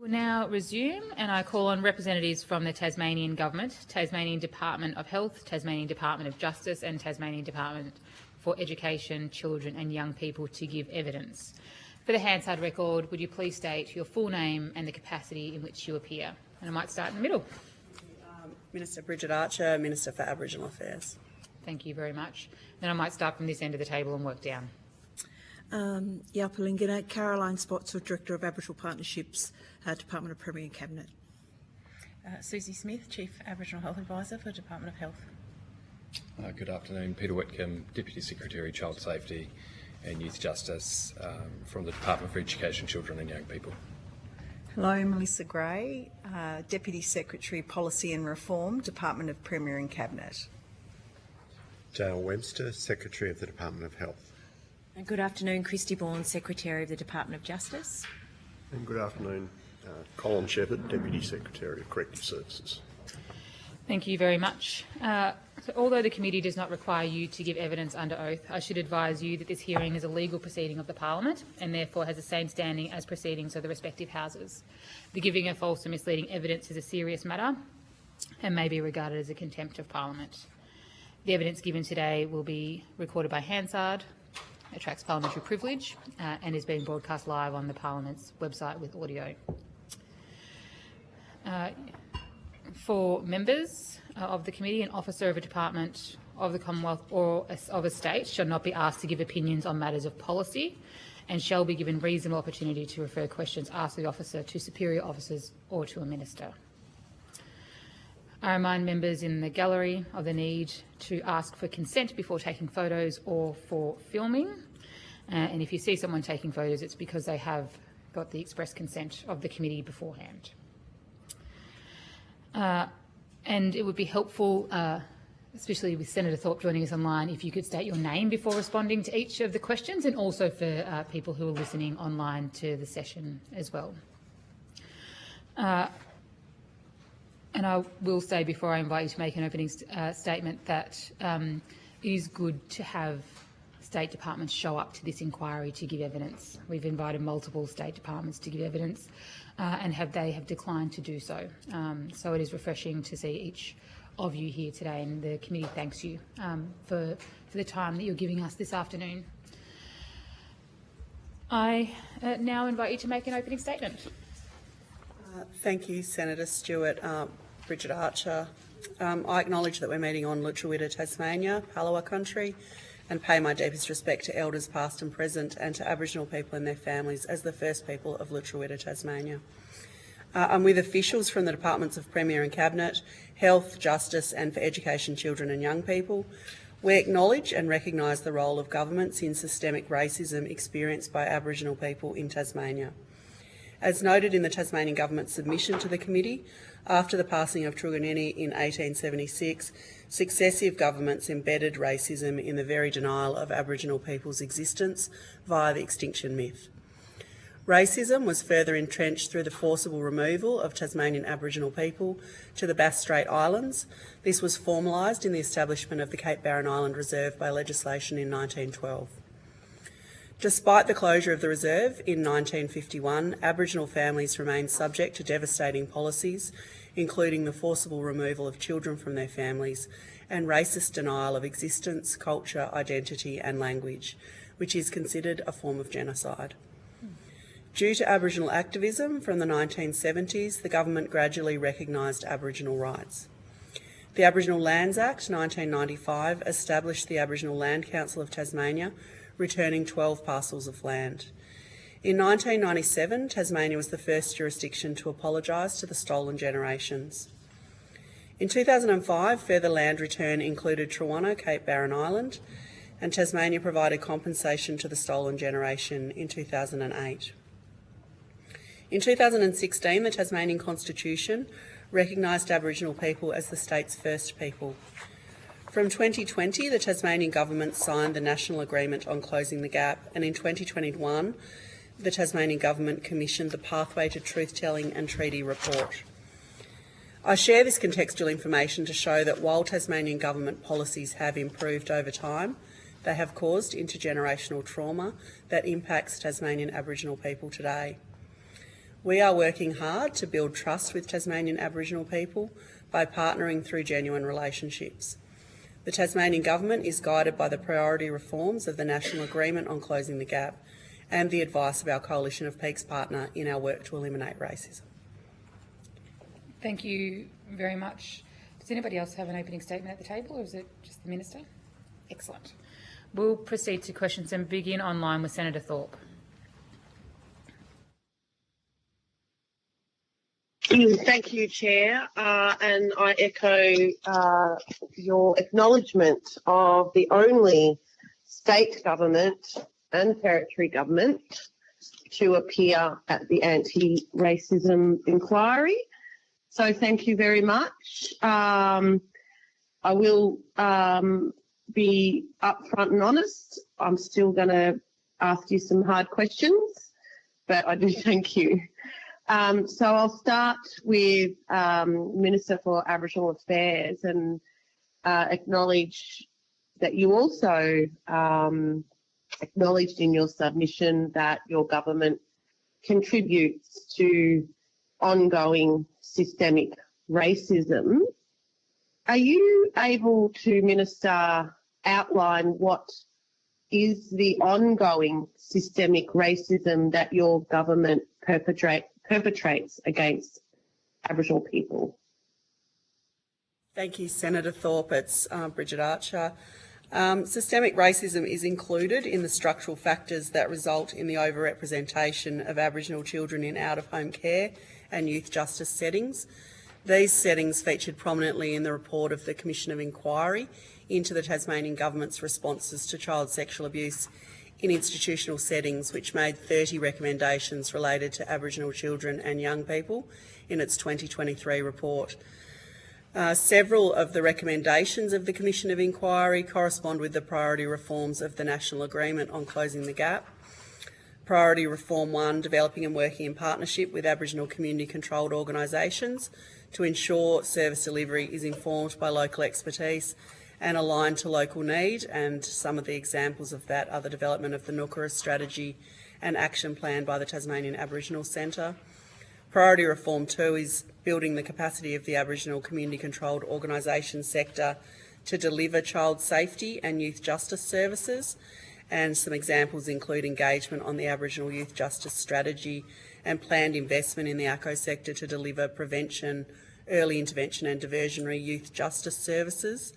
We'll now resume, and I call on representatives from the Tasmanian Government, Tasmanian Department of Health, Tasmanian Department of Justice and Tasmanian Department for Education, Children and Young People to give evidence. For the Hansard record, would you please state your full name and the capacity in which you appear? And I might start in the middle. Minister Bridget Archer, Minister for Aboriginal Affairs. Thank you very much. Then I might start from this end of the table and work down. Yapalingana, Caroline Spotswood, Director of Aboriginal Partnerships, Department of Premier and Cabinet. Susie Smith, Chief Aboriginal Health Advisor for Department of Health. Good afternoon, Peter Whitcomb, Deputy Secretary, Child Safety and Youth Justice from the Department for Education, Children and Young People. Hello, Melissa Gray, Deputy Secretary, Policy and Reform, Department of Premier and Cabinet. Dale Webster, Secretary of the Department of Health. And good afternoon, Christy Bourne, Secretary of the Department of Justice. And good afternoon, Colin Shepherd, Deputy Secretary of Corrective Services. Thank you very much. So although the committee does not require you to give evidence under oath, I should advise you that this hearing is a legal proceeding of the Parliament and therefore has the same standing as proceedings of the respective houses. The giving of false or misleading evidence is a serious matter and may be regarded as a contempt of Parliament. The evidence given today will be recorded by Hansard, attracts parliamentary privilege and is being broadcast live on the Parliament's website with audio. For members of the committee, an officer of a department of the Commonwealth or of a state shall not be asked to give opinions on matters of policy and shall be given reasonable opportunity to refer questions asked of the officer to superior officers or to a minister. I remind members in the gallery of the need to ask for consent before taking photos or for filming. And if you see someone taking photos, it's because they have got the express consent of the committee beforehand. And it would be helpful, especially with Senator Thorpe joining us online, if you could state your name before responding to each of the questions, and also for people who are listening online to the session as well. And I will say before I invite you to make an opening statement that it is good to have state departments show up to this inquiry to give evidence. We've invited multiple state departments to give evidence and they have declined to do so. So it is refreshing to see each of you here today, and the committee thanks you for the time that you're giving us this afternoon. I now invite you to make an opening statement. Thank you, Senator Stewart. Bridget Archer. I acknowledge that we're meeting on Lutruwita, Tasmania, Palawa country, and pay my deepest respect to Elders past and present and to Aboriginal people and their families as the first people of Lutruwita, Tasmania. I'm with officials from the Departments of Premier and Cabinet, Health, Justice and for Education, Children and Young People. We acknowledge and recognise the role of governments in systemic racism experienced by Aboriginal people in Tasmania. As noted in the Tasmanian Government's submission to the committee, after the passing of Truganini in 1876, successive governments embedded racism in the very denial of Aboriginal people's existence via the extinction myth. Racism was further entrenched through the forcible removal of Tasmanian Aboriginal people to the Bass Strait Islands. This was formalised in the establishment of the Cape Barren Island Reserve by legislation in 1912. Despite the closure of the reserve in 1951, Aboriginal families remained subject to devastating policies, including the forcible removal of children from their families and racist denial of existence, culture, identity and language, which is considered a form of genocide. Due to Aboriginal activism from the 1970s, the government gradually recognised Aboriginal rights. The Aboriginal Lands Act 1995 established the Aboriginal Land Council of Tasmania, returning 12 parcels of land. In 1997, Tasmania was the first jurisdiction to apologise to the stolen generations. In 2005, further land return included Truwanna, Cape Barren Island, and Tasmania provided compensation to the stolen generation in 2008. In 2016, the Tasmanian Constitution recognised Aboriginal people as the state's first people. From 2020, the Tasmanian Government signed the National Agreement on Closing the Gap, and in 2021, the Tasmanian Government commissioned the Pathway to Truth-Telling and Treaty Report. I share this contextual information to show that while Tasmanian Government policies have improved over time, they have caused intergenerational trauma that impacts Tasmanian Aboriginal people today. We are working hard to build trust with Tasmanian Aboriginal people by partnering through genuine relationships. The Tasmanian Government is guided by the priority reforms of the National Agreement on Closing the Gap and the advice of our Coalition of Peaks partner in our work to eliminate racism. Thank you very much. Does anybody else have an opening statement at the table, or is it just the Minister? Excellent. We'll proceed to questions and begin online with Senator Thorpe. Thank you, Chair, and I echo your acknowledgement of the only state government and territory government to appear at the anti-racism inquiry. So thank you very much. I will be upfront and honest. I'm still going to ask you some hard questions, but I do thank you. So I'll start with Minister for Aboriginal Affairs and acknowledge that you also acknowledged in your submission that your government contributes to ongoing systemic racism. Are you able to, Minister, outline what is the ongoing systemic racism that your government perpetrates against Aboriginal people? Thank you, Senator Thorpe. It's Bridget Archer. Systemic racism is included in the structural factors that result in the overrepresentation of Aboriginal children in out-of-home care and youth justice settings. These settings featured prominently in the report of the Commission of Inquiry into the Tasmanian Government's responses to child sexual abuse in institutional settings, which made 30 recommendations related to Aboriginal children and young people in its 2023 report. Several of the recommendations of the Commission of Inquiry correspond with the priority reforms of the National Agreement on Closing the Gap. Priority Reform 1, developing and working in partnership with Aboriginal community-controlled organisations to ensure service delivery is informed by local expertise and aligned to local need, and some of the examples of that are the development of the Nookara strategy and action plan by the Tasmanian Aboriginal Centre. Priority Reform 2 is building the capacity of the Aboriginal community-controlled organisation sector to deliver child safety and youth justice services, and some examples include engagement on the Aboriginal Youth Justice Strategy and planned investment in the ACO sector to deliver prevention, early intervention and diversionary youth justice services.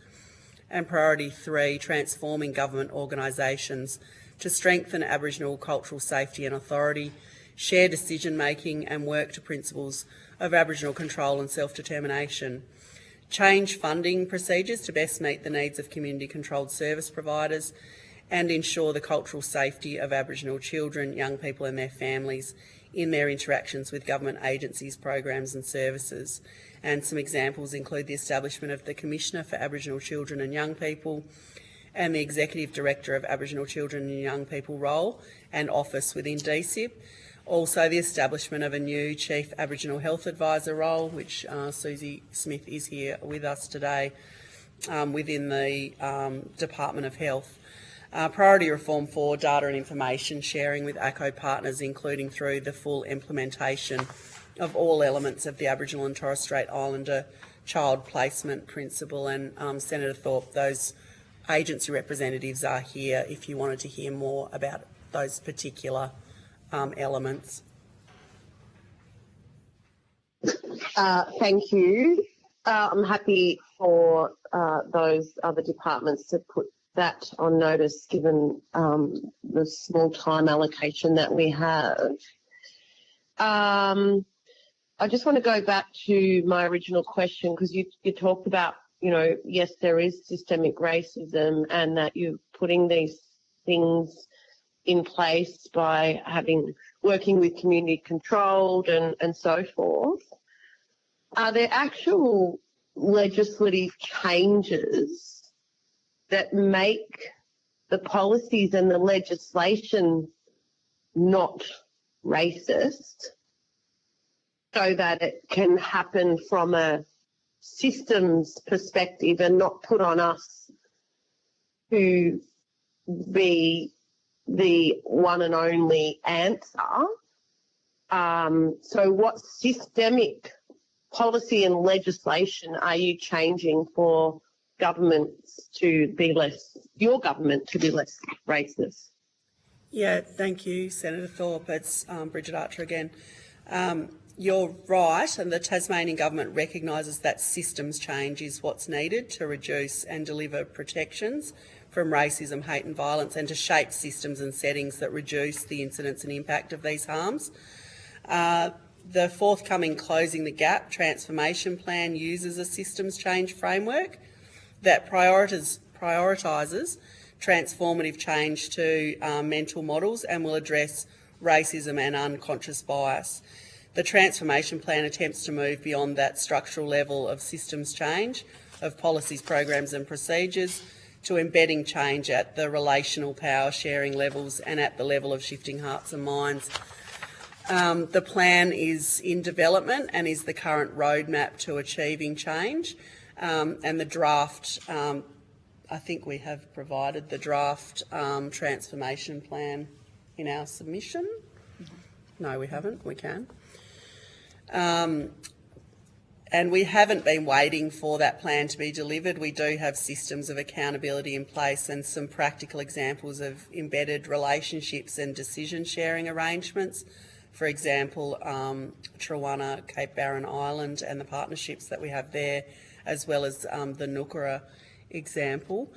And Priority 3, transforming government organisations to strengthen Aboriginal cultural safety and authority, share decision-making and work to principles of Aboriginal control and self-determination, change funding procedures to best meet the needs of community-controlled service providers, and ensure the cultural safety of Aboriginal children, young people and their families in their interactions with government agencies, programs and services. And some examples include the establishment of the Commissioner for Aboriginal Children and Young People and the Executive Director of Aboriginal Children and Young People role and office within DSIP. Also the establishment of a new Chief Aboriginal Health Advisor role, which Susie Smith is here with us today, within the Department of Health. Priority Reform 4, data and information sharing with ACO partners, including through the full implementation of all elements of the Aboriginal and Torres Strait Islander child placement principle. And Senator Thorpe, those agency representatives are here if you wanted to hear more about those particular elements. Thank you. I'm happy for those other departments to put that on notice, given the small time allocation that we have. I just want to go back to my original question, because you talked about, yes, there is systemic racism and that you're putting these things in place by working with community controlled and so forth. Are there actual legislative changes that make the policies and the legislation not racist, so that it can happen from a systems perspective and not put on us to be the one and only answer So what systemic policy and legislation are you changing for governments to be less, your government to be less racist? Yeah, thank you, Senator Thorpe. It's Bridget Archer again. You're right, and the Tasmanian Government recognises that systems change is what's needed to reduce and deliver protections from racism, hate and violence, and to shape systems and settings that reduce the incidence and impact of these harms. The forthcoming Closing the Gap transformation plan uses a systems change framework that prioritises transformative change to mental models and will address racism and unconscious bias. The transformation plan attempts to move beyond that structural level of systems change, of policies, programs and procedures, to embedding change at the relational power sharing levels and at the level of shifting hearts and minds. The plan is in development and is the current roadmap to achieving change. And the draft, I think we have provided the draft transformation plan in our submission. No, we haven't. We can. And we haven't been waiting for that plan to be delivered. We do have systems of accountability in place and some practical examples of embedded relationships and decision sharing arrangements. For example, Trawana, Cape Barren Island and the partnerships that we have there, as well as the Nookara example.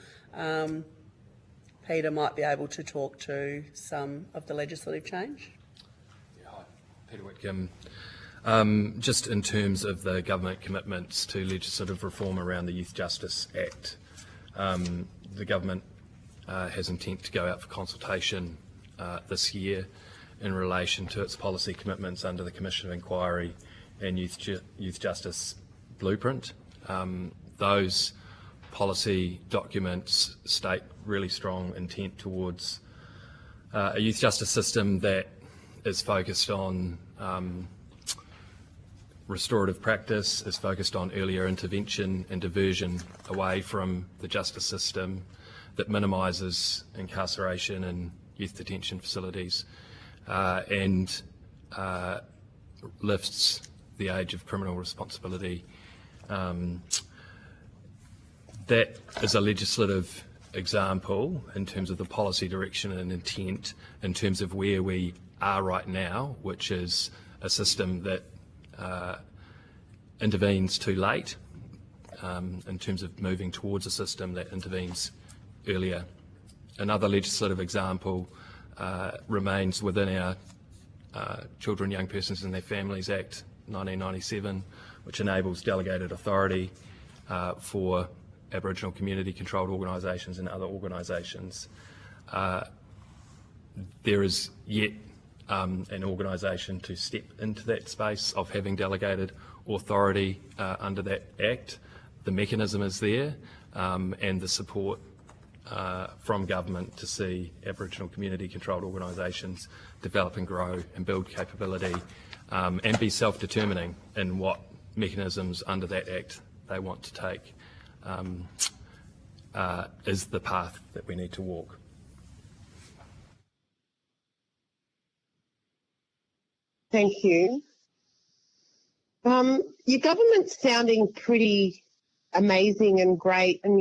Peter might be able to talk to some of the legislative change. Yeah, hi, Peter Whitcomb. Just in terms of the government commitments to legislative reform around the Youth Justice Act, the government has intent to go out for consultation this year in relation to its policy commitments under the Commission of Inquiry and Youth Justice Blueprint. Those policy documents state really strong intent towards a youth justice system that is focused on restorative practice, is focused on earlier intervention and diversion away from the justice system, that minimises incarceration in youth detention facilities and lifts the age of criminal responsibility. That is a legislative example in terms of the policy direction and intent in terms of where we are right now, which is a system that intervenes too late in terms of moving towards a system that intervenes earlier. Another legislative example remains within our Children, Young Persons and Their Families Act 1997, which enables delegated authority for Aboriginal community controlled organisations and other organisations. There is yet an organisation to step into that space of having delegated authority under that Act. The mechanism is there and the support from government to see Aboriginal community controlled organisations develop and grow and build capability and be self-determining in what mechanisms under that Act they want to take is the path that we need to walk. Thank you. Your government's sounding pretty amazing and great, and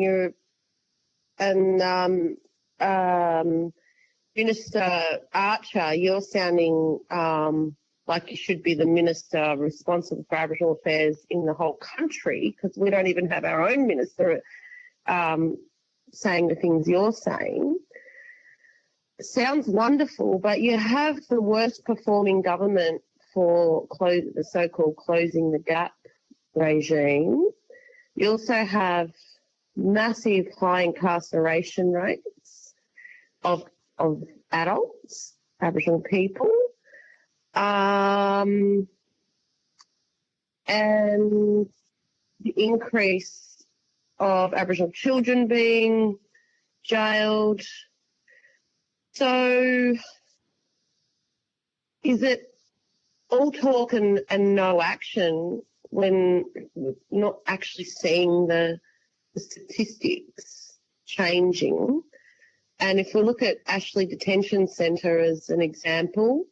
Minister Archer, you're sounding like you should be the minister responsible for Aboriginal affairs in the whole country, because we don't even have our own minister saying the things you're saying. Sounds wonderful, but you have the worst performing government for the so-called Closing the Gap regime. You also have massive high incarceration rates of adults, Aboriginal people, and the increase of Aboriginal children being jailed. So is it all talk and no action when we're not actually seeing the statistics changing? And if we look at Ashley Detention Centre as an example,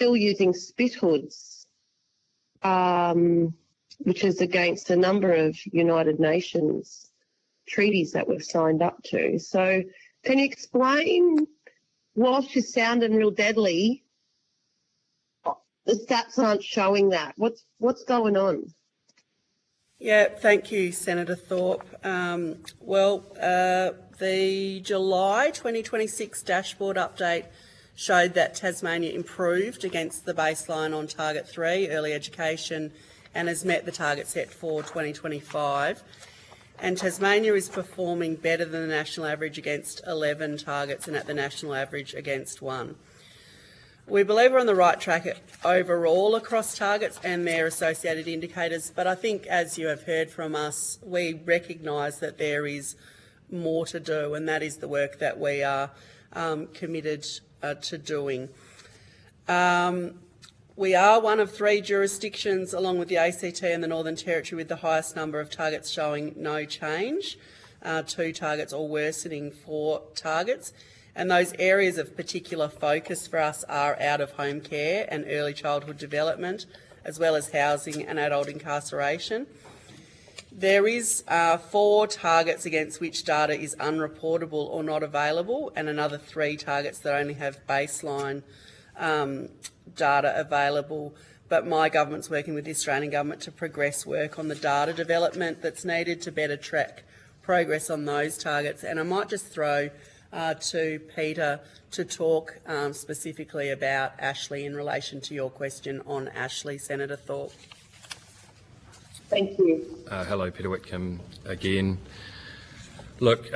still using spit hoods, which is against a number of United Nations treaties that we've signed up to. So can you explain, whilst you're sounding real deadly, the stats aren't showing that? What's going on? Yeah, thank you, Senator Thorpe. The July 2026 dashboard update showed that Tasmania improved against the baseline on Target 3, early education, and has met the target set for 2025. And Tasmania is performing better than the national average against 11 targets and at the national average against 1. We believe we're on the right track overall across targets and their associated indicators, but I think, as you have heard from us, we recognise that there is more to do, and that is the work that we are committed to doing. We are one of 3 jurisdictions, along with the ACT and the Northern Territory, with the highest number of targets showing no change, 2 targets or worsening 4 targets. And those areas of particular focus for us are out-of-home care and early childhood development, as well as housing and adult incarceration. There is 4 targets against which data is unreportable or not available, and another 3 targets that only have baseline data available. But my government's working with the Australian government to progress work on the data development that's needed to better track progress on those targets. And I might just throw to Peter to talk specifically about Ashley in relation to your question on Ashley, Senator Thorpe. Thank you. Hello, Peter Whitcomb again. Look,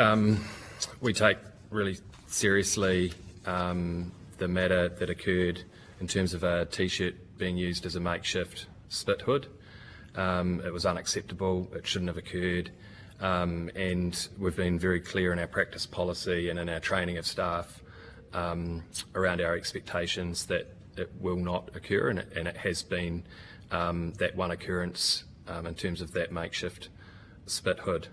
we take really seriously the matter that occurred in terms of a T-shirt being used as a makeshift spit hood. It was unacceptable. It shouldn't have occurred. And we've been very clear in our practice policy and in our training of staff around our expectations that it will not occur, and it has been that one occurrence in terms of that makeshift spit hood.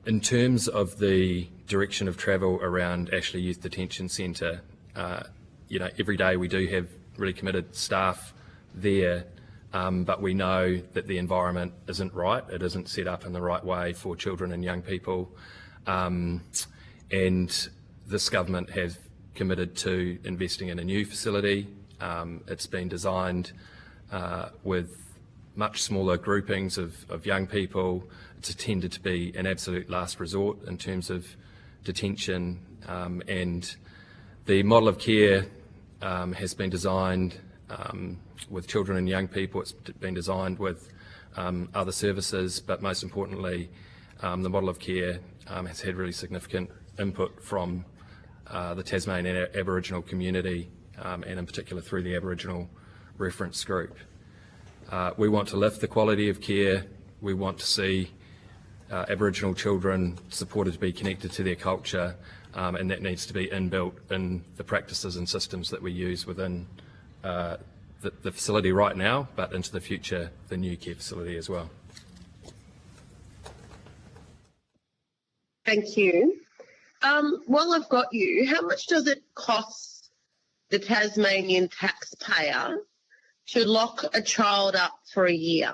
In terms of the direction of travel around Ashley Youth Detention Centre, every day we do have really committed staff there. But we know that the environment isn't right. It isn't set up in the right way for children and young people. And this government has committed to investing in a new facility. It's been designed with much smaller groupings of young people. It's intended to be an absolute last resort in terms of detention. And the model of care has been designed with children and young people. It's been designed with other services, but most importantly, the model of care has had really significant input from the Tasmanian Aboriginal community, and in particular through the Aboriginal reference group. We want to lift the quality of care. We want to see Aboriginal children supported to be connected to their culture, and that needs to be inbuilt in the practices and systems that we use within the facility right now, but into the future, the new care facility as well. Thank you. While I've got you, how much does it cost the Tasmanian taxpayer to lock a child up for a year?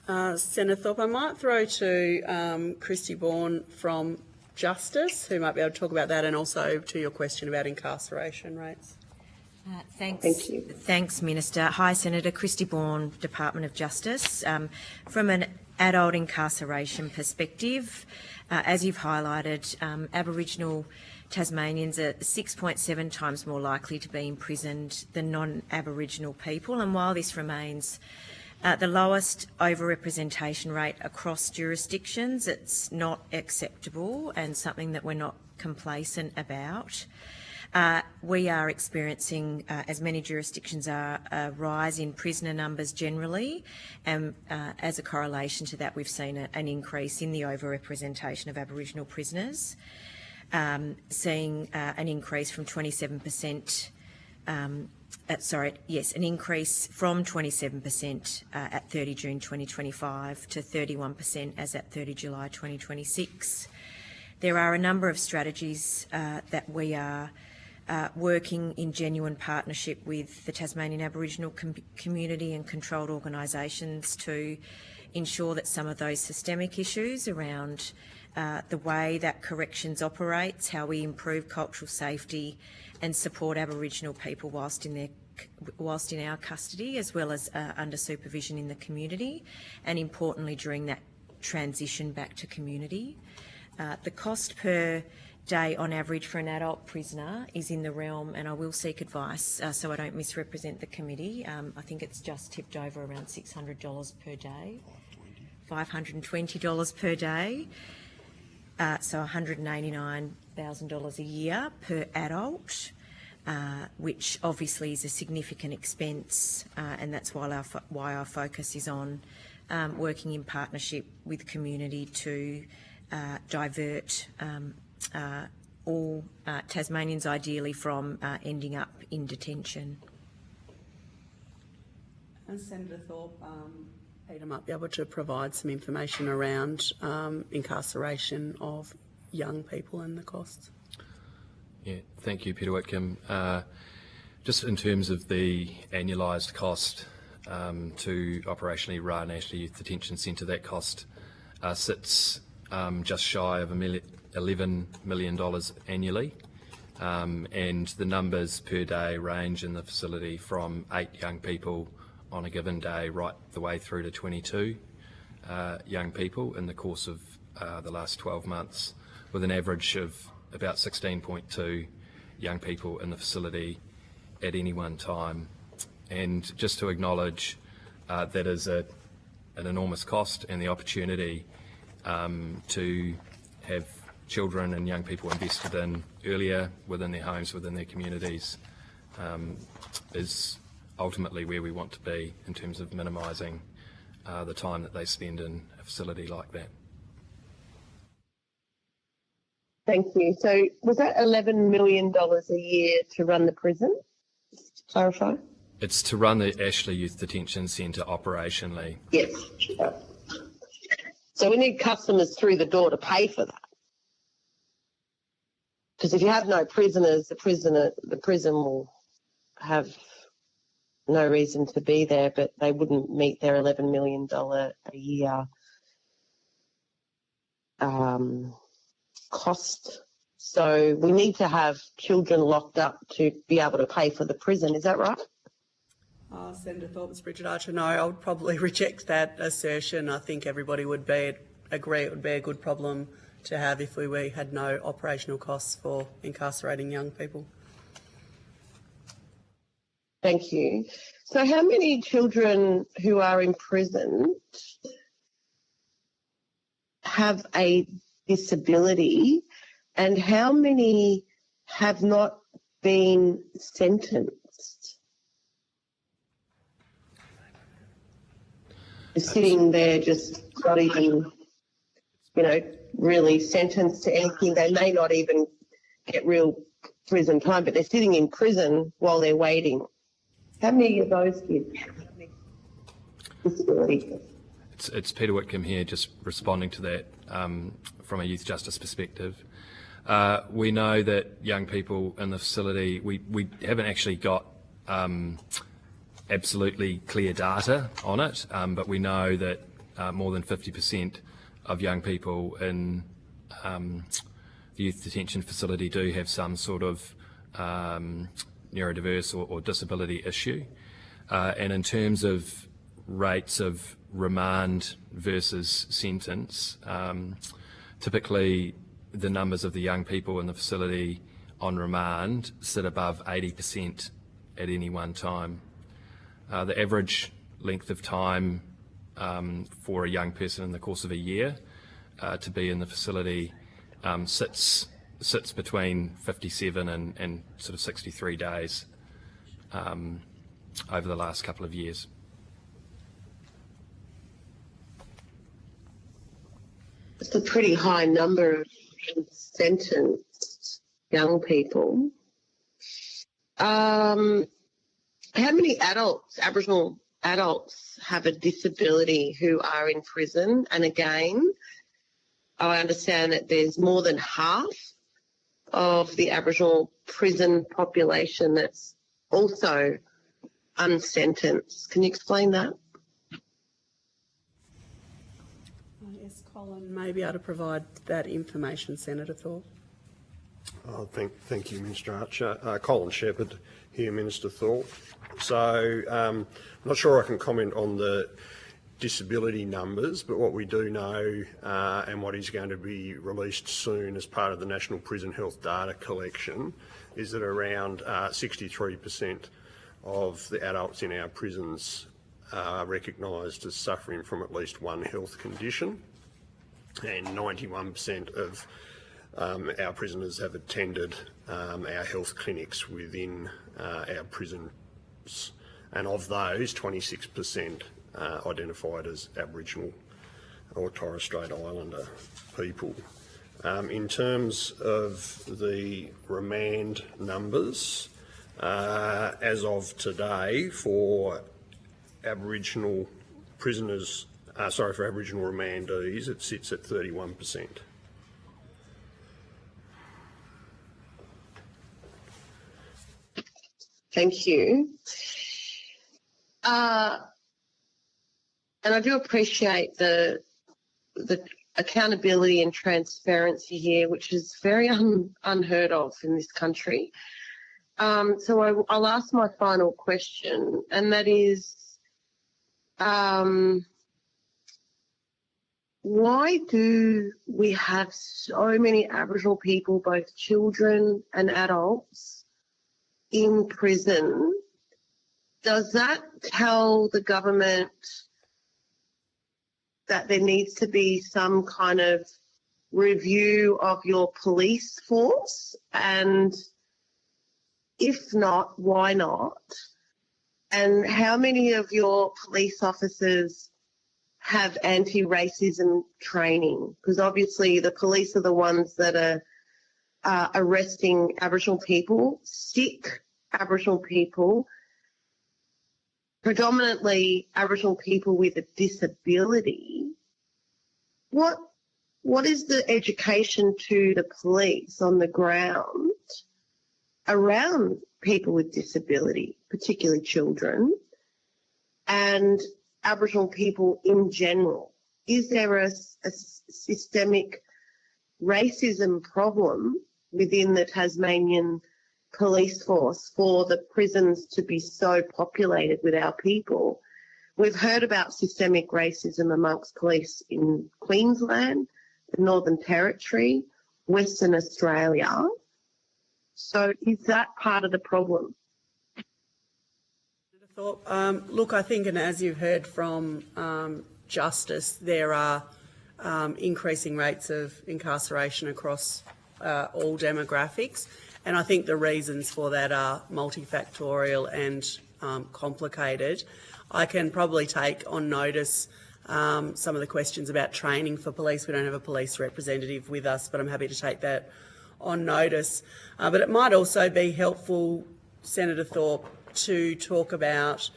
Senator Thorpe, I might throw to Christy Bourne from Justice, who might be able to talk about that, and also to your question about incarceration rates. Thanks. Thank you. Thanks, Minister. Hi, Senator. Christy Bourne, Department of Justice. From an adult incarceration perspective, as you've highlighted, Aboriginal Tasmanians are 6.7 times more likely to be imprisoned than non-Aboriginal people, and while this remains the lowest overrepresentation rate across jurisdictions, it's not acceptable and something that we're not complacent about. We are experiencing, as many jurisdictions are, a rise in prisoner numbers generally, and as a correlation to that, we've seen an increase in the overrepresentation of Aboriginal prisoners, seeing an increase from 27%. An increase from 27% at 30 June 2025 to 31% as at 30 July 2026. There are a number of strategies that we are working in genuine partnership with the Tasmanian Aboriginal community and controlled organisations to ensure that some of those systemic issues around the way that corrections operates, how we improve cultural safety and support Aboriginal people whilst in our custody, as well as under supervision in the community, and importantly during that transition back to community. The cost per day on average for an adult prisoner is in the realm, and I will seek advice so I don't misrepresent the committee. I think it's just tipped over around $600 per day, $520 per day, so $189,000 a year per adult, which obviously is a significant expense, and that's why our focus is on working in partnership with the community to divert all Tasmanians ideally from ending up in detention. And Senator Thorpe, Peter might be able to provide some information around incarceration of young people and the costs. Yeah, thank you, Peter Whitcomb. Just in terms of the annualised cost to operationally run Ashley Youth Detention Centre, that cost sits just shy of $11 million annually, and the numbers per day range in the facility from 8 young people on a given day right the way through to 22 young people in the course of the last 12 months, with an average of about 16.2 young people in the facility at any one time. And just to acknowledge that is an enormous cost, and the opportunity to have children and young people invested in earlier within their homes, within their communities, is ultimately where we want to be in terms of minimising the time that they spend in a facility like that. Thank you. So was that $11 million a year to run the prison? Just to clarify. It's to run the Ashley Youth Detention Centre operationally. Yes. So we need customers through the door to pay for that. Because if you have no prisoners, the prison will have no reason to be there, but they wouldn't meet their $11 million a year cost. So we need to have children locked up to be able to pay for the prison. Is that right? Senator Thorpe, it's Bridget Archer. No, I would probably reject that assertion. I think everybody would agree it would be a good problem to have if we had no operational costs for incarcerating young people. Thank you. So how many children who are imprisoned have a disability, and how many have not been sentenced? They're sitting there just not even, really sentenced to anything. They may not even get real prison time, but they're sitting in prison while they're waiting. How many of those kids have disabilities? It's Peter Whitcomb here, just responding to that from a youth justice perspective. We know that young people in the facility, we haven't actually got absolutely clear data on it, but we know that more than 50% of young people in the youth detention facility do have some sort of neurodiverse or disability issue. And in terms of rates of remand versus sentence, typically the numbers of the young people in the facility on remand sit above 80% at any one time. The average length of time for a young person in the course of a year to be in the facility sits between 57 and sort of 63 days over the last couple of years. It's a pretty high number of sentenced young people. How many adults, Aboriginal adults, have a disability who are in prison? And again, I understand that there's more than half of the Aboriginal prison population that's also unsentenced. Can you explain that? Yes, Colin may be able to provide that information, Senator Thorpe. Thank you, Minister Archer. Colin Shepherd here, Minister Thorpe. So I'm not sure I can comment on the disability numbers, but what we do know and what is going to be released soon as part of the National Prison Health Data Collection is that around 63% of the adults in our prisons are recognised as suffering from at least one health condition, and 91% of our prisoners have attended our health clinics within our prisons, and of those, 26% identified as Aboriginal or Torres Strait Islander people. In terms of the remand numbers, as of today, for Aboriginal prisoners, for Aboriginal remandees, it sits at 31%. Thank you. And I do appreciate the accountability and transparency here, which is very unheard of in this country. So I'll ask my final question, and that is, why do we have so many Aboriginal people, both children and adults, in prison? Does that tell the government that there needs to be some kind of review of your police force? And if not, why not? And how many of your police officers have anti-racism training? Because obviously the police are the ones that are arresting Aboriginal people, sick Aboriginal people, predominantly Aboriginal people with a disability. What is the education to the police on the ground around people with disability, particularly children, and Aboriginal people in general? Is there a systemic racism problem within the Tasmanian police force for the prisons to be so populated with our people? We've heard about systemic racism amongst police in Queensland, the Northern Territory, Western Australia. So is that part of the problem? Look, I think, and as you've heard from Justice, there are increasing rates of incarceration across all demographics, and I think the reasons for that are multifactorial and complicated. I can probably take on notice some of the questions about training for police. We don't have a police representative with us, but I'm happy to take that on notice. But it might also be helpful, Senator Thorpe, to talk about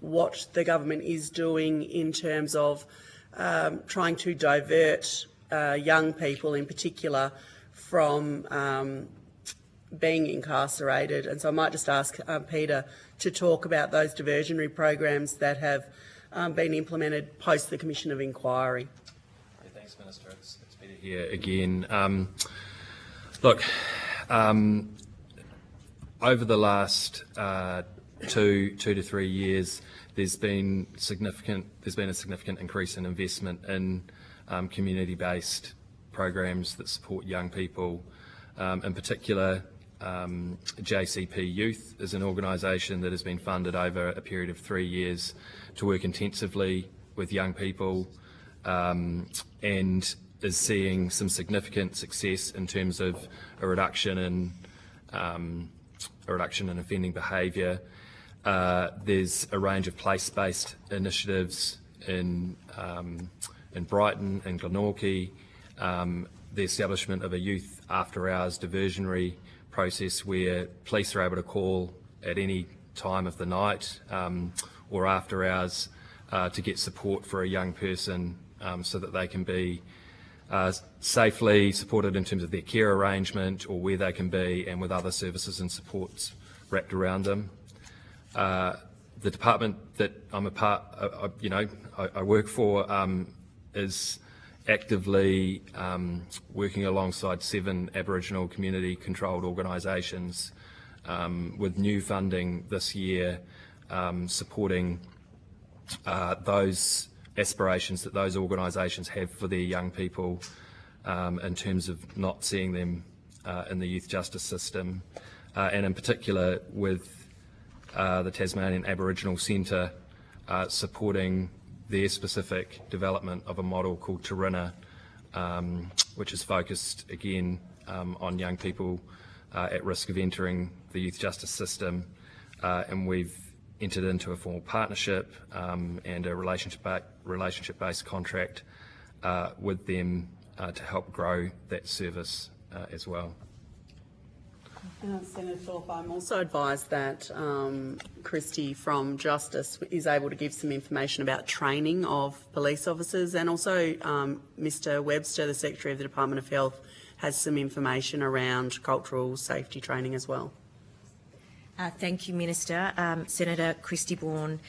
what the government is doing in terms of trying to divert young people in particular from being incarcerated. And so I might just ask Peter to talk about those diversionary programs that have been implemented post the Commission of Inquiry. Yeah, thanks, Minister. It's Peter here again. Look, over the last 2 to 3 years, there's been a significant increase in investment in community-based programs that support young people. In particular, JCP Youth is an organisation that has been funded over a period of 3 years to work intensively with young people and is seeing some significant success in terms of a reduction in offending behaviour. There's a range of place-based initiatives in Brighton and Glenorchy. The establishment of a youth after-hours diversionary process where police are able to call at any time of the night or after hours to get support for a young person so that they can be safely, supported in terms of their care arrangement or where they can be, and with other services and supports wrapped around them. The department that I'm a part, I work for is actively working alongside 7 Aboriginal community-controlled organisations with new funding this year, supporting those aspirations that those organisations have for their young people in terms of not seeing them in the youth justice system, and in particular with the Tasmanian Aboriginal Centre supporting their specific development of a model called Torres, which is focused again on young people at risk of entering the youth justice system, and we've entered into a formal partnership and a relationship-based contract with them to help grow that service as well. Senator Thorpe, I'm also advised that Christy from Justice is able to give some information about training of police officers, and also Mr Webster, the Secretary of the Department of Health, has some information around cultural safety training as well. Thank you, Minister. Senator Christy Bourne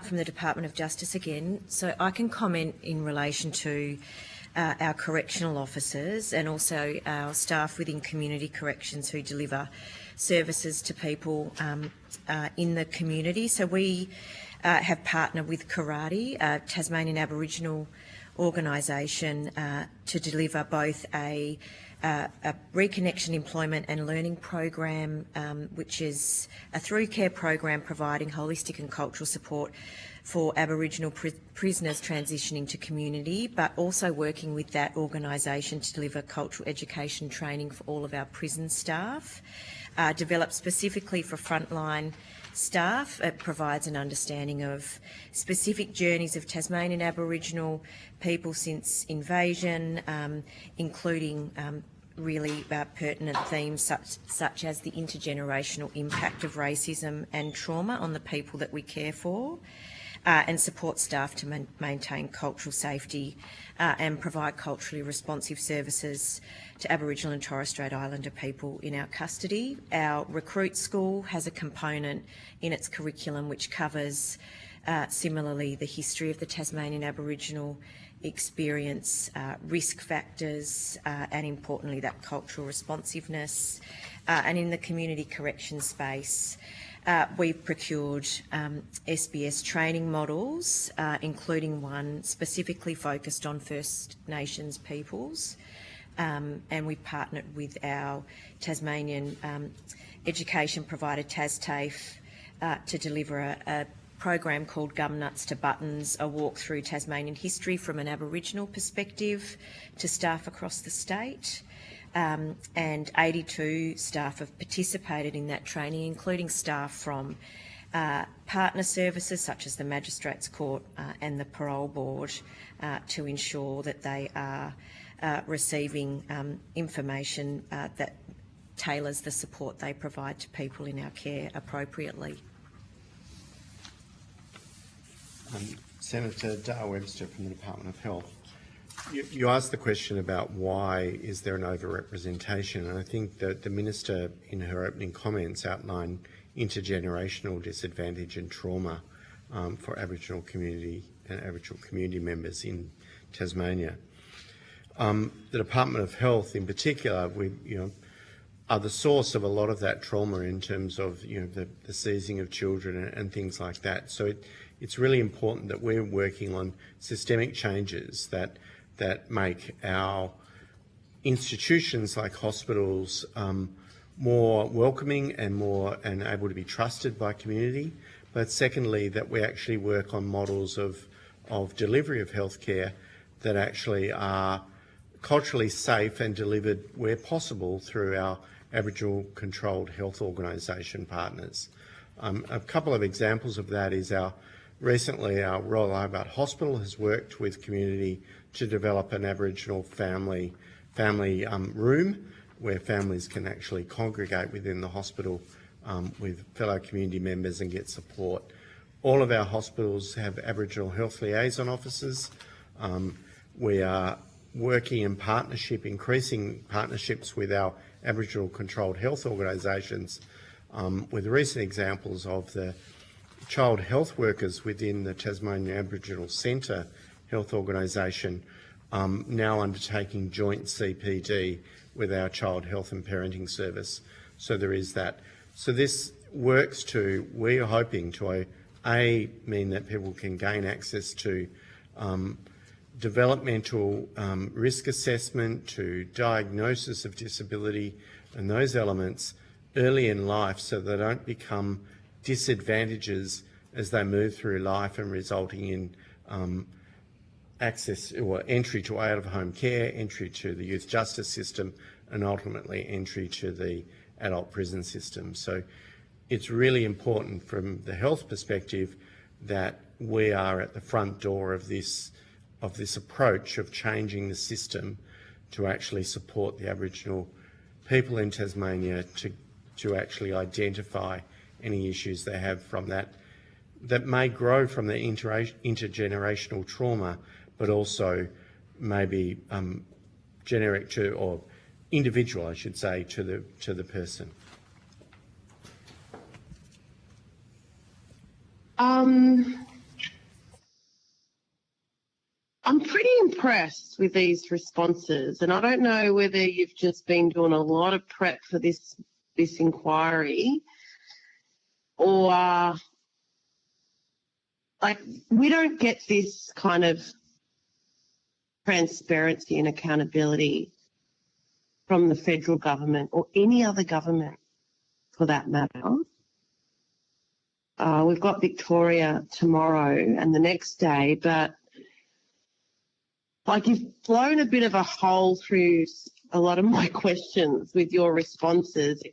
from the Department of Justice again. So I can comment in relation to our correctional officers and also our staff within community corrections who deliver services to people in the community. So we have partnered with Karate, a Tasmanian Aboriginal organisation, to deliver both a reconnection employment and learning program, which is a through care program providing holistic and cultural support for Aboriginal prisoners transitioning to community, but also working with that organisation to deliver cultural education training for all of our prison staff. Developed specifically for frontline staff, it provides an understanding of specific journeys of Tasmanian Aboriginal people since invasion, including really pertinent themes such as the intergenerational impact of racism and trauma on the people that we care for, and support staff to maintain cultural safety and provide culturally responsive services to Aboriginal and Torres Strait Islander people in our custody. Our recruit school has a component in its curriculum which covers similarly the history of the Tasmanian Aboriginal experience, risk factors, and importantly that cultural responsiveness. And in the community correction space, we've procured SBS training models, including one specifically focused on First Nations peoples, and we've partnered with our Tasmanian education provider TAS to deliver a program called Gum Nuts to Buttons, a walk through Tasmanian history from an Aboriginal perspective to staff across the state. And 82 staff have participated in that training, including staff from partner services such as the Magistrates Court and the Parole Board, to ensure that they are receiving information that tailors the support they provide to people in our care appropriately. Senator Dar Webster from the Department of Health. You asked the question about why is there an overrepresentation, and I think that the Minister in her opening comments outlined intergenerational disadvantage and trauma for Aboriginal community and Aboriginal community members in Tasmania. The Department of Health in particular, are the source of a lot of that trauma in terms of the seizing of children and things like that. So it's really important that we're working on systemic changes that make our institutions like hospitals more welcoming and able to be trusted by community. But secondly, that we actually work on models of delivery of healthcare that actually are culturally safe and delivered where possible through our Aboriginal controlled health organisation partners. A couple of examples of that is recently our Royal Hobart Hospital has worked with community to develop an Aboriginal family room where families can actually congregate within the hospital with fellow community members and get support. All of our hospitals have Aboriginal health liaison officers. We are working in partnership, increasing partnerships with our Aboriginal controlled health organisations, with recent examples of the child health workers within the Tasmanian Aboriginal Centre Health Organisation now undertaking joint CPD with our Child Health and Parenting Service. So there is that. So this works to, we are hoping to mean that people can gain access to developmental risk assessment, to diagnosis of disability and those elements early in life, so they don't become disadvantages as they move through life and resulting in access or entry to out-of-home care, entry to the youth justice system, and ultimately entry to the adult prison system. So it's really important from the health perspective that we are at the front door of this approach of changing the system to actually support the Aboriginal people in Tasmania to actually identify any issues they have from that may grow from the intergenerational trauma, but also maybe generic to, or individual, I should say, to the person. I'm pretty impressed with these responses, and I don't know whether you've just been doing a lot of prep for this inquiry, or like, we don't get this kind of transparency and accountability from the federal government or any other government for that matter. We've got Victoria tomorrow and the next day, but like, you've blown a bit of a hole through a lot of my questions with your responses.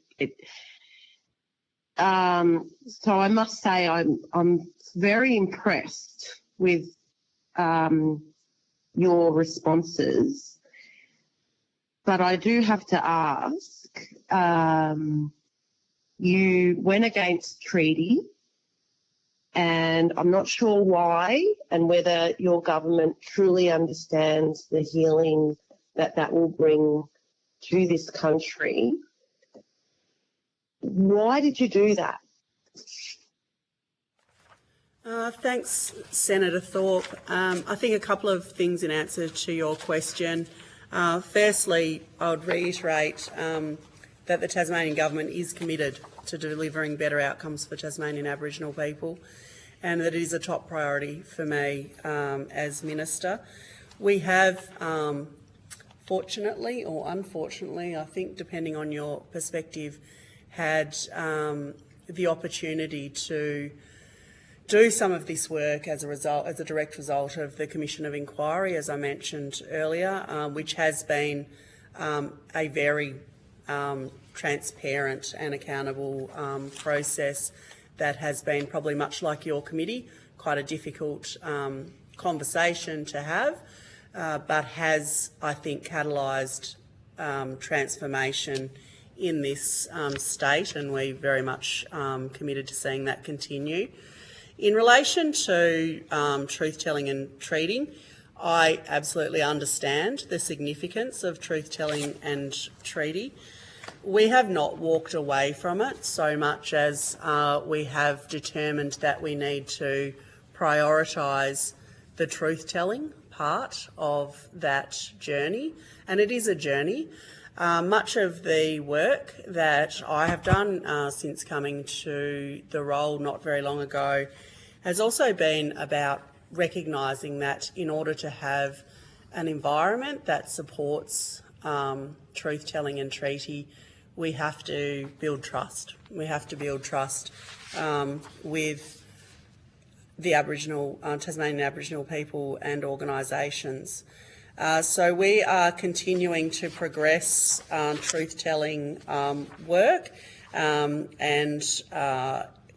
So I must say I'm very impressed with your responses, but I do have to ask, you went against treaty, and I'm not sure why, and whether your government truly understands the healing that will bring to this country. Why did you do that? Thanks, Senator Thorpe. I think a couple of things in answer to your question. Firstly, I would reiterate that the Tasmanian Government is committed to delivering better outcomes for Tasmanian Aboriginal people, and that it is a top priority for me as Minister. We have, fortunately or unfortunately, I think depending on your perspective, had the opportunity to do some of this work as a direct result of the Commission of Inquiry, as I mentioned earlier, which has been a very transparent and accountable process that has been, probably much like your committee, quite a difficult conversation to have, but has, I think, catalysed transformation in this state, and we're very much committed to seeing that continue. In relation to truth-telling and treating, I absolutely understand the significance of truth-telling and treaty. We have not walked away from it so much as we have determined that we need to prioritise the truth-telling part of that journey, and it is a journey. Much of the work that I have done since coming to the role not very long ago has also been about recognising that in order to have an environment that supports truth-telling and treaty, we have to build trust. We have to build trust with the Tasmanian Aboriginal people and organisations. So we are continuing to progress truth-telling work and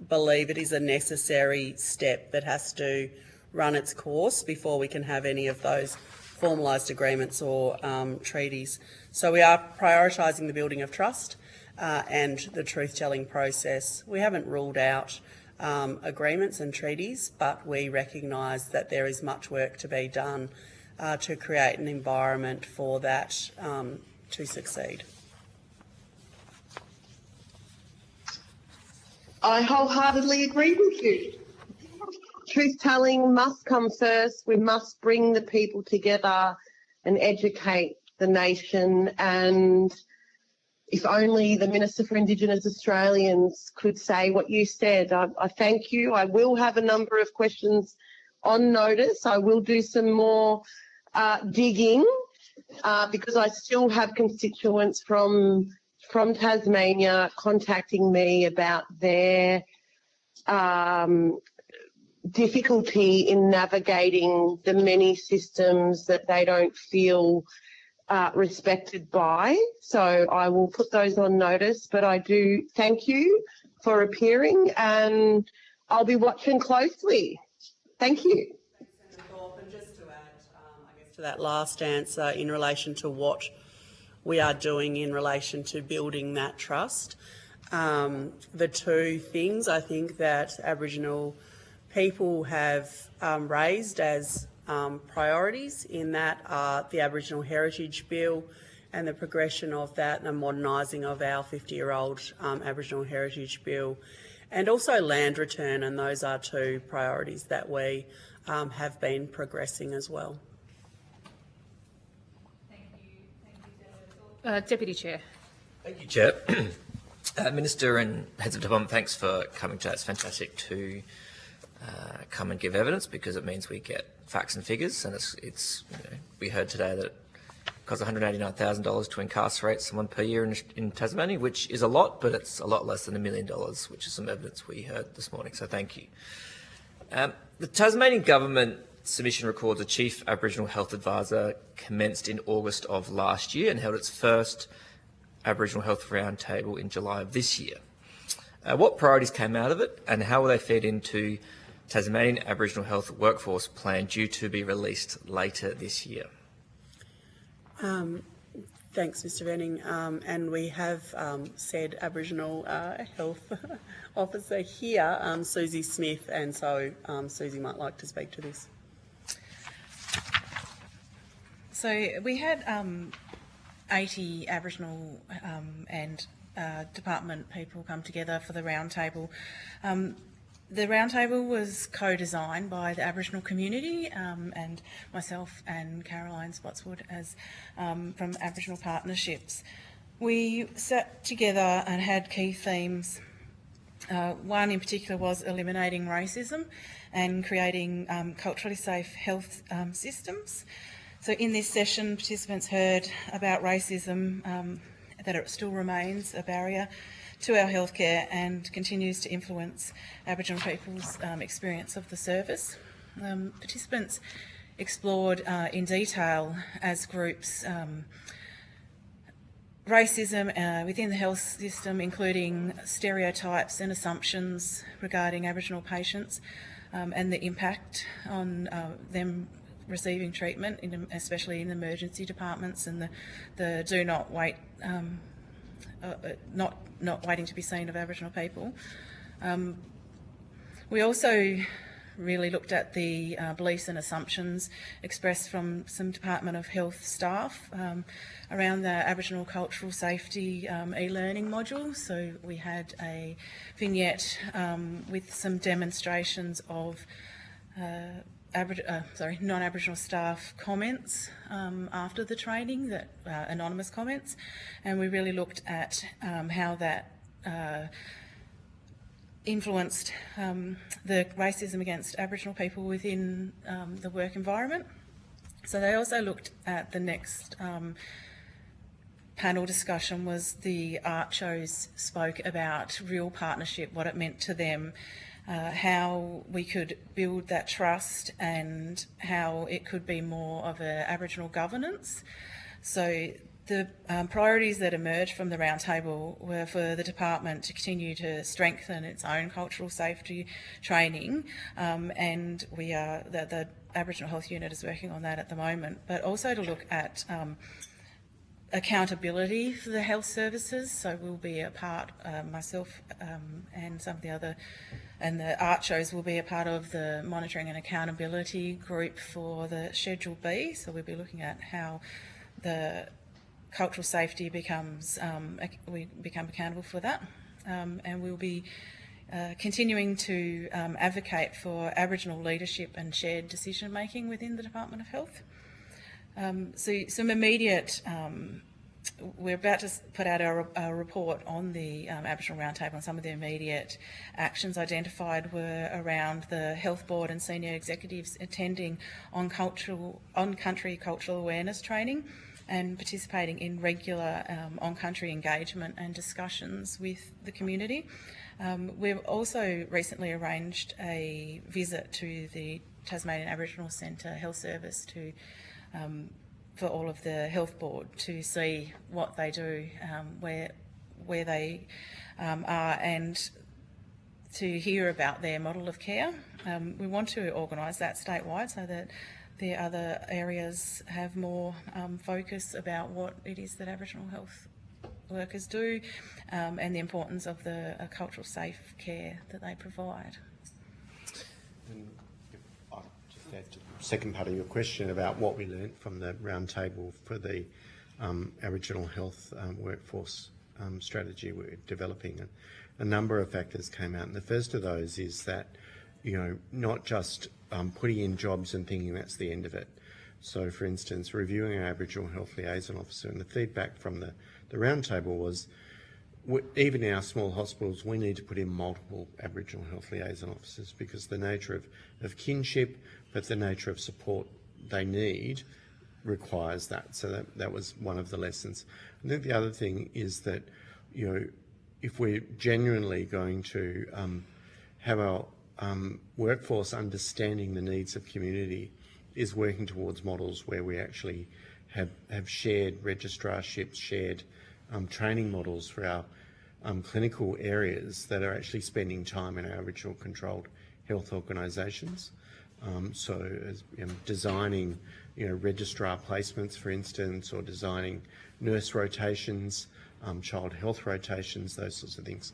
believe it is a necessary step that has to run its course before we can have any of those formalised agreements or treaties. So we are prioritising the building of trust and the truth-telling process. We haven't ruled out agreements and treaties, but we recognise that there is much work to be done to create an environment for that to succeed. I wholeheartedly agree with you. Truth-telling must come first. We must bring the people together and educate the nation. And if only the Minister for Indigenous Australians could say what you said. I thank you. I will have a number of questions on notice. I will do some more digging because I still have constituents from Tasmania contacting me about their difficulty in navigating the many systems that they don't feel respected by. So I will put those on notice, but I do thank you for appearing and I'll be watching closely. Thank you. Thanks, Senator Thorpe. And just to add, to that last answer in relation to what we are doing in relation to building that trust, the two things I think that Aboriginal people have raised as priorities in that are the Aboriginal Heritage Bill and the progression of that and the modernising of our 50-year-old Aboriginal Heritage Bill, and also land return, and those are two priorities that we have been progressing as well. Deputy Chair. Thank you, Chair. Minister and heads of department, thanks for coming today. It's fantastic to come and give evidence because it means we get facts and figures. And it's we heard today that it costs $189,000 to incarcerate someone per year in Tasmania, which is a lot, but it's a lot less than $1 million, which is some evidence we heard this morning. So thank you. The Tasmanian government submission records a Chief Aboriginal Health Advisor commenced in August of last year and held its first Aboriginal Health Roundtable in July of this year. What priorities came out of it and how will they feed into Tasmanian Aboriginal Health Workforce Plan due to be released later this year? Thanks, Mr Venning. And we have said Aboriginal Health Officer here, Susie Smith, and so Susie might like to speak to this. So we had 80 Aboriginal and department people come together for the roundtable. The roundtable was co-designed by the Aboriginal community and myself and Caroline Spotswood as from Aboriginal Partnerships. We sat together and had key themes. One in particular was eliminating racism and creating culturally safe health systems. So in this session, participants heard about racism, that it still remains a barrier to our healthcare and continues to influence Aboriginal people's experience of the service. Participants explored in detail as groups racism within the health system, including stereotypes and assumptions regarding Aboriginal patients and the impact on them receiving treatment, especially in emergency departments, and the do not wait, not waiting to be seen of Aboriginal people. We also really looked at the beliefs and assumptions expressed from some Department of Health staff around the Aboriginal cultural safety e-learning module. So we had a vignette with some demonstrations of non-Aboriginal staff comments after the training, that anonymous comments, and we really looked at how that influenced the racism against Aboriginal people within the work environment. So they also looked at the next panel discussion was the art shows spoke about real partnership, what it meant to them, how we could build that trust and how it could be more of an Aboriginal governance. So the priorities that emerged from the roundtable were for the department to continue to strengthen its own cultural safety training, and we are the Aboriginal Health Unit is working on that at the moment, but also to look at accountability for the health services. So we'll be a part, myself and some of the other, and the art shows will be a part of the monitoring and accountability group for the Schedule B. So we'll be looking at how the cultural safety becomes, we become accountable for that. And we'll be continuing to advocate for Aboriginal leadership and shared decision making within the Department of Health. So some immediate, we're about to put out our report on the Aboriginal Roundtable, and some of the immediate actions identified were around the Health Board and senior executives attending on-country cultural awareness training and participating in regular on-country engagement and discussions with the community. We've also recently arranged a visit to the Tasmanian Aboriginal Centre Health Service to for all of the Health Board to see what they do, where they are, and to hear about their model of care. We want to organise that statewide so that the other areas have more focus about what it is that Aboriginal health workers do and the importance of the cultural safe care that they provide. And if I just add to the second part of your question about what we learnt from the roundtable for the Aboriginal health workforce strategy we're developing, a number of factors came out, and the first of those is that, you know, not just putting in jobs and thinking that's the end of it. So, for instance, reviewing our Aboriginal Health Liaison Officer, and the feedback from the roundtable was, even in our small hospitals, we need to put in multiple Aboriginal Health Liaison Officers because the nature of kinship, but the nature of support they need requires that. So that was one of the lessons. I think the other thing is that, you know, if we're genuinely going to have our workforce understanding the needs of community, is working towards models where we actually have shared registrarships, shared training models for our clinical areas that are actually spending time in our Aboriginal controlled health organisations. So as, designing, registrar placements, for instance, or designing nurse rotations, child health rotations, those sorts of things.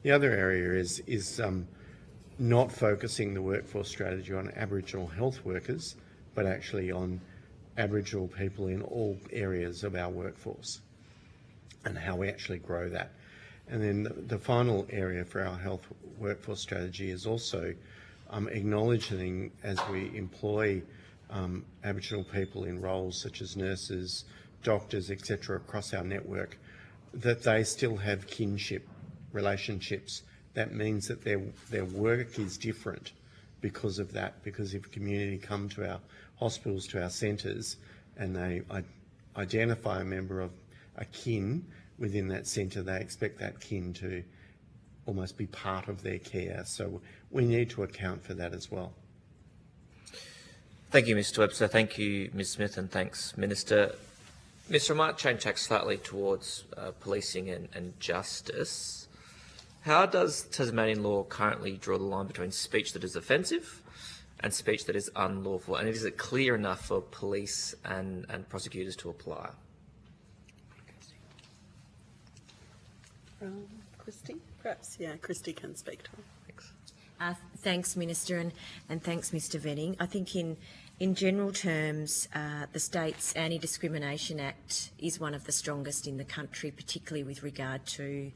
The other area is not focusing the workforce strategy on Aboriginal health workers, but actually on Aboriginal people in all areas of our workforce and how we actually grow that. And then the final area for our health workforce strategy is also acknowledging, as we employ Aboriginal people in roles such as nurses, doctors, etc. across our network, that they still have kinship relationships. That means that their work is different because of that, because if a community come to our hospitals, to our centres, and they identify a member of a kin within that centre, they expect that kin to almost be part of their care. So we need to account for that as well. Thank you, Mr Webster. Thank you, Ms Smith, and thanks, Minister. Mr, I might change tack slightly towards policing and justice. How does Tasmanian law currently draw the line between speech that is offensive and speech that is unlawful? And is it clear enough for police and prosecutors to apply? Christy? Perhaps, yeah, Christy can speak to it. Thanks. Thanks, Minister, and thanks, Mr Venning. I think in general terms, the state's Anti-Discrimination Act is one of the strongest in the country, particularly with regard to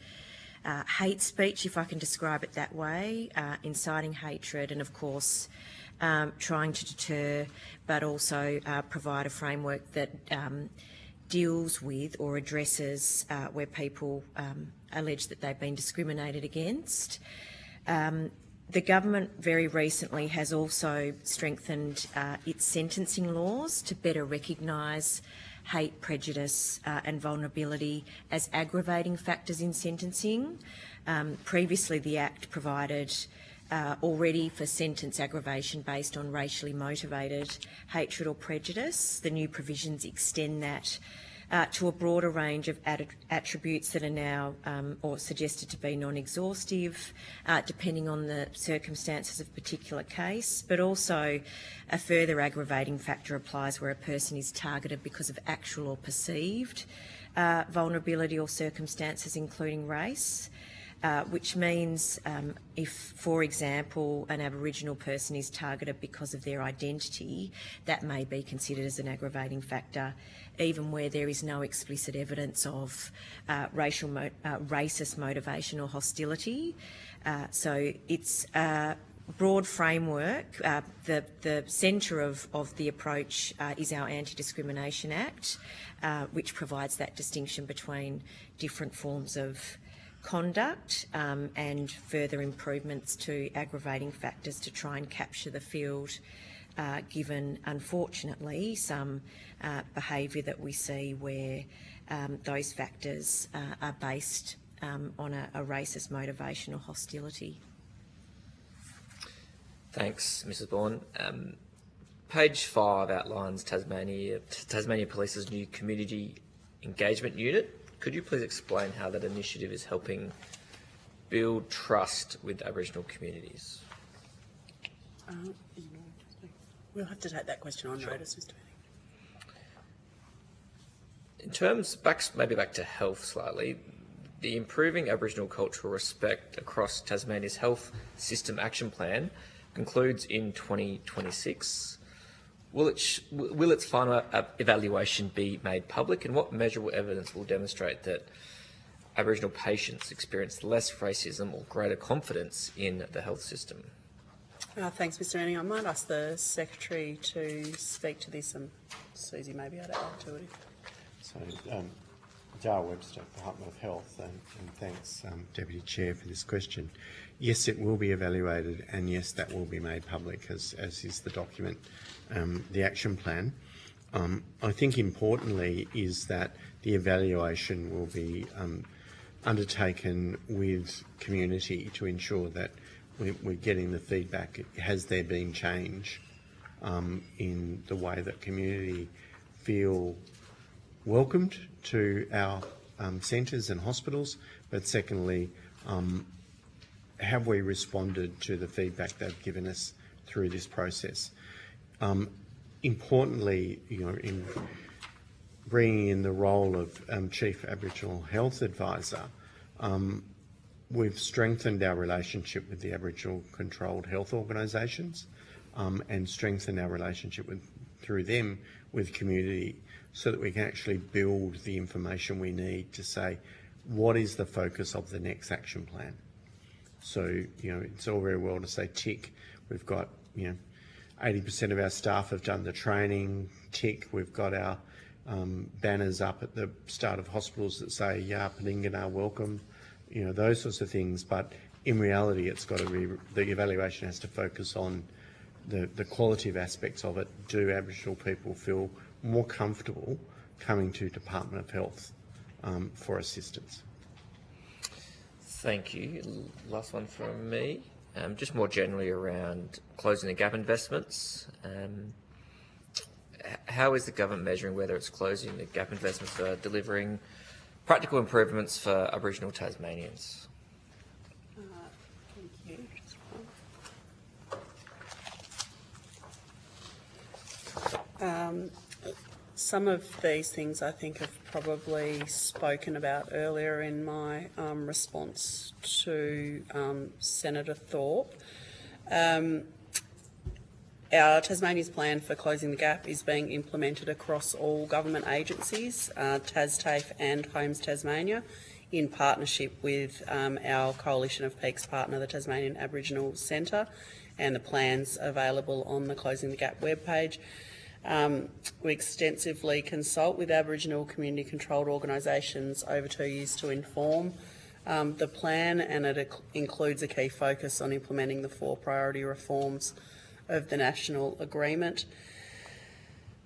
hate speech, if I can describe it that way, inciting hatred, and of course trying to deter, but also provide a framework that deals with or addresses where people allege that they've been discriminated against. The government very recently has also strengthened its sentencing laws to better recognise hate, prejudice and vulnerability as aggravating factors in sentencing. Previously, the Act provided already for sentence aggravation based on racially motivated hatred or prejudice. The new provisions extend that to a broader range of attributes that are now or suggested to be non-exhaustive, depending on the circumstances of a particular case, but also a further aggravating factor applies where a person is targeted because of actual or perceived vulnerability or circumstances including race, which means if, for example, an Aboriginal person is targeted because of their identity, that may be considered as an aggravating factor, even where there is no explicit evidence of racist motivation or hostility. So it's a broad framework. The centre of the approach is our Anti-Discrimination Act, which provides that distinction between different forms of conduct and further improvements to aggravating factors to try and capture the field, given, unfortunately, some behaviour that we see where those factors are based on a racist motivation or hostility. Thanks, Mrs. Bourne. Page 5 outlines Tasmania Police's new community engagement unit. Could you please explain how that initiative is helping build trust with Aboriginal communities? We'll have to take that question on notice, Mr. Manning. In terms, maybe back to health slightly, the Improving Aboriginal Cultural Respect across Tasmania's Health System Action Plan concludes in 2026. Will its final evaluation be made public, and what measurable evidence will demonstrate that Aboriginal patients experience less racism or greater confidence in the health system? Thanks, Mr. Manning. I might ask the Secretary to speak to this, and Susie may be able to add to it. So, Dale Webster, Department of Health, and thanks, Deputy Chair, for this question. Yes, it will be evaluated, and yes, that will be made public, as is the document, the action plan. I think importantly is that the evaluation will be undertaken with community to ensure that we're getting the feedback. Has there been change in the way that community feel welcomed to our centres and hospitals? But secondly, have we responded to the feedback they've given us through this process? Importantly, in bringing in the role of Chief Aboriginal Health Advisor, we've strengthened our relationship with the Aboriginal controlled health organisations and strengthened our relationship through them with community, so that we can actually build the information we need to say, what is the focus of the next action plan? So, it's all very well to say tick. We've got, 80% of our staff have done the training, tick. We've got our banners up at the start of hospitals that say, Ya Paningana, welcome, those sorts of things. But in reality, it's got to be, the evaluation has to focus on the qualitative aspects of it. Do Aboriginal people feel more comfortable coming to Department of Health for assistance? Thank you. Last one from me. Just more generally around closing the gap investments. How is the government measuring whether it's closing the gap investments are delivering practical improvements for Aboriginal Tasmanians? Thank you. Some of these things I think I've probably spoken about earlier in my response to Senator Thorpe. Our Tasmania's plan for closing the gap is being implemented across all government agencies, TASTAFE and Homes Tasmania, in partnership with our Coalition of Peaks partner, the Tasmanian Aboriginal Centre, and the plans available on the Closing the Gap webpage. We extensively consult with Aboriginal community-controlled organisations over 2 years to inform the plan, and it includes a key focus on implementing the 4 priority reforms of the National Agreement.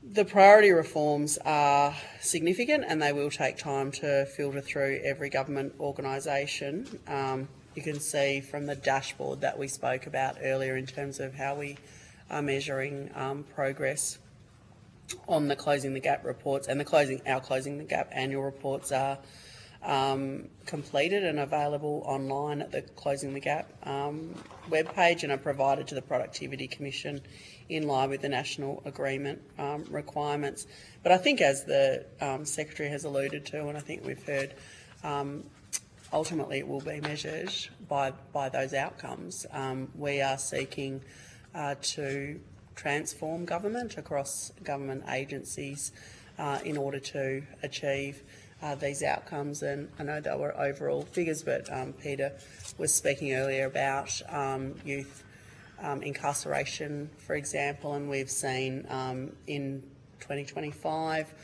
The priority reforms are significant, and they will take time to filter through every government organisation. You can see from the dashboard that we spoke about earlier in terms of how we are measuring progress on the Closing the Gap reports, and our Closing the Gap annual reports are completed and available online at the Closing the Gap webpage and are provided to the Productivity Commission in line with the national agreement requirements. But I think, as the Secretary has alluded to, and I think we've heard, ultimately it will be measured by those outcomes. We are seeking to transform government across government agencies in order to achieve these outcomes, and I know there were overall figures, but Peter was speaking earlier about youth incarceration, for example, and we've seen in 2025,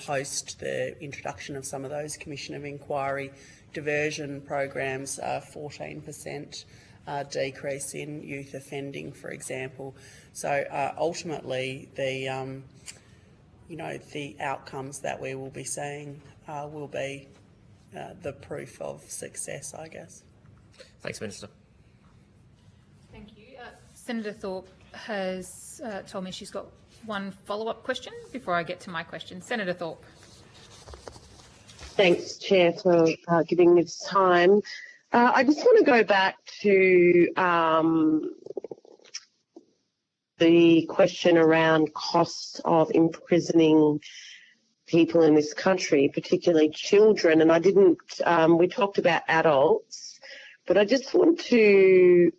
post the introduction of some of those Commission of Inquiry diversion programs, 14% decrease in youth offending, for example. So ultimately, the the outcomes that we will be seeing will be the proof of success, I guess. Thanks, Minister. Thank you. Senator Thorpe has told me she's got one follow-up question before I get to my question. Senator Thorpe. Thanks, Chair, for giving me this time. I just want to go back to the question around costs of imprisoning people in this country, particularly children. And I didn't, we talked about adults, but I just want to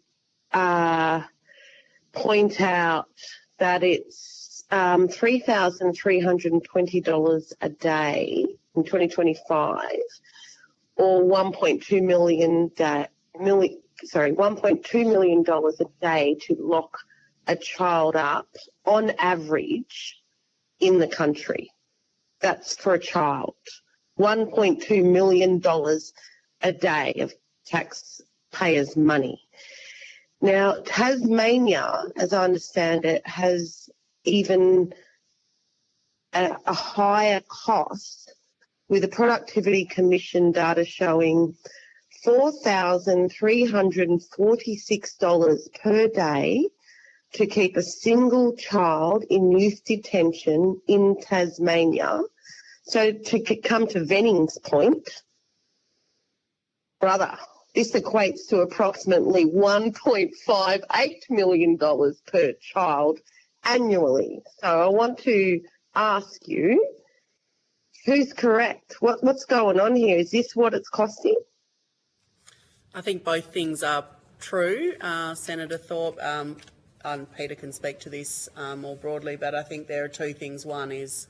point out that it's $3,320 a day in 2025, or $1.2 million a day to lock a child up on average in the country. That's for a child. $1.2 million a day of taxpayers' money. Now, Tasmania, as I understand it, has even a higher cost, with the Productivity Commission data showing $4,346 per day to keep a single child in youth detention in Tasmania. So to come to Venning's point, brother, this equates to approximately $1.58 million per child annually. So I want to ask you, who's correct? What's going on here? Is this what it's costing? I think both things are true, Senator Thorpe, and Peter can speak to this more broadly, but I think there are two things. One is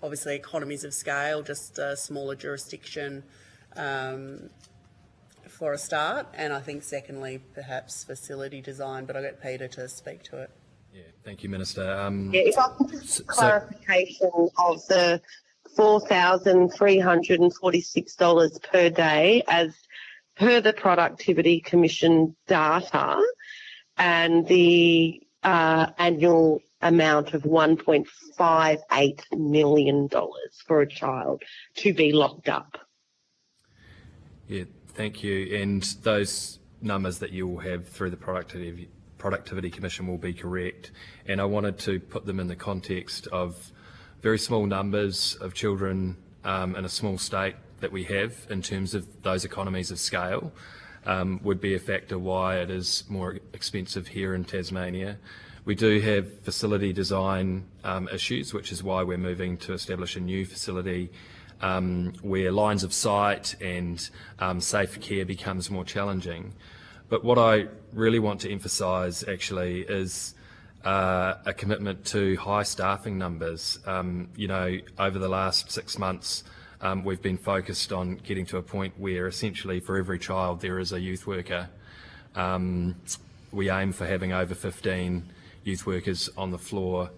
obviously economies of scale, just a smaller jurisdiction for a start, and I think secondly perhaps facility design, but I'll get Peter to speak to it. Yeah, thank you, Minister. If I could just clarification of the $4,346 per day as per the Productivity Commission data, and the annual amount of $1.58 million for a child to be locked up. Yeah, thank you. And those numbers that you will have through the Productivity Commission will be correct. And I wanted to put them in the context of very small numbers of children in a small state that we have in terms of those economies of scale. Would be a factor why it is more expensive here in Tasmania. We do have facility design issues, which is why we're moving to establish a new facility where lines of sight and safe care becomes more challenging. But what I really want to emphasise actually is a commitment to high staffing numbers. Over the last 6 months, we've been focused on getting to a point where essentially for every child there is a youth worker. We aim for having over 15 youth workers on the floor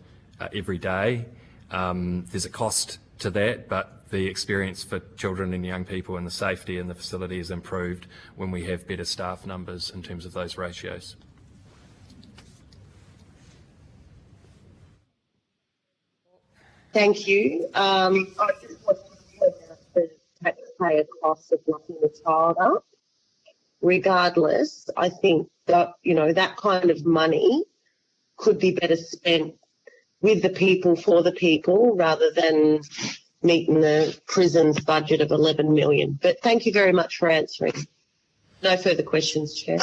every day. There's a cost to that, but the experience for children and young people and the safety in the facility is improved when we have better staff numbers in terms of those ratios. Thank you. I just want to point out the taxpayer costs of locking the child up. Regardless, I think that, that kind of money could be better spent with the people, for the people, rather than meeting the prison's budget of 11 million. But thank you very much for answering. No further questions, Chair.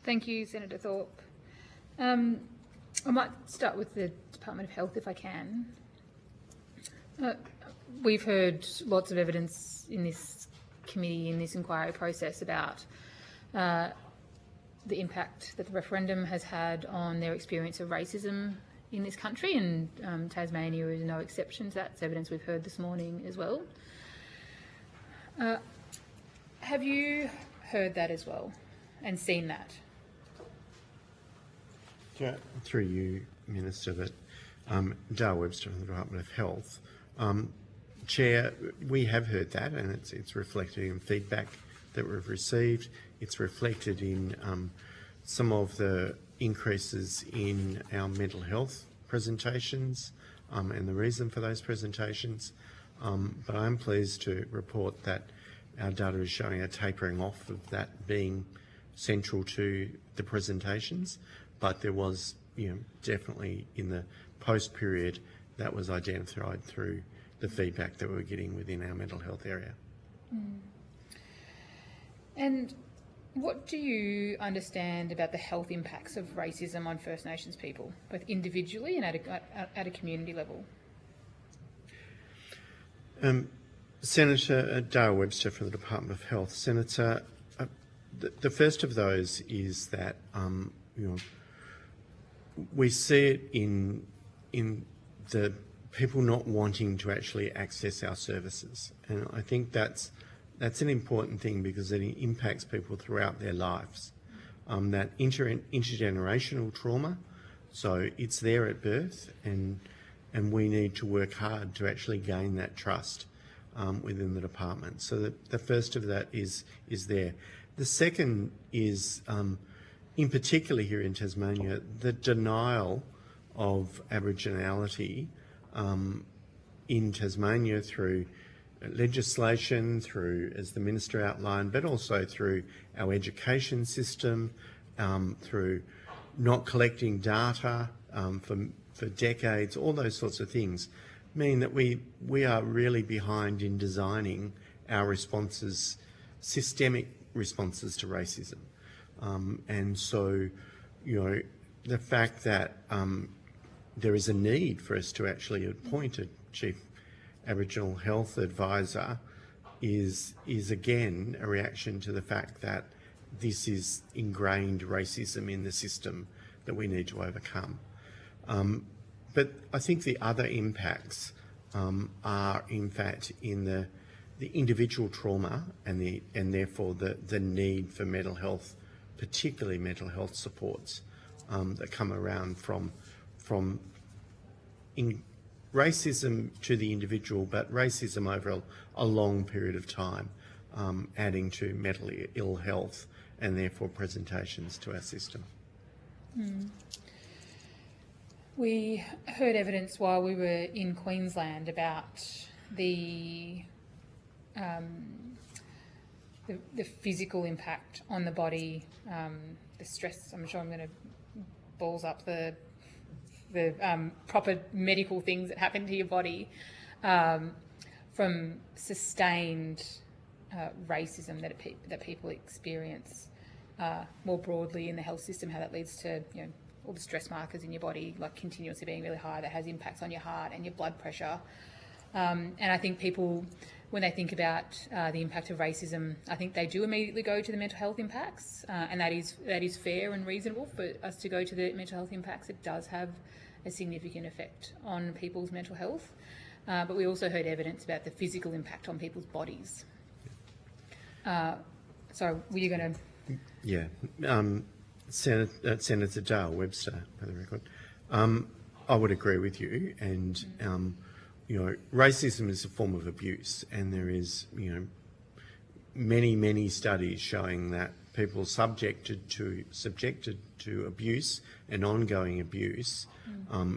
Thank you, Senator Thorpe. I might start with the Department of Health if I can. We've heard lots of evidence in this committee, in this inquiry process, about the impact that the referendum has had on their experience of racism in this country, and Tasmania is no exception to that. It's evidence we've heard this morning as well. Have you heard that as well and seen that? Yeah. Through you, Minister, but Dale Webster from the Department of Health. Chair, we have heard that, and it's reflected in feedback that we've received. It's reflected in some of the increases in our mental health presentations and the reason for those presentations. But I'm pleased to report that our data is showing a tapering off of that being central to the presentations. But there was, definitely in the post period that was identified through the feedback that we were getting within our mental health area. Mm. And what do you understand about the health impacts of racism on First Nations people, both individually and at a community level? Senator Dale Webster from the Department of Health. Senator, the first of those is that we see it in the people not wanting to actually access our services, and I think that's an important thing because it impacts people throughout their lives. That intergenerational trauma, so it's there at birth, and we need to work hard to actually gain that trust within the department. So the first of that is there. The second is, in particular here in Tasmania, the denial of Aboriginality in Tasmania through legislation, through, as the Minister outlined, but also through our education system, through not collecting data for decades, all those sorts of things mean that we are really behind in designing our responses, systemic responses to racism. And so, the fact that there is a need for us to actually appoint a Chief Aboriginal Health Advisor is again a reaction to the fact that this is ingrained racism in the system that we need to overcome. But I think the other impacts are in fact in the individual trauma and therefore the need for mental health, particularly mental health supports that come around from racism to the individual, but racism over a long period of time, adding to mental ill health and therefore presentations to our system. Mm. We heard evidence while we were in Queensland about the physical impact on the body, the stress. I'm sure I'm going to balls up the proper medical things that happen to your body from sustained racism that people experience more broadly in the health system, how that leads to all the stress markers in your body, like continuously being really high, that has impacts on your heart and your blood pressure. And I think people, when they think about the impact of racism, I think they do immediately go to the mental health impacts, and that is fair and reasonable for us to go to the mental health impacts. It does have a significant effect on people's mental health, but we also heard evidence about the physical impact on people's bodies. So were you going to? Yeah. Senator Dale Webster, for the record. I would agree with you, and racism is a form of abuse, and there is many studies showing that people subjected to abuse and ongoing abuse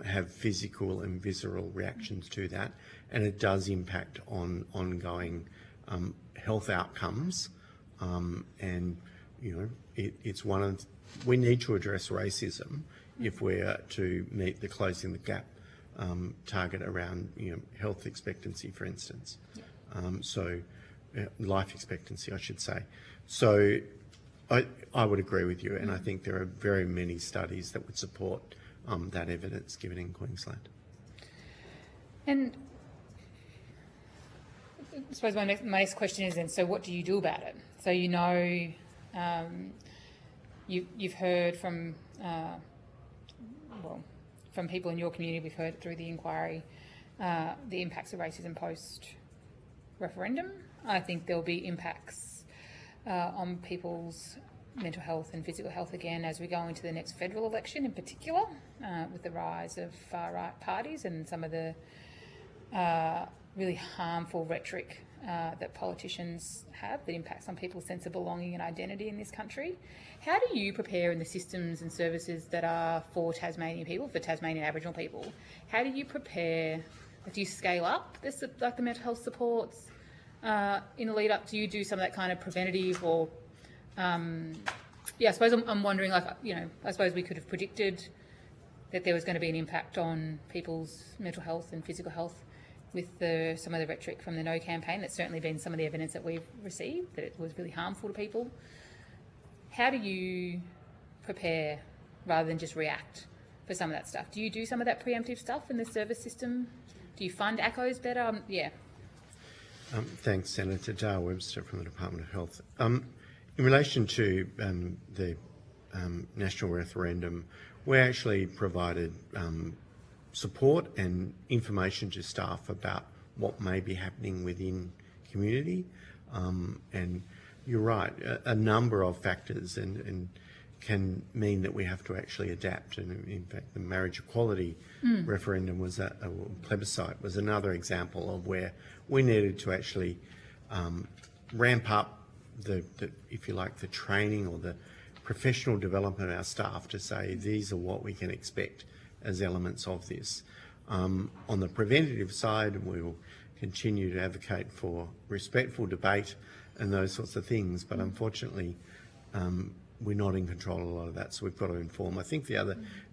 have physical and visceral reactions to that, and it does impact on ongoing health outcomes, and it's one of we need to address racism if we're to meet the closing the gap target around health expectancy, for instance. Life expectancy, I should say. So I would agree with you, and I think there are very many studies that would support that evidence given in Queensland. And I suppose my next question is then, so what do you do about it? So you've heard from, from people in your community, we've heard through the inquiry, the impacts of racism post-referendum. I think there'll be impacts on people's mental health and physical health again as we go into the next federal election in particular, with the rise of far-right parties and some of the really harmful rhetoric that politicians have that impacts on people's sense of belonging and identity in this country. How do you prepare in the systems and services that are for Tasmanian people, for Tasmanian Aboriginal people? How do you prepare? Do you scale up this, like the mental health supports in the lead up? Do you do some of that kind of preventative or I suppose I'm wondering, I suppose we could have predicted that there was going to be an impact on people's mental health and physical health with some of the rhetoric from the No campaign. That's certainly been some of the evidence that we've received, that it was really harmful to people. How do you prepare rather than just react for some of that stuff? Do you do some of that preemptive stuff in the service system? Do you fund ACOs better? Thanks, Senator. Dale Webster from the Department of Health. In relation to the national referendum, we actually provided support and information to staff about what may be happening within community. And you're right, a number of factors and can mean that we have to actually adapt. And in fact, the marriage equality referendum was a plebiscite was another example of where we needed to actually ramp up if you like, the training or the professional development of our staff to say these are what we can expect as elements of this. On the preventative side, we will continue to advocate for respectful debate and those sorts of things, but unfortunately we're not in control of a lot of that, so we've got to inform. I think the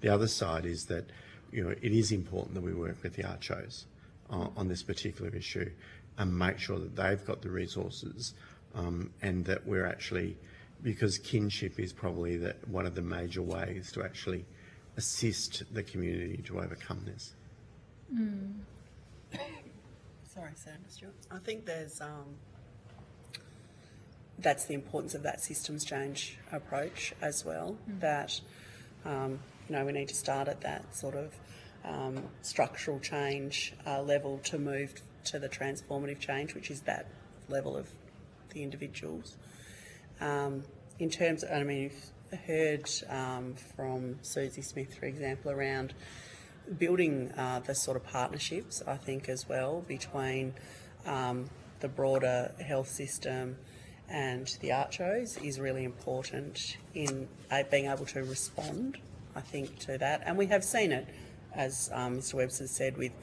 other side is that it is important that we work with the ARCHOs on this particular issue and make sure that they've got the resources and that we're actually, because kinship is probably one of the major ways to actually assist the community to overcome this. Sorry, Senator Stewart. I think that's the importance of that systems change approach as well, that we need to start at that sort of structural change level to move to the transformative change, which is that level of the individuals. In terms of, you've heard from Susie Smith, for example, around building the sort of partnerships, I think, as well, between the broader health system and the ARCHOs is really important in being able to respond, I think, to that. And we have seen it, as Mr Webster said, with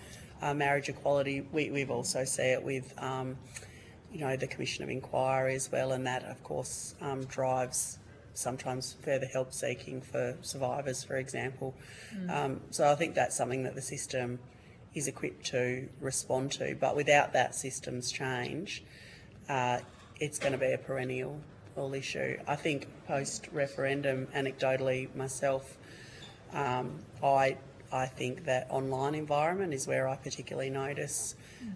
marriage equality. We've also seen it with the Commission of Inquiry as well, and that, of course, drives sometimes further help seeking for survivors, for example. So I think that's something that the system is equipped to respond to. But without that systems change, it's going to be a perennial issue. I think post-referendum, anecdotally myself, I think that online environment is where I particularly notice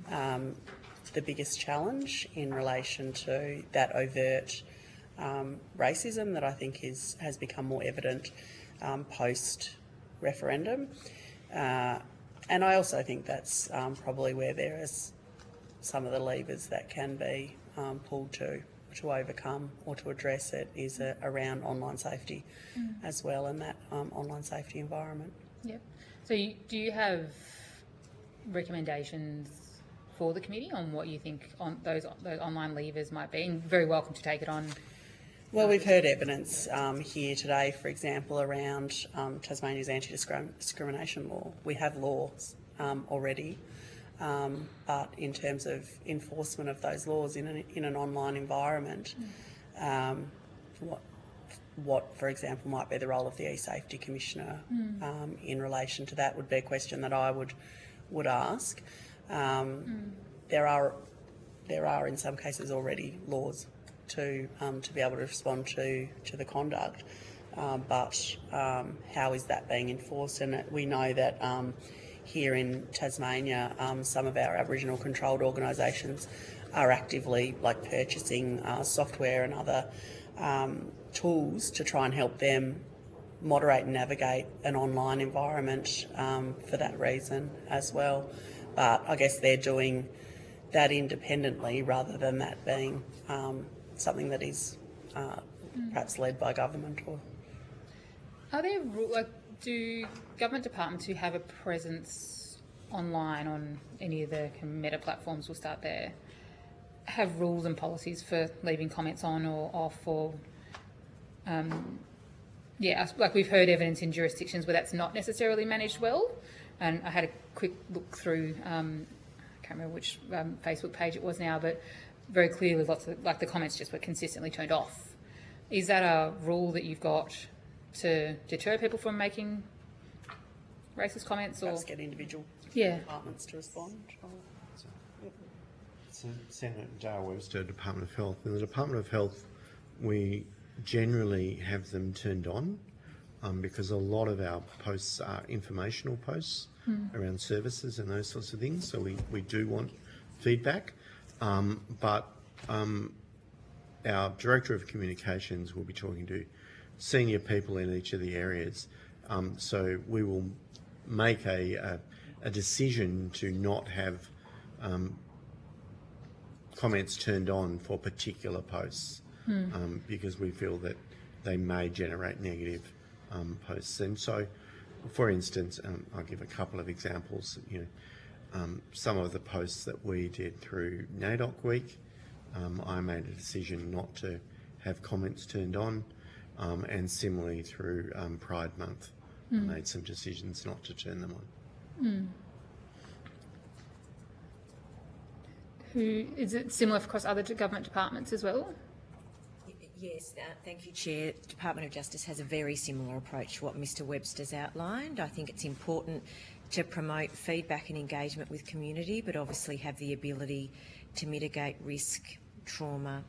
the biggest challenge in relation to that overt racism that I think has become more evident post-referendum. And I also think that's probably where there is some of the levers that can be pulled to overcome or to address it is around online safety as well, and that online safety environment. Yep. So do you have recommendations for the committee on what you think on those online levers might be? And very welcome to take it on. Well, we've heard evidence here today, for example, around Tasmania's anti-discrimination law. We have laws already, but in terms of enforcement of those laws in an online environment, what, for example, might be the role of the e-safety commissioner in relation to that would be a question that I would ask. There are in some cases already laws to be able to respond to the conduct, but how is that being enforced? And we know that here in Tasmania, some of our Aboriginal controlled organisations are actively purchasing software and other tools to try and help them moderate and navigate an online environment for that reason as well. But I guess they're doing that independently rather than that being something that is perhaps led by government. Or are there do government departments who have a presence online on any of the meta platforms, we'll start there, have rules and policies for leaving comments on or off, or we've heard evidence in jurisdictions where that's not necessarily managed well? And I had a quick look through, I can't remember which Facebook page it was now, but very clearly lots of the comments just were consistently turned off. Is that a rule that you've got to deter people from making racist comments, or perhaps get individual departments to respond? So, Senator Dale Webster, Department of Health. In the Department of Health, we generally have them turned on because a lot of our posts are informational posts around services and those sorts of things. So we do want feedback, but our Director of Communications will be talking to senior people in each of the areas. So we will make a decision to not have comments turned on for particular posts because we feel that they may generate negative posts. And so, for instance, I'll give a couple of examples. Some of the posts that we did through NAIDOC Week, I made a decision not to have comments turned on, and similarly through Pride Month, I made some decisions not to turn them on. Is it similar across other government departments as well? Yes, thank you, Chair. Department of Justice has a very similar approach to what Mr Webster's outlined. I think it's important to promote feedback and engagement with community, but obviously have the ability to mitigate risk, trauma,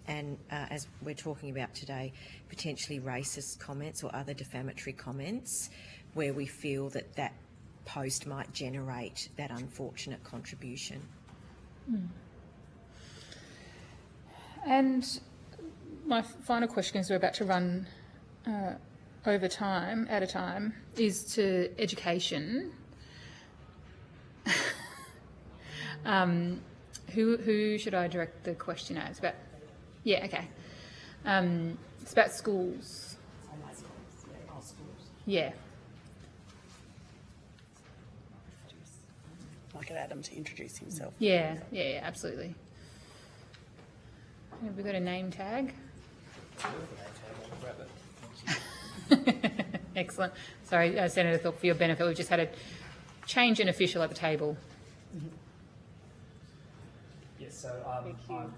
and as we're talking about today, potentially racist comments or other defamatory comments where we feel that that post might generate that unfortunate contribution. And my final question, as we're about to run out of time, is to education. Who should I direct the question at? It's about, it's about schools. Yeah. I'll get Adam to introduce himself. Yeah, absolutely. Have we got a name tag? Excellent. Sorry, Senator Thorpe, for your benefit, we've just had a change in official at the table. Yes, so I'm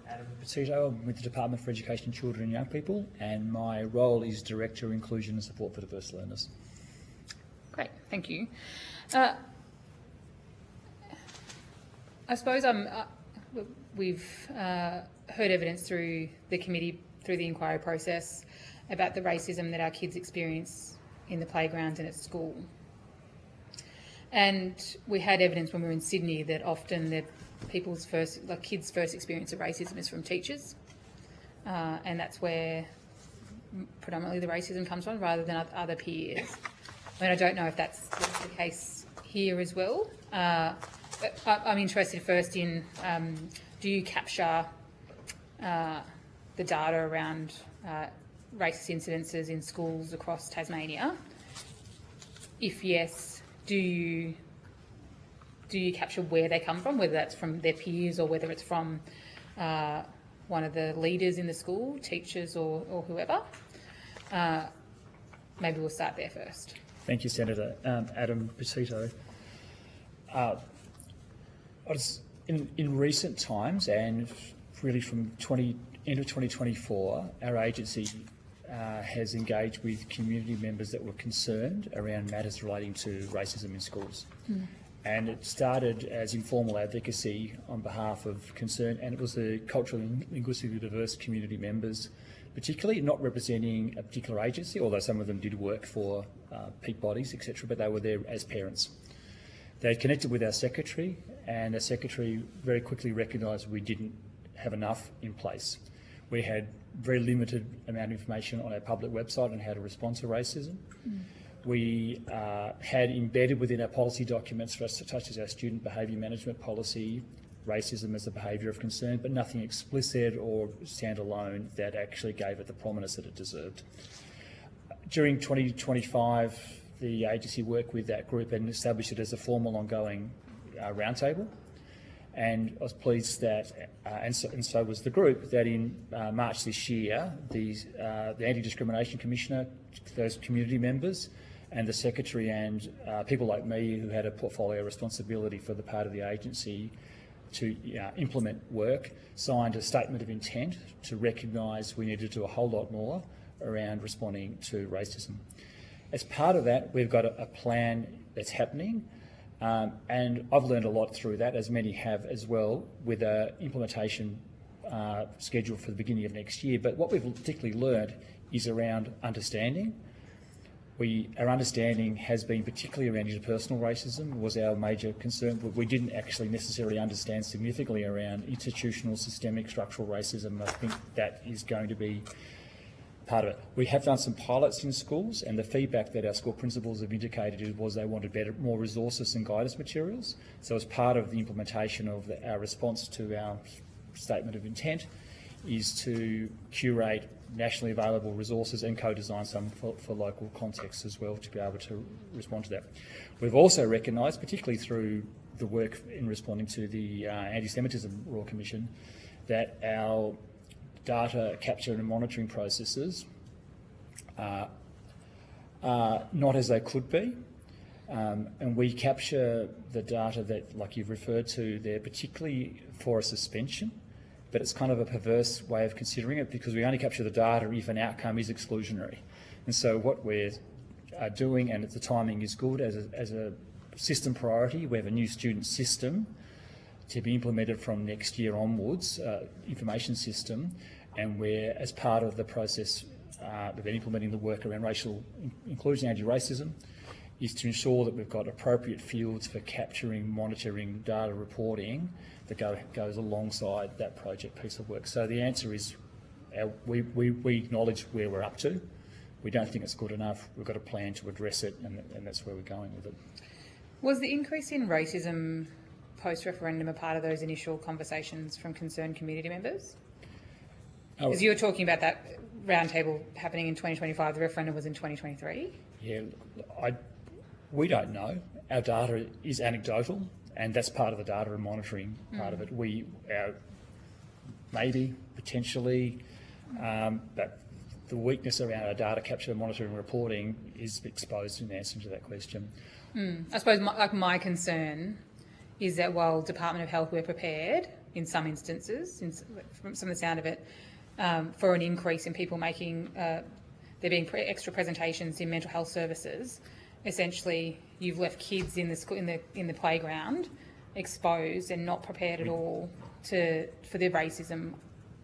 Adam Petito. I'm with the Department for Education, Children and Young People, and my role is Director of Inclusion and Support for Diverse Learners. Great, thank you. I suppose we've heard evidence through the committee, through the inquiry process, about the racism that our kids experience in the playgrounds and at school. And we had evidence when we were in Sydney that often the kids' first experience of racism is from teachers, and that's where predominantly the racism comes from, rather than other peers. I mean, I don't know if that's the case here as well. But I'm interested first in, do you capture the data around racist incidences in schools across Tasmania? If yes, do you capture where they come from, whether that's from their peers or whether it's from one of the leaders in the school, teachers or whoever? Maybe we'll start there first. Thank you, Senator. Adam Petito. In recent times, and really from end of 2024, our agency has engaged with community members that were concerned around matters relating to racism in schools. And it started as informal advocacy on behalf of concern, and it was the culturally and linguistically diverse community members, particularly not representing a particular agency, although some of them did work for peak bodies, etc., but they were there as parents. They connected with our secretary, and our secretary very quickly recognised we didn't have enough in place. We had very limited amount of information on our public website on how to respond to racism. We had embedded within our policy documents, such as our student behaviour management policy, racism as a behaviour of concern, but nothing explicit or standalone that actually gave it the prominence that it deserved. During 2025, the agency worked with that group and established it as a formal ongoing roundtable. And I was pleased that, and so was the group, that in March this year, the Anti-Discrimination Commissioner, those community members, and the Secretary and people like me who had a portfolio responsibility for the part of the agency to implement work, signed a statement of intent to recognise we need to do a whole lot more around responding to racism. As part of that, we've got a plan that's happening, and I've learned a lot through that, as many have as well, with an implementation schedule for the beginning of next year. But what we've particularly learned is around understanding. Our understanding has been particularly around interpersonal racism was our major concern. We didn't actually necessarily understand significantly around institutional, systemic, structural racism. I think that is going to be part of it. We have done some pilots in schools, and the feedback that our school principals have indicated was they wanted more resources and guidance materials. So as part of the implementation of our response to our statement of intent is to curate nationally available resources and co-design some for local contexts as well to be able to respond to that. We've also recognised, particularly through the work in responding to the Anti-Semitism Royal Commission, that our data capture and monitoring processes are not as they could be. And we capture the data that, like you've referred to there, particularly for a suspension, but it's kind of a perverse way of considering it because we only capture the data if an outcome is exclusionary. And so what we're doing, and the timing is good, as a system priority, we have a new student system to be implemented from next year onwards, information system, and we're, as part of the process, we've been implementing the work around racial inclusion, anti-racism, is to ensure that we've got appropriate fields for capturing, monitoring, data reporting that goes alongside that project piece of work. So the answer is we acknowledge where we're up to. We don't think it's good enough. We've got a plan to address it, and that's where we're going with it. Was the increase in racism post-referendum a part of those initial conversations from concerned community members? As you were talking about that roundtable happening in 2025, the referendum was in 2023? Yeah, we don't know. Our data is anecdotal, and that's part of the data and monitoring part of it. Maybe, potentially, but the weakness around our data capture, monitoring and reporting is exposed in answer to that question. I suppose my concern is that while Department of Health were prepared in some instances, from some of the sound of it, for an increase in people making, there being extra presentations in mental health services, essentially you've left kids in the school, in the playground exposed and not prepared at all for the racism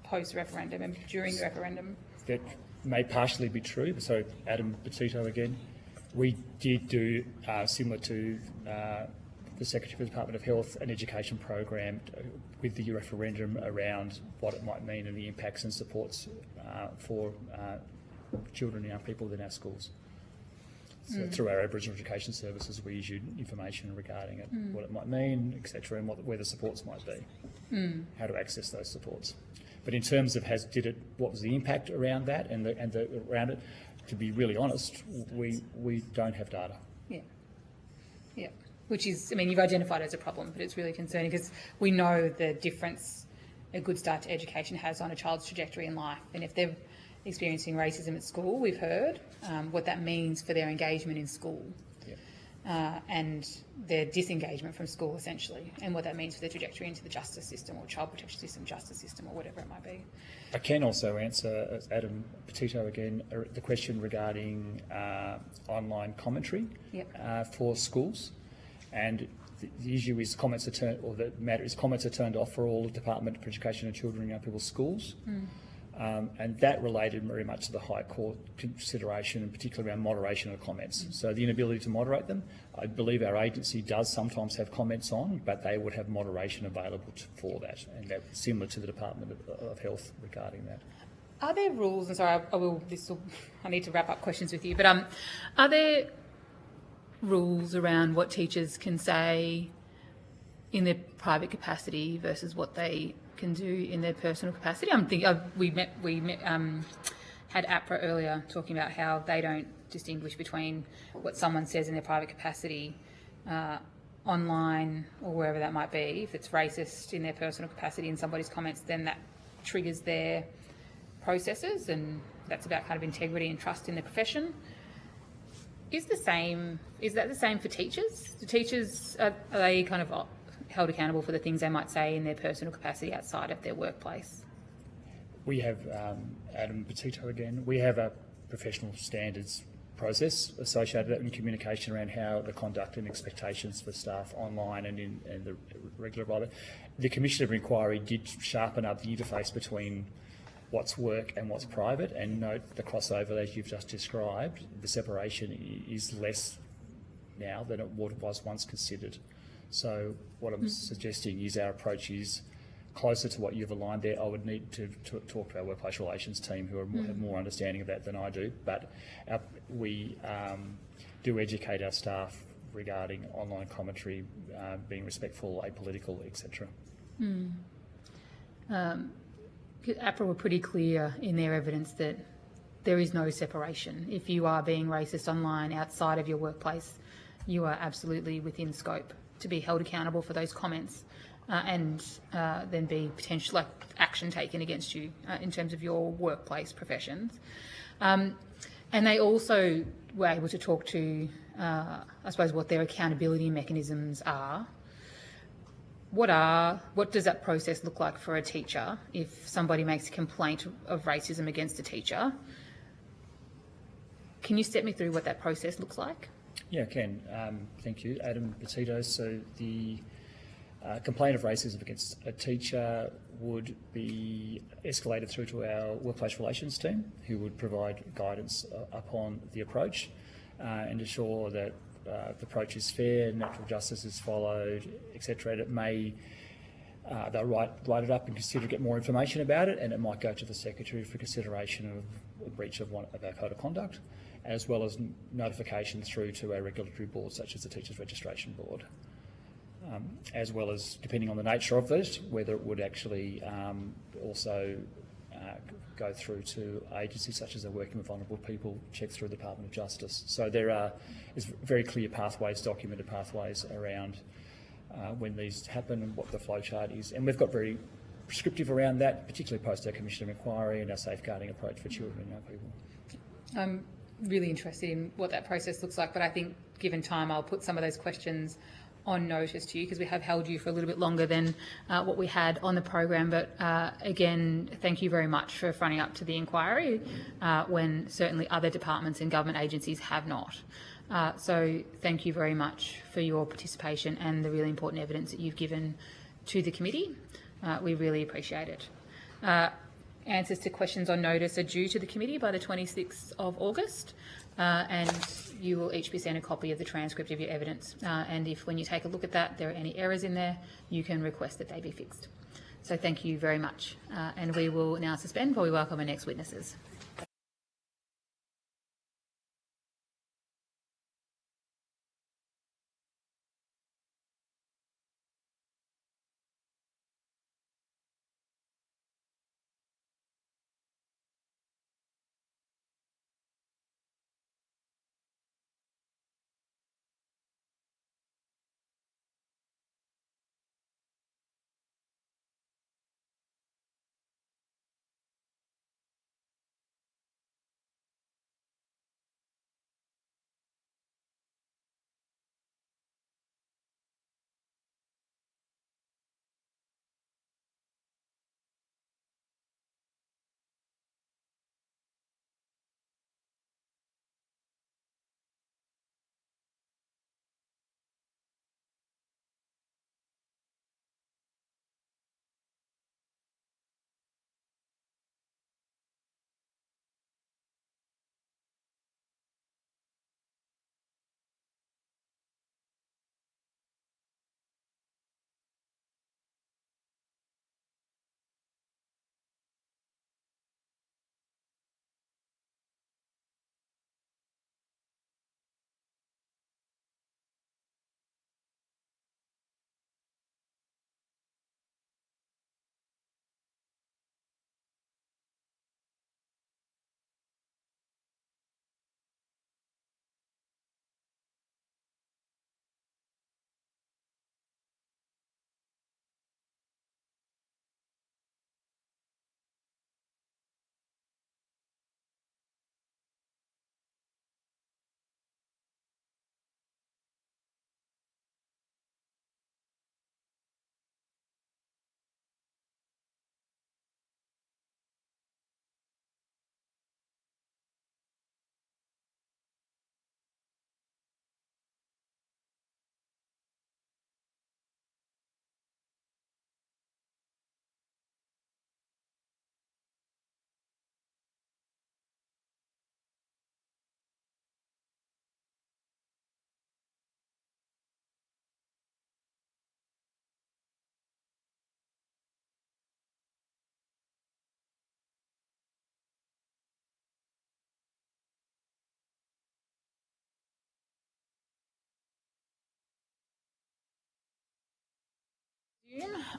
post-referendum and during the referendum. That may partially be true. So Adam Petito again, we did do, similar to the Secretary for the Department of Health, an education program with the referendum around what it might mean and the impacts and supports for children and young people within our schools. So through our Aboriginal Education Services, we issued information regarding it, what it might mean, etc., and where the supports might be, how to access those supports. But in terms of what was the impact around that and around it, to be really honest, we don't have data. Yeah. Which is, I mean, you've identified it as a problem, but it's really concerning because we know the difference a good start to education has on a child's trajectory in life. And if they're experiencing racism at school, we've heard what that means for their engagement in school. and their disengagement from school, essentially, and what that means for their trajectory into the justice system or child protection system, justice system, or whatever it might be. I can also answer, Adam Petito again, the question regarding online commentary for schools. And the issue is comments are turned off for all Department for Education and Children and Young People's schools. And that related very much to the High Court consideration, and particularly around moderation of comments. So the inability to moderate them, I believe our agency does sometimes have comments on, but they would have moderation available for that, and that's similar to the Department of Health regarding that. Are there rules, and sorry, I need to wrap up questions with you, but are there rules around what teachers can say in their private capacity versus what they can do in their personal capacity? I'm thinking we had APRA earlier talking about how they don't distinguish between what someone says in their private capacity online or wherever that might be. If it's racist in their personal capacity in somebody's comments, then that triggers their processes, and that's about kind of integrity and trust in the profession. Is that the same for teachers? Do teachers, are they kind of held accountable for the things they might say in their personal capacity outside of their workplace? We have, Adam Petito again, we have a professional standards process associated with that in communication around how the conduct and expectations for staff online and in the regular environment. The Commission of Inquiry did sharpen up the interface between what's work and what's private, and note the crossover as you've just described. The separation is less now than it was once considered. So what I'm suggesting is our approach is closer to what you've aligned there. I would need to talk to our workplace relations team, who have more understanding of that than I do, but we do educate our staff regarding online commentary, being respectful, apolitical, etc. APRA were pretty clear in their evidence that there is no separation. If you are being racist online outside of your workplace, you are absolutely within scope to be held accountable for those comments and then be potential action taken against you in terms of your workplace professions. And they also were able to talk to, I suppose, what their accountability mechanisms are. What does that process look like for a teacher if somebody makes a complaint of racism against a teacher? Can you step me through what that process looks like? Yeah, I can. Thank you, Adam Petito. So the complaint of racism against a teacher would be escalated through to our workplace relations team, who would provide guidance upon the approach and ensure that the approach is fair, natural justice is followed, etc. It may they'll write it up and consider to get more information about it, and it might go to the Secretary for consideration of a breach of one of our code of conduct, as well as notification through to our regulatory board, such as the Teachers Registration Board, as well as, depending on the nature of this, whether it would actually also go through to agencies such as Working with Vulnerable People, check through the Department of Justice. So there's very clear pathways, documented pathways around when these happen and what the flowchart is. And we've got very prescriptive around that, particularly post our Commission of Inquiry and our safeguarding approach for children and young people. I'm really interested in what that process looks like, but I think given time I'll put some of those questions on notice to you, because we have held you for a little bit longer than what we had on the program. But again, thank you very much for fronting up to the inquiry when certainly other departments and government agencies have not. So thank you very much for your participation and the really important evidence that you've given to the committee. We really appreciate it. Answers to questions on notice are due to the committee by the 26th of August. And you will each be sent a copy of the transcript of your evidence. And if, when you take a look at that, there are any errors in there, you can request that they be fixed. So thank you very much. And we will now suspend while we welcome our next witnesses.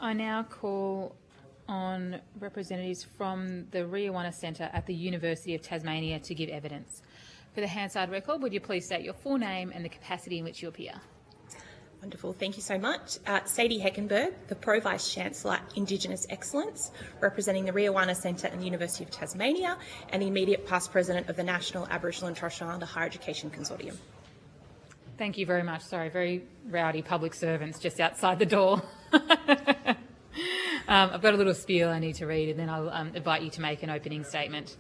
I now call on representatives from the Riawana Centre at the University of Tasmania to give evidence. For the Hansard record, would you please state your full name and the capacity in which you appear? Wonderful, thank you so much. Sadie Heckenberg, the Pro Vice Chancellor, Indigenous Excellence, representing the Riawana Centre and the University of Tasmania, and the immediate past President of the National Aboriginal and Torres Strait Islander Higher Education Consortium. Thank you very much. Sorry, very rowdy public servants just outside the door. I've got a little spiel I need to read, and then I'll invite you to make an opening statement.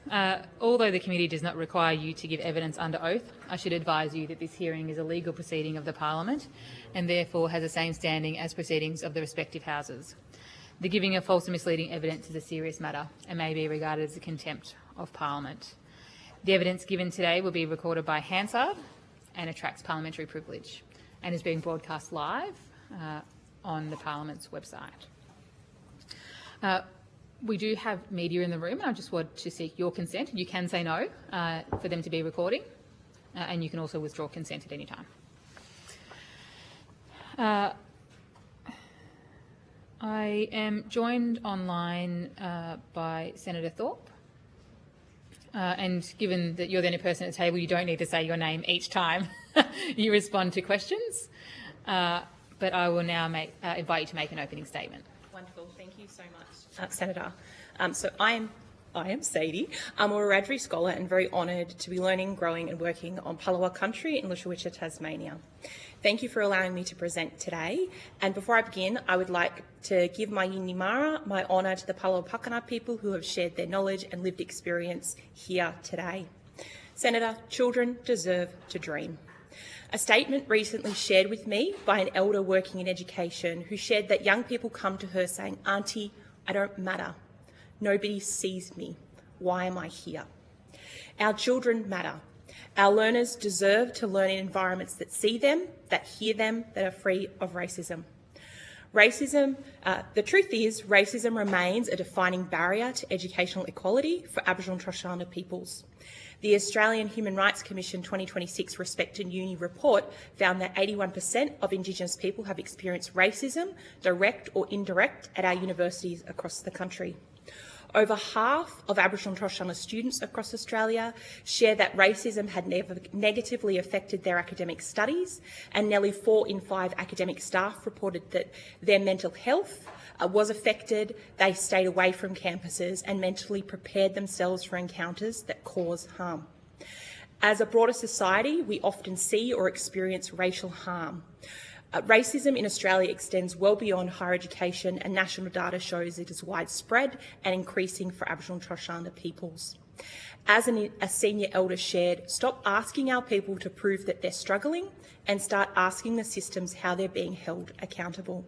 Although the committee does not require you to give evidence under oath, I should advise you that this hearing is a legal proceeding of the Parliament and therefore has the same standing as proceedings of the respective houses. The giving of false and misleading evidence is a serious matter and may be regarded as a contempt of Parliament. The evidence given today will be recorded by Hansard and attracts parliamentary privilege and is being broadcast live on the Parliament's website. We do have media in the room, and I just want to seek your consent. You can say no for them to be recording, and you can also withdraw consent at any time. I am joined online by Senator Thorpe, and given that you're the only person at the table, you don't need to say your name each time you respond to questions, but I will now invite you to make an opening statement. Wonderful, thank you so much, Senator. So I am Sadie. I'm a Wiradjuri scholar and very honoured to be learning, growing and working on Palawa country in Lushawicha, Tasmania. Thank you for allowing me to present today. And before I begin, I would like to give my Yinimara, my honour to the Palawa Pakana people who have shared their knowledge and lived experience here today. Senator, children deserve to dream. A statement recently shared with me by an elder working in education who shared that young people come to her saying, "Auntie, I don't matter. Nobody sees me. Why am I here?" Our children matter. Our learners deserve to learn in environments that see them, that hear them, that are free of racism. The truth is, racism remains a defining barrier to educational equality for Aboriginal and Torres Strait Islander peoples. The Australian Human Rights Commission 2026 Respect in Uni report found that 81% of Indigenous people have experienced racism, direct or indirect, at our universities across the country. Over half of Aboriginal and Torres Strait Islander students across Australia share that racism had negatively affected their academic studies, and nearly 4 in 5 academic staff reported that their mental health was affected. They stayed away from campuses and mentally prepared themselves for encounters that cause harm. As a broader society, we often see or experience racial harm. Racism in Australia extends well beyond higher education, and national data shows it is widespread and increasing for Aboriginal and Torres Strait Islander peoples. As a senior elder shared, stop asking our people to prove that they're struggling and start asking the systems how they're being held accountable.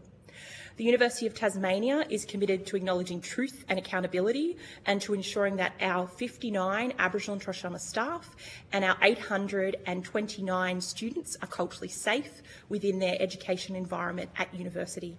The University of Tasmania is committed to acknowledging truth and accountability and to ensuring that our 59 Aboriginal and Torres Strait Islander staff and our 829 students are culturally safe within their education environment at university.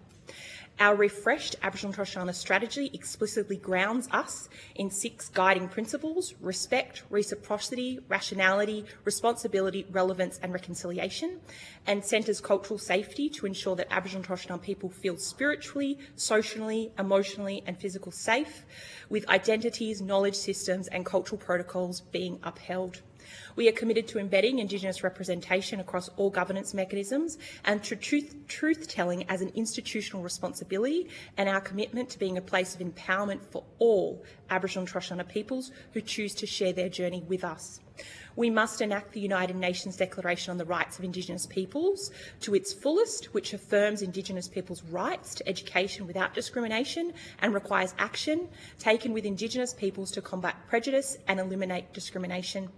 Our refreshed Aboriginal and Torres Strait Islander strategy explicitly grounds us in 6 guiding principles: respect, reciprocity, rationality, responsibility, relevance and reconciliation, and centres cultural safety to ensure that Aboriginal and Torres Strait Islander people feel spiritually, socially, emotionally and physically safe, with identities, knowledge systems and cultural protocols being upheld. We are committed to embedding Indigenous representation across all governance mechanisms and to truth-telling as an institutional responsibility, and our commitment to being a place of empowerment for all Aboriginal and Torres Strait Islander peoples who choose to share their journey with us. We must enact the United Nations Declaration on the Rights of Indigenous Peoples to its fullest, which affirms Indigenous peoples' rights to education without discrimination and requires action taken with Indigenous peoples to combat prejudice and eliminate discrimination.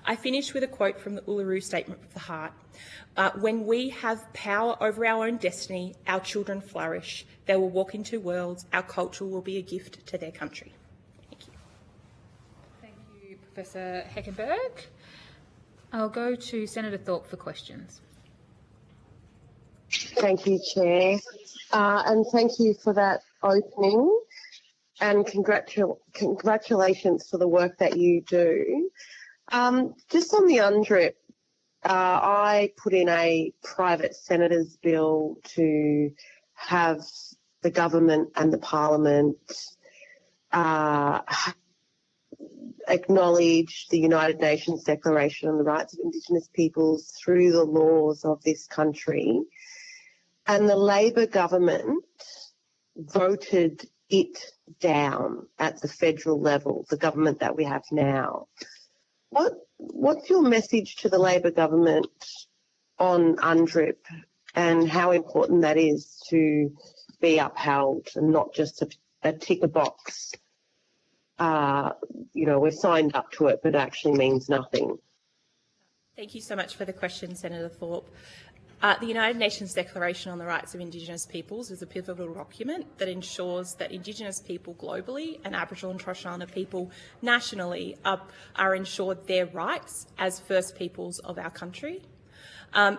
I finish with a quote from the Uluru Statement of the Heart. When we have power over our own destiny, our children flourish. They will walk into worlds. Our culture will be a gift to their country. Thank you. Thank you, Professor Heckenberg. I'll go to Senator Thorpe for questions. Thank you, Chair. And thank you for that opening, and congratulations for the work that you do. Just on the UNDRIP, I put in a private senator's bill to have the government and the parliament acknowledge the United Nations Declaration on the Rights of Indigenous Peoples through the laws of this country. And the Labor government voted it down at the federal level, the government that we have now. What's your message to the Labor government on UNDRIP and how important that is to be upheld and not just a ticker box? We're signed up to it, but it actually means nothing. Thank you so much for the question, Senator Thorpe. The United Nations Declaration on the Rights of Indigenous Peoples is a pivotal document that ensures that Indigenous people globally and Aboriginal and Torres Strait Islander people nationally are ensured their rights as First Peoples of our country.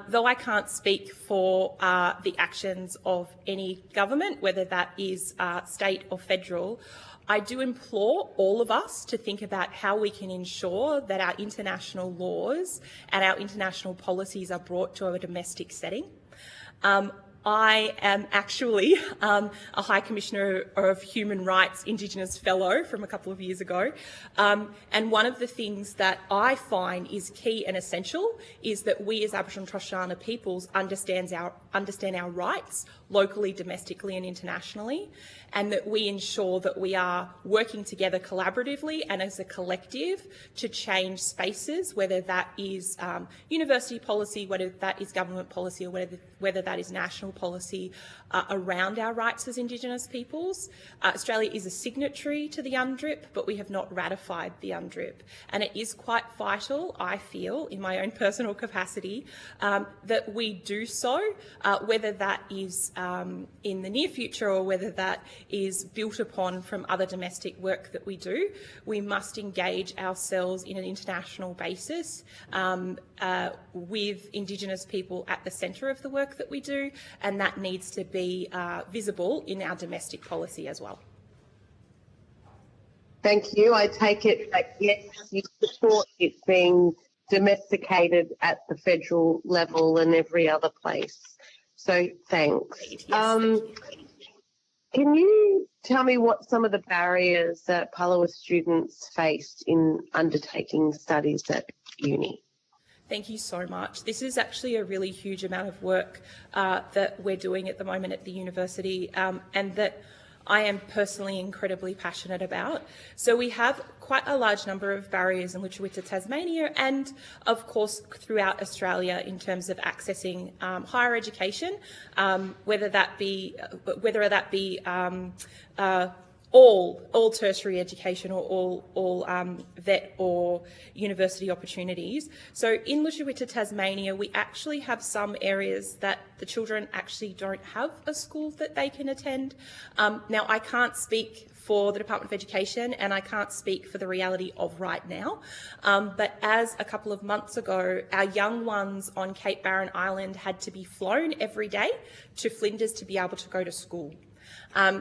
Though I can't speak for the actions of any government, whether that is state or federal, I do implore all of us to think about how we can ensure that our international laws and our international policies are brought to a domestic setting. I am actually a High Commissioner of Human Rights Indigenous Fellow from a couple of years ago. And one of the things that I find is key and essential is that we as Aboriginal and Torres Strait Islander peoples understand our rights locally, domestically and internationally, and that we ensure that we are working together collaboratively and as a collective to change spaces, whether that is university policy, whether that is government policy, or whether that is national policy around our rights as Indigenous peoples. Australia is a signatory to the UNDRIP, but we have not ratified the UNDRIP. And it is quite vital, I feel, in my own personal capacity, that we do so, whether that is in the near future or whether that is built upon from other domestic work that we do. We must engage ourselves in an international basis with Indigenous people at the centre of the work that we do, and that needs to be visible in our domestic policy as well. Thank you. I take it that, yes, you support it being domesticated at the federal level and every other place. So thanks. Yes, can you tell me what some of the barriers that Palawa students faced in undertaking studies at uni? Thank you so much. This is actually a really huge amount of work that we're doing at the moment at the university and that I am personally incredibly passionate about. So we have quite a large number of barriers in Lutruwita, Tasmania, and of course throughout Australia in terms of accessing higher education, whether that be all tertiary education or all vet or university opportunities. So in Lutruwita, Tasmania, we actually have some areas that the children actually don't have a school that they can attend. Now, I can't speak for the Department of Education and I can't speak for the reality of right now, but as a couple of months ago, our young ones on Cape Barren Island had to be flown every day to Flinders to be able to go to school.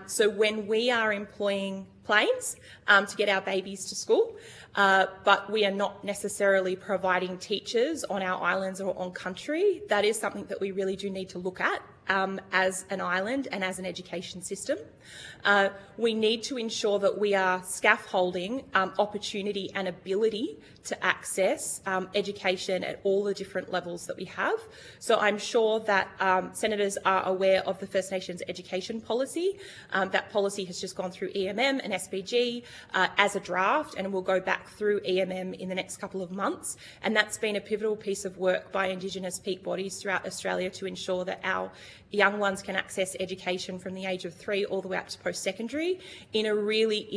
So when we are employing planes to get our babies to school, but we are not necessarily providing teachers on our islands or on country, that is something that we really do need to look at as an island and as an education system. We need to ensure that we are scaffolding opportunity and ability to access education at all the different levels that we have. So I'm sure that senators are aware of the First Nations education policy. That policy has just gone through EMM and SPG as a draft and will go back through EMM in the next couple of months. And that's been a pivotal piece of work by Indigenous peak bodies throughout Australia to ensure that our young ones can access education from the age of 3 all the way up to post-secondary in a really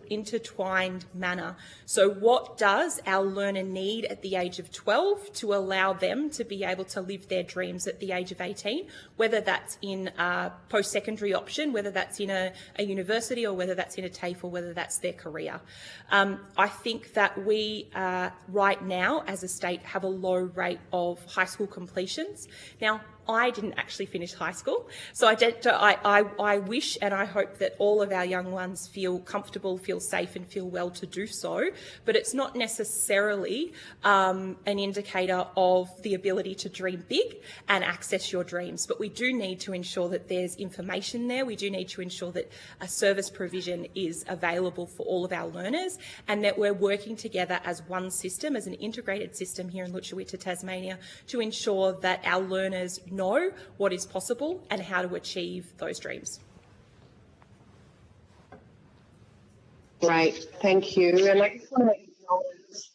intertwined manner. So what does our learner need at the age of 12 to allow them to be able to live their dreams at the age of 18, whether that's in a post-secondary option, whether that's in a university or whether that's in a TAFE or whether that's their career. I think that we right now as a state have a low rate of high school completions. Now, I didn't actually finish high school, so I wish and I hope that all of our young ones feel comfortable, feel safe and feel well to do so, but it's not necessarily an indicator of the ability to dream big and access your dreams. But we do need to ensure that there's information there. We do need to ensure that a service provision is available for all of our learners and that we're working together as one system, as an integrated system here in Lutruwita, Tasmania, to ensure that our learners know what is possible and how to achieve those dreams. Great, thank you. And I just want to acknowledge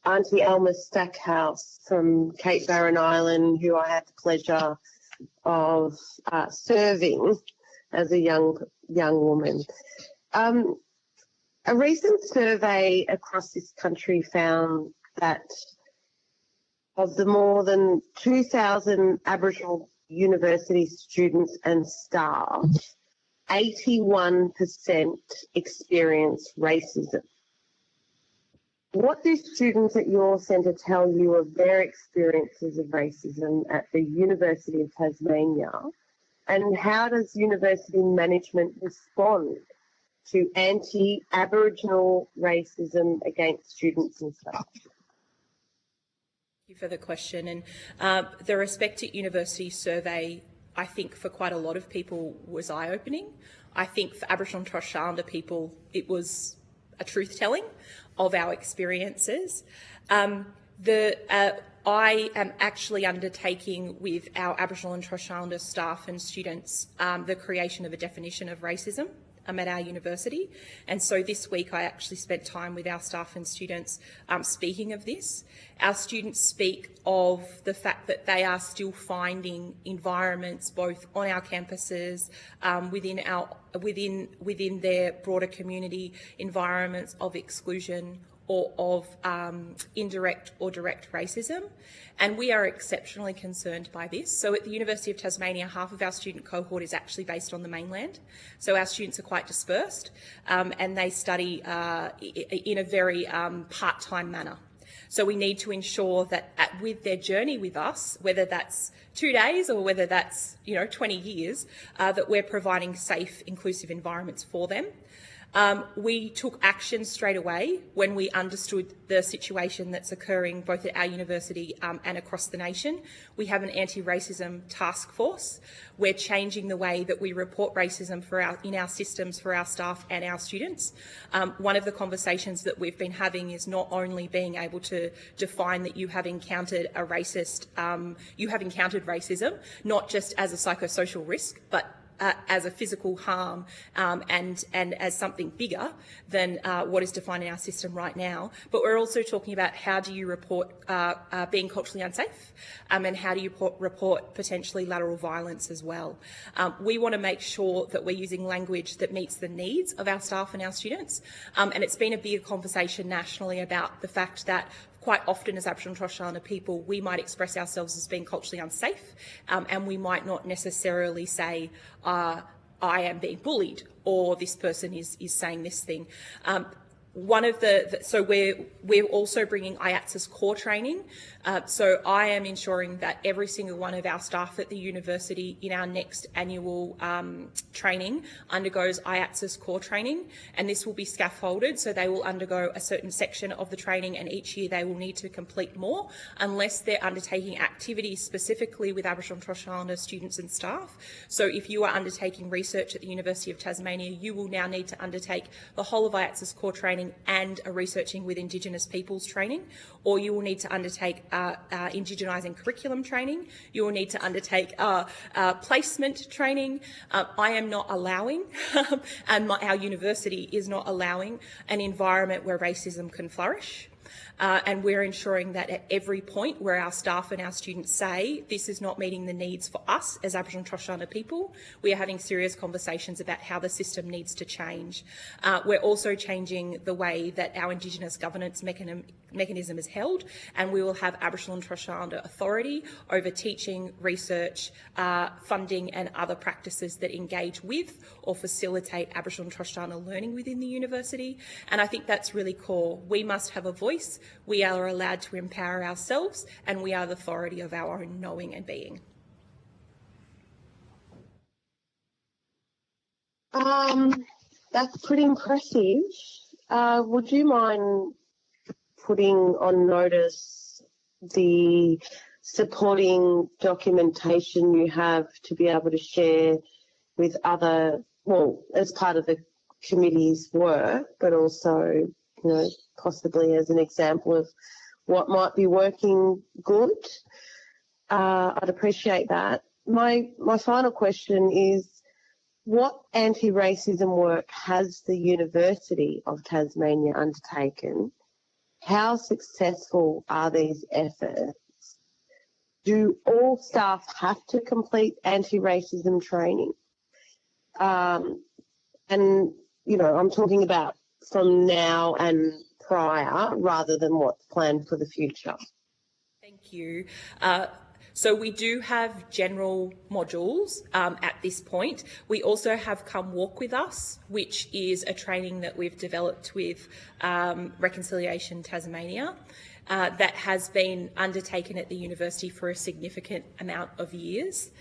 Auntie Alma Stackhouse from Cape Barren Island, who I had the pleasure of serving as a young woman. A recent survey across this country found that of the more than 2,000 Aboriginal university students and staff, 81% experience racism. What do students at your centre tell you of their experiences of racism at the University of Tasmania, and how does university management respond to anti-Aboriginal racism against students and staff? Thank you for the question. And the Respect at University survey, I think for quite a lot of people was eye-opening. I think for Aboriginal and Torres Strait Islander people, it was a truth-telling of our experiences. I am actually undertaking with our Aboriginal and Torres Strait Islander staff and students the creation of a definition of racism at our university. And so this week I actually spent time with our staff and students speaking of this. Our students speak of the fact that they are still finding environments both on our campuses, within their broader community, environments of exclusion or of indirect or direct racism. And we are exceptionally concerned by this. So at the University of Tasmania, half of our student cohort is actually based on the mainland. So our students are quite dispersed and they study in a very part-time manner. So we need to ensure that with their journey with us, whether that's 2 days or whether that's 20 years, that we're providing safe, inclusive environments for them. We took action straight away when we understood the situation that's occurring both at our university and across the nation. We have an anti-racism task force. We're changing the way that we report racism in our systems for our staff and our students. One of the conversations that we've been having is not only being able to define that you have encountered racism, not just as a psychosocial risk, but as a physical harm and as something bigger than what is defined in our system right now. But we're also talking about how do you report being culturally unsafe and how do you report potentially lateral violence as well. We want to make sure that we're using language that meets the needs of our staff and our students. And it's been a bigger conversation nationally about the fact that quite often as Aboriginal and Torres Strait Islander people, we might express ourselves as being culturally unsafe and we might not necessarily say, I am being bullied or this person is saying this thing. So we're also bringing ATSIA's core training. So I am ensuring that every single one of our staff at the university in our next annual training undergoes ATSIA's core training, and this will be scaffolded, so they will undergo a certain section of the training and each year they will need to complete more unless they're undertaking activities specifically with Aboriginal and Torres Strait Islander students and staff. So if you are undertaking research at the University of Tasmania, you will now need to undertake the whole of ATSIA's core training and a researching with Indigenous peoples training, or you will need to undertake indigenising curriculum training. You will need to undertake placement training. I am not allowing, and our university is not allowing, an environment where racism can flourish. And we're ensuring that at every point where our staff and our students say this is not meeting the needs for us as Aboriginal and Torres Strait Islander people, we are having serious conversations about how the system needs to change. We're also changing the way that our Indigenous governance mechanism is held, and we will have Aboriginal and Torres Strait Islander authority over teaching, research, funding and other practices that engage with or facilitate Aboriginal and Torres Strait Islander learning within the university. And I think that's really core. We must have a voice. We are allowed to empower ourselves, and we are the authority of our own knowing and being. That's pretty impressive. Would you mind putting on notice the supporting documentation you have to be able to share with other, well, as part of the committee's work, but also, possibly as an example of what might be working good? I'd appreciate that. My final question is, what anti-racism work has the University of Tasmania undertaken? How successful are these efforts? Do all staff have to complete anti-racism training? I'm talking about from now and prior rather than what's planned for the future. Thank you. So we do have general modules at this point. We also have Come Walk With Us, which is a training that we've developed with Reconciliation Tasmania that has been undertaken at the university for a significant amount of years.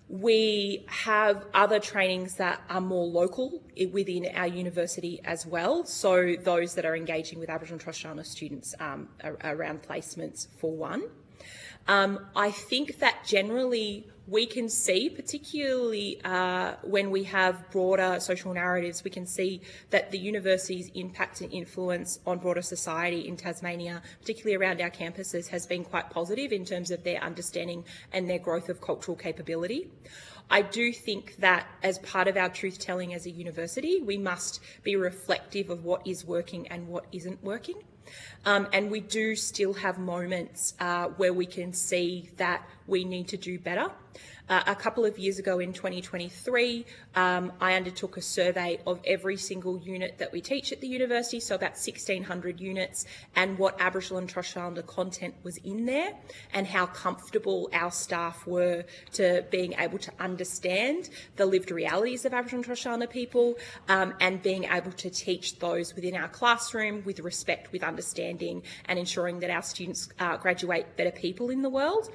We have other trainings that are more local within our university as well, so those that are engaging with Aboriginal and Torres Strait Islander students around placements for one. I think that generally we can see, particularly when we have broader social narratives, we can see that the university's impact and influence on broader society in Tasmania, particularly around our campuses, has been quite positive in terms of their understanding and their growth of cultural capability. I do think that as part of our truth-telling as a university, we must be reflective of what is working and what isn't working. And we do still have moments where we can see that we need to do better. A couple of years ago in 2023, I undertook a survey of every single unit that we teach at the university, so about 1,600 units, and what Aboriginal and Torres Strait Islander content was in there and how comfortable our staff were to being able to understand the lived realities of Aboriginal and Torres Strait Islander people and being able to teach those within our classroom with respect, with understanding, and ensuring that our students graduate better people in the world.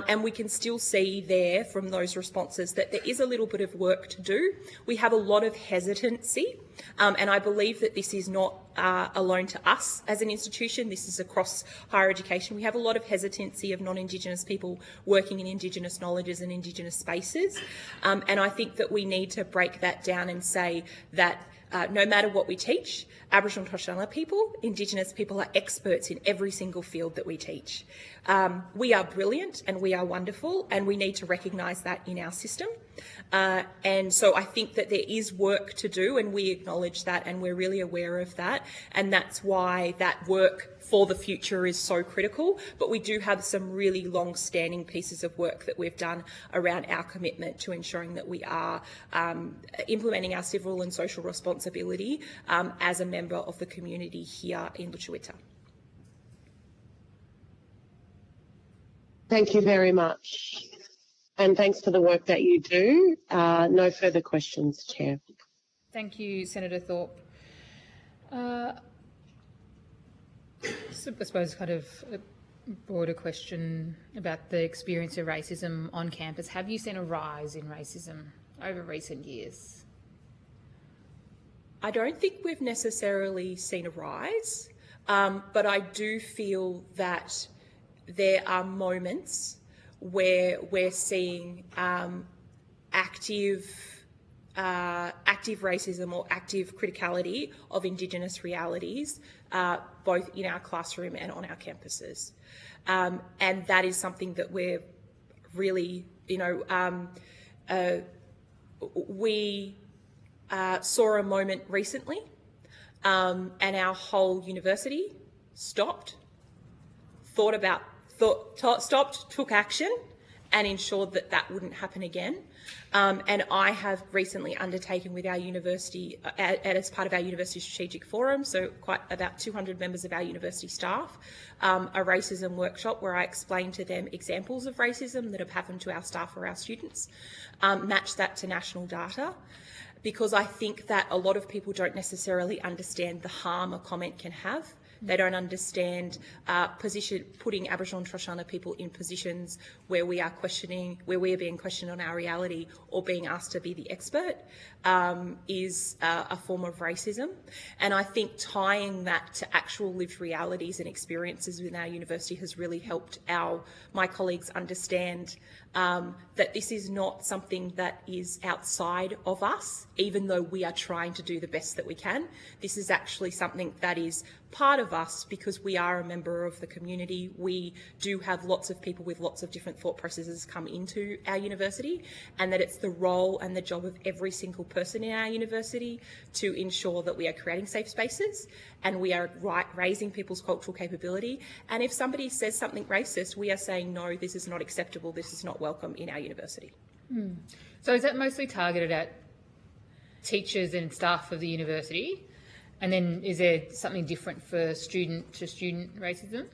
And we can still see there from those responses that there is a little bit of work to do. We have a lot of hesitancy, and I believe that this is not alone to us as an institution. This is across higher education. We have a lot of hesitancy of non-Indigenous people working in Indigenous knowledges and Indigenous spaces. And I think that we need to break that down and say that no matter what we teach, Aboriginal and Torres Strait Islander people, Indigenous people are experts in every single field that we teach. We are brilliant and we are wonderful, and we need to recognise that in our system. And so I think that there is work to do, and we acknowledge that, and we're really aware of that. And that's why that work for the future is so critical. But we do have some really long-standing pieces of work that we've done around our commitment to ensuring that we are implementing our civil and social responsibility as a member of the community here in Lutruwita. Thank you very much. And thanks for the work that you do. No further questions, Chair. Thank you, Senator Thorpe. I suppose kind of a broader question about the experience of racism on campus. Have you seen a rise in racism over recent years? I don't think we've necessarily seen a rise, but I do feel that there are moments where we're seeing active racism or active criticality of Indigenous realities, both in our classroom and on our campuses. And that is something that we're really, we saw a moment recently and our whole university stopped, stopped, took action and ensured that that wouldn't happen again. And I have recently undertaken with our university, as part of our university strategic forum, so quite about 200 members of our university staff, a racism workshop where I explained to them examples of racism that have happened to our staff or our students, match that to national data, because I think that a lot of people don't necessarily understand the harm a comment can have They don't understand putting Aboriginal and Torres Strait Islander people in positions where we are being questioned on our reality or being asked to be the expert is a form of racism. And I think tying that to actual lived realities and experiences within our university has really helped my colleagues understand that this is not something that is outside of us, even though we are trying to do the best that we can. This is actually something that is part of us because we are a member of the community. We do have lots of people with lots of different thought processes come into our university, and that it's the role and the job of every single person in our university to ensure that we are creating safe spaces and we are raising people's cultural capability. And if somebody says something racist, we are saying, no, this is not acceptable, this is not welcome in our university. So is that mostly targeted at teachers and staff of the university? And then is there something different for student-to-student racism?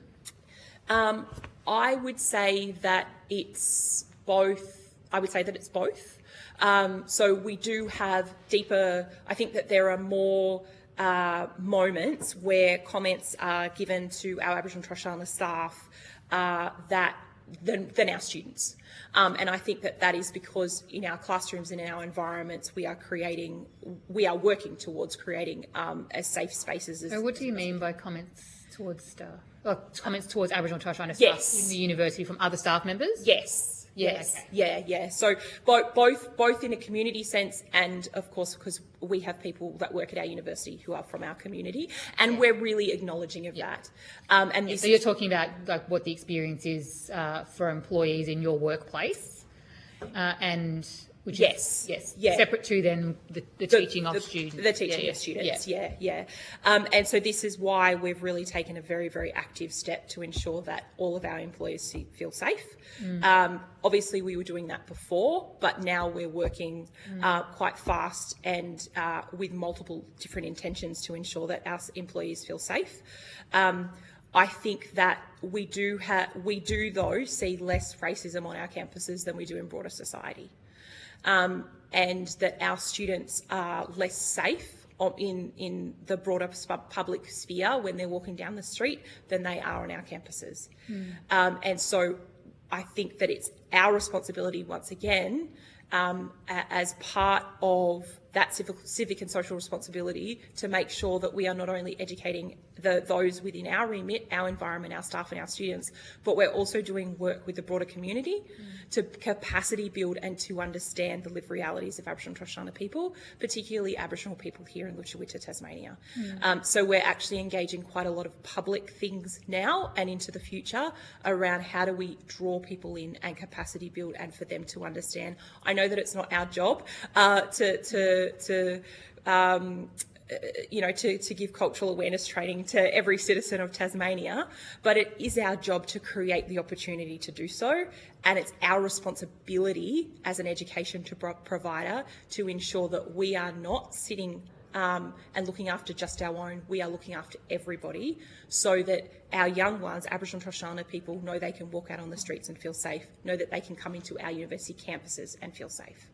I would say that it's both. So we do have deeper, I think that there are more moments where comments are given to our Aboriginal and Torres Strait Islander staff than our students. And I think that is because in our classrooms and in our environments, we are working towards creating as safe spaces as. So what do you mean by comments towards staff? Well, comments towards Aboriginal and Torres Strait Islander staff in the university from other staff members? Yes. Yes. Okay. Yeah. So both in a community sense and, of course, because we have people that work at our university who are from our community, and we're really acknowledging of that. And so you're talking about like what the experience is for employees in your workplace, and which is separate to then the teaching of students. The teaching of students, and so this is why we've really taken a very, very active step to ensure that all of our employees feel safe. Obviously, we were doing that before, but now we're working quite fast and with multiple different intentions to ensure that our employees feel safe. I think that we do though see less racism on our campuses than we do in broader society. And that our students are less safe in the broader public sphere when they're walking down the street than they are on our campuses. And so I think that it's our responsibility, once again, as part of that civic and social responsibility, to make sure that we are not only educating those within our remit, our environment, our staff and our students, but we're also doing work with the broader community to capacity build and to understand the lived realities of Aboriginal and Torres Strait Islander people, particularly Aboriginal people here in Lutruwita, Tasmania. So we're actually engaging quite a lot of public things now and into the future around how do we draw people in and capacity build and for them to understand. I know that it's not our job to give cultural awareness training to every citizen of Tasmania, but it is our job to create the opportunity to do so, and it's our responsibility as an education provider to ensure that we are not sitting and looking after just our own. We are looking after everybody so that our young ones, Aboriginal and Torres Strait Islander people, know they can walk out on the streets and feel safe, know that they can come into our university campuses and feel safe.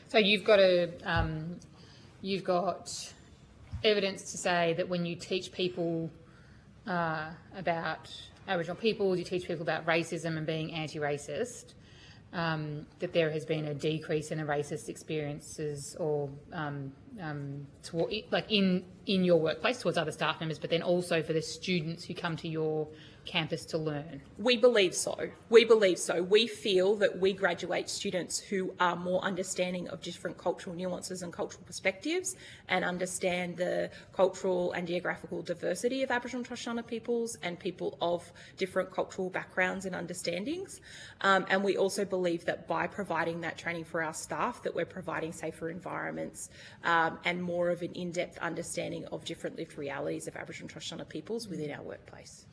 So you've got evidence to say that when you teach people about Aboriginal peoples, you teach people about racism and being anti-racist, that there has been a decrease in the racist experiences or in your workplace towards other staff members, but then also for the students who come to your campus to learn? We believe so. We feel that we graduate students who are more understanding of different cultural nuances and cultural perspectives and understand the cultural and geographical diversity of Aboriginal and Torres Strait Islander peoples and people of different cultural backgrounds and understandings. And we also believe that by providing that training for our staff, that we're providing safer environments and more of an in-depth understanding of different lived realities of Aboriginal and Torres Strait Islander peoples within our workplace.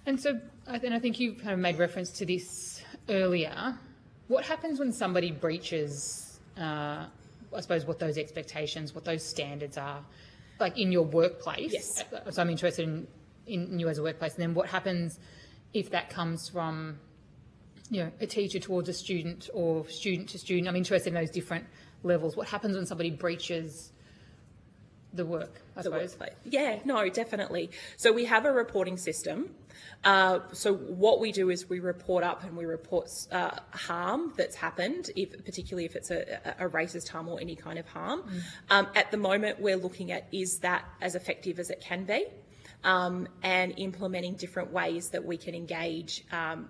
And so, I think you kind of made reference to this earlier. What happens when somebody breaches, I suppose, what those expectations, what those standards are, like in your workplace? Yes. So I'm interested in you as a workplace. And then what happens if that comes from, a teacher towards a student or student to student? I'm interested in those different levels. What happens when somebody breaches the work, I suppose. Workplace. Yeah, no, definitely. So we have a reporting system. So what we do is we report up and we report harm that's happened, particularly if it's a racist harm or any kind of harm. At the moment, we're looking at, is that as effective as it can be? And implementing different ways that we can engage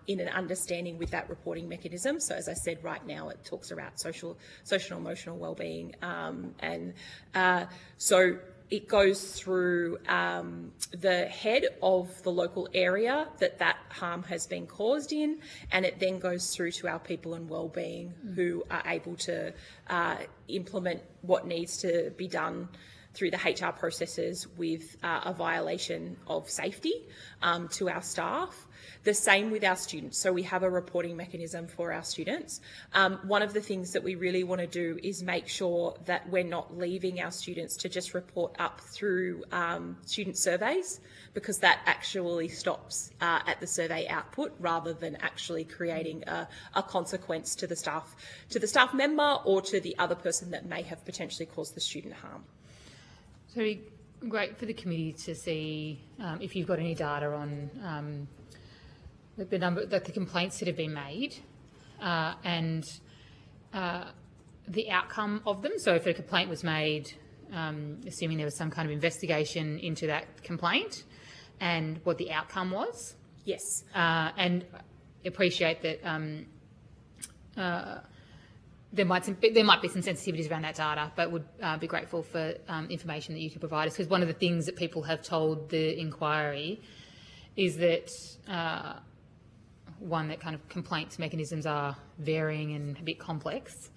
in an understanding with that reporting mechanism. So as I said, right now it talks about social emotional wellbeing, and so it goes through the head of the local area that harm has been caused in, and it then goes through to our people and wellbeing who are able to implement what needs to be done through the HR processes with a violation of safety to our staff. The same with our students. So we have a reporting mechanism for our students. One of the things that we really want to do is make sure that we're not leaving our students to just report up through student surveys, because that actually stops at the survey output rather than actually creating a consequence to the staff member or to the other person that may have potentially caused the student harm. So it'd be great for the committee to see if you've got any data on the number, the complaints that have been made and the outcome of them. So if a complaint was made, assuming there was some kind of investigation into that complaint, and what the outcome was. Yes. And appreciate that there might be some sensitivities around that data, but would be grateful for information that you could provide us, because one of the things that people have told the inquiry is that one, that kind of complaints mechanisms are varying and a bit complex,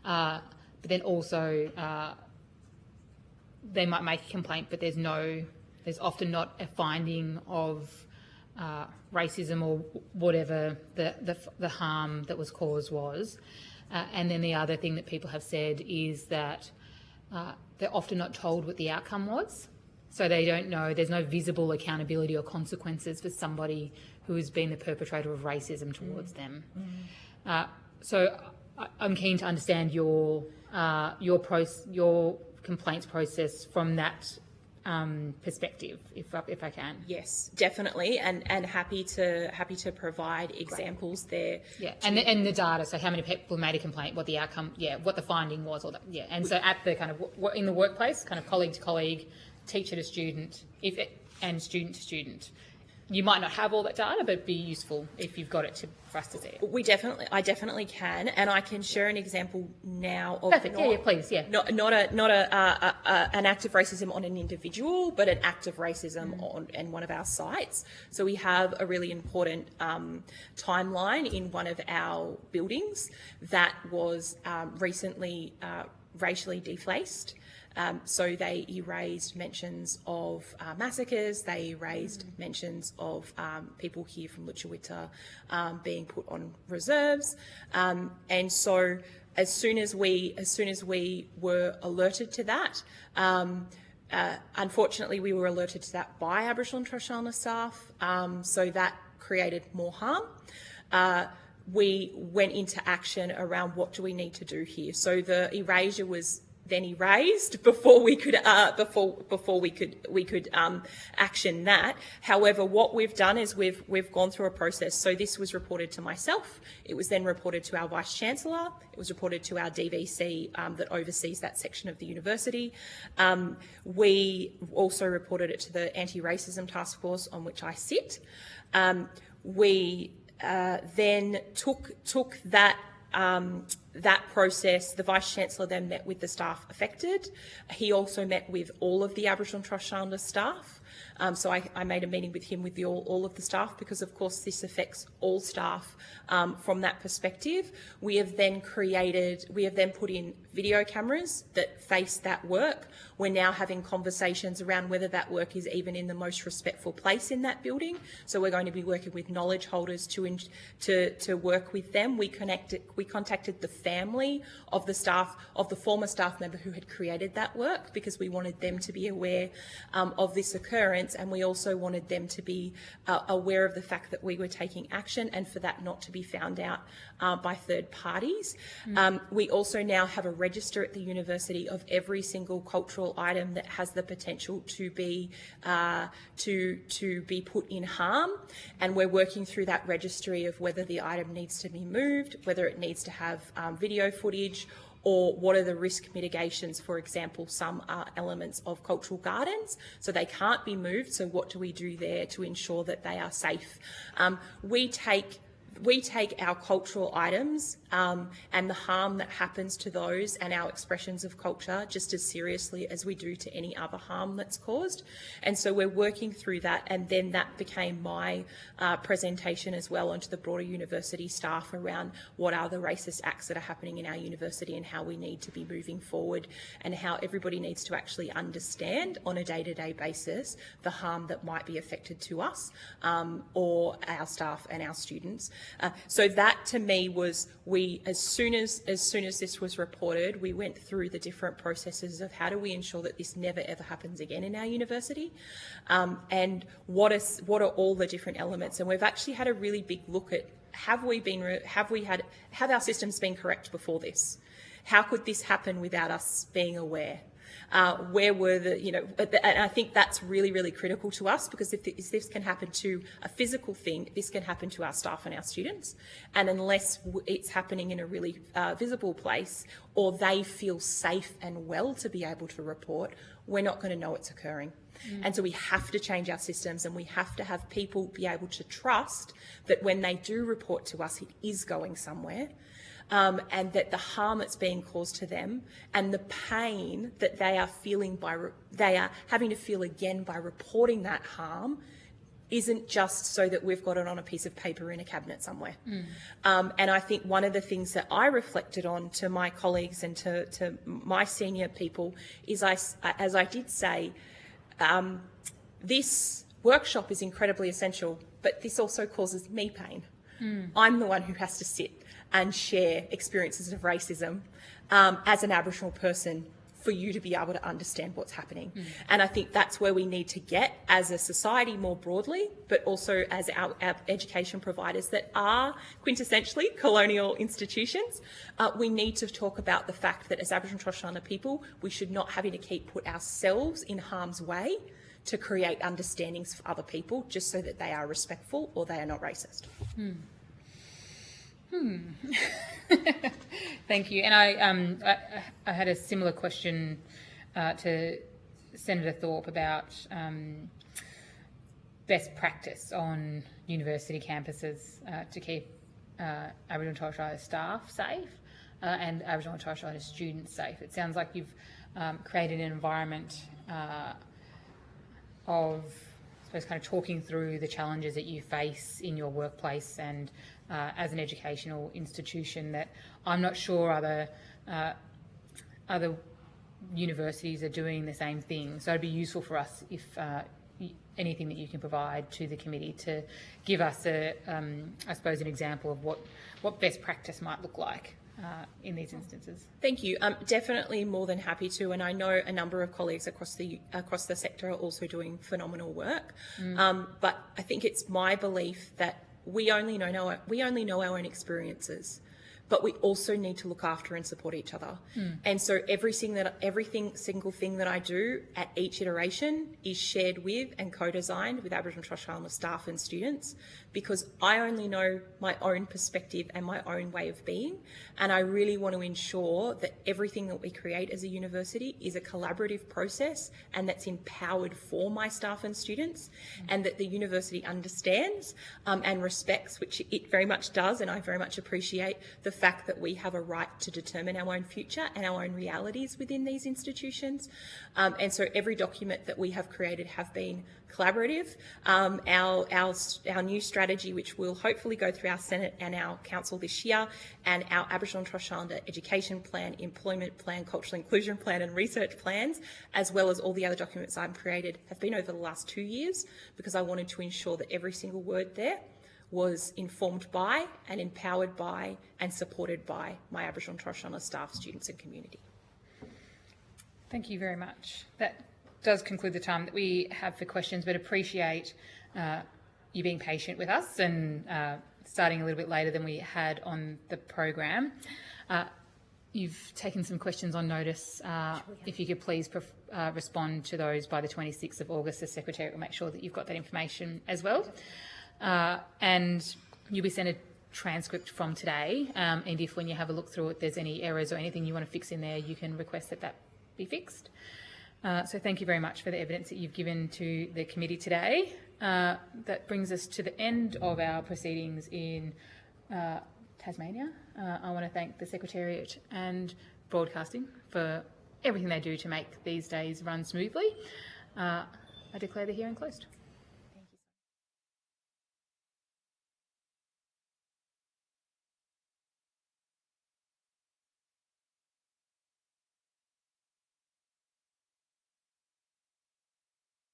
but then also they might make a complaint, but there's often not a finding of racism or whatever the harm that was caused was. And then the other thing that people have said is that they're often not told what the outcome was. So they don't know, there's no visible accountability or consequences for somebody who has been the perpetrator of racism towards them. So I'm keen to understand your complaints process from that perspective, if I can. Yes, definitely, and happy to provide examples there. Yeah, and the data. So how many people made a complaint, what the outcome, what the finding was, all that. Yeah, and so at the kind of in the workplace, kind of colleague to colleague, teacher to student, and student to student. You might not have all that data, but it'd be useful if you've got it for us to see it. I definitely can, and I can share an example now of perfect. Please. Not an act of racism on an individual, but an act of racism on one of our sites. So we have a really important timeline in one of our buildings that was recently racially defaced. So they erased mentions of massacres, they erased mentions of people here from Lutruwita being put on reserves, and so as soon as we were alerted to that, unfortunately we were alerted to that by Aboriginal and Torres Strait Islander staff, so that created more harm. We went into action around what do we need to do here. So the erasure was then erased before we could action that. However, what we've done is we've gone through a process. So this was reported to myself. It was then reported to our Vice Chancellor. It was reported to our DVC that oversees that section of the university. We also reported it to the Anti-Racism Task Force on which I sit. We then took that process. The Vice-Chancellor then met with the staff affected. He also met with all of the Aboriginal and Torres Strait Islander staff. So I made a meeting with him with all of the staff, because of course this affects all staff from that perspective. We have then put in video cameras that face that work. We're now having conversations around whether that work is even in the most respectful place in that building. So we're going to be working with knowledge holders to work with them. We contacted the family of the staff, of the former staff member who had created that work, because we wanted them to be aware of this occurrence, and we also wanted them to be aware of the fact that we were taking action and for that not to be found out by third parties. We also now have a register at the university of every single cultural item that has the potential to be put in harm, and we're working through that registry of whether the item needs to be moved, whether it needs to have video footage, or what are the risk mitigations. For example, some are elements of cultural gardens, so they can't be moved. So what do we do there to ensure that they are safe? We take our cultural items and the harm that happens to those and our expressions of culture just as seriously as we do to any other harm that's caused. And so we're working through that, and then that became my presentation as well onto the broader university staff around what are the racist acts that are happening in our university and how we need to be moving forward, and how everybody needs to actually understand on a day-to-day basis the harm that might be affected to us or our staff and our students. So that to me was, as soon as this was reported, we went through the different processes of how do we ensure that this never ever happens again in our university, and what are all the different elements. And we've actually had a really big look at have our systems been correct before this? How could this happen without us being aware? Where were and I think that's really, really critical to us, because if this can happen to a physical thing, this can happen to our staff and our students. And unless it's happening in a really visible place, or they feel safe and well to be able to report, we're not going to know it's occurring. And so we have to change our systems, and we have to have people be able to trust that when they do report to us, it is going somewhere. And that the harm that's being caused to them and the pain that they are feeling they are having to feel again by reporting that harm isn't just so that we've got it on a piece of paper in a cabinet somewhere. And I think one of the things that I reflected on to my colleagues and to my senior people is, as I did say, this workshop is incredibly essential, but this also causes me pain. I'm the one who has to sit and share experiences of racism as an Aboriginal person for you to be able to understand what's happening. And I think that's where we need to get as a society more broadly, but also as our education providers that are quintessentially colonial institutions. We need to talk about the fact that as Aboriginal and Torres Strait Islander people, we should not having to put ourselves in harm's way to create understandings for other people just so that they are respectful or they are not racist. Thank you. And I had a similar question to Senator Thorpe about best practice on university campuses to keep Aboriginal and Torres Strait Islander staff safe and Aboriginal and Torres Strait Islander students safe. It sounds like you've created an environment of, I suppose, kind of talking through the challenges that you face in your workplace and as an educational institution that I'm not sure other universities are doing the same thing. So it'd be useful for us if anything that you can provide to the committee to give us I suppose, an example of what best practice might look like in these instances. Thank you. Definitely more than happy to, and I know a number of colleagues across the sector are also doing phenomenal work. But I think it's my belief that we only know our own experiences, but we also need to look after and support each other. And so every single thing that I do at each iteration is shared with and co-designed with Aboriginal and Torres Strait Islander staff and students, because I only know my own perspective and my own way of being, and I really want to ensure that everything that we create as a university is a collaborative process and that's empowered for my staff and students, and that the university understands and respects, which it very much does, and I very much appreciate the fact that we have a right to determine our own future and our own realities within these institutions. And so every document that we have created have been collaborative. Our new strategy, which will hopefully go through our Senate and our Council this year, and our Aboriginal and Torres Strait Islander education plan, employment plan, cultural inclusion plan and research plans, as well as all the other documents I've created, have been over the last 2 years, because I wanted to ensure that every single word there was informed by and empowered by and supported by my Aboriginal and Torres Strait Islander staff, students and community. Thank you very much. That does conclude the time that we have for questions, but appreciate you being patient with us and starting a little bit later than we had on the program. You've taken some questions on notice. If you could please respond to those by the 26th of August, the Secretary will make sure that you've got that information as well. And you'll be sent a transcript from today, and if when you have a look through it there's any errors or anything you want to fix in there, you can request that that be fixed. So thank you very much for the evidence that you've given to the committee today. That brings us to the end of our proceedings in Tasmania. I want to thank the Secretariat and Broadcasting for everything they do to make these days run smoothly. I declare the hearing closed.